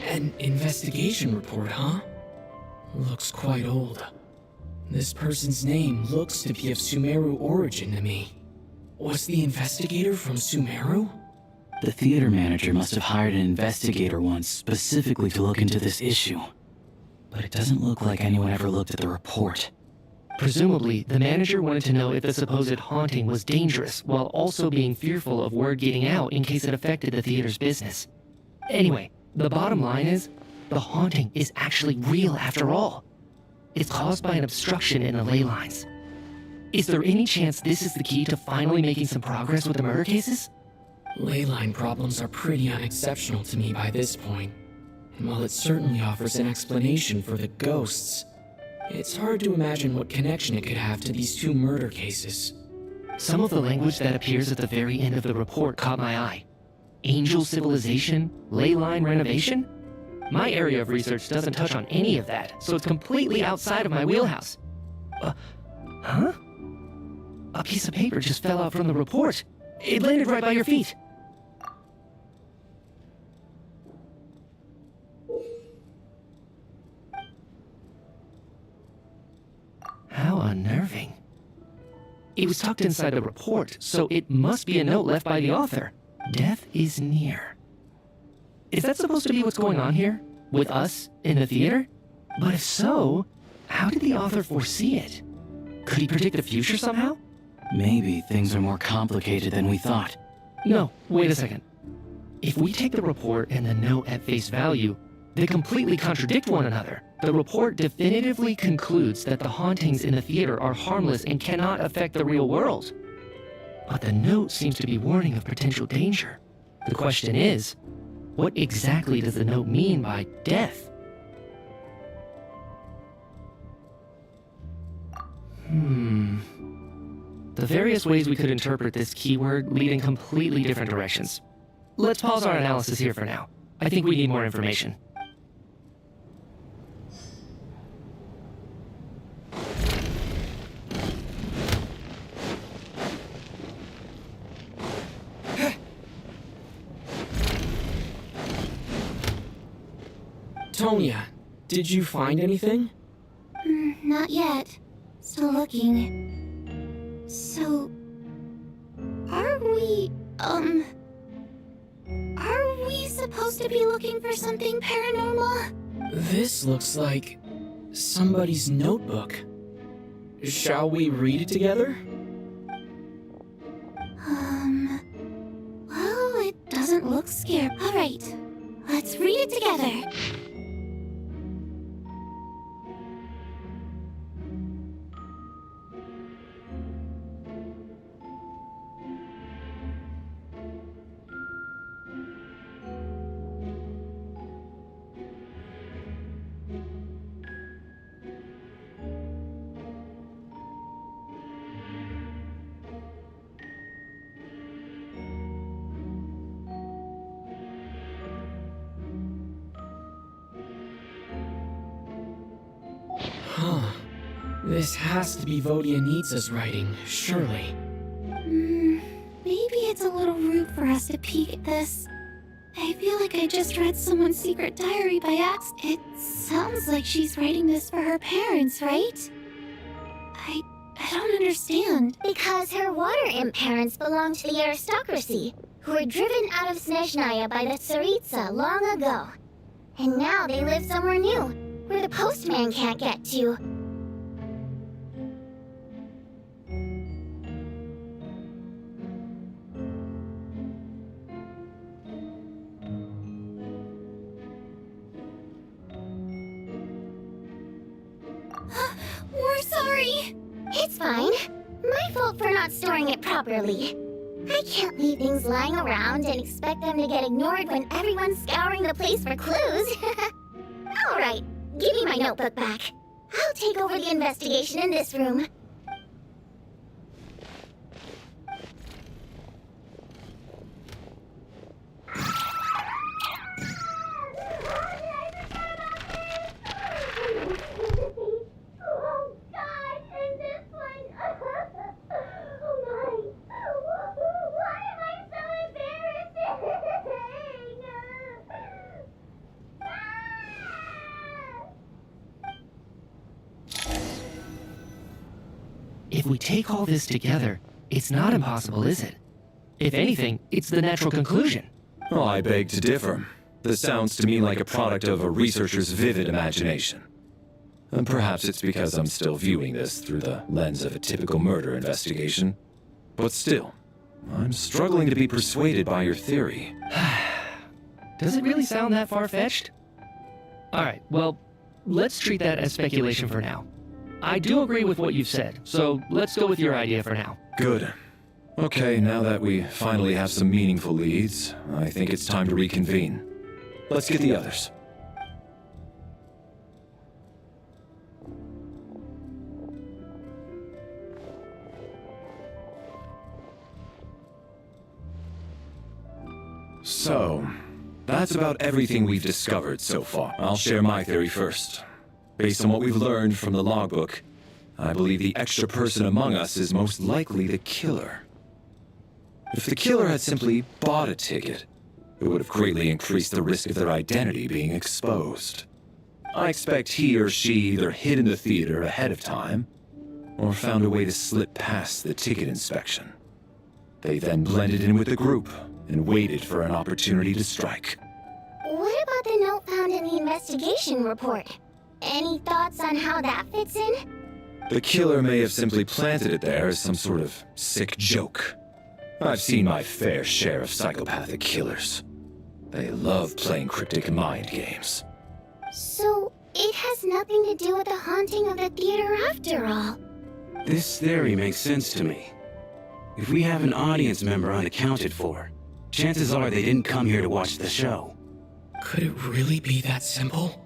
An investigation report, huh? Looks quite old. This person's name looks to be of Sumeru origin to me. Was the investigator from Sumeru? The theater manager must have hired an investigator once specifically to look into this issue. But it doesn't look like anyone ever looked at the report. Presumably, the manager wanted to know if the supposed haunting was dangerous, while also being fearful of word getting out in case it affected the theater's business. Anyway, the bottom line is, the haunting is actually real after all. It's caused by an obstruction in the ley lines. Is there any chance this is the key to finally making some progress with the murder cases? Ley line problems are pretty unexceptional to me by this point. And while it certainly offers an explanation for the ghosts, it's hard to imagine what connection it could have to these two murder cases. Some of the language that appears at the very end of the report caught my eye. Angel civilization, ley line renovation? My area of research doesn't touch on any of that, so it's completely outside of my wheelhouse. Huh? A piece of paper just fell out from the report. It landed right by your feet. How unnerving. It was tucked inside the report, so it must be a note left by the author. Death is near. Is that supposed to be what's going on here? With us in the theater? But if so, how did the author foresee it? Could he predict the future somehow? Maybe things are more complicated than we thought. No, wait a second. If we take the report and the note at face value, they completely contradict one another. The report definitively concludes that the hauntings in the theater are harmless and cannot affect the real world. But the note seems to be warning of potential danger. The question is, what exactly does the note mean by death? The various ways we could interpret this keyword lead in completely different directions. Let's pause our analysis here for now. I think we need more information. Tonya, did you find anything? Not yet. Still looking. So... Are we supposed to be looking for something paranormal? This looks like somebody's notebook. Shall we read it together? Well, it doesn't look scary. Alright, let's read it together. Huh. This has to be Vodianitsa's writing, surely. Maybe it's a little rude for us to peek at this. I feel like I just read someone's secret diary by accident. It sounds like she's writing this for her parents, right? I don't understand. Because her water imp parents belonged to the aristocracy, who were driven out of Snezhnaya by the Tsaritsa long ago. And now they live somewhere new, where the postman can't get to. We're sorry. It's fine. My fault for not storing it properly. I can't leave things lying around and expect them to get ignored when everyone's scouring the place for clues. Alright, give me my notebook back. I'll take over the investigation in this room. If we take all this together, it's not impossible, is it? If anything, it's the natural conclusion. Well, I beg to differ. This sounds to me like a product of a researcher's vivid imagination. And perhaps it's because I'm still viewing this through the lens of a typical murder investigation. But still, I'm struggling to be persuaded by your theory. Does it really sound that far-fetched? Alright, well, let's treat that as speculation for now. I do agree with what you've said, so let's go with your idea for now. Good. Okay, now that we finally have some meaningful leads, I think it's time to reconvene. Let's get the others. So, that's about everything we've discovered so far. I'll share my theory first. Based on what we've learned from the logbook, I believe the extra person among us is most likely the killer. If the killer had simply bought a ticket, it would have greatly increased the risk of their identity being exposed. I expect he or she either hid in the theater ahead of time, or found a way to slip past the ticket inspection. They then blended in with the group and waited for an opportunity to strike. What about the note found in the investigation report? Any thoughts on how that fits in? The killer may have simply planted it there as some sort of sick joke. I've seen my fair share of psychopathic killers. They love playing cryptic mind games. So, it has nothing to do with the haunting of the theater after all. This theory makes sense to me. If we have an audience member unaccounted for, chances are they didn't come here to watch the show. Could it really be that simple?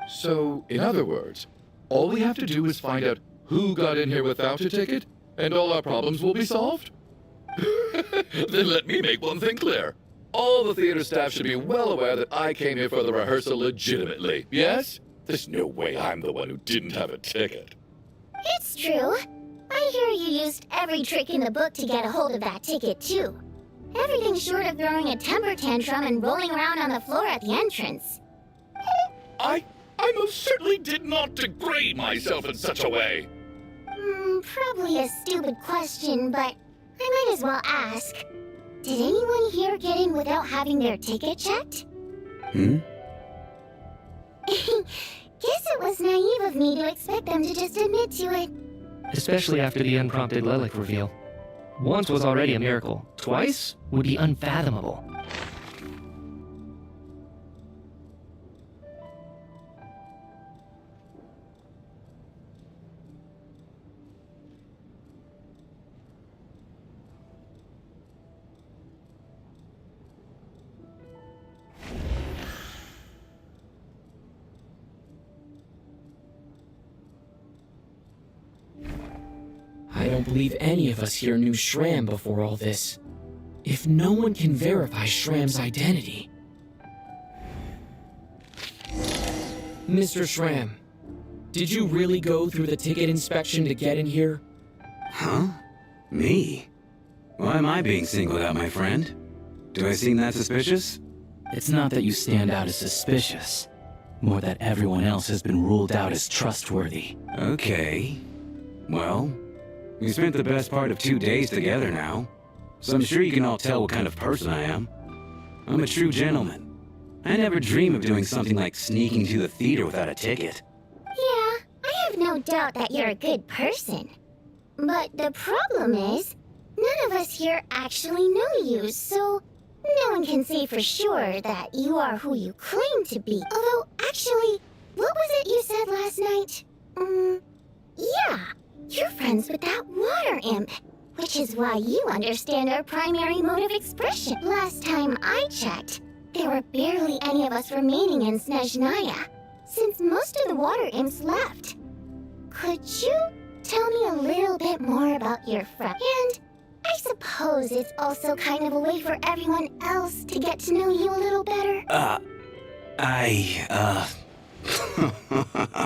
So, in other words, all we have to do is find out who got in here without a ticket, and all our problems will be solved? Then let me make one thing clear. All the theater staff should be well aware that I came here for the rehearsal legitimately, yes? There's no way I'm the one who didn't have a ticket. It's true. I hear you used every trick in the book to get a hold of that ticket, too. Everything short of throwing a temper tantrum and rolling around on the floor at the entrance. I most certainly did not degrade myself in such a way. Probably a stupid question, but I might as well ask. Did anyone here get in without having their ticket checked? Guess it was naive of me to expect them to just admit to it. Especially after the unprompted Lelik reveal. Once was already a miracle. Twice would be unfathomable. I don't believe any of us here knew Shram before all this. If no one can verify Shram's identity... Mr. Shram, did you really go through the ticket inspection to get in here? Huh? Me? Why am I being singled out, my friend? Do I seem that suspicious? It's not that you stand out as suspicious, more that everyone else has been ruled out as trustworthy. Okay. Well, we spent the best part of 2 days together now, so I'm sure you can all tell what kind of person I am. I'm a true gentleman. I never dream of doing something like sneaking to the theater without a ticket. Yeah, I have no doubt that you're a good person. But the problem is, none of us here actually know you, so no one can say for sure that you are who you claim to be. Although, actually, what was it you said last night? Yeah, you're friends with that water imp. Which is why you understand our primary mode of expression. Last time I checked, there were barely any of us remaining in Snezhnaya, since most of the water imps left. Could you tell me a little bit more about your friend? And I suppose it's also kind of a way for everyone else to get to know you a little better.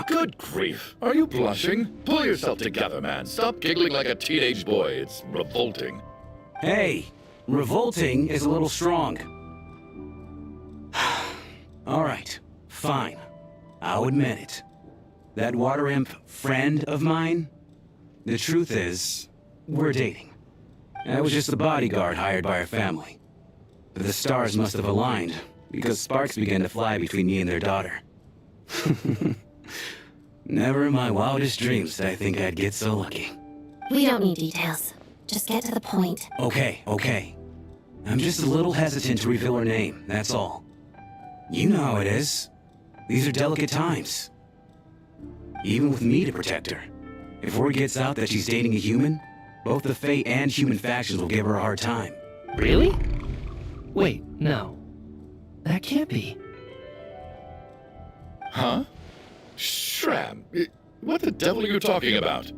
Good grief. Are you blushing? Pull yourself together, man. Stop giggling like a teenage boy. It's revolting. Hey, revolting is a little strong. All right, fine. I'll admit it. That water imp friend of mine, the truth is, we're dating. I was just the bodyguard hired by our family. But the stars must have aligned, because sparks began to fly between me and their daughter. Never in my wildest dreams did I think I'd get so lucky. We don't need details. Just get to the point. Okay. I'm just a little hesitant to reveal her name, that's all. You know how it is. These are delicate times. Even with me to protect her. If word gets out that she's dating a human, both the Fae and human factions will give her a hard time. Really? Wait, no. That can't be. Huh? Shram, what the devil are you talking about?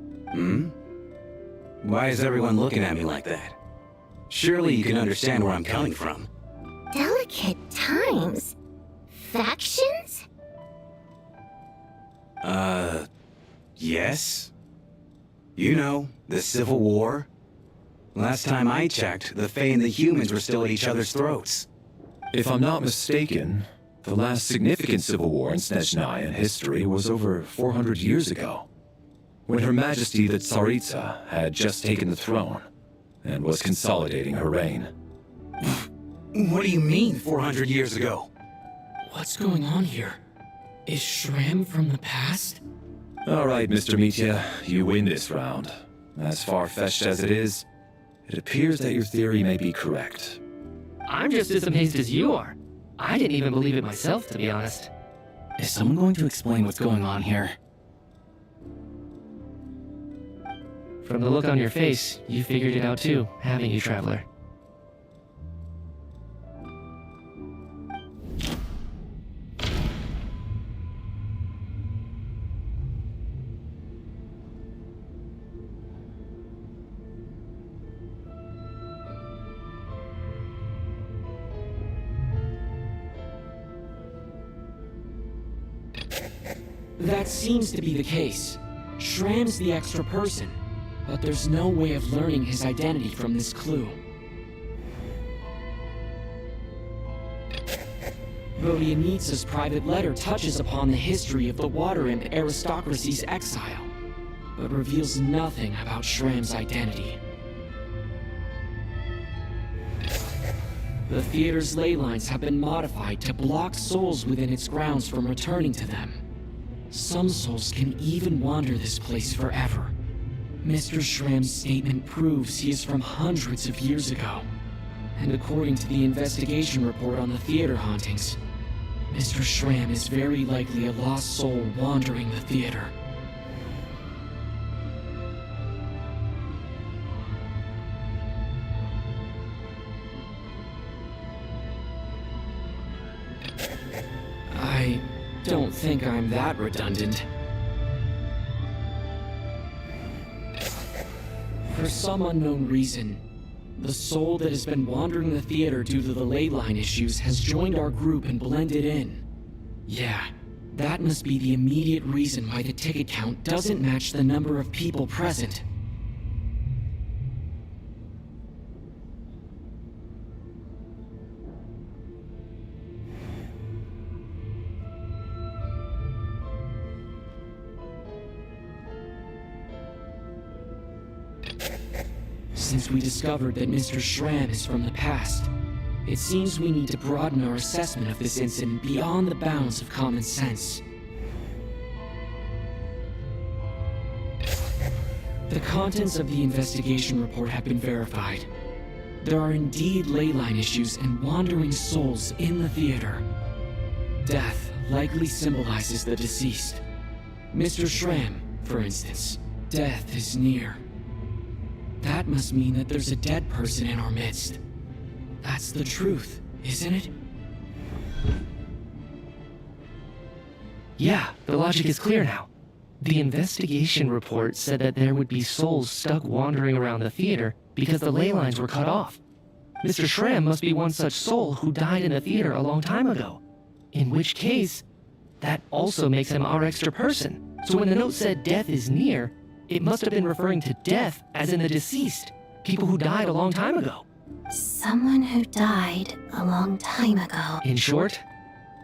Why is everyone looking at me like that? Surely you can understand where I'm coming from. Delicate times? Factions? Yes? You know, the Civil War? Last time I checked, the Fae and the humans were still at each other's throats. If I'm not mistaken, the last significant civil war in Snezhnaya history was over 400 years ago, when Her Majesty the Tsaritsa had just taken the throne and was consolidating her reign. What do you mean, 400 years ago? What's going on here? Is Shram from the past? All right, Mr. Mitya, you win this round. As far-fetched as it is, it appears that your theory may be correct. I'm just as amazed as you are. I didn't even believe it myself, to be honest. Is someone going to explain what's going on here? From the look on your face, you figured it out too, haven't you, Traveler? That seems to be the case. Shram's the extra person, but there's no way of learning his identity from this clue. Vodianitsa's private letter touches upon the history of the Water Imp aristocracy's exile, but reveals nothing about Shram's identity. The theater's ley lines have been modified to block souls within its grounds from returning to them. Some souls can even wander this place forever. Mr. Shram's statement proves he is from hundreds of years ago. And according to the investigation report on the theater hauntings, Mr. Shram is very likely a lost soul wandering the theater. I don't think I'm that redundant. For some unknown reason, the soul that has been wandering the theater due to the ley line issues has joined our group and blended in. Yeah, that must be the immediate reason why the ticket count doesn't match the number of people present. Since we discovered that Mr. Shram is from the past, it seems we need to broaden our assessment of this incident beyond the bounds of common sense. The contents of the investigation report have been verified. There are indeed ley line issues and wandering souls in the theater. Death likely symbolizes the deceased. Mr. Shram, for instance, death is near. That That must mean that there's a dead person in our midst. That's the truth, isn't it? Yeah, the logic is clear now. The investigation report said that there would be souls stuck wandering around the theater because the ley lines were cut off. Mr. Shrem must be one such soul who died in the theater a long time ago. In which case, that also makes him our extra person. So when the note said death is near, it must have been referring to death as in the deceased, people who died a long time ago. Someone who died a long time ago. In short,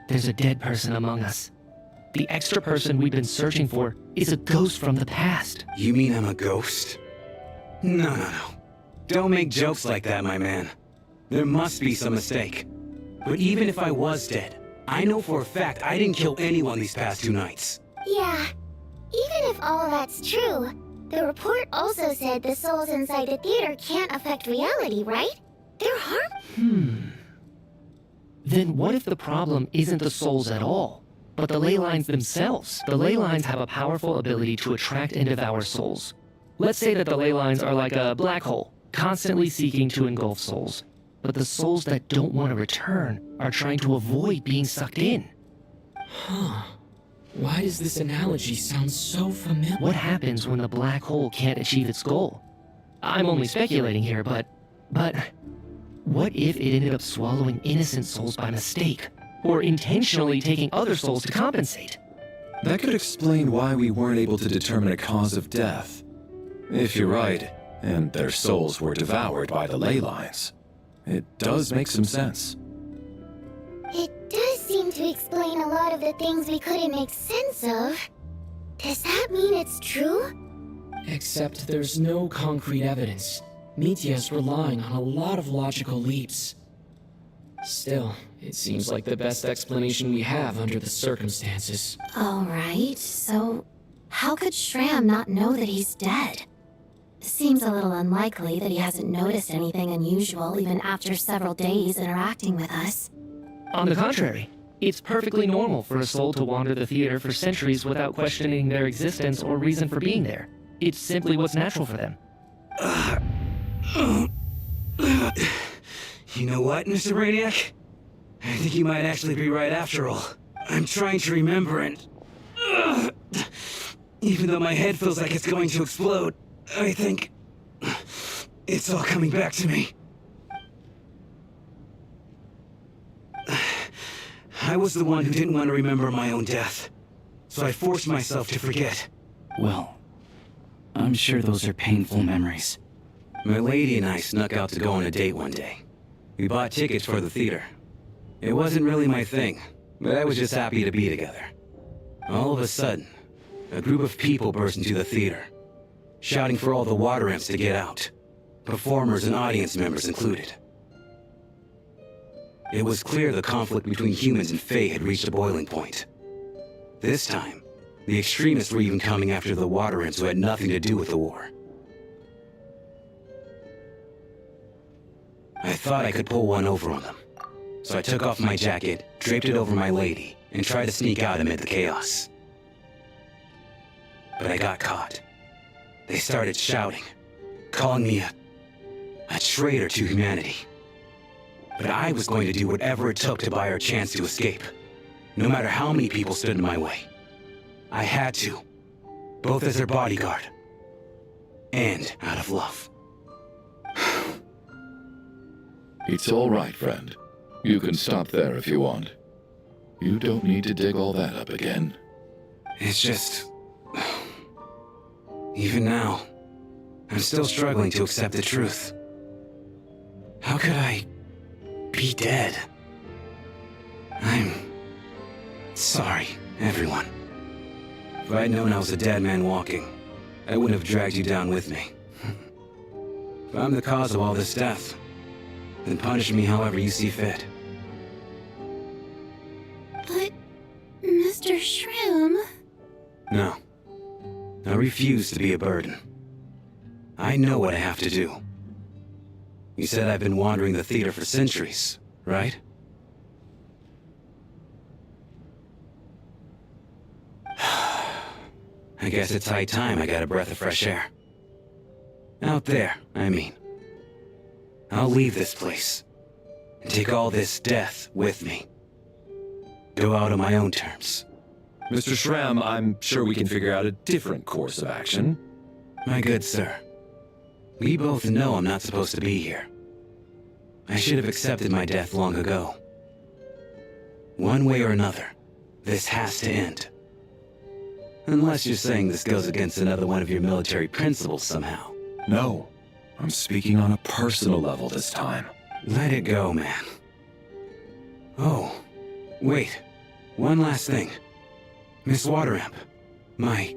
there's a dead person among us. The extra person we've been searching for is a ghost from the past. You mean I'm a ghost? No. Don't make jokes like that, my man. There must be some mistake. But even if I was dead, I know for a fact I didn't kill anyone these past 2 nights. Yeah, even if all that's true, the report also said the souls inside the theater can't affect reality, right? They're harm. Then what if the problem isn't the souls at all, but the ley lines themselves? The ley lines have a powerful ability to attract and devour souls. Let's say that the ley lines are like a black hole, constantly seeking to engulf souls. But the souls that don't want to return are trying to avoid being sucked in. Huh. Why does this analogy sound so familiar? What happens when the black hole can't achieve its goal? I'm only speculating here, but what if it ended up swallowing innocent souls by mistake? Or intentionally taking other souls to compensate? That could explain why we weren't able to determine a cause of death. If you're right, and their souls were devoured by the ley lines, it does make some sense. It does seem to explain a lot of the things we couldn't make sense of. Does that mean it's true? Except there's no concrete evidence. Mitya's relying on a lot of logical leaps. Still, it seems like the best explanation we have under the circumstances. Alright, so how could Shram not know that he's dead? Seems a little unlikely that he hasn't noticed anything unusual even after several days interacting with us. On the contrary, it's perfectly normal for a soul to wander the theater for centuries without questioning their existence or reason for being there. It's simply what's natural for them. You know what, Mr. Brainiac? I think you might actually be right after all. I'm trying to remember and... even though my head feels like it's going to explode, I think... it's all coming back to me. I was the one who didn't want to remember my own death, so I forced myself to forget. Well, I'm sure those are painful memories. My lady and I snuck out to go on a date one day. We bought tickets for the theater. It wasn't really my thing, but I was just happy to be together. All of a sudden, a group of people burst into the theater, shouting for all the water imps to get out, performers and audience members included. It was clear the conflict between humans and Fae had reached a boiling point. This time, the extremists were even coming after the water imps who had nothing to do with the war. I thought I could pull one over on them, so I took off my jacket, draped it over my lady, and tried to sneak out amid the chaos. But I got caught. They started shouting, calling me a traitor to humanity. But I was going to do whatever it took to buy her a chance to escape, no matter how many people stood in my way. I had to, both as their bodyguard and out of love. It's all right, friend. You can stop there if you want. You don't need to dig all that up again. It's just... even now, I'm still struggling to accept the truth. How could I be dead? I'm sorry, everyone. If I'd known I was a dead man walking, I wouldn't have dragged you down with me. If I'm the cause of all this death, then punish me however you see fit. But, Mr. Shroom... No. I refuse to be a burden. I know what I have to do. You said I've been wandering the theater for centuries, right? I guess it's high time I got a breath of fresh air. Out there, I mean. I'll leave this place. And take all this death with me. Go out on my own terms. Mr. Schramm, I'm sure we can figure out a different course of action. My good sir, we both know I'm not supposed to be here. I should have accepted my death long ago. One way or another, this has to end. Unless you're saying this goes against another one of your military principles somehow. No, I'm speaking on a personal level this time. Let it go, man. Oh, wait. One last thing. Miss Wateramp. My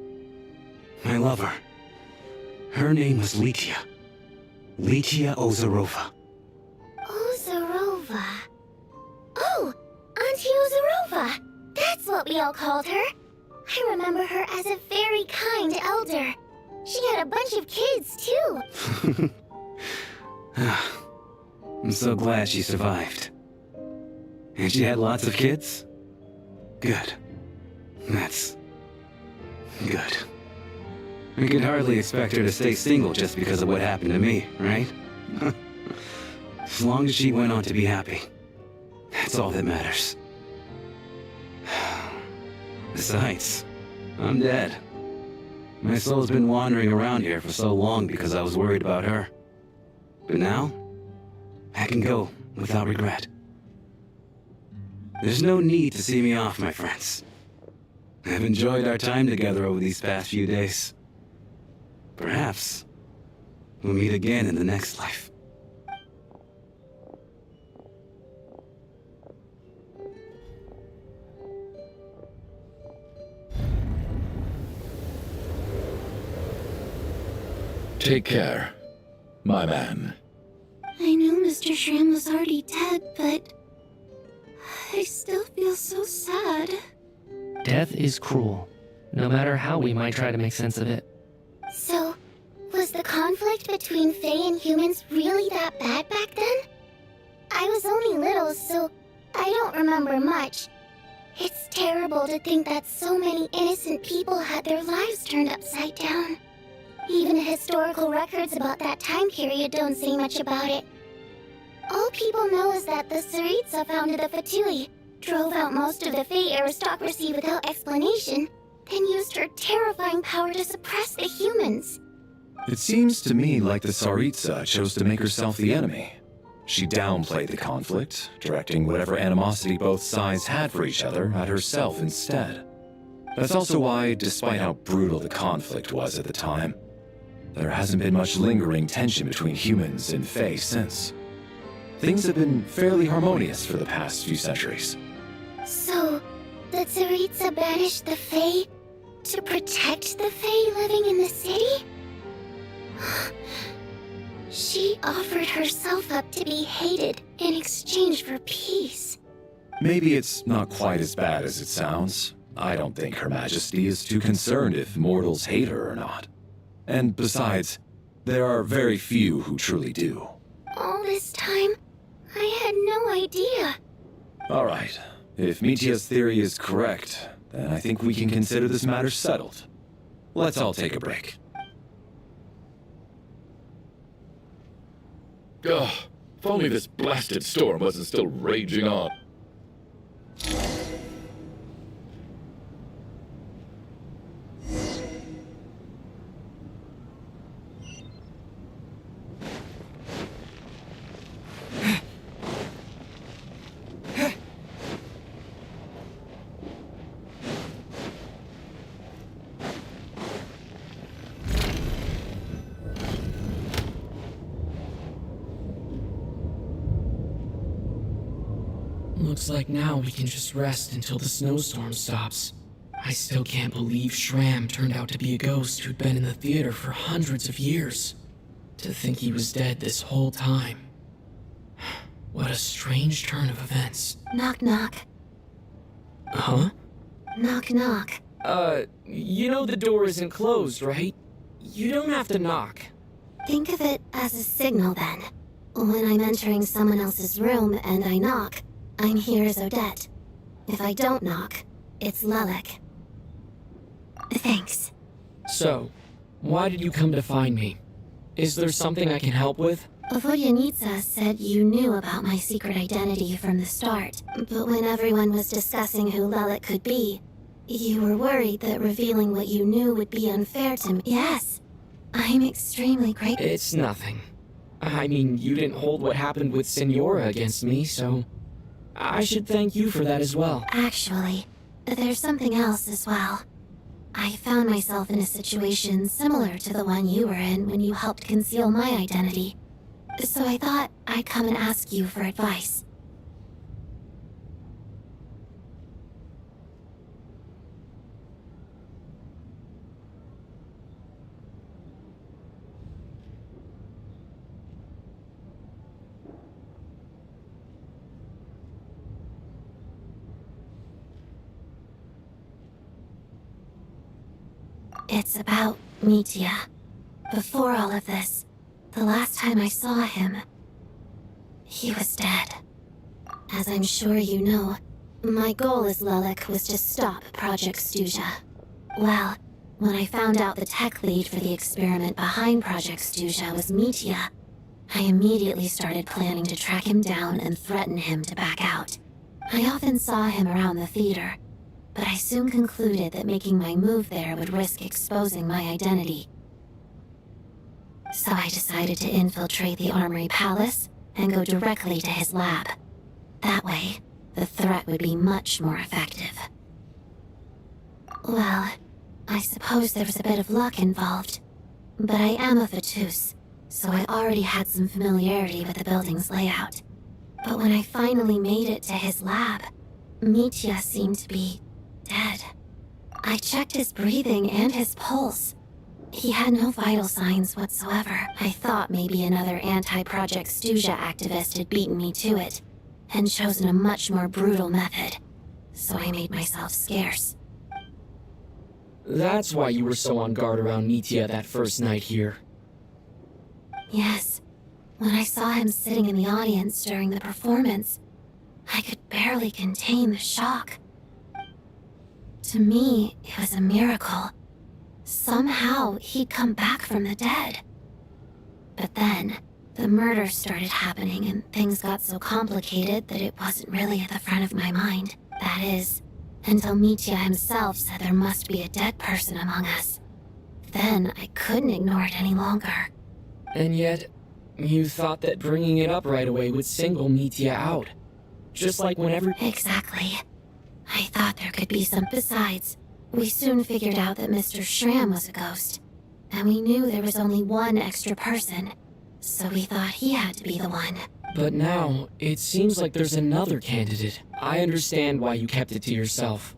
lover. Her name was Litia. Litia Ozarova. Ozarova. Oh, Auntie Ozarova. That's what we all called her. I remember her as a very kind elder. She had a bunch of kids, too. I'm so glad she survived. And she had lots of kids? Good. That's good. I could hardly expect her to stay single just because of what happened to me, right? As long as she went on to be happy, that's all that matters. Besides, I'm dead. My soul's been wandering around here for so long because I was worried about her. But now, I can go without regret. There's no need to see me off, my friends. I've enjoyed our time together over these past few days. Perhaps we'll meet again in the next life. Take care, my man. I knew Mr. Schramm was already dead, but I still feel so sad. Death is cruel, no matter how we might try to make sense of it. So, was the conflict between Fae and humans really that bad back then? I was only little, so I don't remember much. It's terrible to think that so many innocent people had their lives turned upside down. Even historical records about that time period don't say much about it. All people know is that the Tsaritsa founded the Fatui, drove out most of the Fae aristocracy without explanation, then used her terrifying power to suppress the humans. It seems to me like the Tsaritsa chose to make herself the enemy. She downplayed the conflict, directing whatever animosity both sides had for each other at herself instead. That's also why, despite how brutal the conflict was at the time, there hasn't been much lingering tension between humans and Fae since. Things have been fairly harmonious for the past few centuries. So, the Tsaritsa banished the Fae to protect the Fae living in the city? She offered herself up to be hated in exchange for peace. Maybe it's not quite as bad as it sounds. I don't think Her Majesty is too concerned if mortals hate her or not. And besides, there are very few who truly do. All this time, I had no idea. All right. If Mitia's theory is correct, then I think we can consider this matter settled. Let's all take a break. Ugh, if only this blasted storm wasn't still raging on. Looks like now we can just rest until the snowstorm stops. I still can't believe Schramm turned out to be a ghost who'd been in the theater for hundreds of years. To think he was dead this whole time. What a strange turn of events. Knock knock. Huh? Knock knock. You know the door isn't closed, right? You don't have to knock. Think of it as a signal then. When I'm entering someone else's room and I knock, I'm here as Odette. If I don't knock, it's Lelek. Thanks. So, why did you come to find me? Is there something I can help with? Vodyanitsa said you knew about my secret identity from the start, but when everyone was discussing who Lelik could be, you were worried that revealing what you knew would be unfair to me. Yes, I'm extremely grateful. It's nothing. I mean, you didn't hold what happened with Senora against me, so I should thank you for that as well. Actually, there's something else as well. I found myself in a situation similar to the one you were in when you helped conceal my identity. So I thought I'd come and ask you for advice. It's about Mitya. Before all of this, the last time I saw him, he was dead. As I'm sure you know, my goal as Lelik was to stop Project Stuja. Well, when I found out the tech lead for the experiment behind Project Stuja was Mitya, I immediately started planning to track him down and threaten him to back out. I often saw him around the theater, but I soon concluded that making my move there would risk exposing my identity. So I decided to infiltrate the Armory Palace and go directly to his lab. That way, the threat would be much more effective. Well, I suppose there was a bit of luck involved, but I am a Fatus, so I already had some familiarity with the building's layout. But when I finally made it to his lab, Mitya seemed to be dead. I checked his breathing and his pulse. He had no vital signs whatsoever. I thought maybe another anti-Project Stuja activist had beaten me to it, and chosen a much more brutal method, so I made myself scarce. That's why you were so on guard around Mitya that first night here. Yes, when I saw him sitting in the audience during the performance, I could barely contain the shock. To me, it was a miracle. Somehow, he'd come back from the dead. But then, the murders started happening and things got so complicated that it wasn't really at the front of my mind. That is, until Mitya himself said there must be a dead person among us. Then, I couldn't ignore it any longer. And yet, you thought that bringing it up right away would single Mitya out. Just like whenever— Exactly. I thought there could be some. Besides, we soon figured out that Mr. Schramm was a ghost, and we knew there was only one extra person, so we thought he had to be the one. But now, it seems like there's another candidate. I understand why you kept it to yourself.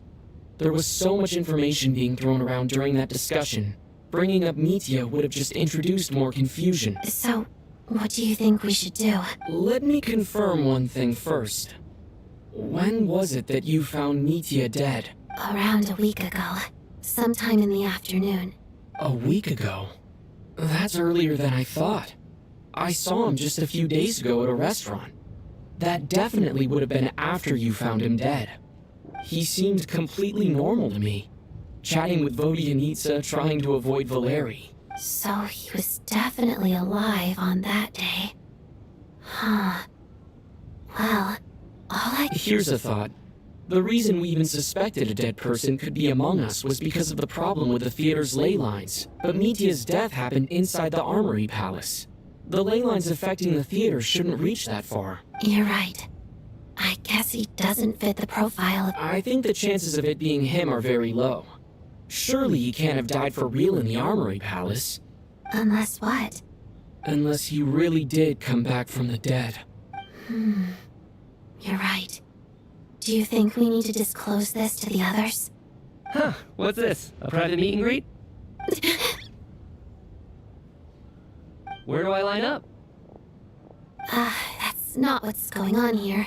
There was so much information being thrown around during that discussion. Bringing up Mitya would have just introduced more confusion. So, what do you think we should do? Let me confirm one thing first. When was it that you found Mitya dead? Around a week ago. Sometime in the afternoon. A week ago? That's earlier than I thought. I saw him just a few days ago at a restaurant. That definitely would have been after you found him dead. He seemed completely normal to me. Chatting with Vodyanitsa, trying to avoid Valeri. So he was definitely alive on that day. Huh. Well, Here's a thought. The reason we even suspected a dead person could be among us was because of the problem with the theater's ley lines. But Mitya's death happened inside the Armory Palace. The ley lines affecting the theater shouldn't reach that far. You're right. I guess he doesn't fit the profile of— I think the chances of it being him are very low. Surely he can't have died for real in the Armory Palace. Unless what? Unless he really did come back from the dead. You're right. Do you think we need to disclose this to the others? Huh, what's this? A private meet and greet? Where do I line up? That's not what's going on here.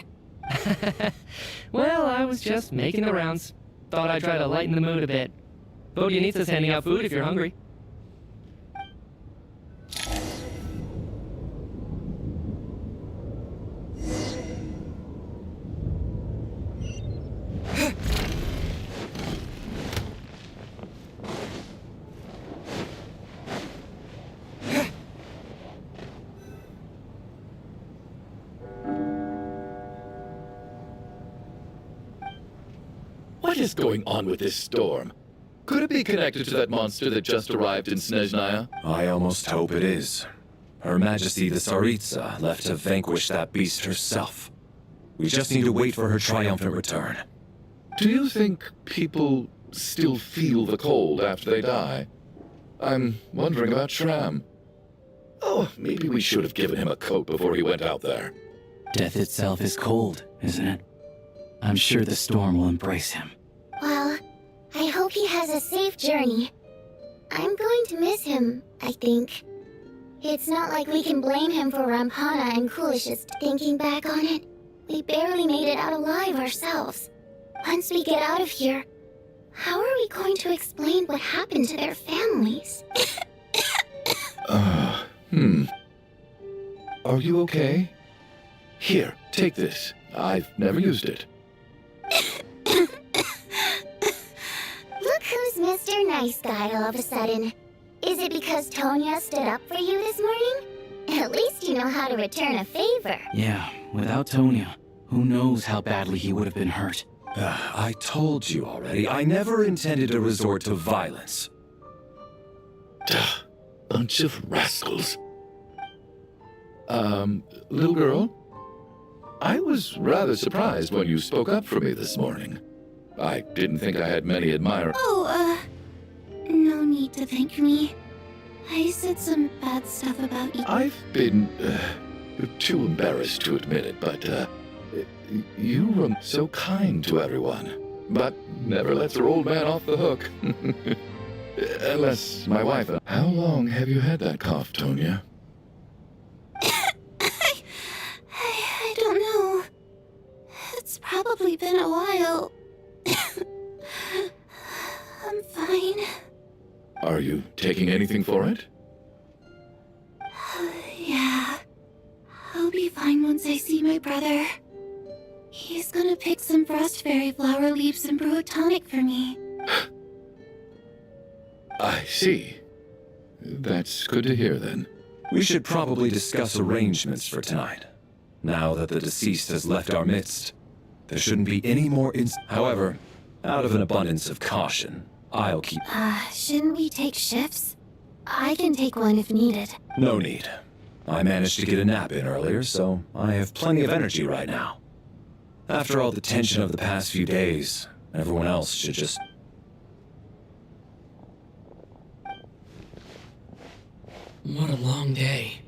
Well, I was just making the rounds. Thought I'd try to lighten the mood a bit. Vodyanitsa's handing out food if you're hungry. What is going on with this storm? Could it be connected to that monster that just arrived in Snezhnaya? I almost hope it is. Her Majesty the Tsaritsa left to vanquish that beast herself. We just need to wait for her triumphant return. Do you think people still feel the cold after they die? I'm wondering about Shram. Oh, maybe we should have given him a coat before he went out there. Death itself is cold, isn't it? I'm sure the storm will embrace him. Well, I hope he has a safe journey. I'm going to miss him, I think. It's not like we can blame him for Rampana and Coolish's thinking back on it. We barely made it out alive ourselves. Once we get out of here, how are we going to explain what happened to their families? Are you okay? Here, take this. I've never used it. Look who's Mr. Nice Guy all of a sudden. Is it because Tonya stood up for you this morning? At least you know how to return a favor. Yeah, without Tonya, who knows how badly he would have been hurt. I told you already, I never intended to resort to violence. Bunch of rascals. Little girl? I was rather surprised when you spoke up for me this morning. I didn't think I had many admirers. Oh, no need to thank me. I said some bad stuff about you. I've been, too embarrassed to admit it, but, you were so kind to everyone. But never lets her old man off the hook. Unless my wife... How long have you had that cough, Tonya? I don't know. It's probably been a while. I'm fine. Are you taking anything for it? Yeah. I'll be fine once I see my brother. He's gonna pick some frost fairy flower leaves and brew a tonic for me. I see. That's good to hear, then. We should probably discuss arrangements for tonight. Now that the deceased has left our midst, there shouldn't be any more However, out of an abundance of caution, I'll keep... Shouldn't we take shifts? I can take one if needed. No need. I managed to get a nap in earlier, so I have plenty of energy right now. After all the tension of the past few days, everyone else should just... What a long day.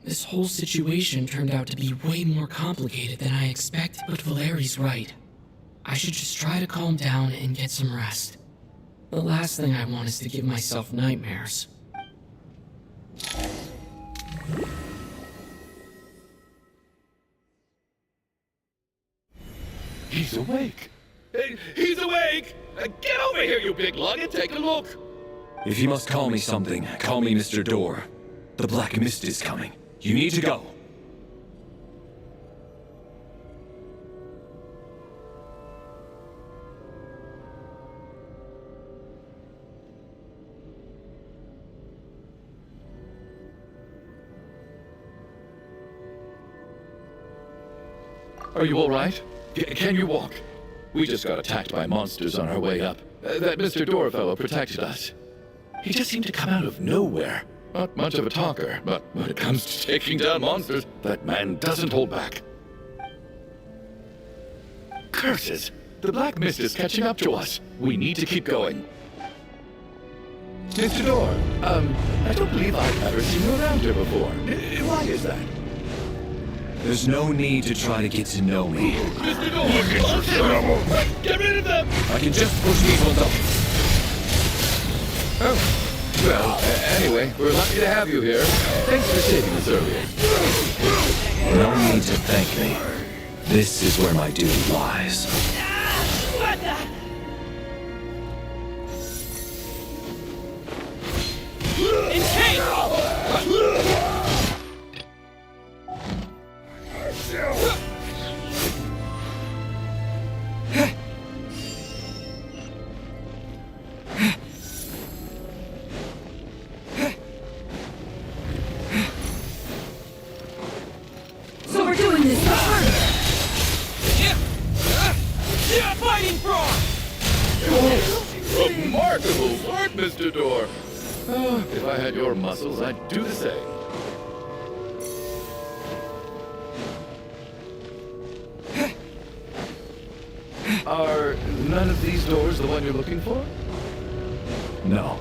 This whole situation turned out to be way more complicated than I expected, but Valeri's right. I should just try to calm down and get some rest. The last thing I want is to give myself nightmares. He's awake. He's awake! Get over here, you big lug, and take a look! If you must call me something, call me Mr. Door. The Black Mist is coming. You need to go. Are you all right? Can you walk? We just got attacked by monsters on our way up. That Mr. Door fellow protected us. He just seemed to come out of nowhere. Not much of a talker, but when it comes to taking down monsters, that man doesn't hold back. Curses! The Black Mist is catching up to us. We need to keep going. Mr. Door, I don't believe I've ever seen you around here before. Why is that? There's no need to try to get to know me. Mr. Door, get rid of them! I can just push these ones up. Oh. Well, anyway, we're lucky to have you here. Thanks for saving us earlier. No need to thank me. This is where my duty lies. What the? So we're doing this hard. Fighting frog! remarkable work, Mr. Door. Oh, if I had your muscles, I'd do the same. Are none of these doors the one you're looking for? No.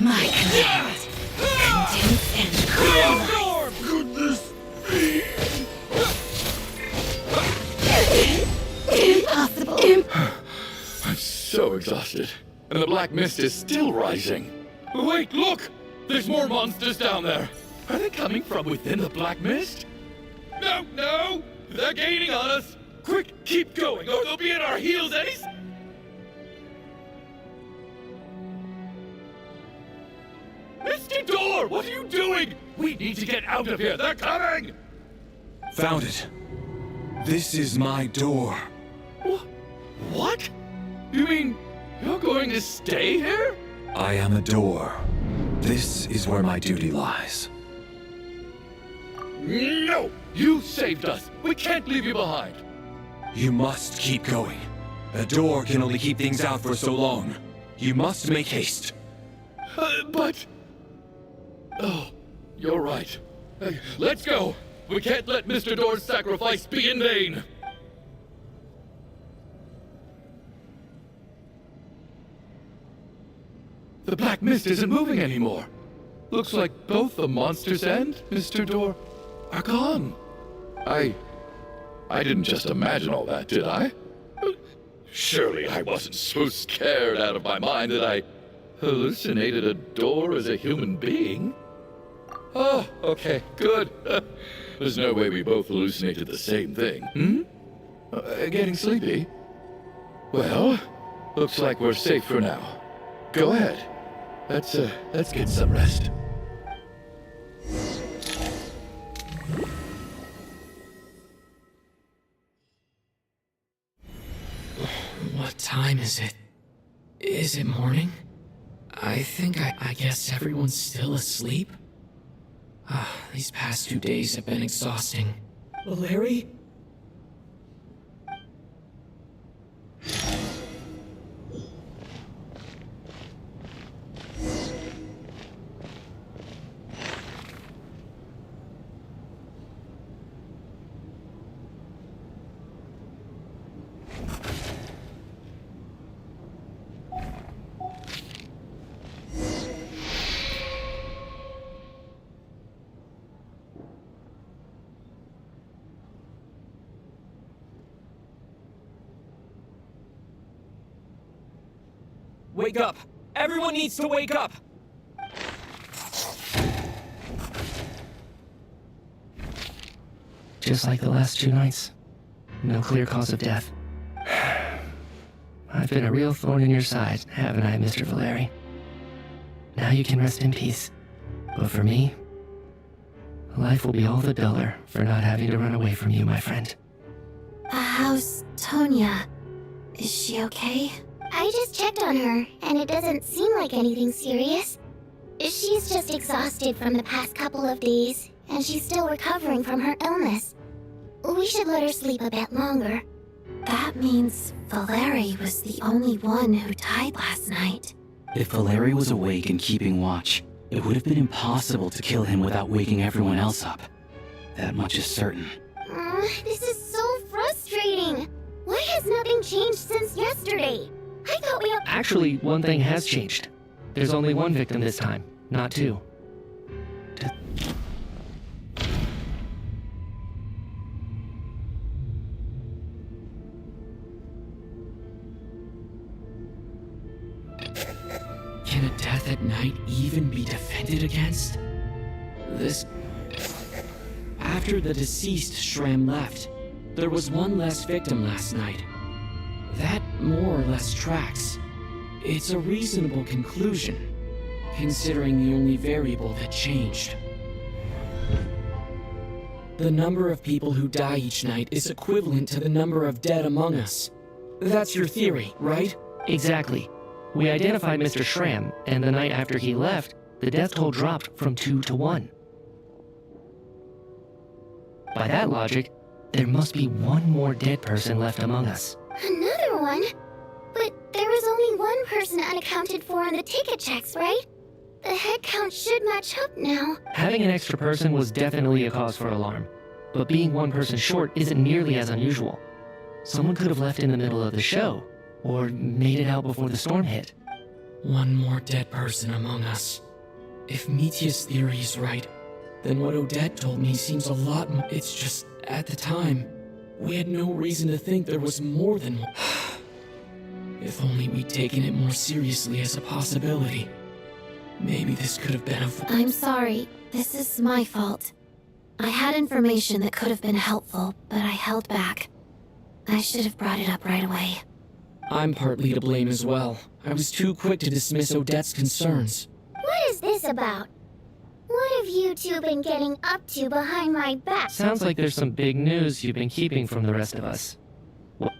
My command. Condense and crystallize. Goodness! Impossible. I'm so exhausted. And the black mist is still rising. Wait, look! There's more monsters down there. Are they coming from within the black mist? No, no! They're gaining on us! Quick, keep going, or they'll be at our heels any... Mr. Door, what are you doing? We need to get out of here. They're coming! Found it. This is my door. What? You mean you're going to stay here? I am a door. This is where my duty lies. No! You saved us. We can't leave you behind. You must keep going. A door can only keep things out for so long. You must make haste. But... Oh, you're right. Let's go. We can't let Mr. Door's sacrifice be in vain. The black mist isn't moving anymore. Looks like both the monsters and Mr. Door are gone. I didn't just imagine all that, did I? Surely I wasn't so scared out of my mind that I hallucinated a door as a human being. Oh, okay, good. There's no way we both hallucinated the same thing, hmm? Getting sleepy? Well, looks like we're safe for now. Go ahead. Let's get some rest. What time is it? Is it morning? I think I guess everyone's still asleep? These past 2 days have been exhausting. Larry? Wake up! Everyone needs to wake up! Just like the last 2 nights. No clear cause of death. I've been a real thorn in your side, haven't I, Mr. Valeri? Now you can rest in peace. But for me, life will be all the duller for not having to run away from you, my friend. How's Tonya? Is she okay? I just checked on her, and it doesn't seem like anything serious. She's just exhausted from the past couple of days, and she's still recovering from her illness. We should let her sleep a bit longer. That means Valeri was the only one who died last night. If Valeri was awake and keeping watch, it would have been impossible to kill him without waking everyone else up. That much is certain. This is so frustrating. Why has nothing changed since yesterday? I thought we... Actually, one thing has changed. There's only one victim this time, not 2. Can a death at night even be defended against? After the deceased Shram left, there was one less victim last night. That more or less tracks. It's a reasonable conclusion, considering the only variable that changed. The number of people who die each night is equivalent to the number of dead among us. That's your theory, right? Exactly. We identified Mr. Schramm, and the night after he left, the death toll dropped from 2 to 1. By that logic, there must be one more dead person left among us. Another one? But there was only one person unaccounted for on the ticket checks, right? The head count should match up now. Having an extra person was definitely a cause for alarm, but being one person short isn't nearly as unusual. Someone could have left in the middle of the show, or made it out before the storm hit. One more dead person among us. If Mitya's theory is right, then what Odette told me seems a lot more. It's just, at the time, we had no reason to think there was more than one. If only we'd taken it more seriously as a possibility. Maybe this could have been I'm sorry. This is my fault. I had information that could have been helpful, but I held back. I should have brought it up right away. I'm partly to blame as well. I was too quick to dismiss Odette's concerns. What is this about? What have you two been getting up to behind my back? Sounds like there's some big news you've been keeping from the rest of us. What?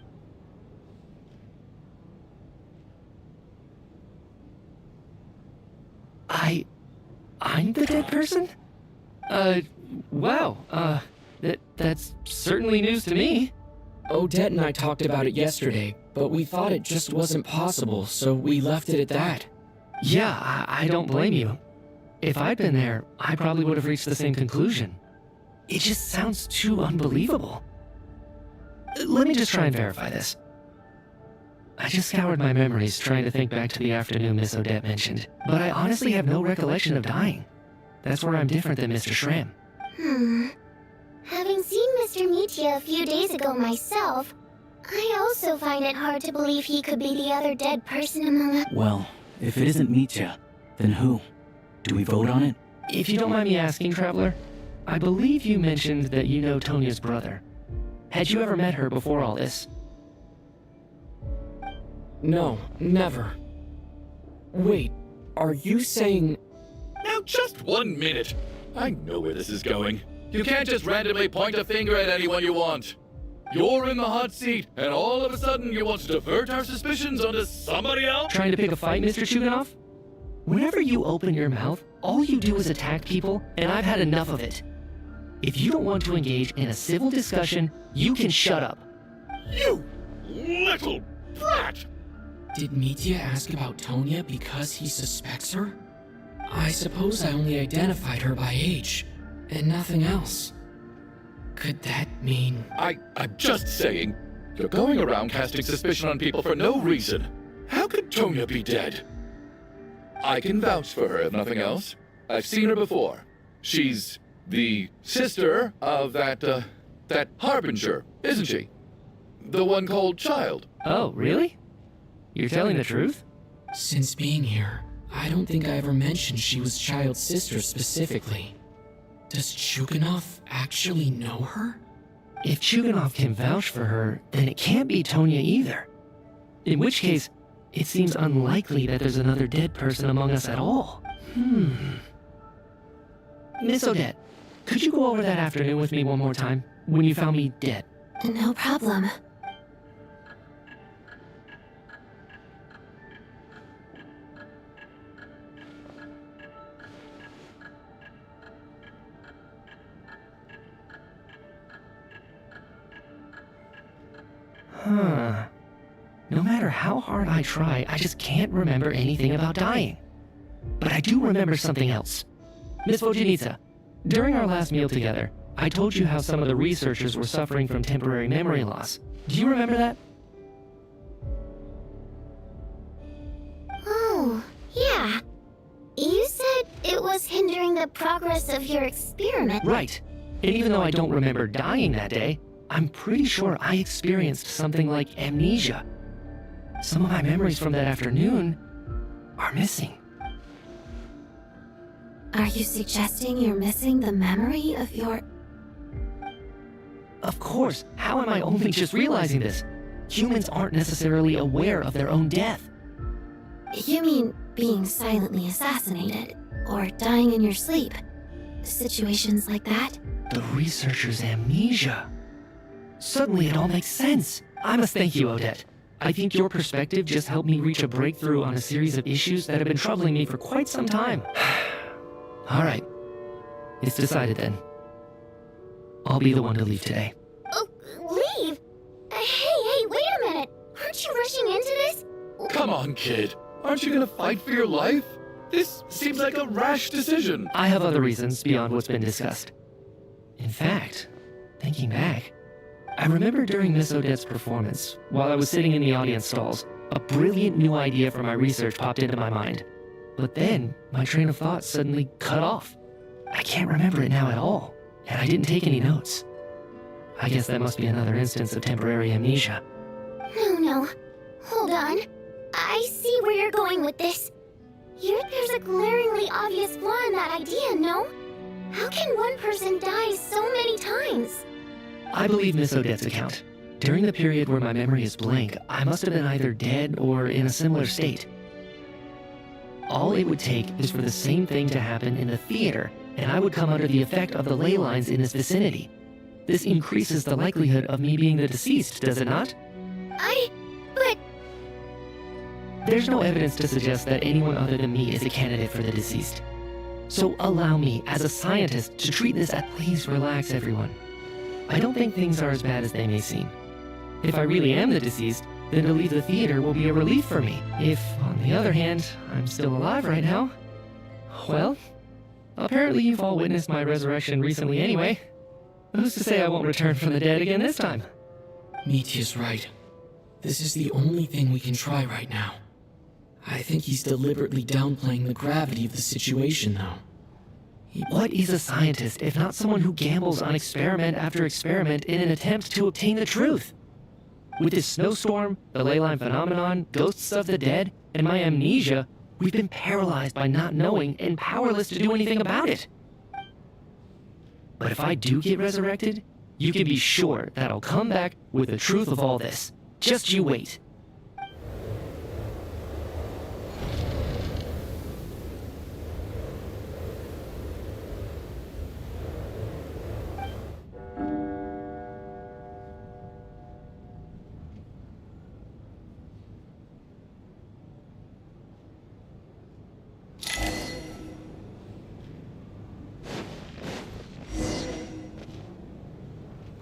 I'm the dead person? Wow, that's certainly news to me. Odette and I talked about it yesterday, but we thought it just wasn't possible, so we left it at that. Yeah, I don't blame you. If I'd been there, I probably would have reached the same conclusion. It just sounds too unbelievable. Let me just try and verify this. I just scoured my memories trying to think back to the afternoon Miss Odette mentioned, but I honestly have no recollection of dying. That's where I'm different than Mr. Schramm. Having seen Mr. Mitya a few days ago myself, I also find it hard to believe he could be the other dead person among us. Well, if it isn't Mitya, then who? Do we vote on it? If you don't mind me asking, Traveler, I believe you mentioned that you know Tonya's brother. Had you ever met her before all this? No, never. Wait, are you saying... Now just 1 minute. I know where this is going. You can't just randomly point a finger at anyone you want. You're in the hot seat, and all of a sudden you want to divert our suspicions onto somebody else? Trying to pick a fight, Mr. Chuganov? Whenever you open your mouth, all you do is attack people, and I've had enough of it. If you don't want to engage in a civil discussion, you can shut up. You little brat! Did Mitya ask about Tonya because he suspects her? I suppose I only identified her by age, and nothing else. Could that mean... I'm just saying, you're going around casting suspicion on people for no reason. How could Tonya be dead? I can vouch for her, if nothing else. I've seen her before. She's the sister of that Harbinger, isn't she? The one called Child. Oh, really? You're telling the truth? Since being here, I don't think I ever mentioned she was Child's sister specifically. Does Chuganov actually know her? If Chuganov can vouch for her, then it can't be Tonya either. In which case, it seems unlikely that there's another dead person among us at all. Miss Odette, could you go over that afternoon with me one more time, when you found me dead? No problem. No matter how hard I try, I just can't remember anything about dying. But I do remember something else. Miss Vojanitsa, during our last meal together, I told you how some of the researchers were suffering from temporary memory loss. Do you remember that? Oh, yeah. You said it was hindering the progress of your experiment. Right. And even though I don't remember dying that day, I'm pretty sure I experienced something like amnesia. Some of my memories from that afternoon are missing. Are you suggesting you're missing the memory of your... Of course. How am I only just realizing this? Humans aren't necessarily aware of their own death. You mean being silently assassinated, or dying in your sleep? Situations like that? The researcher's amnesia. Suddenly it all makes sense. I must thank you, Odette. I think your perspective just helped me reach a breakthrough on a series of issues that have been troubling me for quite some time. All right. It's decided then. I'll be the one to leave today. Oh, leave? Hey, wait a minute. Aren't you rushing into this? Come on, kid. Aren't you gonna fight for your life? This seems like a rash decision. I have other reasons beyond what's been discussed. In fact, thinking back, I remember during Miss Odette's performance, while I was sitting in the audience stalls, a brilliant new idea for my research popped into my mind. But then, my train of thought suddenly cut off. I can't remember it now at all, and I didn't take any notes. I guess that must be another instance of temporary amnesia. No. Hold on. I see where you're going with this. There's a glaringly obvious flaw in that idea, no? How can one person die so many times? I believe Miss Odette's account. During the period where my memory is blank, I must have been either dead or in a similar state. All it would take is for the same thing to happen in the theater, and I would come under the effect of the ley lines in this vicinity. This increases the likelihood of me being the deceased, does it not? But... There's no evidence to suggest that anyone other than me is a candidate for the deceased. So allow me, as a scientist, to treat this at... Please relax, everyone. I don't think things are as bad as they may seem. If I really am the deceased, then to leave the theater will be a relief for me. If, on the other hand, I'm still alive right now, well, apparently you've all witnessed my resurrection recently anyway. Who's to say I won't return from the dead again this time? Mitya's right. This is the only thing we can try right now. I think he's deliberately downplaying the gravity of the situation, though. What is a scientist if not someone who gambles on experiment after experiment in an attempt to obtain the truth? With this snowstorm, the ley line phenomenon, ghosts of the dead, and my amnesia, we've been paralyzed by not knowing and powerless to do anything about it. But if I do get resurrected, you can be sure that I'll come back with the truth of all this. Just you wait.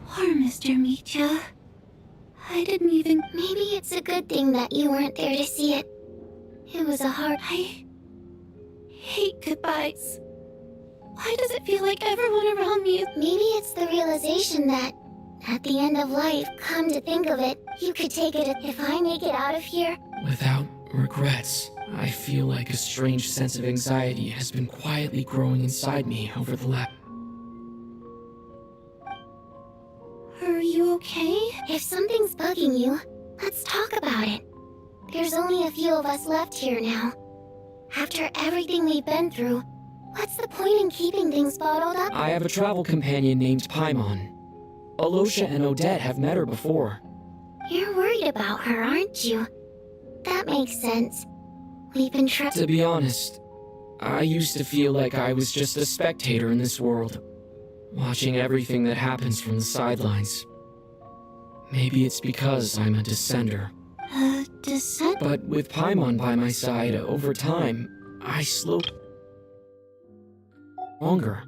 Poor Mr. Mitya. I didn't even... Maybe it's a good thing that you weren't there to see it. It was a hard... I hate goodbyes. Why does it feel like everyone around me is... Maybe it's the realization that, at the end of life, come to think of it, you could take it if I make it out of here. Without regrets, I feel like a strange sense of anxiety has been quietly growing inside me over the last... Are you okay? If something's bugging you, let's talk about it. There's only a few of us left here now. After everything we've been through, what's the point in keeping things bottled up? I have a travel companion named Paimon. Alosha and Odette have met her before. You're worried about her, aren't you? That makes sense. We've been To be honest, I used to feel like I was just a spectator in this world, watching everything that happens from the sidelines. Maybe it's because I'm a descender. Descent? But with Paimon by my side, over time, I slowly... longer.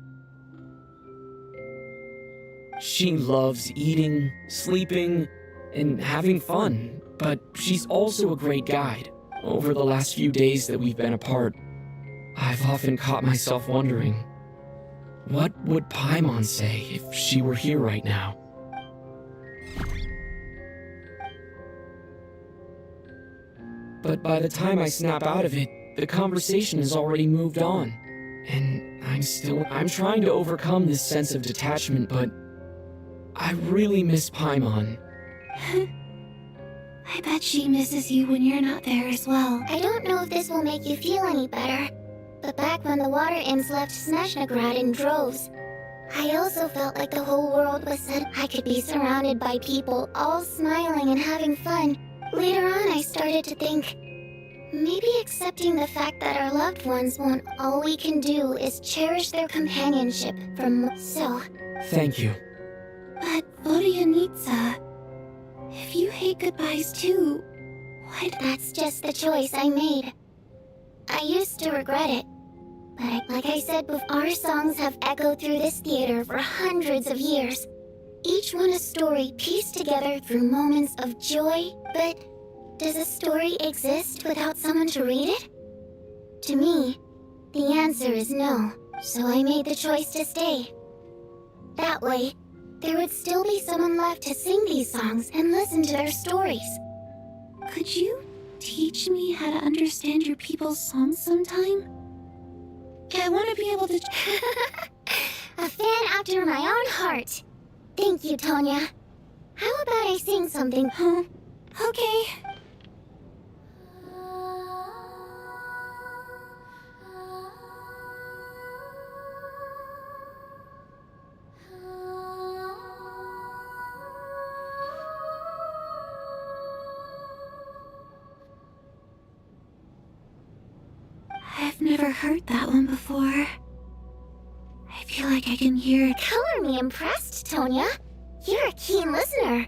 She loves eating, sleeping, and having fun, but she's also a great guide. Over the last few days that we've been apart, I've often caught myself wondering, what would Paimon say if she were here right now? But by the time I snap out of it, the conversation has already moved on. And I'm trying to overcome this sense of detachment, but I really miss Paimon. I bet she misses you when you're not there as well. I don't know if this will make you feel any better, but back when the water imps left Snezhnograd in droves, I also felt like the whole world was set. I could be surrounded by people, all smiling and having fun. Later on, I started to think, maybe accepting the fact that our loved ones won't, all we can do is cherish their companionship so... Thank you. But, Vodyanitsa, if you hate goodbyes too, What? That's just the choice I made. I used to regret it. But like I said before, our songs have echoed through this theater for hundreds of years. Each one a story pieced together through moments of joy. But does a story exist without someone to read it? To me, the answer is no. So I made the choice to stay. That way, there would still be someone left to sing these songs and listen to their stories. Could you teach me how to understand your people's songs sometime? I want to be able to... A fan after my own heart. Thank you, Tonya. How about I sing something? Huh? Okay. I've never heard that one before. I feel like I can hear it. Color me impressed, Tonya. You're a keen listener.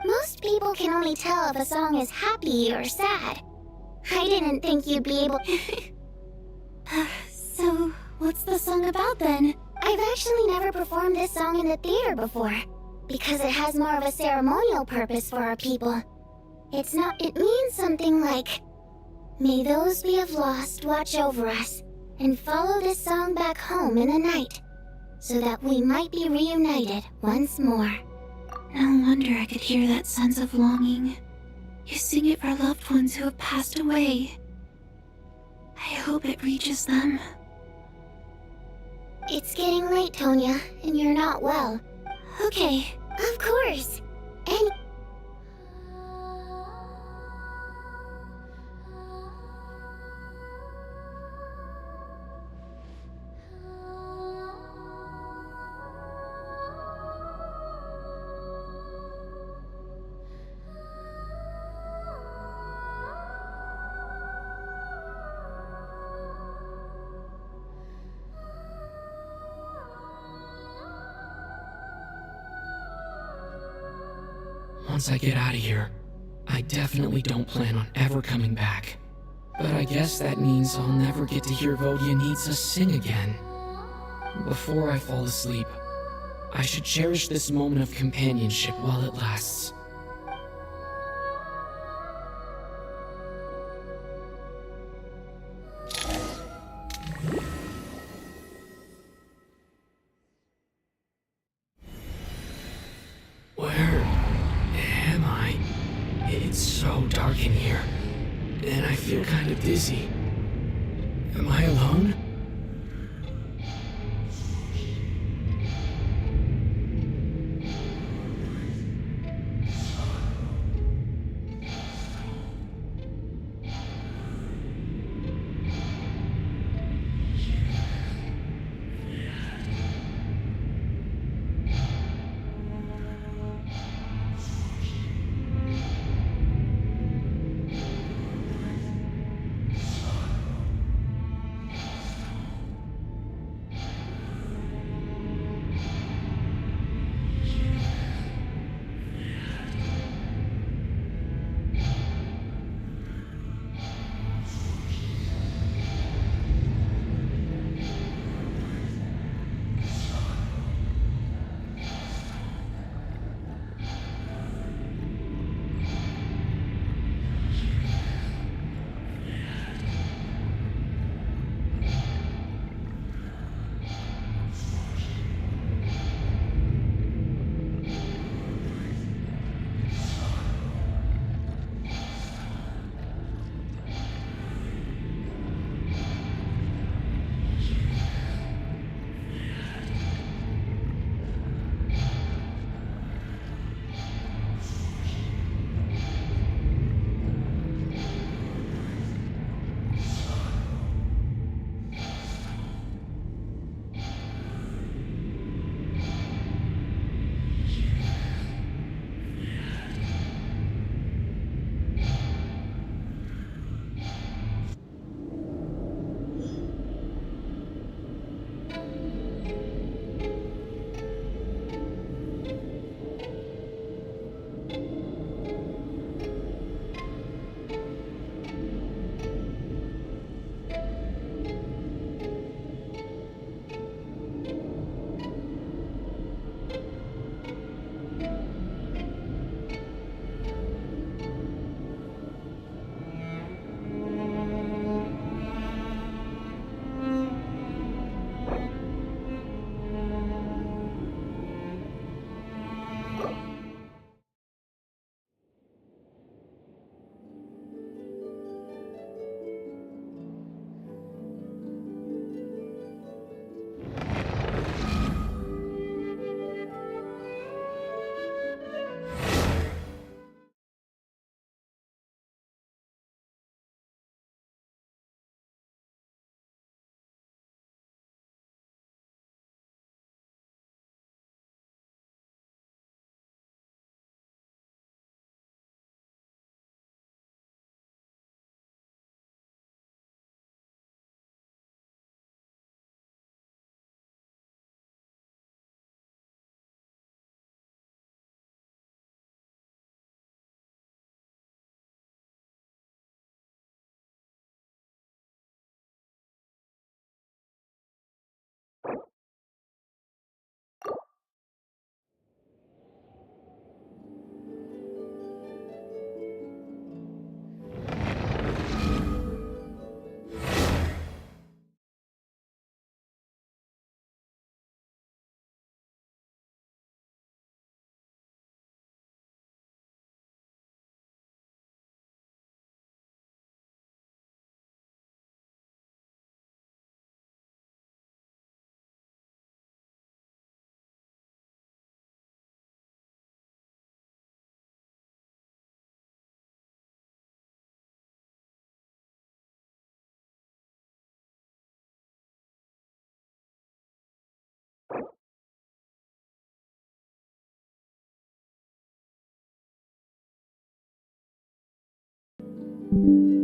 Most people can only tell if a song is happy or sad. I didn't think you'd be able... So, what's the song about then? I've actually never performed this song in the theater before, because it has more of a ceremonial purpose for our people. It means something like, may those we have lost watch over us, and follow this song back home in the night, so that we might be reunited once more. No wonder I could hear that sense of longing. You sing it for loved ones who have passed away. I hope it reaches them. It's getting late, Tonya, and you're not well. Okay. Of course. And... Once I get out of here, I definitely don't plan on ever coming back. But I guess that means I'll never get to hear Vodia Needs Us sing again. Before I fall asleep, I should cherish this moment of companionship while it lasts. It's so dark in here, and I feel kind of dizzy. Am I alone? you